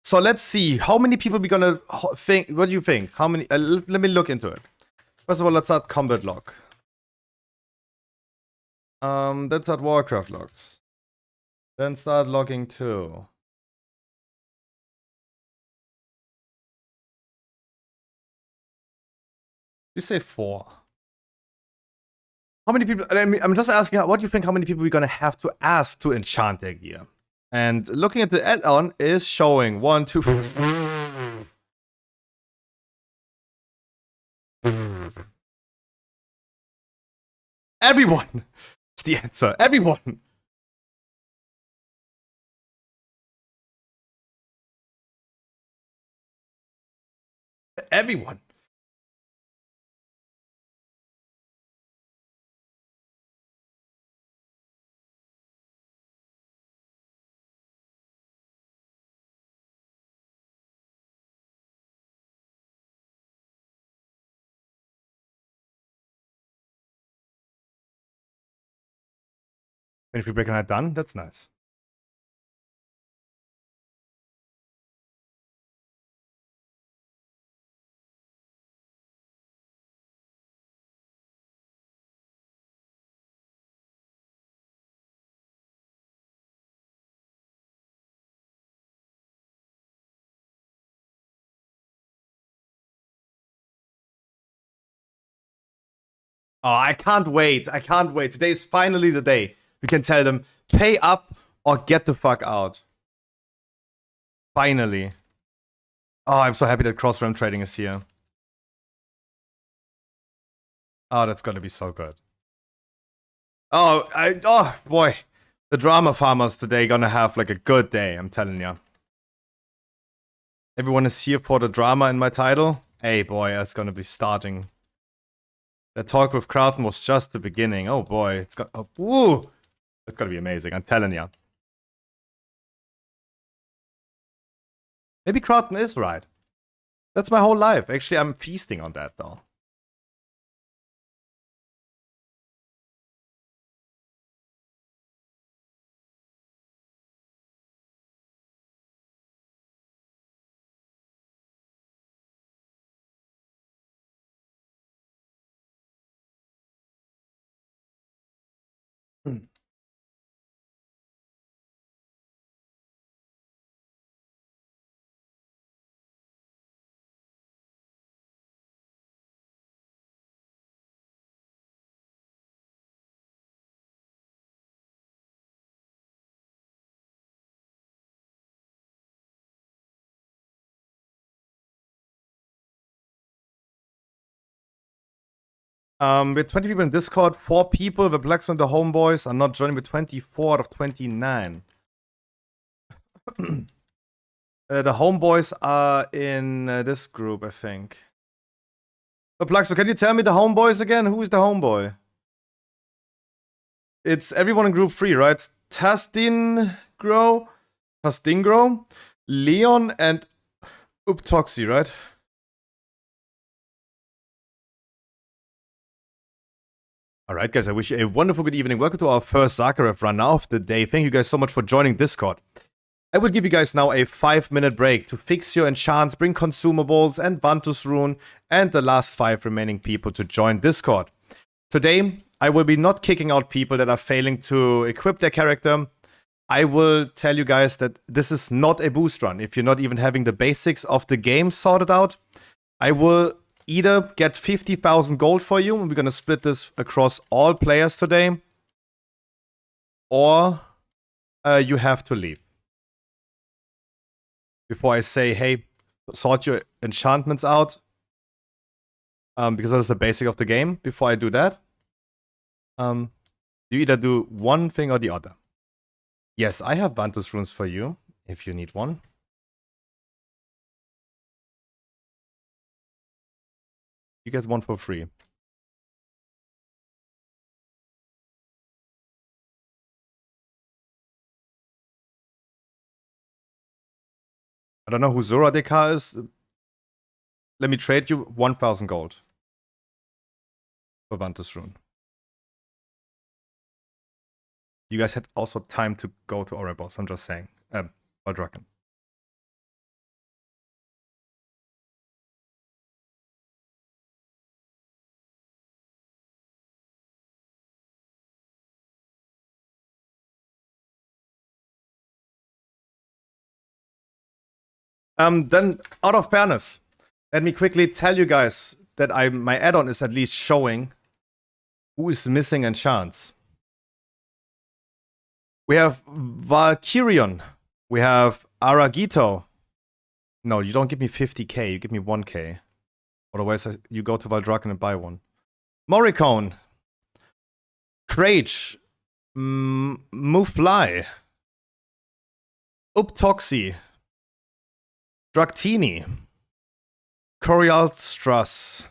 So let's see how many people we gonna think. What do you think? How many? Let me look into it. First of all, let's start combat log. Then start Warcraft logs. Then start logging too. You say 4. How many people? I'm just asking. What do you think? How many people we're gonna have to ask to enchant their gear? And looking at the add-on is showing 1, 2. Everyone. Is the answer. Everyone. Everyone. And if we break that done, that's nice. Oh, I can't wait. I can't wait. Today is finally the day. We can tell them, pay up or get the fuck out. Finally. Oh, I'm so happy that cross-ram trading is here. Oh, that's gonna be so good. Oh boy. The drama farmers today gonna have like a good day, I'm telling you. Everyone is here for the drama in my title. Hey boy, that's gonna be starting. That talk with Crowton was just the beginning. Oh boy, it's got woo! It's gonna be amazing, I'm telling you. Maybe Crowton is right. That's my whole life. Actually, I'm feasting on that though. We're 20 people in Discord. 4 people. The Blacks and the Homeboys are not joining. With 24 out of 29. The Homeboys are in this group, I think. But Plaxo, can you tell me the Homeboys again? Who is the Homeboy? It's everyone in group 3, right? Tastingro, Leon, and Uptoxy, right? Alright guys, I wish you a wonderful good evening. Welcome to our first Zakharov run now of the day. Thank you guys so much for joining Discord. I will give you guys now a 5-minute break to fix your enchants, bring consumables and Vantus Rune, and the last 5 remaining people to join Discord. Today, I will be not kicking out people that are failing to equip their character. I will tell you guys that this is not a boost run. If you're not even having the basics of the game sorted out, I will either get 50,000 gold for you, and we're going to split this across all players today, or you have to leave. Before I say, hey, sort your enchantments out, because that is the basic of the game. Before I do that, you either do one thing or the other. Yes, I have Vantus runes for you, if you need one. You get one for free. I don't know who Zora Dekar is. Let me trade you 1,000 gold for Vantus rune. You guys had also time to go to Oribos, I'm just saying. Valdraken. Then, out of fairness, let me quickly tell you guys that my add-on is at least showing who is missing enchants. We have Valkyrion. We have Aragito. No, you don't give me 50k, you give me 1k. Otherwise, you go to Valdraken and buy one. Morricone. Krage. Mufly. Uptoxy. Draktini. Corialstrass.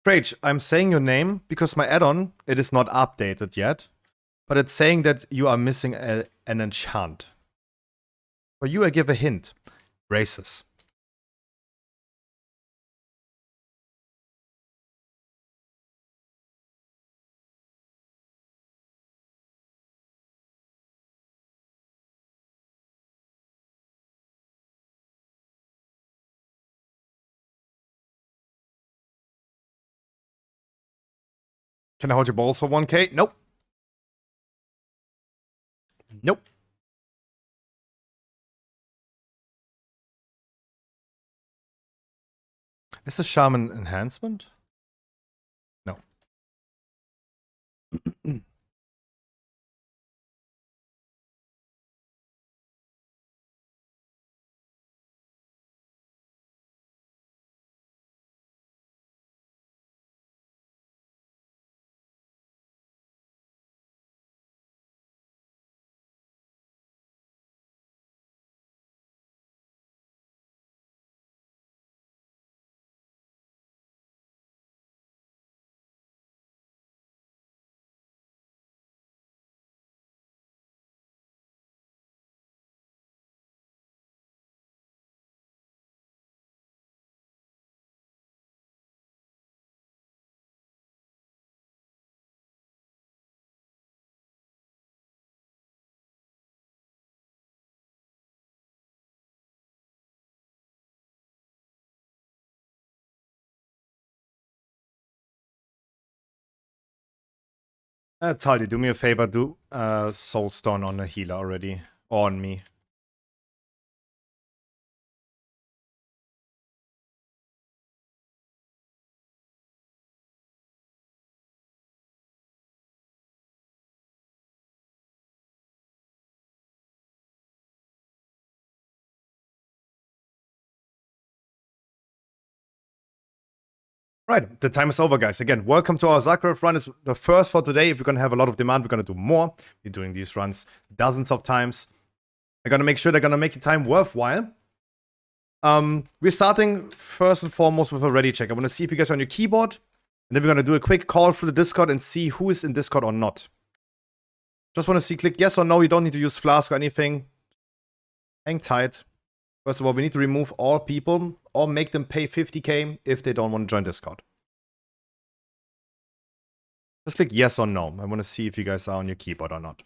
Krage, I'm saying your name because my add-on, it is not updated yet, but it's saying that you are missing an enchant. For you, I give a hint. Braces. Can I hold your balls for 1k? Nope. Nope. Is this Shaman enhancement? No. Talia, do me a favor, do Soulstone on a healer already. Or on me. Right, the time is over, guys. Again, welcome to our Zagreb run. It's the first for today. If we're going to have a lot of demand, we're going to do more. We're doing these runs dozens of times. I'm going to make sure they're going to make your time worthwhile. We're starting first and foremost with a ready check. I want to see if you guys are on your keyboard. And then we're going to do a quick call through the Discord and see who is in Discord or not. Just want to see, click yes or no. You don't need to use Flask or anything. Hang tight. First of all, we need to remove all people or make them pay 50k if they don't want to join Discord. Just click yes or no. I want to see if you guys are on your keyboard or not.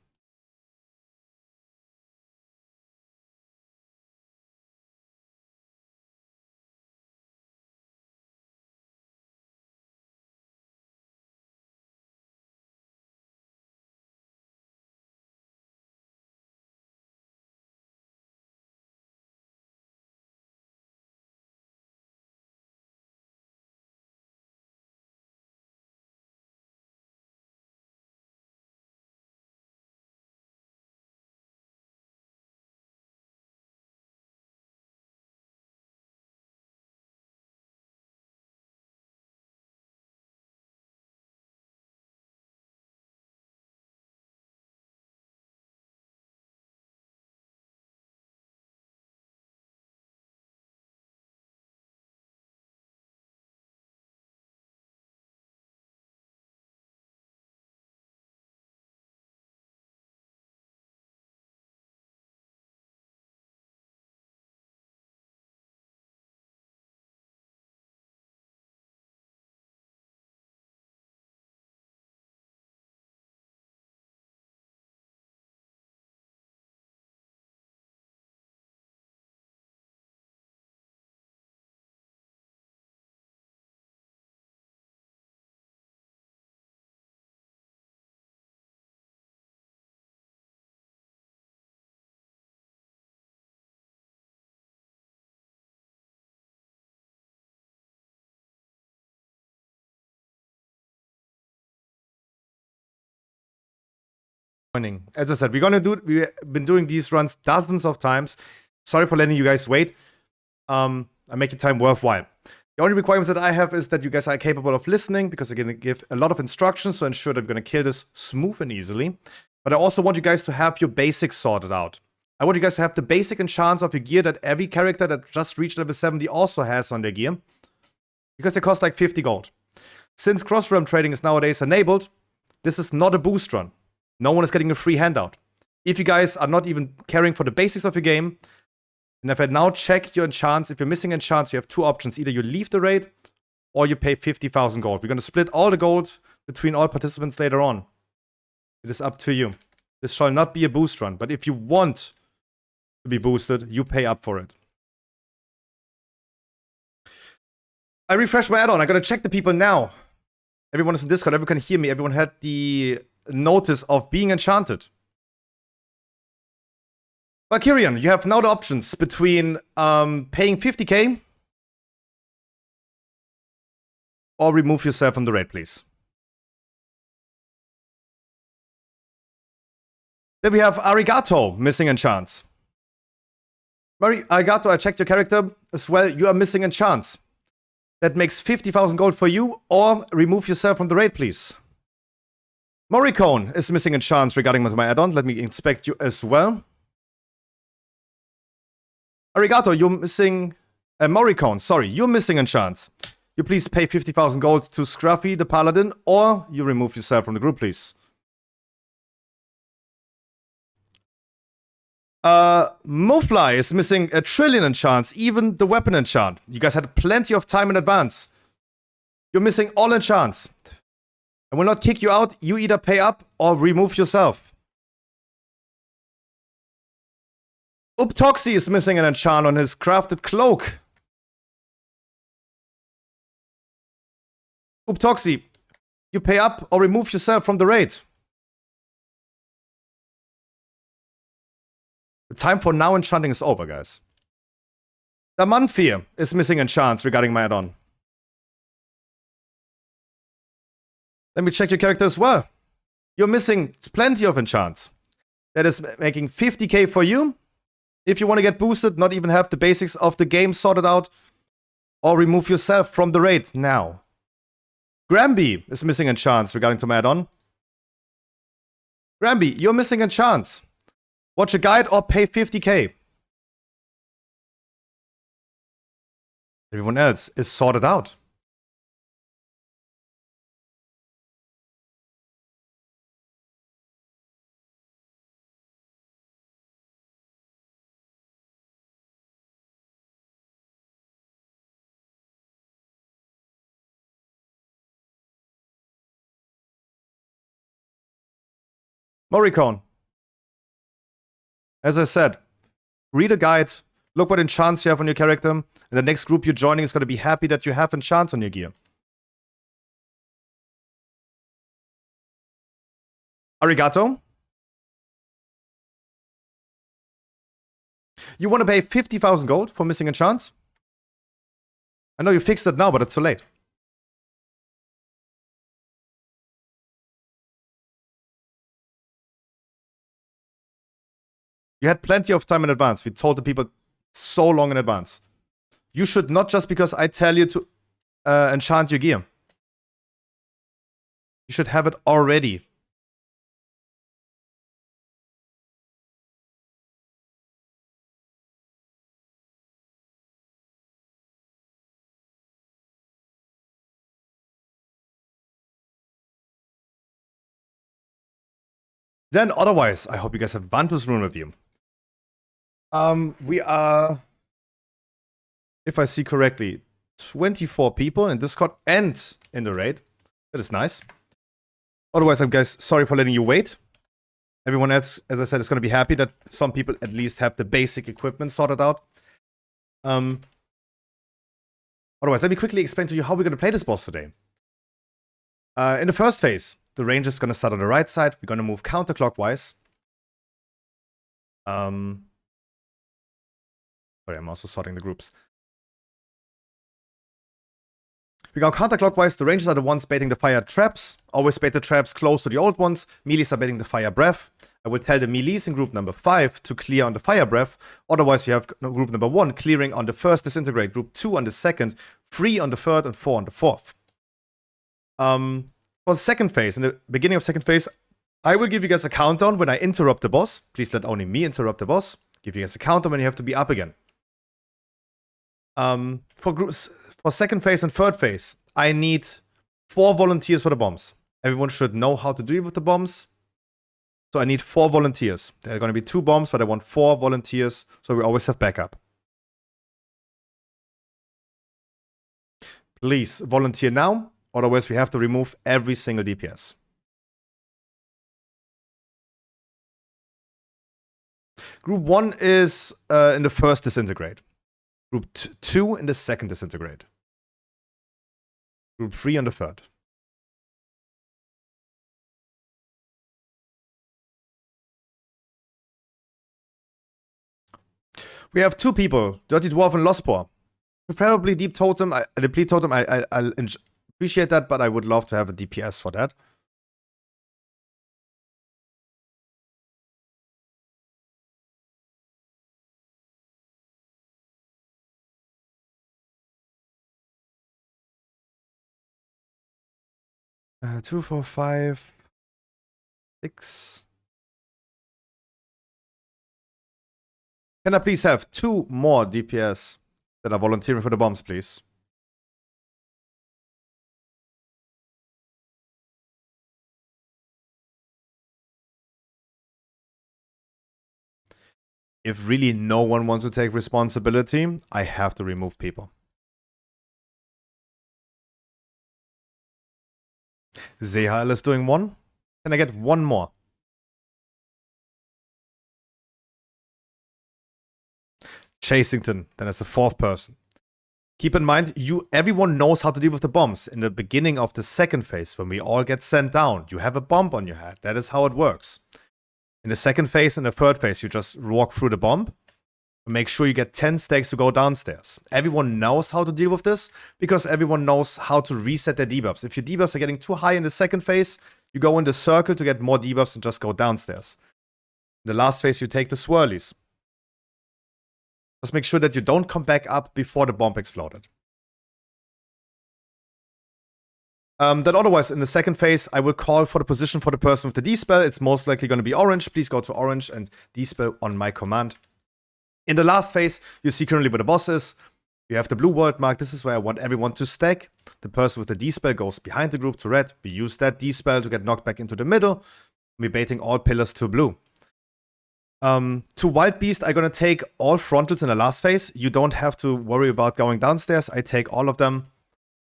As I said, we've been doing these runs dozens of times. Sorry for letting you guys wait. I make your time worthwhile. The only requirements that I have is that you guys are capable of listening, because I'm going to give a lot of instructions to ensure that we're going to kill this smooth and easily. But I also want you guys to have your basics sorted out. I want you guys to have the basic enchants of your gear that every character that just reached level 70 also has on their gear, because they cost like 50 gold. Since cross-realm trading is nowadays enabled, this is not a boost run. No one is getting a free handout. If you guys are not even caring for the basics of your game, and if I now check your enchants, if you're missing enchants, you have two options. Either you leave the raid, or you pay 50,000 gold. We're going to split all the gold between all participants later on. It is up to you. This shall not be a boost run, but if you want to be boosted, you pay up for it. I refreshed my add-on. I'm going to check the people now. Everyone is in Discord. Everyone can hear me. Everyone had the notice of being enchanted. Valkyrian, you have now the options between paying 50k or remove yourself from the raid, please. Then we have Arigato, missing enchants. Arigato, I checked your character as well. You are missing enchants. That makes 50,000 gold for you, or remove yourself from the raid, please. Morricone is missing enchants regarding my add-on. Let me inspect you as well. Arigato, you're missing... Morricone, sorry, you're missing enchants. You please pay 50,000 gold to Scruffy, the Paladin, or you remove yourself from the group, please. Mofly is missing 1 trillion enchants, even the weapon enchant. You guys had plenty of time in advance. You're missing all enchants. I will not kick you out. You either pay up or remove yourself. Uptoxy is missing an enchant on his crafted cloak. Uptoxy, you pay up or remove yourself from the raid. time for now enchanting is over, guys. The Manfir is missing enchants regarding my add-on. Let me check your character as well. You're missing plenty of enchants. That is making 50k for you. If you want to get boosted, not even have the basics of the game sorted out, or remove yourself from the raid now. Gramby is missing enchants regarding to my add-on. Gramby, you're missing enchants. Watch a guide or pay 50k. Everyone else is sorted out. Morricone. As I said, read a guide, look what enchants you have on your character, and the next group you're joining is going to be happy that you have enchants on your gear. Arigato. You want to pay 50,000 gold for missing enchants? I know you fixed it now, but it's too late. You had plenty of time in advance. We told the people so long in advance. You should not just because I tell you to enchant your gear. You should have it already. Then otherwise, I hope you guys have Vantus Rune review. We are, if I see correctly, 24 people in Discord and in the raid. That is nice. Otherwise, I'm guys sorry for letting you wait. Everyone else, as I said, is going to be happy that some people at least have the basic equipment sorted out. Otherwise, let me quickly explain to you how we're going to play this boss today. In the first phase, the range is going to start on the right side. We're going to move counterclockwise. Sorry, I'm also sorting the groups. We go counterclockwise. The rangers are the ones baiting the fire traps. Always bait the traps close to the old ones. Melees are baiting the fire breath. I will tell the melees in group number 5 to clear on the fire breath. Otherwise, you have group number 1 clearing on the first disintegrate, group 2 on the second, 3 on the third, and 4 on the fourth. For the second phase, in the beginning of second phase, I will give you guys a countdown when I interrupt the boss. Please let only me interrupt the boss. Give you guys a countdown when you have to be up again. For second phase and third phase, I need 4 volunteers for the bombs. Everyone should know how to deal with the bombs. So I need 4 volunteers. There are going to be 2 bombs, but I want 4 volunteers, so we always have backup. Please volunteer now, otherwise we have to remove every single DPS. Group 1 is in the first disintegrate. Group 2 in the second disintegrate. Group 3 on the third. We have 2 people, Dirty Dwarf and Lostpore. Preferably Deep Totem, Deplete Totem, I'll appreciate that, but I would love to have a DPS for that. Uh, 2, 4, 5, 6. Can I please have 2 more DPS that are volunteering for the bombs, please? If really no one wants to take responsibility, I have to remove people. Zehal is doing 1. Can I get 1 more? Chasington, then as a 4th person. Keep in mind, everyone knows how to deal with the bombs. In the beginning of the second phase, when we all get sent down, you have a bomb on your head. That is how it works. In the second phase and the third phase, you just walk through the bomb. Make sure you get 10 stacks to go downstairs. Everyone knows how to deal with this because everyone knows how to reset their debuffs. If your debuffs are getting too high in the second phase, you go in the circle to get more debuffs and just go downstairs. In the last phase, you take the swirlies. Just make sure that you don't come back up before the bomb exploded. Then otherwise, in the second phase, I will call for the position for the person with the D-spell. It's most likely going to be orange. Please go to orange and D-spell on my command. In the last phase, you see currently where the boss is. You have the blue world mark. This is where I want everyone to stack. The person with the D-spell goes behind the group to red. We use that D-spell to get knocked back into the middle. We're baiting all pillars to blue. To Wild Beast, I'm going to take all frontals in the last phase. You don't have to worry about going downstairs. I take all of them.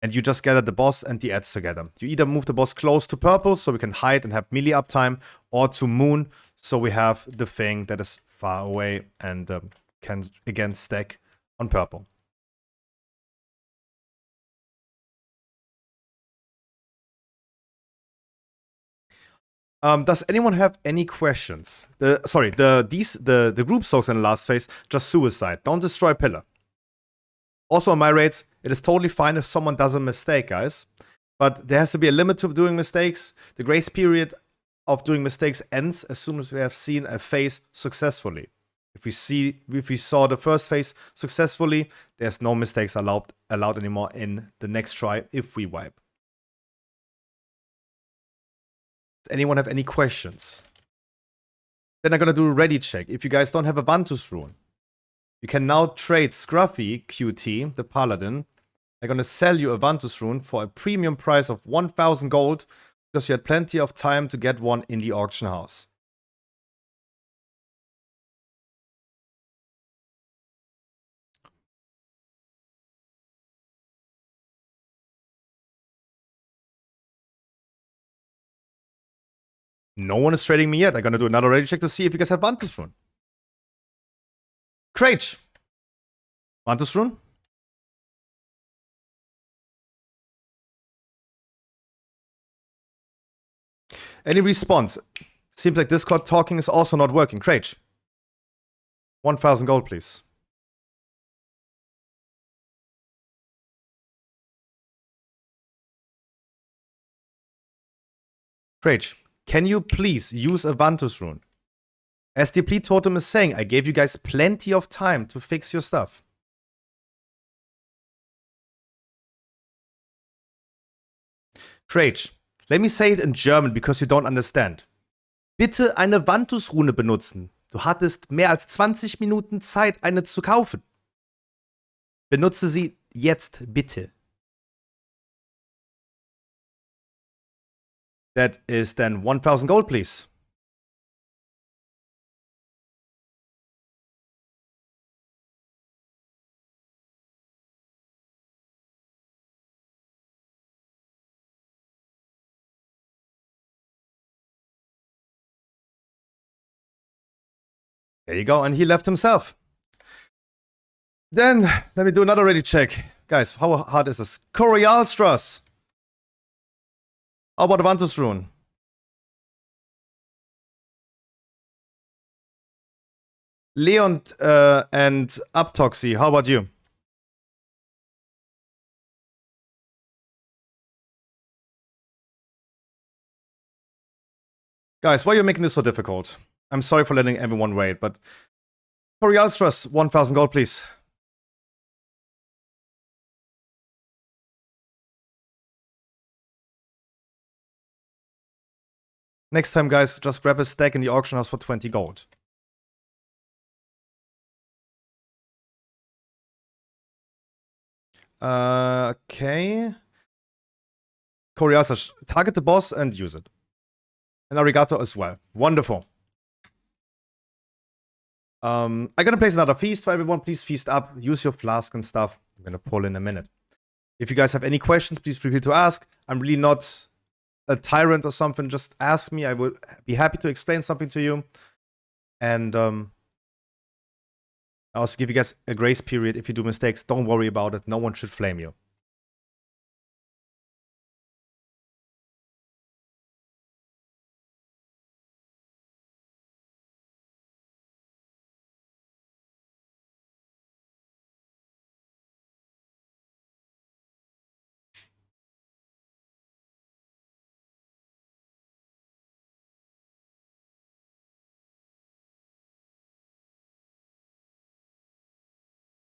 And you just gather the boss and the ads together. You either move the boss close to purple, so we can hide and have melee uptime, or to moon, so we have the thing that is far away and can again stack on purple. Does anyone have any questions? The group soaks in the last phase, just suicide. Don't destroy pillar. Also on my raids, it is totally fine if someone does a mistake, guys. But there has to be a limit to doing mistakes. The grace period of doing mistakes ends as soon as we have seen a phase successfully. If we saw the first phase successfully, there's no mistakes allowed anymore in the next try if we wipe. Does anyone have any questions? Then I'm gonna do a ready check. If you guys don't have a Vantus rune, you can now trade Scruffy QT, the Paladin. I'm gonna sell you a Vantus rune for a premium price of 1,000 gold because you had plenty of time to get one in the auction house. No one is trading me yet. I'm gonna do another ready check to see if you guys have Vantus rune. Crage. Vantus rune? Any response? Seems like Discord talking is also not working. Crage. 1,000 gold, please. Crage, can you please use a Vantus rune? As the Deplete Totem is saying, I gave you guys plenty of time to fix your stuff. Crage, let me say it in German, because you don't understand. Bitte eine Vantus-Rune benutzen. Du hattest mehr als 20 Minuten Zeit, eine zu kaufen. Benutze sie jetzt, bitte. That is then 1,000 gold, please. There you go, and he left himself. Then, let me do another ready check. Guys, how hard is this? Corialstras. How about Vantus rune? Leon and Uptoxy, how about you? Guys, why are you making this so difficult? I'm sorry for letting everyone wait, but Corialstras, 1,000 gold, please. Next time, guys, just grab a stack in the auction house for 20 gold. Okay. Corialstras, target the boss and use it. And Arigato as well. Wonderful. I'm gonna place another feast for everyone. Please feast up. Use your flask and stuff. I'm gonna pull in a minute. If you guys have any questions, please feel free to ask. I'm really not a tyrant or something. Just ask me. I will be happy to explain something to you. And I also give you guys a grace period. If you do mistakes, don't worry about it. No one should flame you.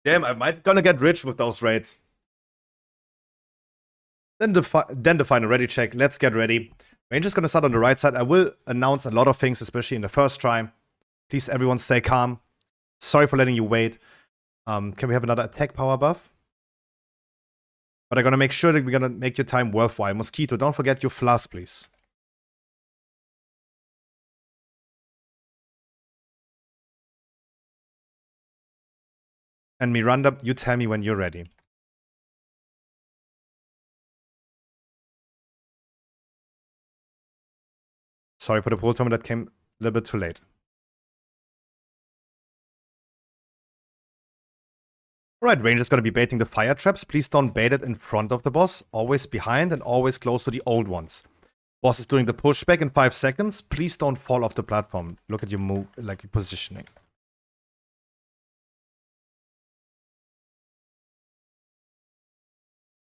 Damn, I might gonna get rich with those raids. Then the final ready check. Let's get ready. Ranger's gonna start on the right side. I will announce a lot of things, especially in the first try. Please, everyone, stay calm. Sorry for letting you wait. Can we have another attack power buff? But I'm gonna make sure that we're gonna make your time worthwhile. Mosquito, don't forget your flask, please. And Miranda, you tell me when you're ready. Sorry for the pull time, that came a little bit too late. Alright, Ranger's gonna be baiting the fire traps. Please don't bait it in front of the boss. Always behind and always close to the old ones. Boss is doing the pushback in 5 seconds. Please don't fall off the platform. Look at your move, like your positioning.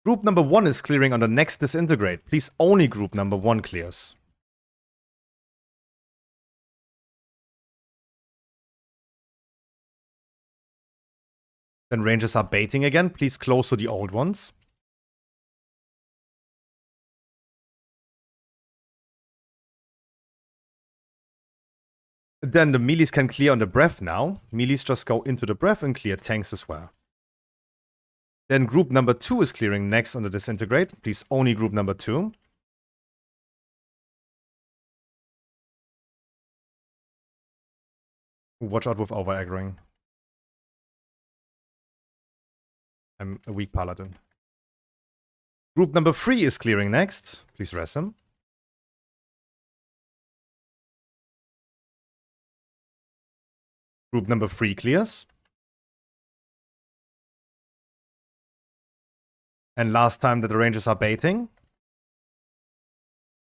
Group number 1 is clearing on the next disintegrate. Please, only group number 1 clears. Then Rangers are baiting again. Please close to the old ones. Then the melees can clear on the breath now. Melees just go into the breath and clear tanks as well. Then group number 2 is clearing next on the disintegrate. Please, only group number 2. Watch out with over-aggroing. I'm a weak paladin. Group number 3 is clearing next. Please rest him. Group number 3 clears. And last time that the Rangers are baiting,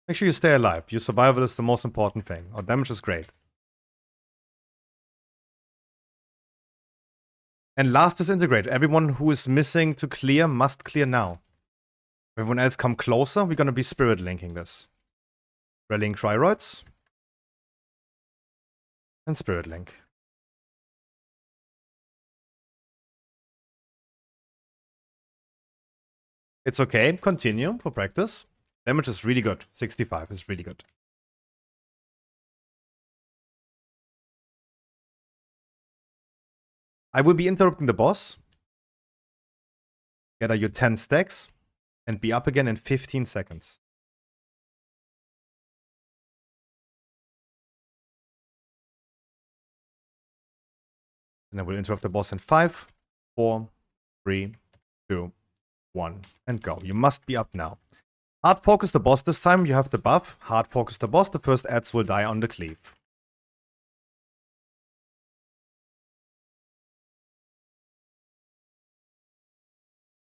make sure you stay alive. Your survival is the most important thing. Our damage is great. And last disintegrate. Everyone who is missing to clear must clear now. Everyone else come closer. We're gonna be spirit linking this. Rallying Cryroids. And spirit link. It's okay. Continue for practice. Damage is really good. 65 is really good. I will be interrupting the boss. Gather your 10 stacks and be up again in 15 seconds. And I will interrupt the boss in 5, 4, 3, 2, 1, and go. You must be up now. Hard focus the boss this time. You have the buff. Hard focus the boss. The first ads will die on the cleave.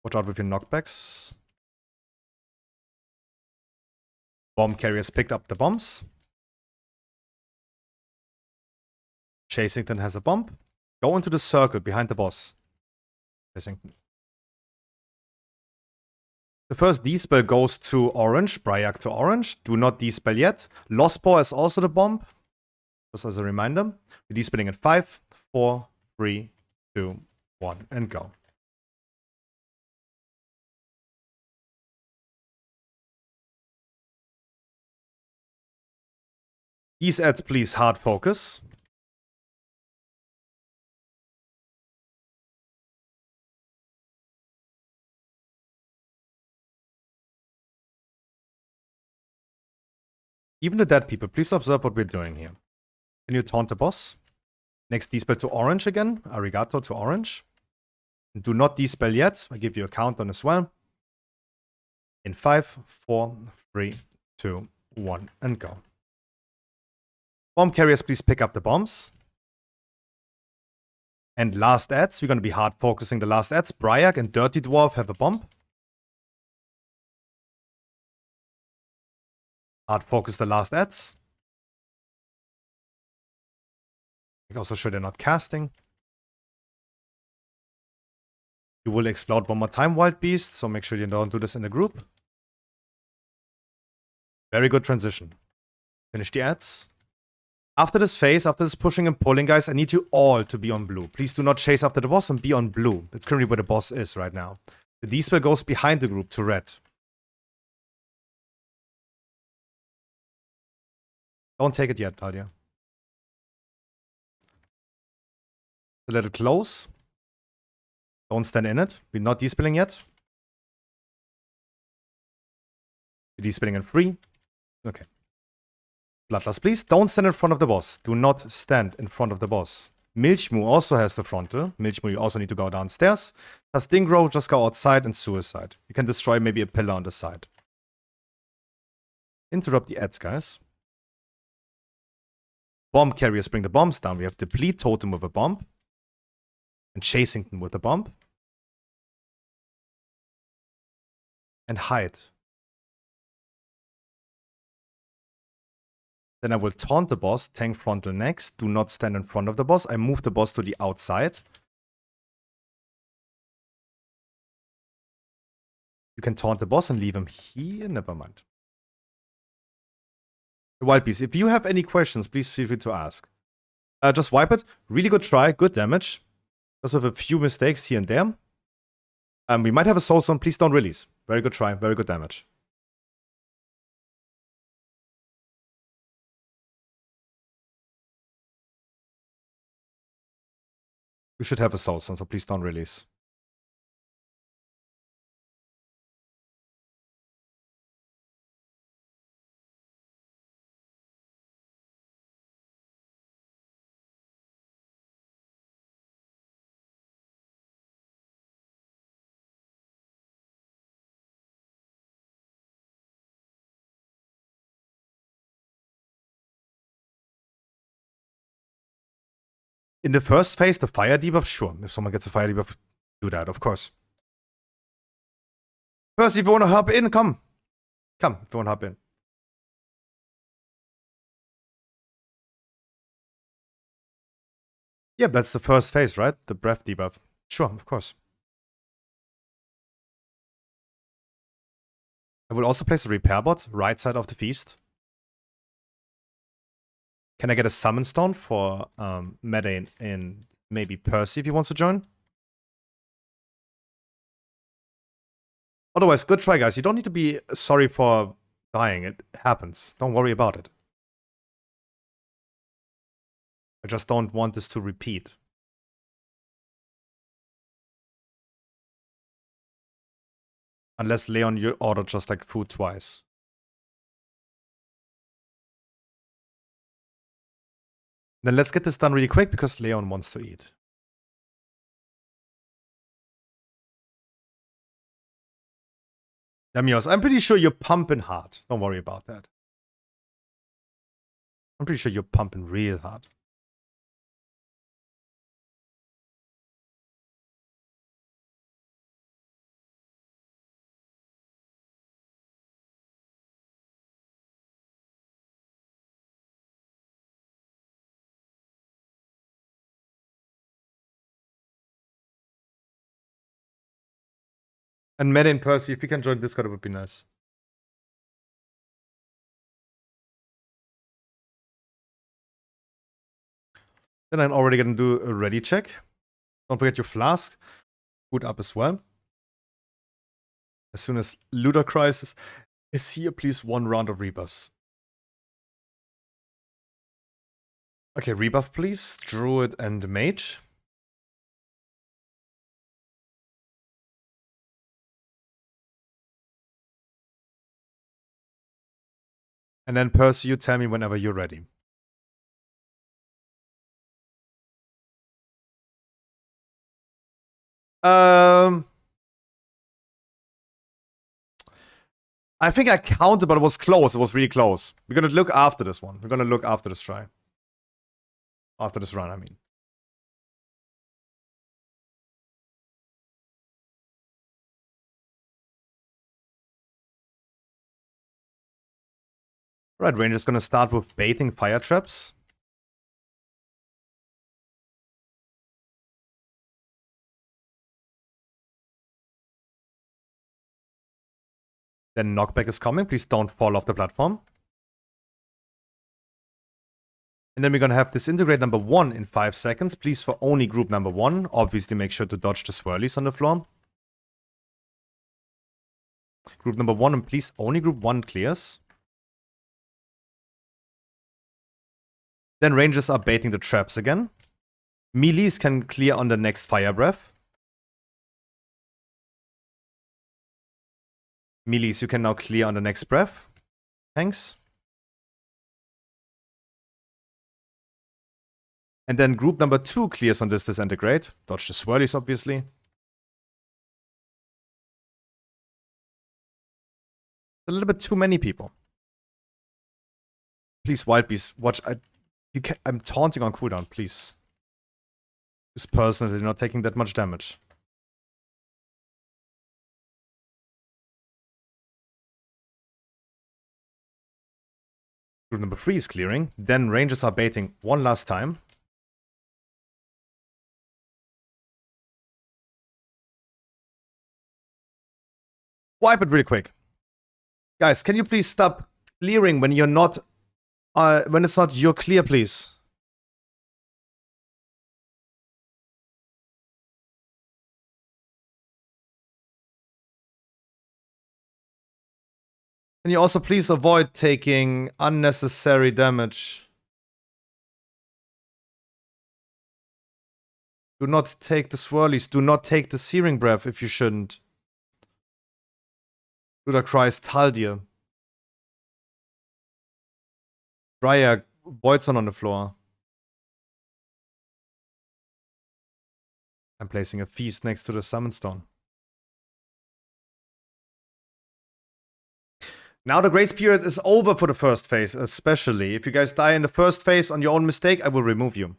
Watch out with your knockbacks. Bomb carriers picked up the bombs. Chasington has a bomb. Go into the circle behind the boss. Chasington. The first D-spell goes to orange. Bryak to orange. Do not D-spell yet. Lost Paw is also the bomb. Just as a reminder. We're D-spelling at 5, 4, 3, 2, 1, and go. These ads, please, hard focus. Even the dead people, please observe what we're doing here. Can you taunt the boss? Next D-spell to orange again. Arigato to orange. Do not D-spell yet. I give you a countdown as well. In 5, 4, 3, 2, 1, and go. Bomb carriers, please pick up the bombs. And last ads. We're going to be hard focusing the last ads. Bryak and Dirty Dwarf have a bomb. Hard focus the last ads. Make also sure they're not casting. You will explode one more time, Wild Beast, so make sure you don't do this in a group. Very good transition. Finish the ads. After this phase, after this pushing and pulling, guys, I need you all to be on blue. Please do not chase after the boss and be on blue. That's currently where the boss is right now. The D-spell goes behind the group to red. Don't take it yet, Talia. A little close. Don't stand in it. We're not D-spelling yet. We're D-spelling in 3. Okay. Bloodlust, please. Don't stand in front of the boss. Do not stand in front of the boss. Milchmoo also has the frontal. Milchmoo, you also need to go downstairs. Stingro, just go outside and suicide. You can destroy maybe a pillar on the side. Interrupt the ads, guys. Bomb carriers bring the bombs down. We have Deplete Totem with a bomb. And Chasington with a bomb. And hide. Then I will taunt the boss, tank frontal next. Do not stand in front of the boss. I move the boss to the outside. You can taunt the boss and leave him here. Never mind. Wild Beast, if you have any questions, please feel free to ask. Just wipe it. Really good try. Good damage. Just with a few mistakes here and there. We might have a soul stone. Please don't release. Very good try. Very good damage. You should have a soul stone, so please don't release. In the first phase, the fire debuff, sure. If someone gets a fire debuff, do that, of course. First, if you want to hop in, come. Come, if you want to hop in. Yeah, that's the first phase, right? The breath debuff. Sure, of course. I will also place a repair bot right side of the feast. Can I get a summon stone for Meta and maybe Percy if he wants to join? Otherwise, good try, guys. You don't need to be sorry for dying. It happens. Don't worry about it. I just don't want this to repeat. Unless Leon, you ordered just like food twice. Then let's get this done really quick because Leon wants to eat. Damios, I'm pretty sure you're pumping hard. Don't worry about that. I'm pretty sure you're pumping real hard. And Meta and Percy, if you can join Discord, it would be nice. Then I'm already gonna do a ready check. Don't forget your flask. Food up as well. As soon as Ludacris is here, please 1 round of rebuffs. Okay, rebuff please. Druid and Mage. And then Percy, you tell me whenever you're ready. I think I counted, but it was close. It was really close. We're gonna look after this one. We're gonna look after this try. After this run, I mean. Right, Ranger's gonna start with baiting fire traps. Then knockback is coming. Please don't fall off the platform. And then we're gonna have disintegrate number 1 in 5 seconds. Please, for only group number 1. Obviously, make sure to dodge the swirlies on the floor. Group number 1, and please, only group 1 clears. Then rangers are baiting the traps again. Melees can clear on the next fire breath. Melees, you can now clear on the next breath. Thanks. And then group number 2 clears on this disintegrate. Dodge the swirlies, obviously. A little bit too many people. Please, Wild Beast, watch. I'm taunting on cooldown, please. Use personally, you're not taking that much damage. Group number 3 is clearing. Then rangers are baiting one last time. Wipe it really quick. Guys, can you please stop clearing when you're not, when it's not your clear, please? Can you also please avoid taking unnecessary damage? Do not take the swirlies. Do not take the searing breath if you shouldn't. Buddha Christ, Taldir. Briar, Voidson on the floor. I'm placing a feast next to the summon stone. Now the grace period is over for the first phase, especially. If you guys die in the first phase on your own mistake, I will remove you.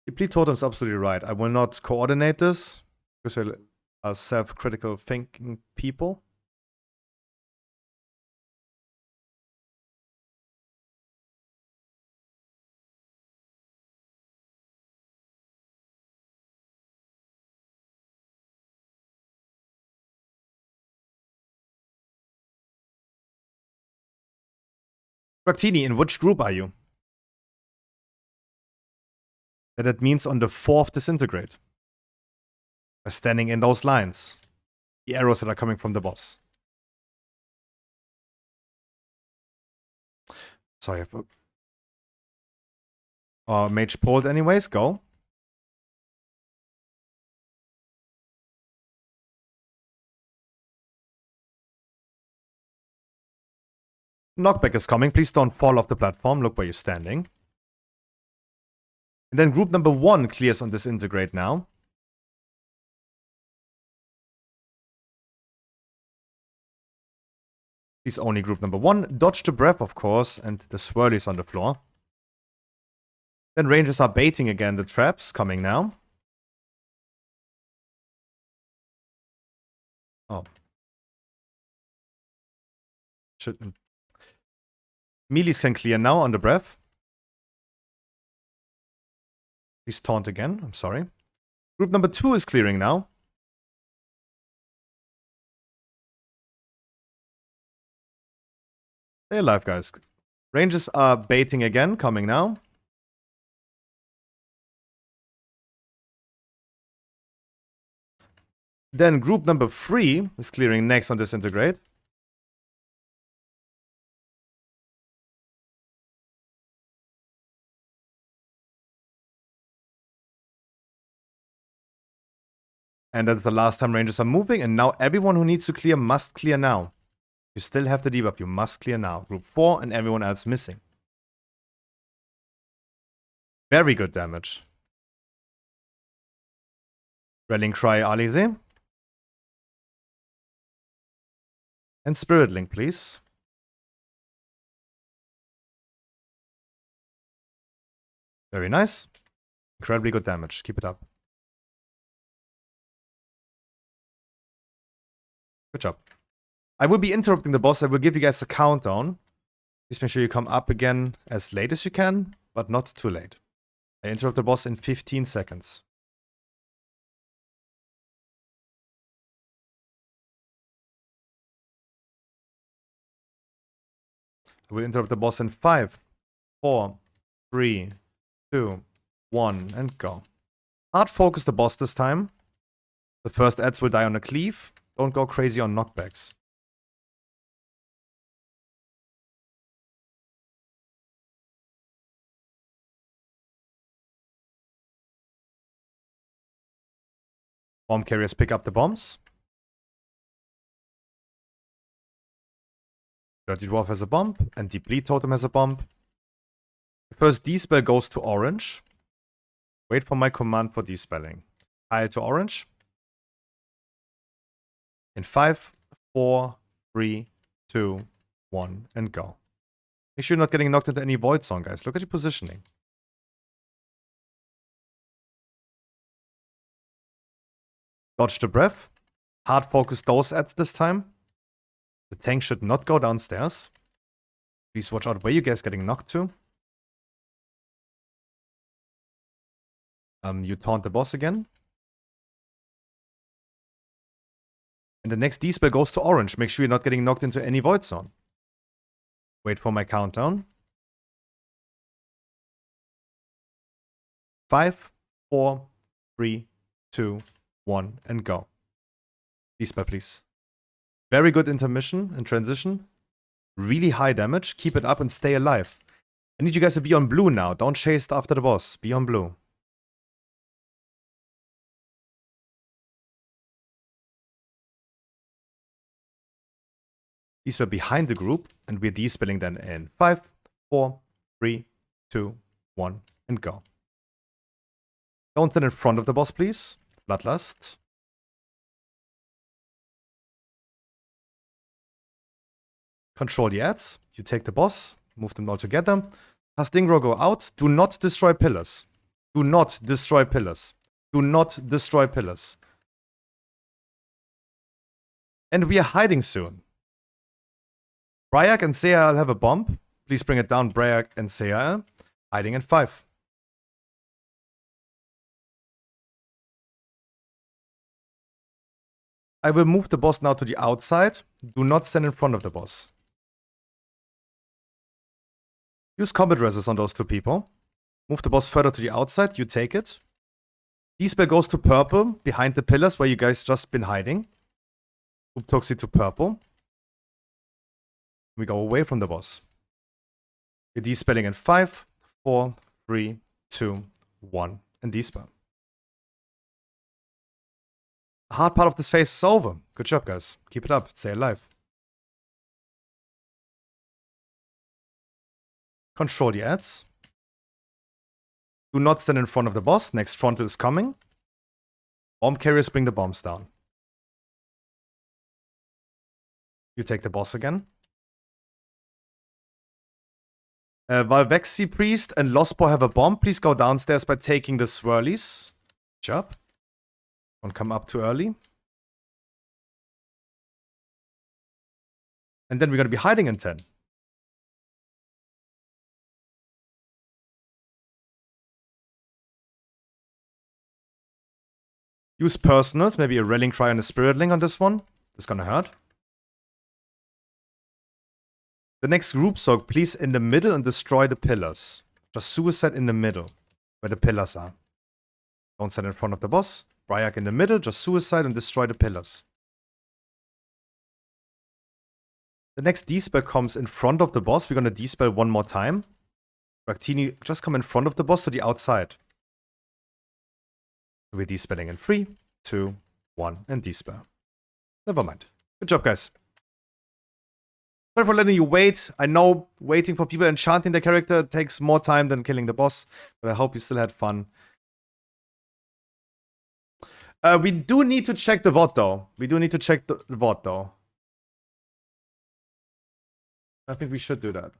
Deplete Totem is absolutely right. I will not coordinate this, because we are self-critical thinking people. Raktini, in which group are you? That means on the 4th disintegrate. By standing in those lines. The arrows that are coming from the boss. Sorry. Mage pulled anyways, go. Knockback is coming. Please don't fall off the platform. Look where you're standing. And then group number 1 clears on disintegrate now. Please only group number 1. Dodge the breath, of course, and the swirlies on the floor. Then rangers are baiting again the traps, coming now. Oh. Shouldn't. Melees can clear now on the breath. Please taunt again, I'm sorry. Group number 2 is clearing now. Stay alive, guys. Rangers are baiting again, coming now. Then group number 3 is clearing next on disintegrate. And that's the last time rangers are moving, and now everyone who needs to clear must clear now. You still have the debuff, you must clear now. Group 4 and everyone else missing. Very good damage. Rallying Cry Alize. And Spirit Link, please. Very nice. Incredibly good damage. Keep it up. Good job. I will be interrupting the boss. I will give you guys a countdown. Please make sure you come up again as late as you can, but not too late. I interrupt the boss in 15 seconds. I will interrupt the boss in 5, 4, 3, 2, 1, and go. Hard focus the boss this time. The first ads will die on a cleave. Don't go crazy on knockbacks. Bomb carriers pick up the bombs. Dirty Dwarf has a bomb, and Deep Bleed Totem has a bomb. The first D-spell goes to orange. Wait for my command for D-spelling. Tile to orange. In 5, 4, 3, 2, 1, and go. Make sure you're not getting knocked into any Void Zone, guys. Look at your positioning. Dodge the breath. Hard focus those ads this time. The tank should not go downstairs. Please watch out where you guys getting knocked to. You taunt the boss again. And the next D-spell goes to orange. Make sure you're not getting knocked into any Void Zone. Wait for my countdown. 5, 4, 3, 2, 1, and go. D-spell, please. Very good intermission and transition. Really high damage. Keep it up and stay alive. I need you guys to be on blue now. Don't chase after the boss. Be on blue. These were behind the group, and we're D-spelling then in 5, 4, 3, 2, 1, and go. Don't stand in front of the boss, please. Bloodlust. Control the ads. You take the boss. Move them all together. Hastingro go out. Do not destroy pillars. Do not destroy pillars. Do not destroy pillars. And we are hiding soon. Bryak and Seael have a bomb. Please bring it down, Bryak and Seael. Hiding in 5. I will move the boss now to the outside. Do not stand in front of the boss. Use combat resist on those 2 people. Move the boss further to the outside. You take it. D-spell goes to purple, behind the pillars where you guys just been hiding. Move Toxie to purple. We go away from the boss. You're D-spelling in 5, 4, 3, 2, 1, and D-spell. The hard part of this phase is over. Good job, guys. Keep it up. Stay alive. Control the ads. Do not stand in front of the boss. Next frontal is coming. Bomb carriers bring the bombs down. You take the boss again. Valvexi Priest and Lospo have a bomb. Please go downstairs by taking the swirlies. Good job. Don't come up too early. And then we're going to be hiding in 10. Use personals, maybe a Rallying Cry and a Spiritling on this one. It's gonna hurt. The next group soak, please in the middle and destroy the pillars. Just suicide in the middle, where the pillars are. Don't stand in front of the boss. Bryak in the middle, just suicide and destroy the pillars. The next D-spell comes in front of the boss. We're gonna D-spell one more time. Raktini, just come in front of the boss to the outside. We're D-spelling in 3, 2, 1, and D-spell. Never mind. Good job, guys. Sorry for letting you wait. I know waiting for people enchanting their character takes more time than killing the boss, but I hope you still had fun. We do need to check the VoD, though. We do need to check the VoD, though. I think we should do that.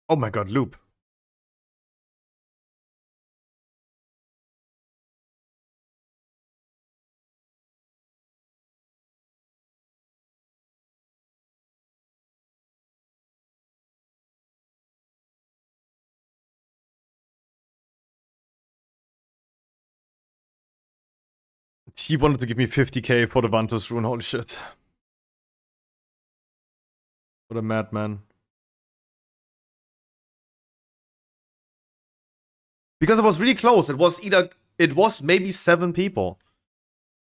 Oh my god, loop. He wanted to give me 50k for the Vantus rune, holy shit. What a madman. Because it was really close. It was maybe 7 people.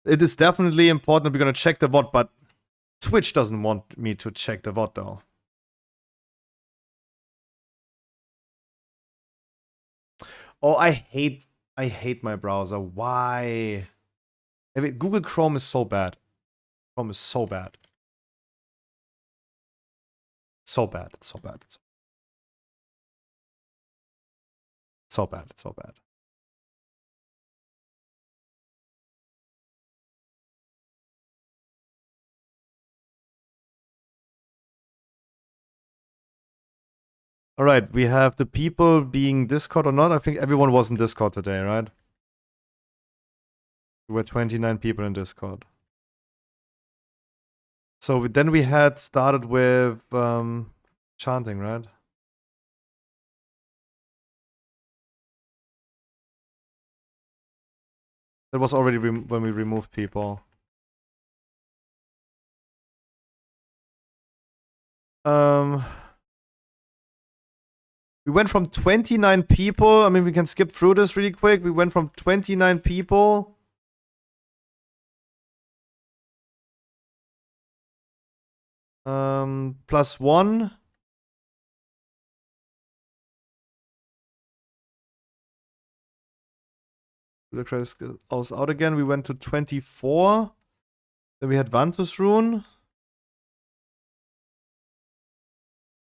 It is definitely important we're gonna check the VoD, but Twitch doesn't want me to check the VoD though. Oh, I hate my browser. Why? I mean, Google Chrome is so bad. Chrome is so bad. So bad. It's so bad. It's so bad. It's so bad. All right, we have the people being Discord or not. I think everyone was in Discord today, right? We were 29 people in Discord. So then we had started with chanting, right? That was already when we removed people. We went from 29 people. I mean, we can skip through this really quick. We went from 29 people. +1. The credits goes out again. We went to 24. Then we had Vantus Rune.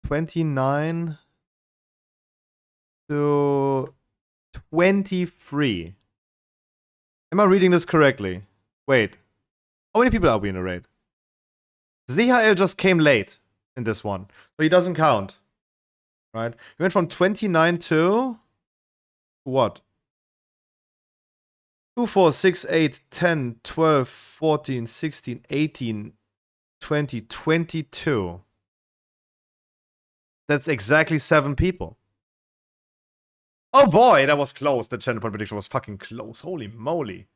29 to 23. Am I reading this correctly? Wait. How many people are we in a raid? Zehael just came late in this one. So he doesn't count. Right? We went from 29 to what? 2, 4, 6, 8, 10, 12, 14, 16, 18, 20, 22. That's exactly 7 people. Oh boy, that was close. The channel point prediction was fucking close. Holy moly.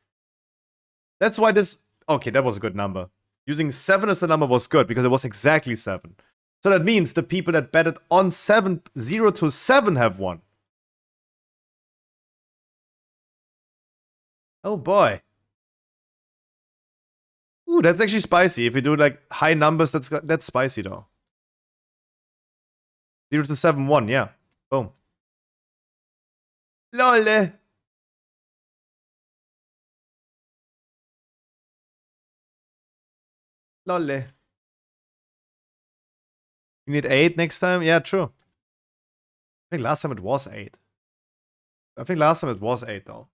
That's why this... Okay, that was a good number. Using 7 as the number was good because it was exactly 7. So that means the people that betted on 0 to 7 have won. Oh boy. Ooh, that's actually spicy. If you do like high numbers, that's spicy though. 0 to 7 won, yeah. Boom. LOL. LOL. You need 8 next time? Yeah, true. I think last time it was 8. I think last time it was 8 though.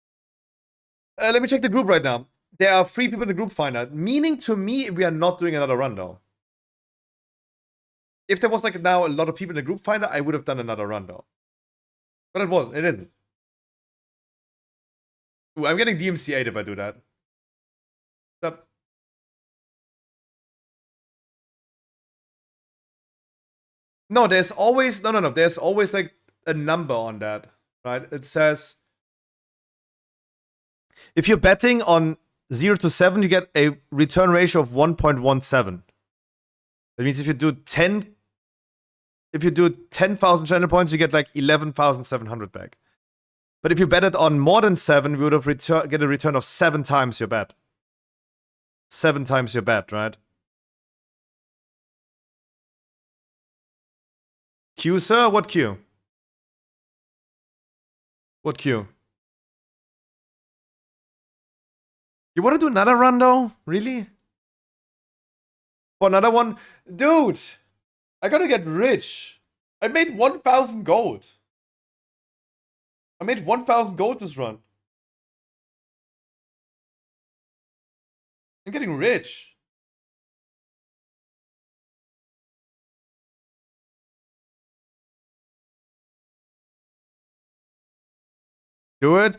Let me check the group right now. There are 3 people in the group finder, meaning to me we are not doing another run though. If there was like now a lot of people in the group finder, I would have done another run though. But it isn't. Ooh, I'm getting DMC 8 if I do that. Stop. No, there's always no. There's always like a number on that, right? It says if you're betting on 0 to 7, you get a return ratio of 1.17. That means if you do 10,000 channel points, you get like 11,700 back. But if you bet it on more than 7, you would have get a return of 7 times your bet. 7 times your bet, right? Q, sir? What Q? What Q? You want to do another run though? Really? For another one? Dude! I gotta get rich. I made 1,000 gold. I made 1,000 gold this run. I'm getting rich. Do it?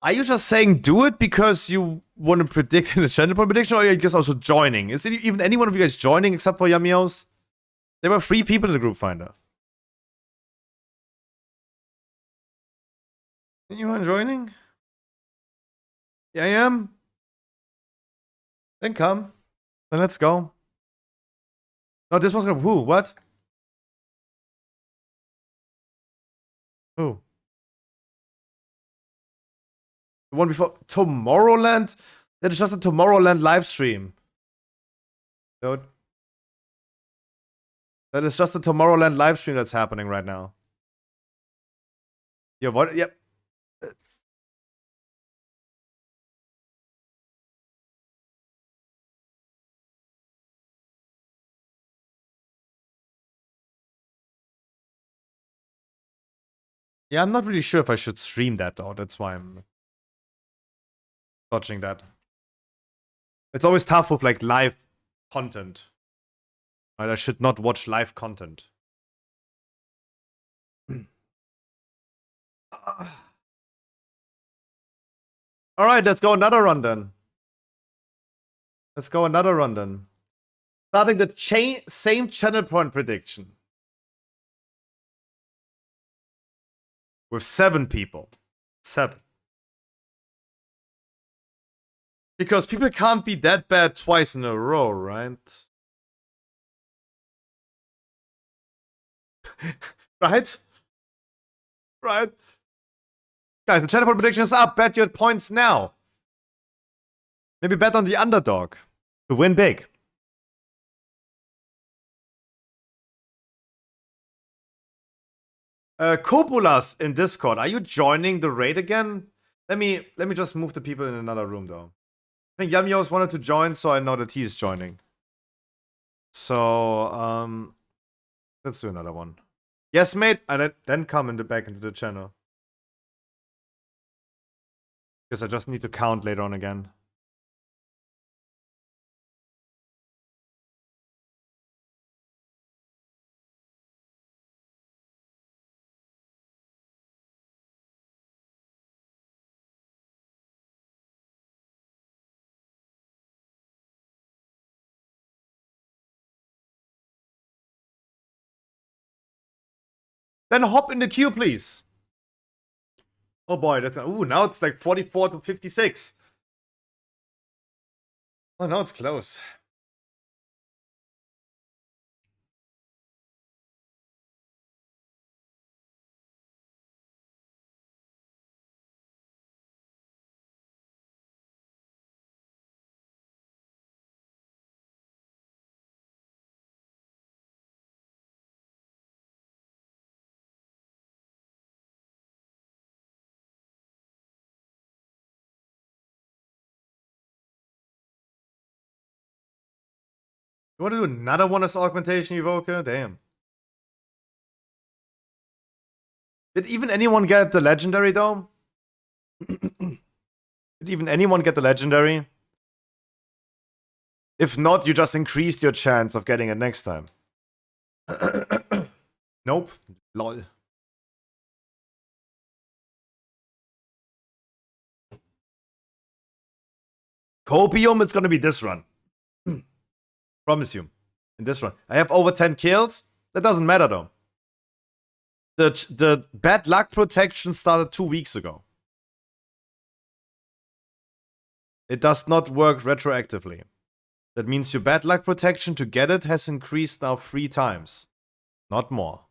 Are you just saying do it because you want to predict in the channel point prediction, or are you just also joining? Is there even any one of you guys joining except for Yamios? There were 3 people in the group finder. Anyone joining? Yeah, I am. Then come. Then let's go. No, this one's gonna. Who? What? Who? The one before Tomorrowland? That is just a Tomorrowland live stream. Dude. That is just a Tomorrowland live stream that's happening right now. Yeah, what? Yep. Yeah, I'm not really sure if I should stream that though. That's why I'm dodging that. It's always tough with like live content. Right? I should not watch live content. Alright, let's go another run then. Let's go another run then. Starting the same channel point prediction. With 7 people. 7. Because people can't be that bad twice in a row, right? Right? Right? Guys, the channel point prediction is up. Bet your points now. Maybe bet on the underdog to win big. Copulas in Discord. Are you joining the raid again? Let me just move the people in another room though. I think Yamios wanted to join, so I know that he's joining. So let's do another one. Yes, mate, and then come back into the channel. Because I just need to count later on again. Then hop in the queue, please. Oh boy, that's ooh, now it's like 44 to 56. Oh, now it's close. You want to do another one as augmentation evoker? Damn. Did even anyone get the legendary though? Did even anyone get the legendary? If not, you just increased your chance of getting it next time. Nope. Lol. Copium, it's gonna be this run. Promise you. In this run. I have over 10 kills. That doesn't matter though. The bad luck protection started 2 weeks ago. It does not work retroactively. That means your bad luck protection to get it has increased now 3 times. Not more.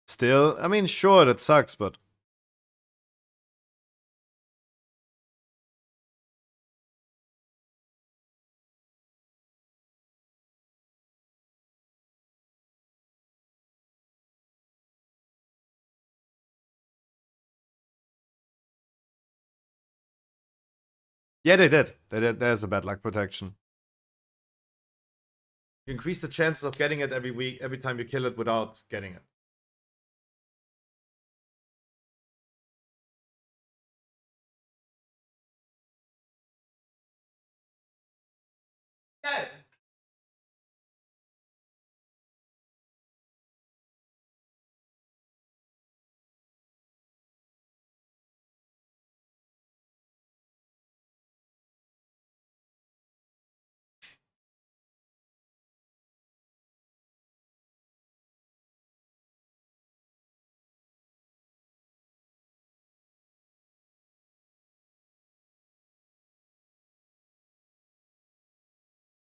Still, I mean, sure, that sucks, but... Yeah, they did. There's a bad luck protection. You increase the chances of getting it every week, every time you kill it without getting it. Yeah.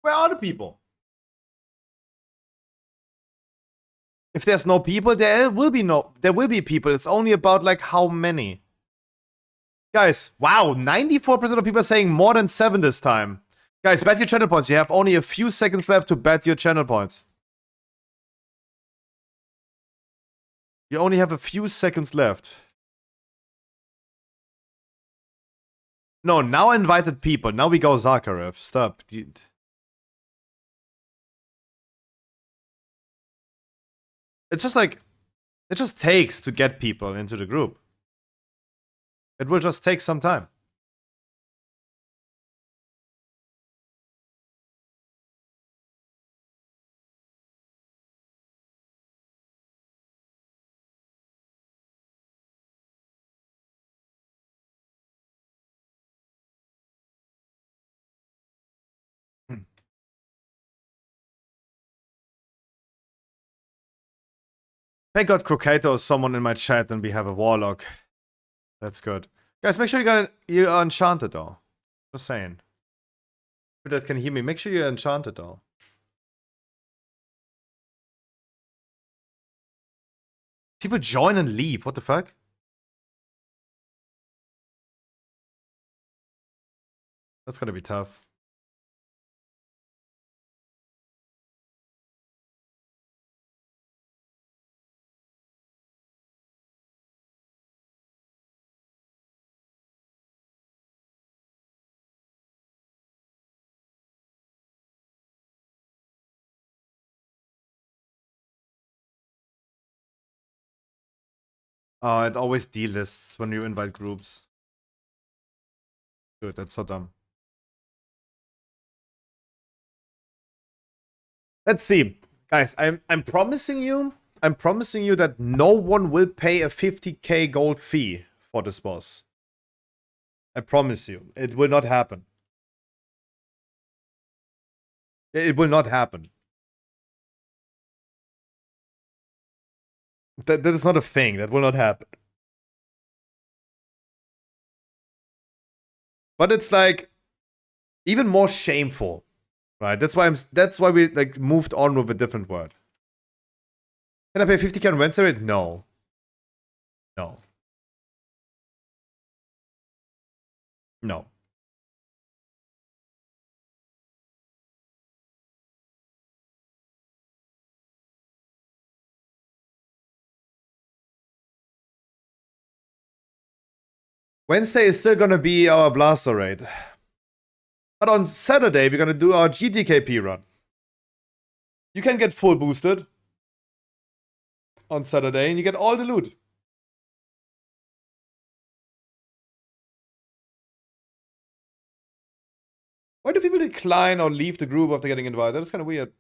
Where are the people? If there's no people, there will be people. It's only about like how many. Guys, wow, 94% of people are saying more than 7 this time. Guys, bet your channel points. You have only a few seconds left to bet your channel points. You only have a few seconds left. No, now I invited people. Now we go Zakharev. Stop. Dude. It's just like, it just takes to get people into the group. It will just take some time. Thank God Crocato is someone in my chat and we have a warlock. That's good. Guys, make sure you are enchanted though. Just saying. People that can hear me, make sure you're enchanted though. People join and leave. What the fuck? That's gonna be tough. It always delists when you invite groups. Dude, that's so dumb. Let's see. Guys, I'm promising you that no one will pay a 50k gold fee for this boss. I promise you. It will not happen. It will not happen. That is not a thing. That will not happen. But it's like even more shameful, right? That's why we like moved on with a different word. Can I pay 50k on Wednesday? No. No. No. Wednesday is still gonna be our blaster raid. But on Saturday, we're gonna do our GTKP run. You can get full boosted on Saturday, and you get all the loot. Why do people decline or leave the group after getting invited? That's kind of weird.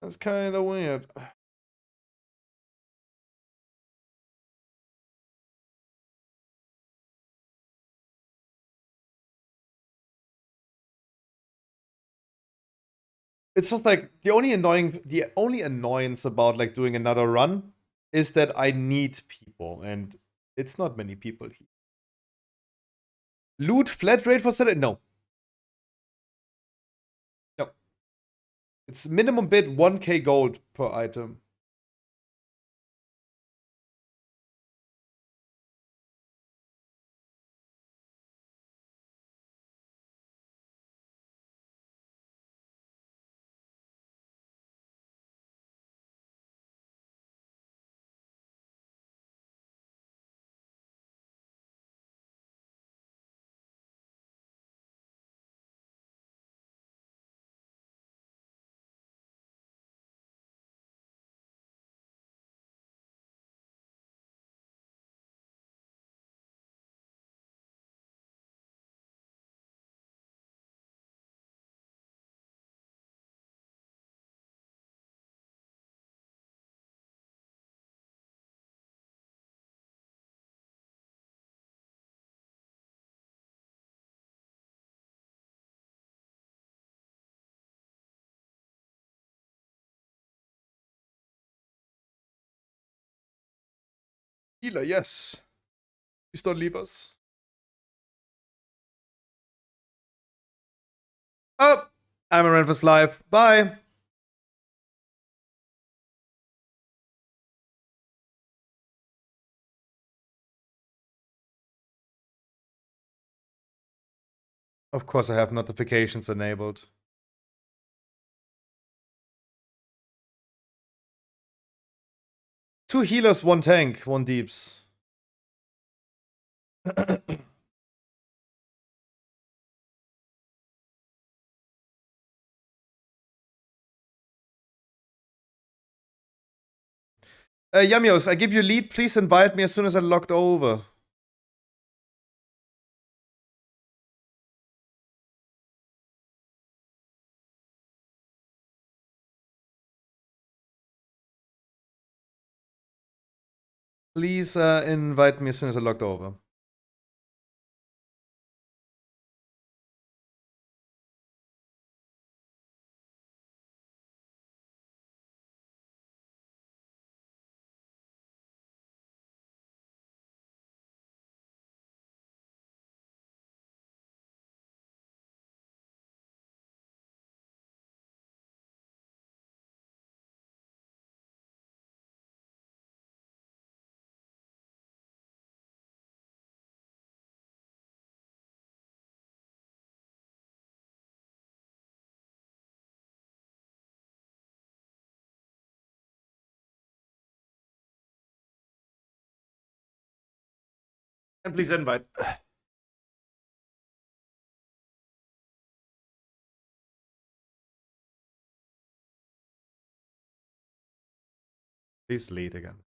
That's kind of weird. It's just like the only annoyance about like doing another run is that I need people, and it's not many people here. Loot flat rate for Saturday? No. No. It's minimum bid 1k gold per item. Healer, yes. Please don't leave us. Oh, I'm a Renfus live. Bye. Of course, I have notifications enabled. Two healers, one tank, one deeps. Yamios, I give you lead. Please invite me as soon as I logged over. Please invite me as soon as I logged over. And please invite. Please lead again.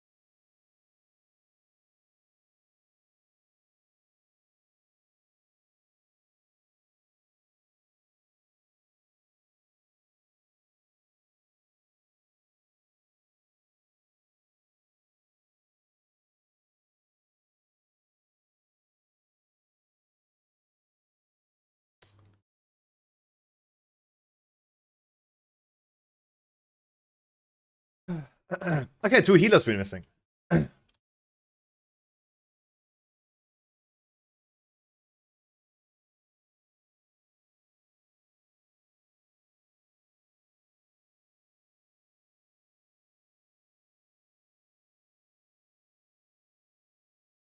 Okay, two healers we're missing.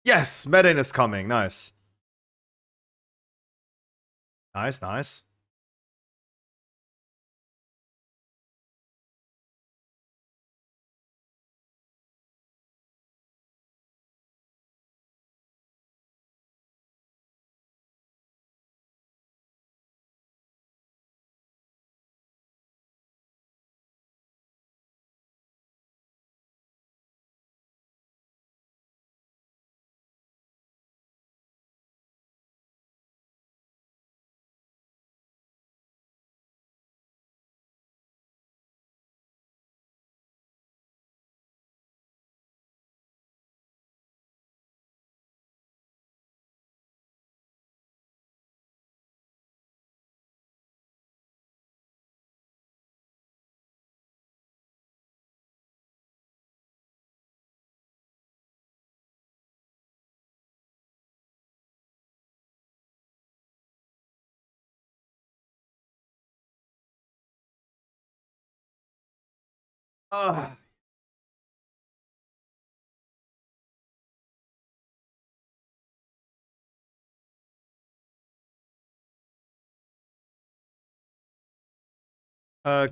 Yes, Medin is coming. Nice. Nice, nice.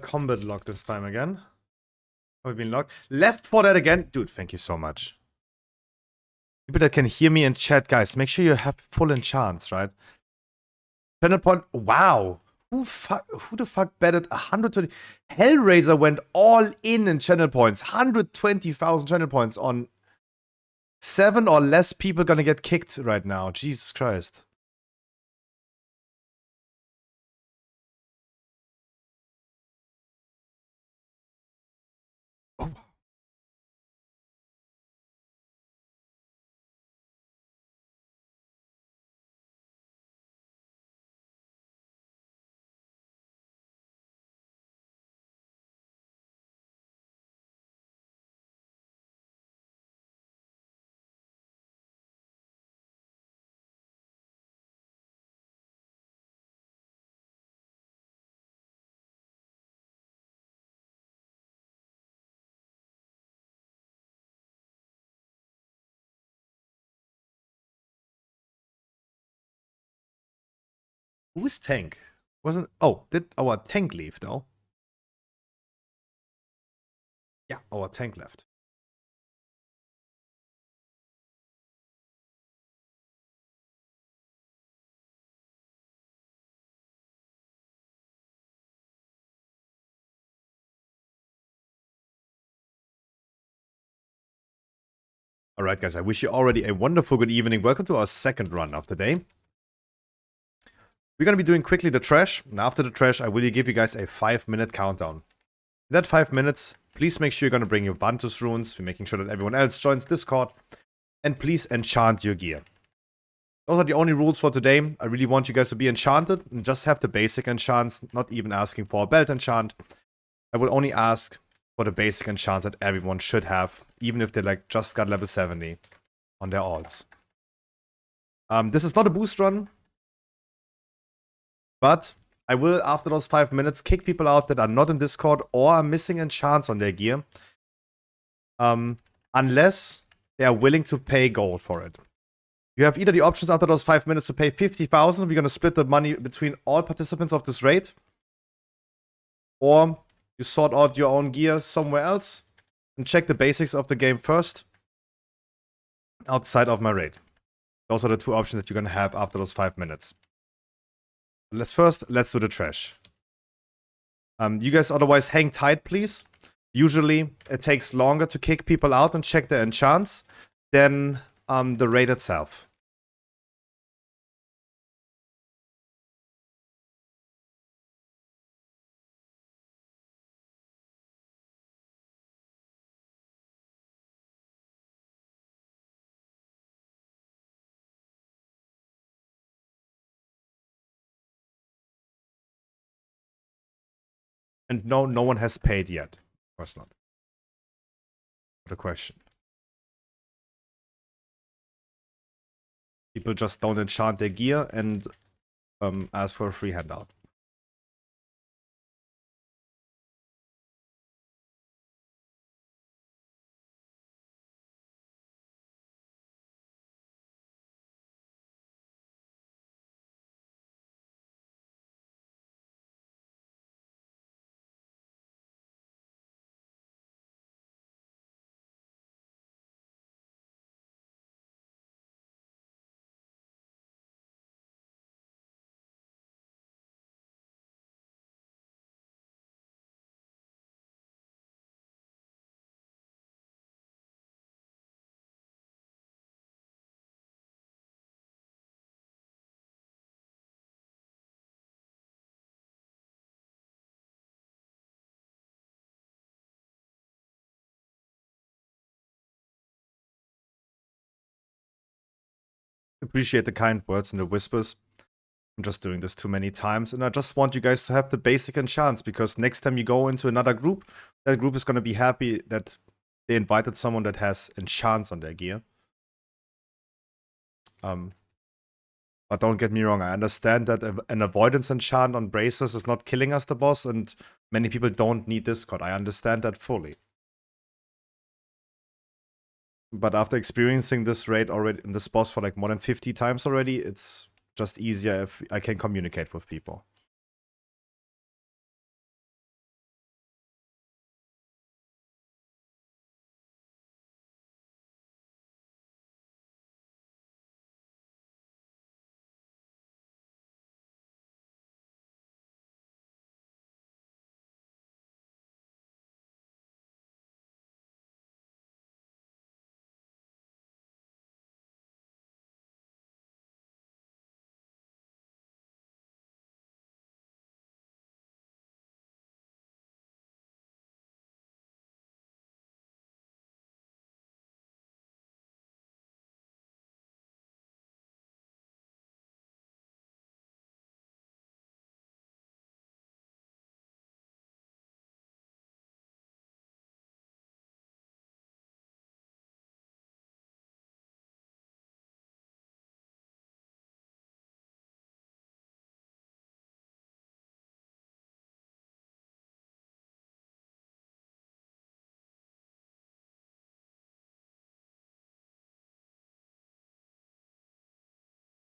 Combat lock this time again. Have we been locked? Left for that again. Dude, thank you so much. People that can hear me in chat, guys, make sure you have full enchants, right? Channel point. Wow. Who the fuck betted 120? Hellraiser went all in channel points. 120,000 channel points on 7 or less people gonna get kicked right now. Jesus Christ. Oh. Who's tank? Wasn't... Oh, did our tank leave, though? Yeah, our tank left. Alright, guys, I wish you already a wonderful good evening. Welcome to our second run of the day. We're going to be doing quickly the trash, and after the trash, I will give you guys a 5-minute countdown. In that 5 minutes, please make sure you're going to bring your Vantus runes, we're making sure that everyone else joins Discord, and please enchant your gear. Those are the only rules for today. I really want you guys to be enchanted, and just have the basic enchants, not even asking for a belt enchant. I will only ask for the basic enchants that everyone should have, even if they like just got level 70 on their alts. This is not a boost run, but I will, after those 5 minutes, kick people out that are not in Discord or are missing enchants on their gear. Unless they are willing to pay gold for it. You have either the options after those 5 minutes to pay 50,000, we're going to split the money between all participants of this raid. Or you sort out your own gear somewhere else and check the basics of the game first outside of my raid. Those are the two options that you're going to have after those 5 minutes. Let's do the trash. You guys otherwise hang tight, please. Usually it takes longer to kick people out and check their enchants than the raid itself. And no one has paid yet. Of course not. What a question. People just don't enchant their gear and ask for a free handout. Appreciate the kind words and the whispers. I'm just doing this too many times, and I just want you guys to have the basic enchants, because next time you go into another group, that group is going to be happy that they invited someone that has enchants on their gear. But don't get me wrong, I understand that an avoidance enchant on braces is not killing us, the boss, and many people don't need Discord. I understand that fully. But after experiencing this raid already, in this boss for like more than 50 times already, it's just easier if I can communicate with people.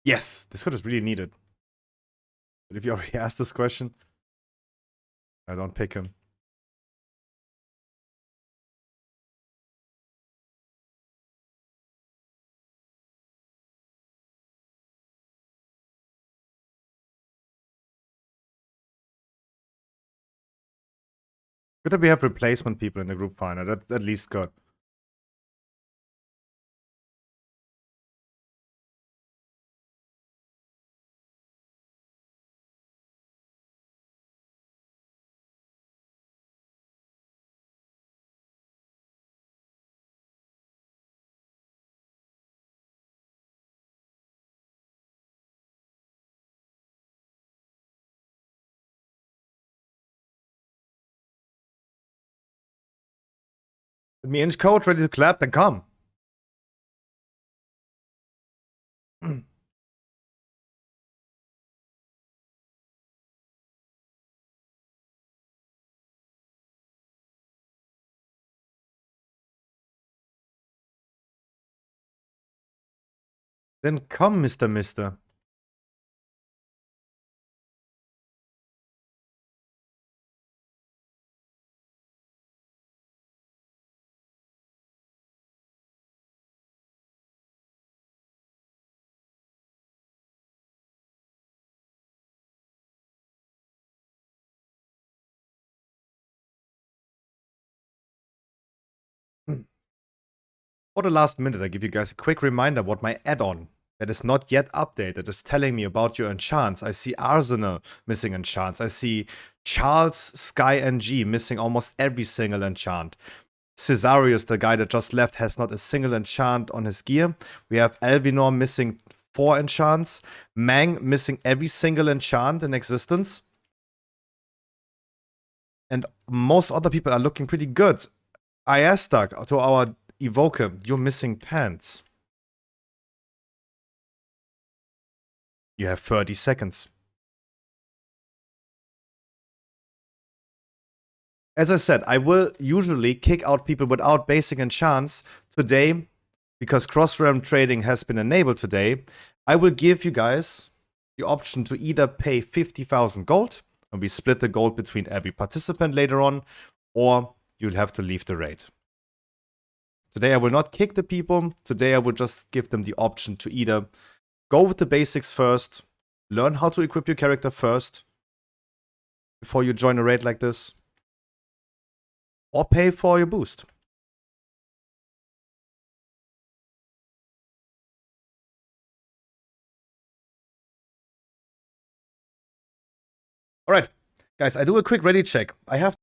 Yes, Discord is really needed. But if you already asked this question, I don't pick him. Good that we have replacement people in the group final. That's at least good. With me inch code ready to clap, then come. Then come, Mr. Mister. For the last minute, I give you guys a quick reminder what my add-on that is not yet updated is telling me about your enchants. I see Arsenal missing enchants. I see Charles Sky NG missing almost every single enchant. Cesarius, the guy that just left, has not a single enchant on his gear. We have Elvinor missing 4 enchants. Mang missing every single enchant in existence. And most other people are looking pretty good. I asked to our Evoker, you're missing pants. You have 30 seconds. As I said, I will usually kick out people without basic enchants. Today, because cross-realm trading has been enabled today, I will give you guys the option to either pay 50,000 gold, and we split the gold between every participant later on, or you'll have to leave the raid. Today I will not kick the people. Today I will just give them the option to either go with the basics first, learn how to equip your character first, before you join a raid like this, or pay for your boost. Alright, guys, I do a quick ready check. I have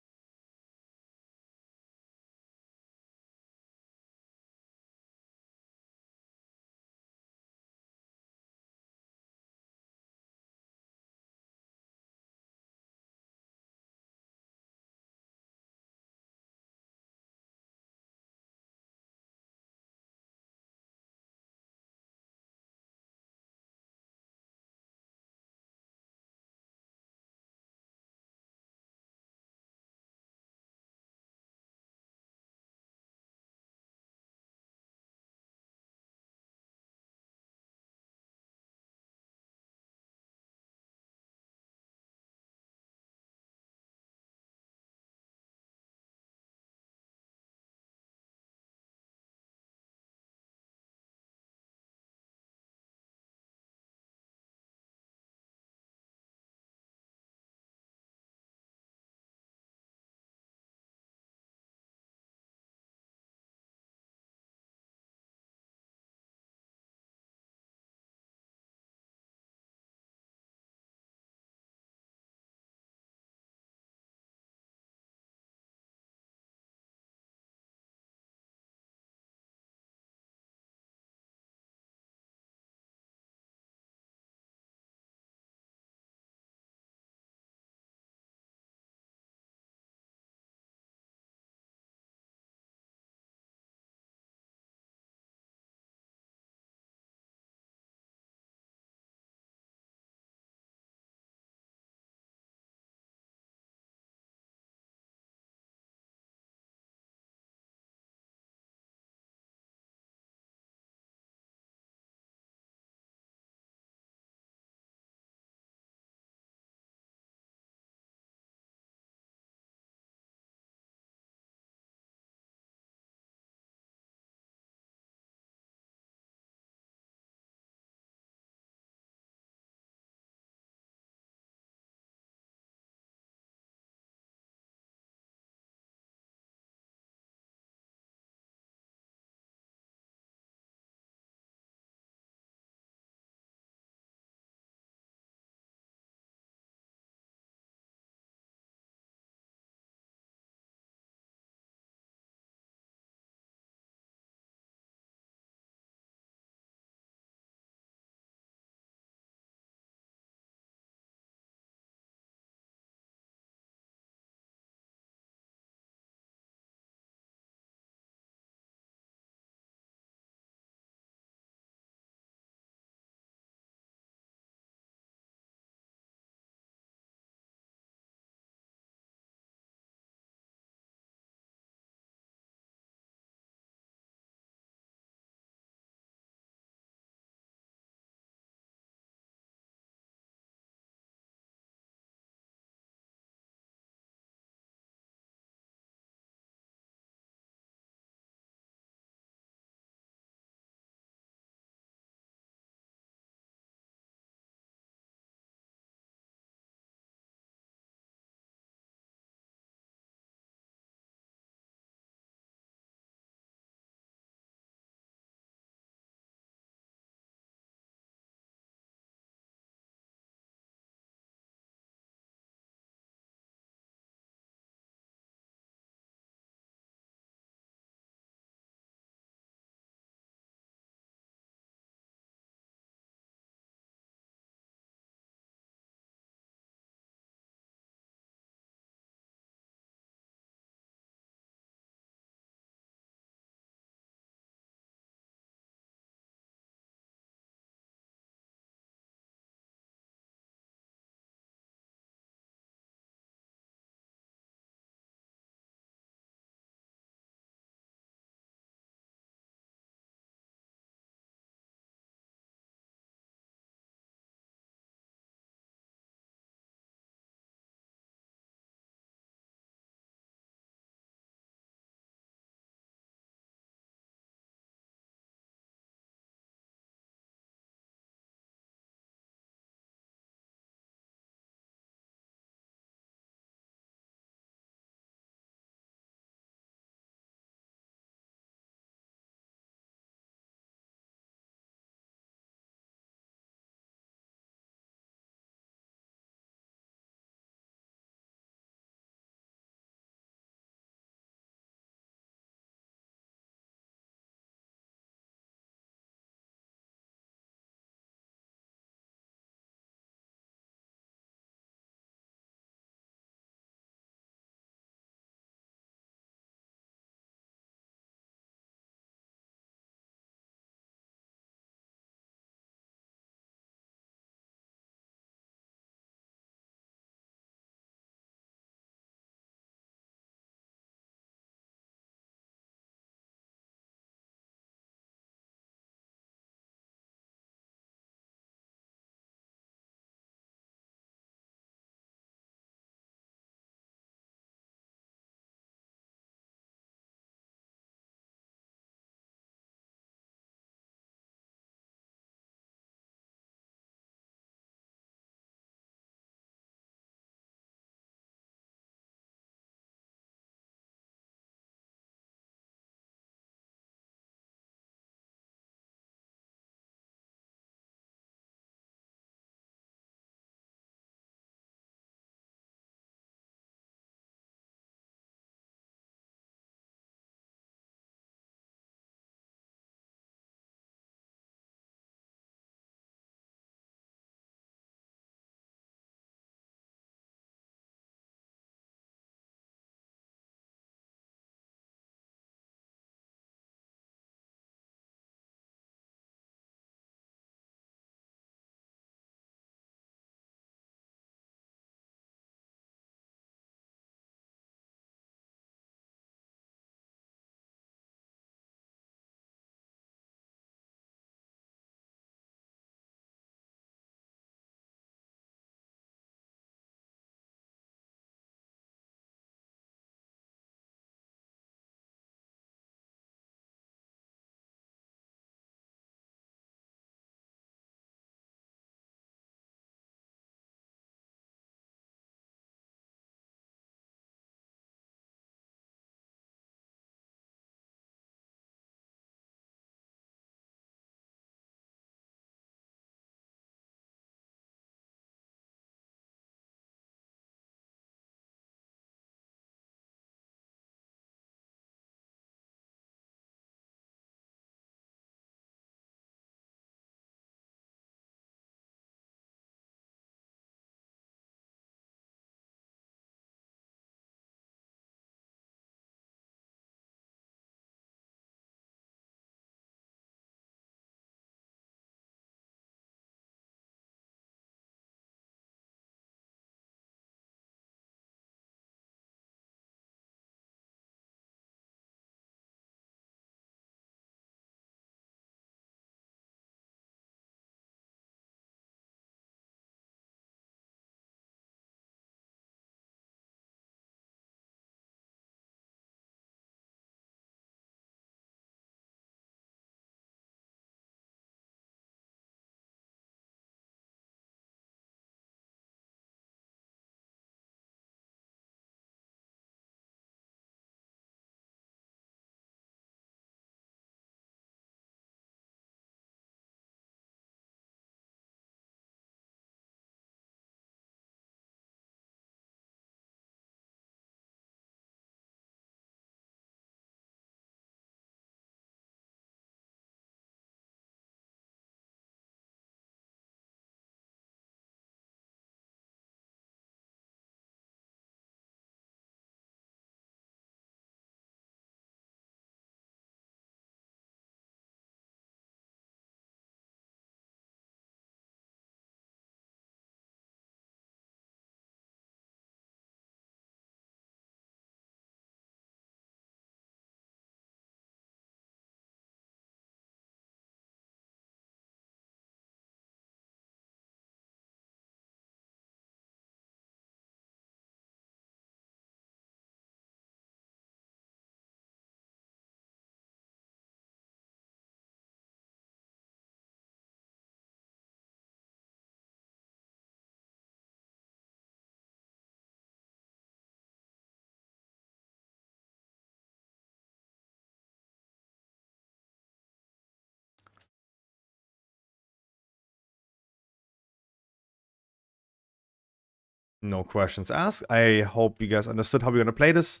No questions asked. I hope you guys understood how we're gonna play this.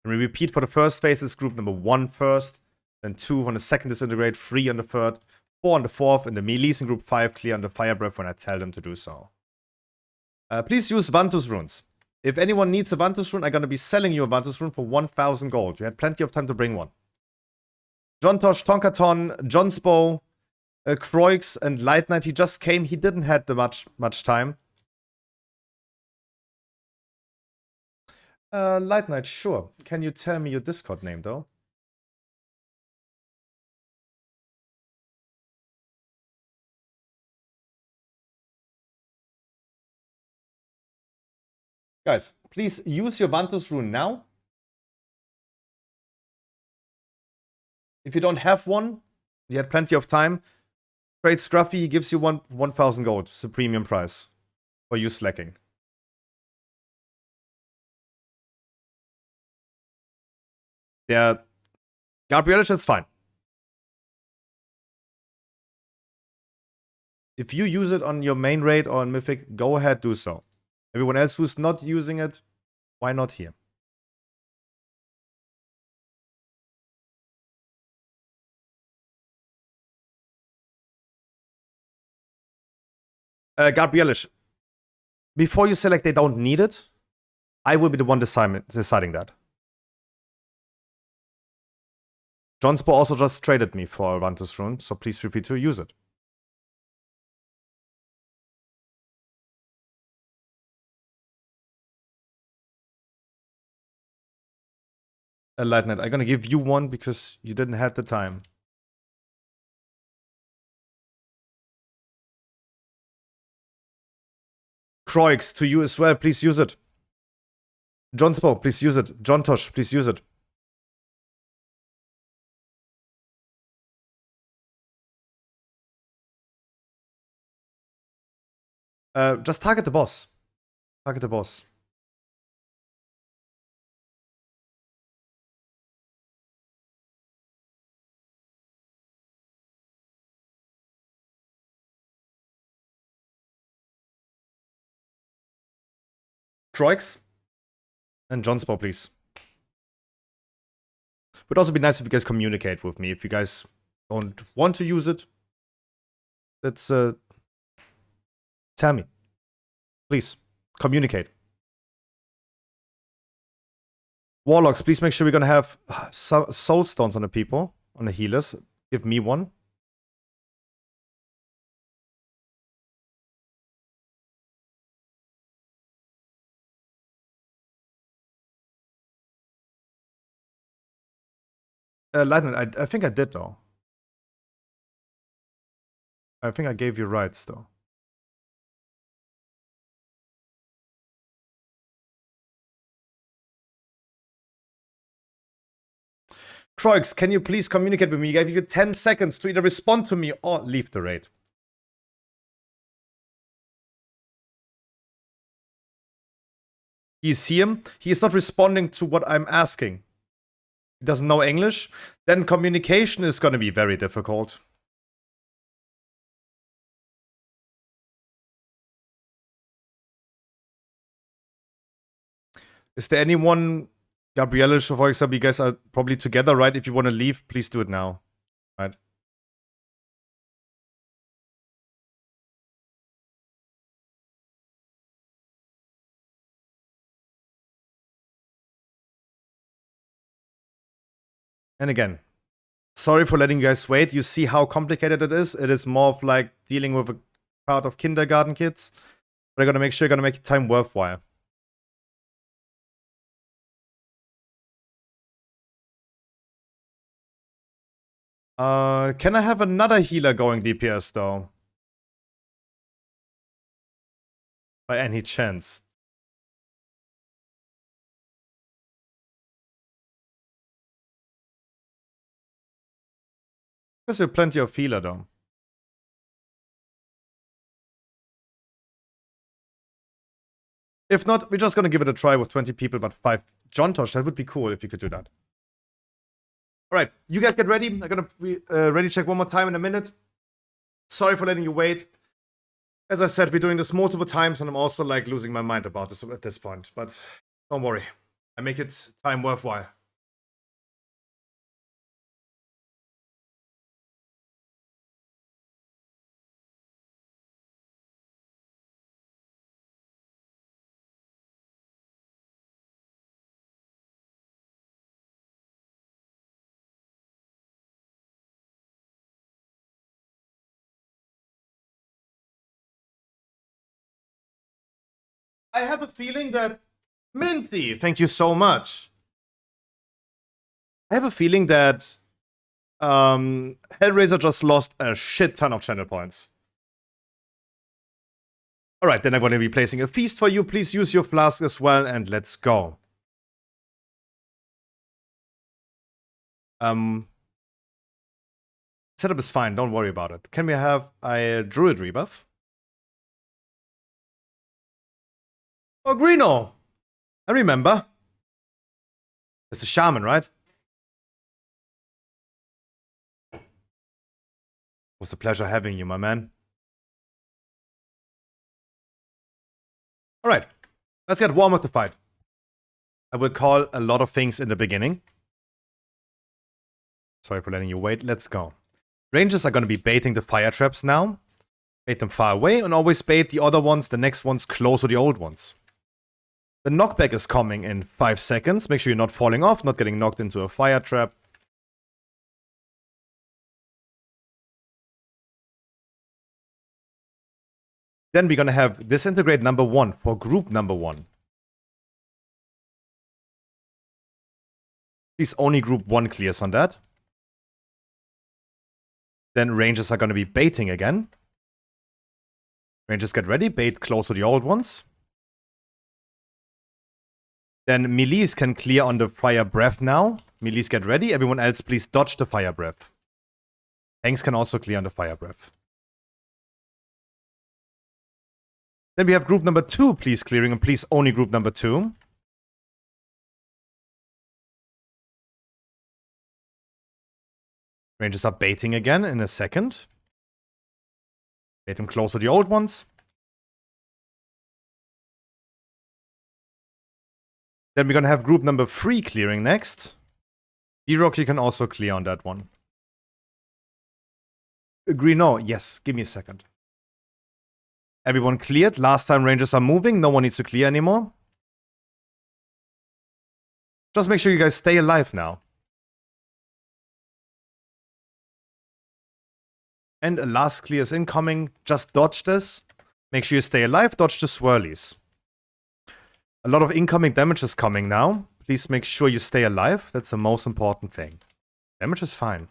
And we repeat for the first phase, it's group number 1 first, then 2 on the second disintegrate, 3 on the third, 4 on the fourth, and the melees in group 5 clear on the fire breath when I tell them to do so. Please use Vantus runes. If anyone needs a Vantus rune, I'm gonna be selling you a Vantus rune for 1,000 gold. You had plenty of time to bring one. John Tosh, Tonkaton, Johnsbow, Croix, and Light Knight. He just came. He didn't have the much time. Light Knight, sure. Can you tell me your Discord name, though? Guys, please use your Vantus rune now. If you don't have one, you had plenty of time. Trade Scruffy, he gives you 1,000 gold. It's a premium price for you slacking. Yeah, Gabrielish, that's fine. If you use it on your main raid or on Mythic, go ahead, do so. Everyone else who's not using it, why not here? Gabrielish, before you select they don't need it, I will be the one deciding that. Johnspo also just traded me for a Vantus rune, so please feel free to use it. Lightnet, I'm gonna give you one because you didn't have the time. Croix, to you as well, please use it. Johnspo, please use it. John Tosh, please use it. Just target the boss. Target the boss. Croix and Johnspo, please. Would also be nice if you guys communicate with me. If you guys don't want to use it, that's tell me. Please, communicate. Warlocks, please make sure we're gonna have soul stones on the people, on the healers. Give me one. Lightning, I think I did though. I think I gave you rights though. Croix, can you please communicate with me? I gave you 10 seconds to either respond to me or leave the raid. He's here. He is not responding to what I'm asking. He doesn't know English. Then communication is going to be very difficult. Is there anyone, Gabrielle, for example, you guys are probably together, right? If you want to leave, please do it now, right? And again, sorry for letting you guys wait. You see how complicated it is. It is more of like dealing with a crowd of kindergarten kids. But I'm gonna make sure you're gonna make time worthwhile. Can I have another healer going DPS though? By any chance? Because we have plenty of healer though. If not, we're just gonna give it a try with 20 people, but 5 John Tosh. That would be cool if you could do that. Alright, you guys get ready. I'm gonna ready check one more time in a minute. Sorry for letting you wait. As I said, we're doing this multiple times, and I'm also like losing my mind about this at this point. But don't worry, I make it time worthwhile. I have a feeling that Minty, thank you so much. I have a feeling that Hellraiser just lost a shit ton of channel points. Alright, then I'm going to be placing a feast for you. Please use your flask as well, and let's go. Setup is fine, don't worry about it. Can we have a druid rebuff? Oh, Greeno! I remember. It's a shaman, right? It was a pleasure having you, my man. Alright, let's get warm with the fight. I will call a lot of things in the beginning. Sorry for letting you wait, let's go. Rangers are going to be baiting the fire traps now. Bait them far away, and always bait the other ones, the next ones close to the old ones. The knockback is coming in 5 seconds. Make sure you're not falling off, not getting knocked into a fire trap. Then we're going to have disintegrate number 1 for group number 1. Please only group 1 clears on that. Then Rangers are going to be baiting again. Rangers get ready, bait close to the old ones. Then melees can clear on the fire breath now. Melees get ready, everyone else please dodge the fire breath. Tanks can also clear on the fire breath. Then we have group number 2, please clearing, and please only group number 2. Rangers are baiting again in a second. Bait them close to the old ones. Then we're gonna have group number 3 clearing next. D-Rock, you can also clear on that one. Agree, no, yes, give me a second. Everyone cleared. Last time Rangers are moving, no one needs to clear anymore. Just make sure you guys stay alive now. And a last clear is incoming. Just dodge this. Make sure you stay alive. Dodge the swirlies. A lot of incoming damage is coming now. Please make sure you stay alive. That's the most important thing. Damage is fine.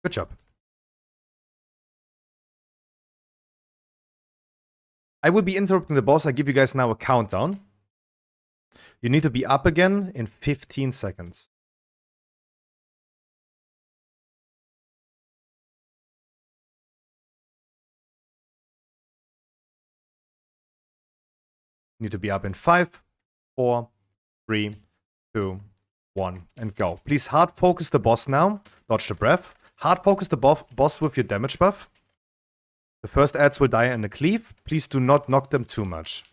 Good job. I will be interrupting the boss. I give you guys now a countdown. You need to be up again in 15 seconds. You need to be up in 5, 4, 3, 2, 1, and go. Please hard focus the boss now. Dodge the breath. Hard focus the boss with your damage buff. The first ads will die in the cleave. Please do not knock them too much.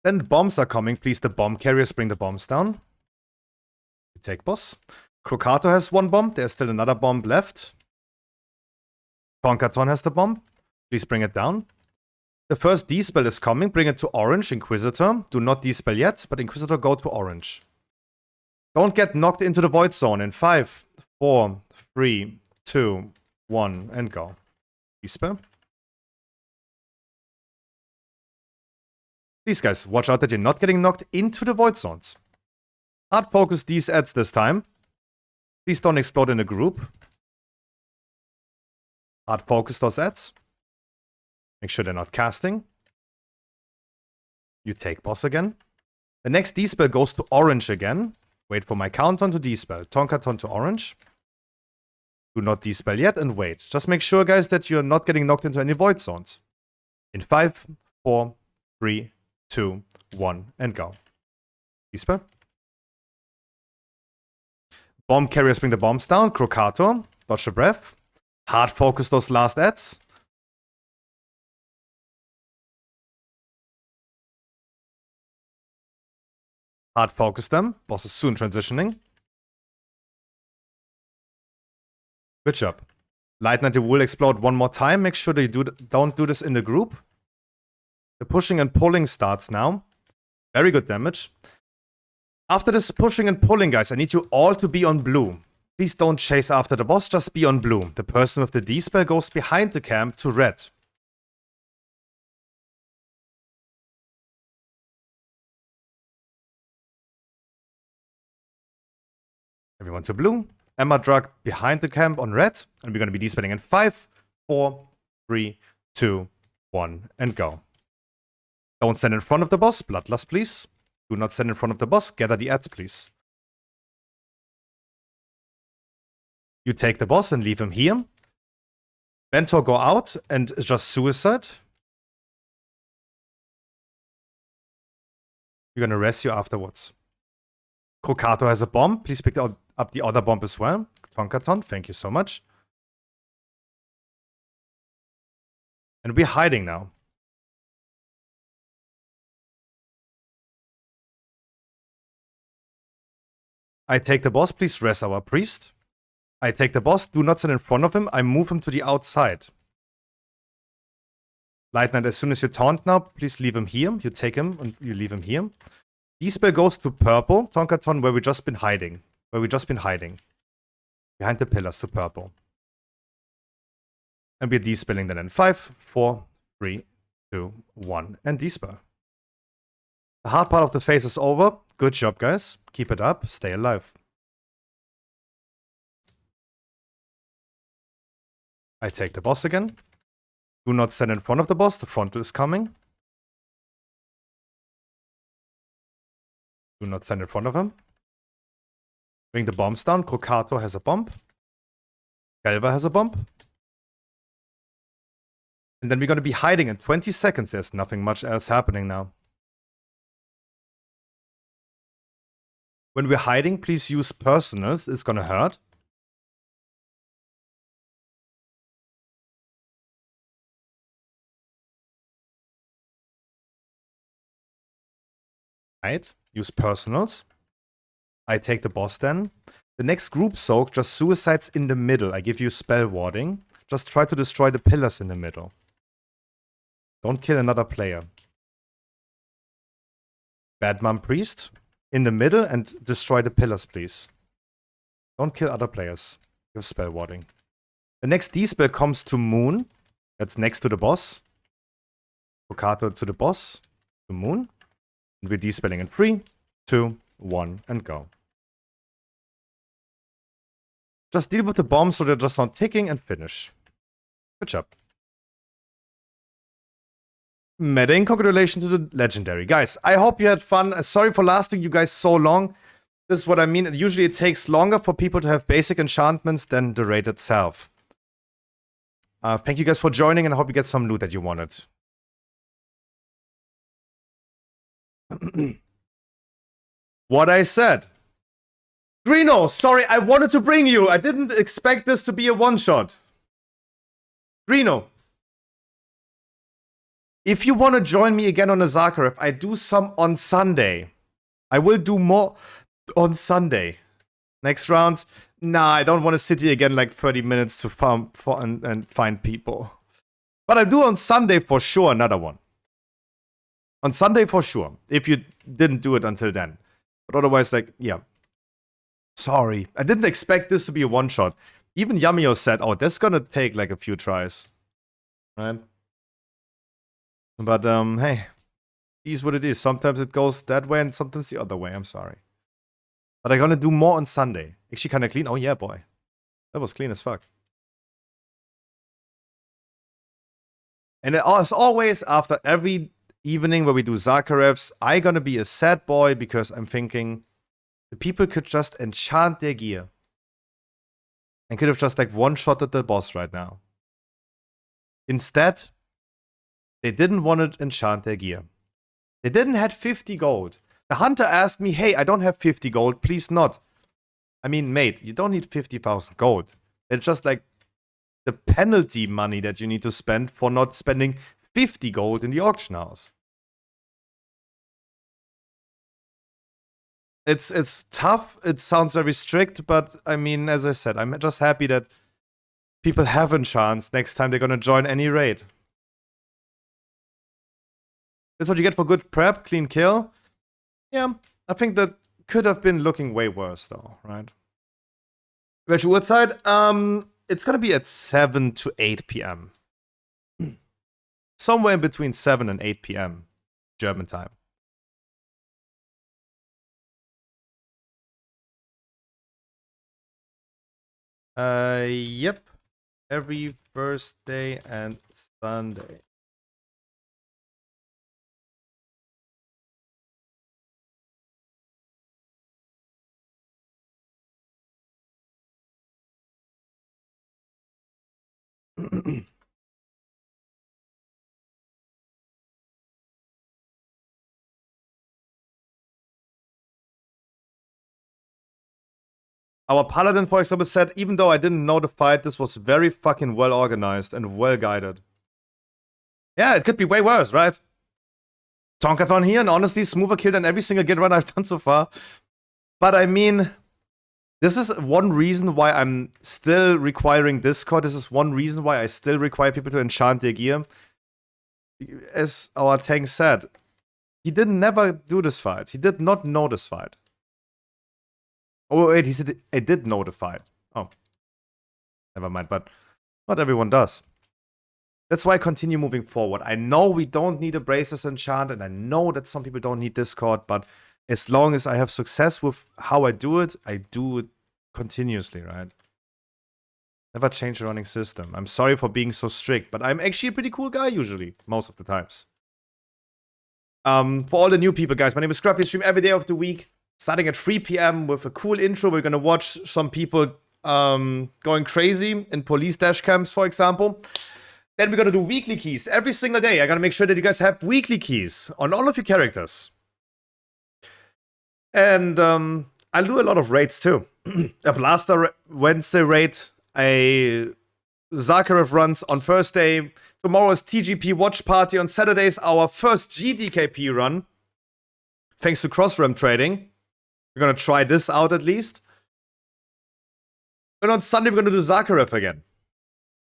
Then the bombs are coming. Please, the bomb carriers bring the bombs down. You take boss. Crocato has 1 bomb. There's still another bomb left. Tonkaton has the bomb. Please bring it down. The first D-spell is coming. Bring it to orange, Inquisitor. Do not D-spell yet, but Inquisitor, go to orange. Don't get knocked into the void zone in 5, 4, 3, 2, 1, and go. D-spell. Please, guys, watch out that you're not getting knocked into the void zones. Hard focus these ads this time. Please don't explode in a group. Hard focus those ads. Make sure they're not casting. You take boss again. The next D-spell goes to orange again. Wait for my countdown to D-spell. Tonkaton to orange. Do not D-spell yet and wait. Just make sure, guys, that you're not getting knocked into any void zones. In 5, 4, 3, 2, 1, and go. Dispel. Bomb carriers bring the bombs down. Crocator. Dodge the breath. Hard focus those last ads. Hard focus them. Boss is soon transitioning. Good job. Light Knight will explode one more time. Make sure that you don't do this in the group. The pushing and pulling starts now. Very good damage. After this pushing and pulling, guys, I need you all to be on blue. Please don't chase after the boss, just be on blue. The person with the D-spell goes behind the camp to red. Everyone to blue. Emma Drug behind the camp on red. And we're going to be D-spelling in 5, 4, 3, 2, 1, and go. Don't stand in front of the boss. Bloodlust, please. Do not stand in front of the boss. Gather the ads, please. You take the boss and leave him here. Mentor go out and just suicide. We're going to rest you afterwards. Crocato has a bomb. Please pick up the other bomb as well. Tonkaton, thank you so much. And we're hiding now. I take the boss, please rest our priest. I take the boss, do not stand in front of him. I move him to the outside. Light Knight, as soon as you taunt now, please leave him here. You take him and you leave him here. D-spell goes to purple. Tonkaton, where we just been hiding. Behind the pillars to purple. And we're D-spelling then in 5, 4, 3, 2, 1. And D-spell. The hard part of the phase is over. Good job, guys. Keep it up. Stay alive. I take the boss again. Do not stand in front of the boss. The frontal is coming. Do not stand in front of him. Bring the bombs down. Crocato has a bomb. Galva has a bomb. And then we're going to be hiding in 20 seconds. There's nothing much else happening now. When we're hiding, please use personals. It's going to hurt. Right. Use personals. I take the boss then. The next group soak, just suicides in the middle. I give you spell warding. Just try to destroy the pillars in the middle. Don't kill another player. Bad Mom Priest in the middle and destroy the pillars, please. Don't kill other players. You have spell warding. The next D-spell comes to Moon. That's next to the boss. Crocato to the boss. To Moon. And we're D-spelling in 3, 2, 1, and go. Just deal with the bombs so they're just not ticking and finish. Good job. Medding, congratulations to the legendary. Guys, I hope you had fun. Sorry for lasting you guys so long. This is what I mean. Usually it takes longer for people to have basic enchantments than the raid itself. Thank you guys for joining, and I hope you get some loot that you wanted. What I said. Greeno, sorry, I wanted to bring you. I didn't expect this to be a one-shot. Greeno. If you want to join me again on a Zakharov, I do some on Sunday. I will do more on Sunday. Next round, nah, I don't want to sit here again like 30 minutes to farm and find people. But I do on Sunday for sure another one. On Sunday for sure, if you didn't do it until then. But otherwise, like, yeah. Sorry. I didn't expect this to be a one-shot. Even Yamio said, oh, that's gonna take like a few tries. Right? But, hey. It is what it is. Sometimes it goes that way and sometimes the other way. I'm sorry. But I'm gonna do more on Sunday. Actually kinda clean. Oh yeah, boy. That was clean as fuck. And as always, after every evening where we do Zakharevs, I'm gonna be a sad boy because I'm thinking the people could just enchant their gear. And could have just like one-shotted the boss right now. Instead, They didn't want to enchant their gear. They didn't have 50 gold. The hunter asked me, hey, I don't have 50 gold, please not. I mean, mate, you don't need 50,000 gold. It's just like the penalty money that you need to spend for not spending 50 gold in the auction house. It's tough, it sounds very strict, but I mean, as I said, I'm just happy that people have a chance next time they're gonna join any raid. That's what you get for good prep, clean kill. Yeah, I think that could have been looking way worse though, right? Welche Uhrzeit? It's gonna be at 7 to 8 p.m. Somewhere in between 7 and 8 p.m. German time. Yep. Every Thursday and Sunday. Our paladin, for example, said, even though I didn't know the fight, this was very fucking well organized and well guided. Yeah, it could be way worse, right? Tonkaton here, and honestly, smoother kill than every single guild run I've done so far. But I mean, this is one reason why I'm still requiring Discord. This is one reason why I still require people to enchant their gear. As our tank said, he didn't never do this fight. He did not know this fight. Oh, wait, he said I did know the fight. Oh. Never mind, but not everyone does. That's why I continue moving forward. I know we don't need a Braces enchant, and I know that some people don't need Discord, but as long as I have success with how I do it continuously, right? Never change the running system. I'm sorry for being so strict, but I'm actually a pretty cool guy usually, most of the times. For all the new people, guys, my name is Scruffy. I stream every day of the week, starting at 3 p.m. with a cool intro. We're gonna watch some people going crazy in police dash cams, for example. Then we're gonna do weekly keys every single day. I gotta make sure that you guys have weekly keys on all of your characters. And I'll do a lot of raids too. A Blaster Wednesday raid, a Zakharov runs on Thursday. Tomorrow is TGP Watch Party. On Saturdays, our first GDKP run. Thanks to cross-ram trading. We're gonna try this out at least. And on Sunday, we're gonna do Zakharov again.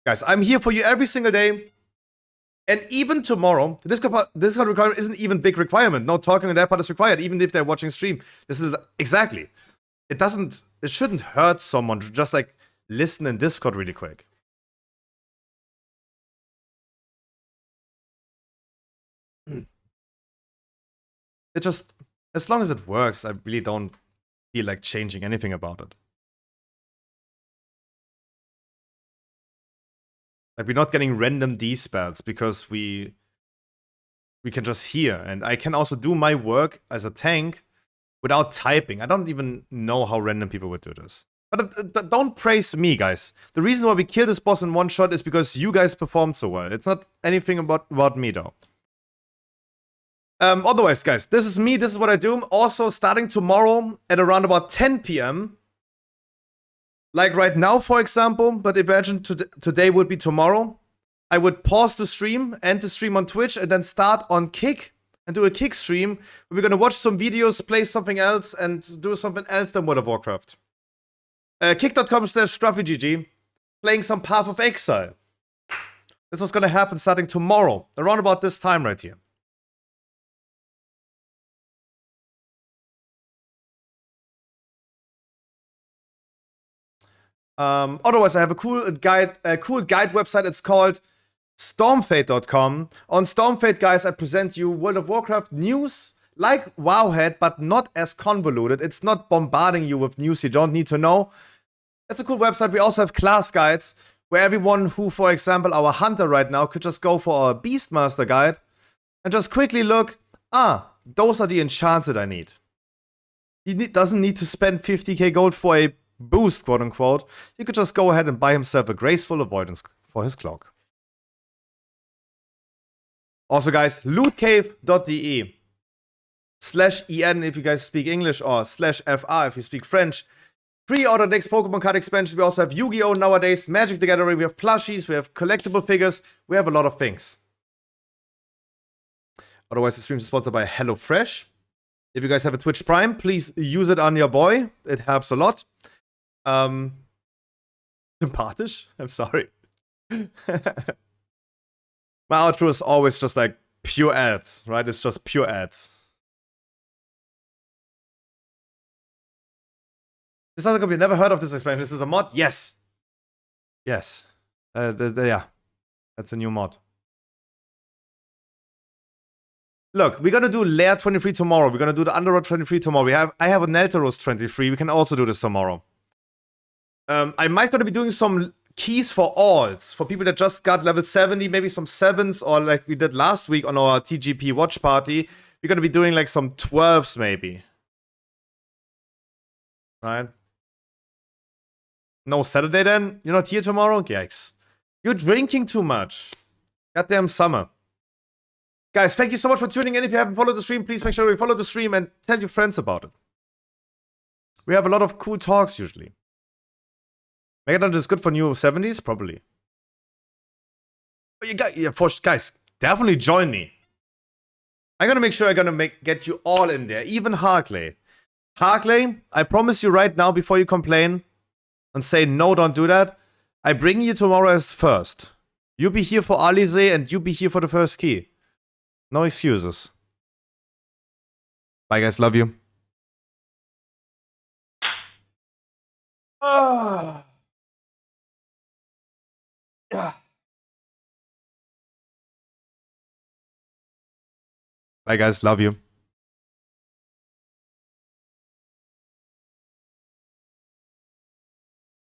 Guys, I'm here for you every single day. And even tomorrow, the Discord requirement isn't even big requirement. No talking on that part is required, even if they're watching stream. This is exactly. It shouldn't hurt someone to just like listen in Discord really quick. It just, as long as it works, I really don't feel like changing anything about it. Like, we're not getting random D spells because we can just hear. And I can also do my work as a tank without typing. I don't even know how random people would do this. But don't praise me, guys. The reason why we kill this boss in one shot is because you guys performed so well. It's not anything about me, though. Otherwise, guys, this is me. This is what I do. Also, starting tomorrow at around about 10 p.m., like right now, for example, but imagine today would be tomorrow. I would pause the stream, end the stream on Twitch, and then start on Kick and do a Kick stream. We're gonna watch some videos, play something else, and do something else than World of Warcraft. Kick.com/StruffyGG, playing some Path of Exile. This was gonna happen starting tomorrow, around about this time right here. Otherwise, I have a cool guide website. It's called stormfate.com. On Stormfate, guys, I present you World of Warcraft news like Wowhead, but not as convoluted. It's not bombarding you with news you don't need to know. It's a cool website. We also have class guides where everyone who, for example, our hunter right now could just go for our Beastmaster guide and just quickly look, those are the enchants that I need. He doesn't need to spend 50k gold for a boost, quote unquote. He could just go ahead and buy himself a graceful avoidance for his cloak. Also, guys, lootcave.de /en if you guys speak English, or /FR if you speak French. Pre-order next Pokemon card expansions. We also have Yu-Gi-Oh! Nowadays, Magic the Gathering, we have plushies, we have collectible figures, we have a lot of things. Otherwise, the stream is sponsored by HelloFresh. If you guys have a Twitch Prime, please use it on your boy. It helps a lot. Sympathisch? I'm sorry. My outro is always just like pure ads, right? It's just pure ads. This other company, never heard of this expansion. This is a mod? Yes. Yes. Yeah. That's a new mod. Look, we're gonna do Lair 23 tomorrow. We're gonna do the Underworld 23 tomorrow. I have a Neltaros 23. We can also do this tomorrow. I might gonna be doing some keys for alts, for people that just got level 70, maybe some 7s, or like we did last week on our TGP watch party. We're gonna be doing like some 12s maybe. Right? No Saturday then? You're not here tomorrow? Yikes. You're drinking too much. Goddamn summer. Guys, thank you so much for tuning in. If you haven't followed the stream, please make sure you follow the stream and tell your friends about it. We have a lot of cool talks usually. Megadungeon is good for new 70s? Probably. But you got, yeah, guys, definitely join me. I'm gonna make sure I'm gonna get you all in there, even Harkley. Harkley, I promise you right now before you complain and say no, don't do that. I bring you tomorrow as first. You be here for Alize and you be here for the first key. No excuses. Bye guys, love you. Yeah. Bye guys, love you.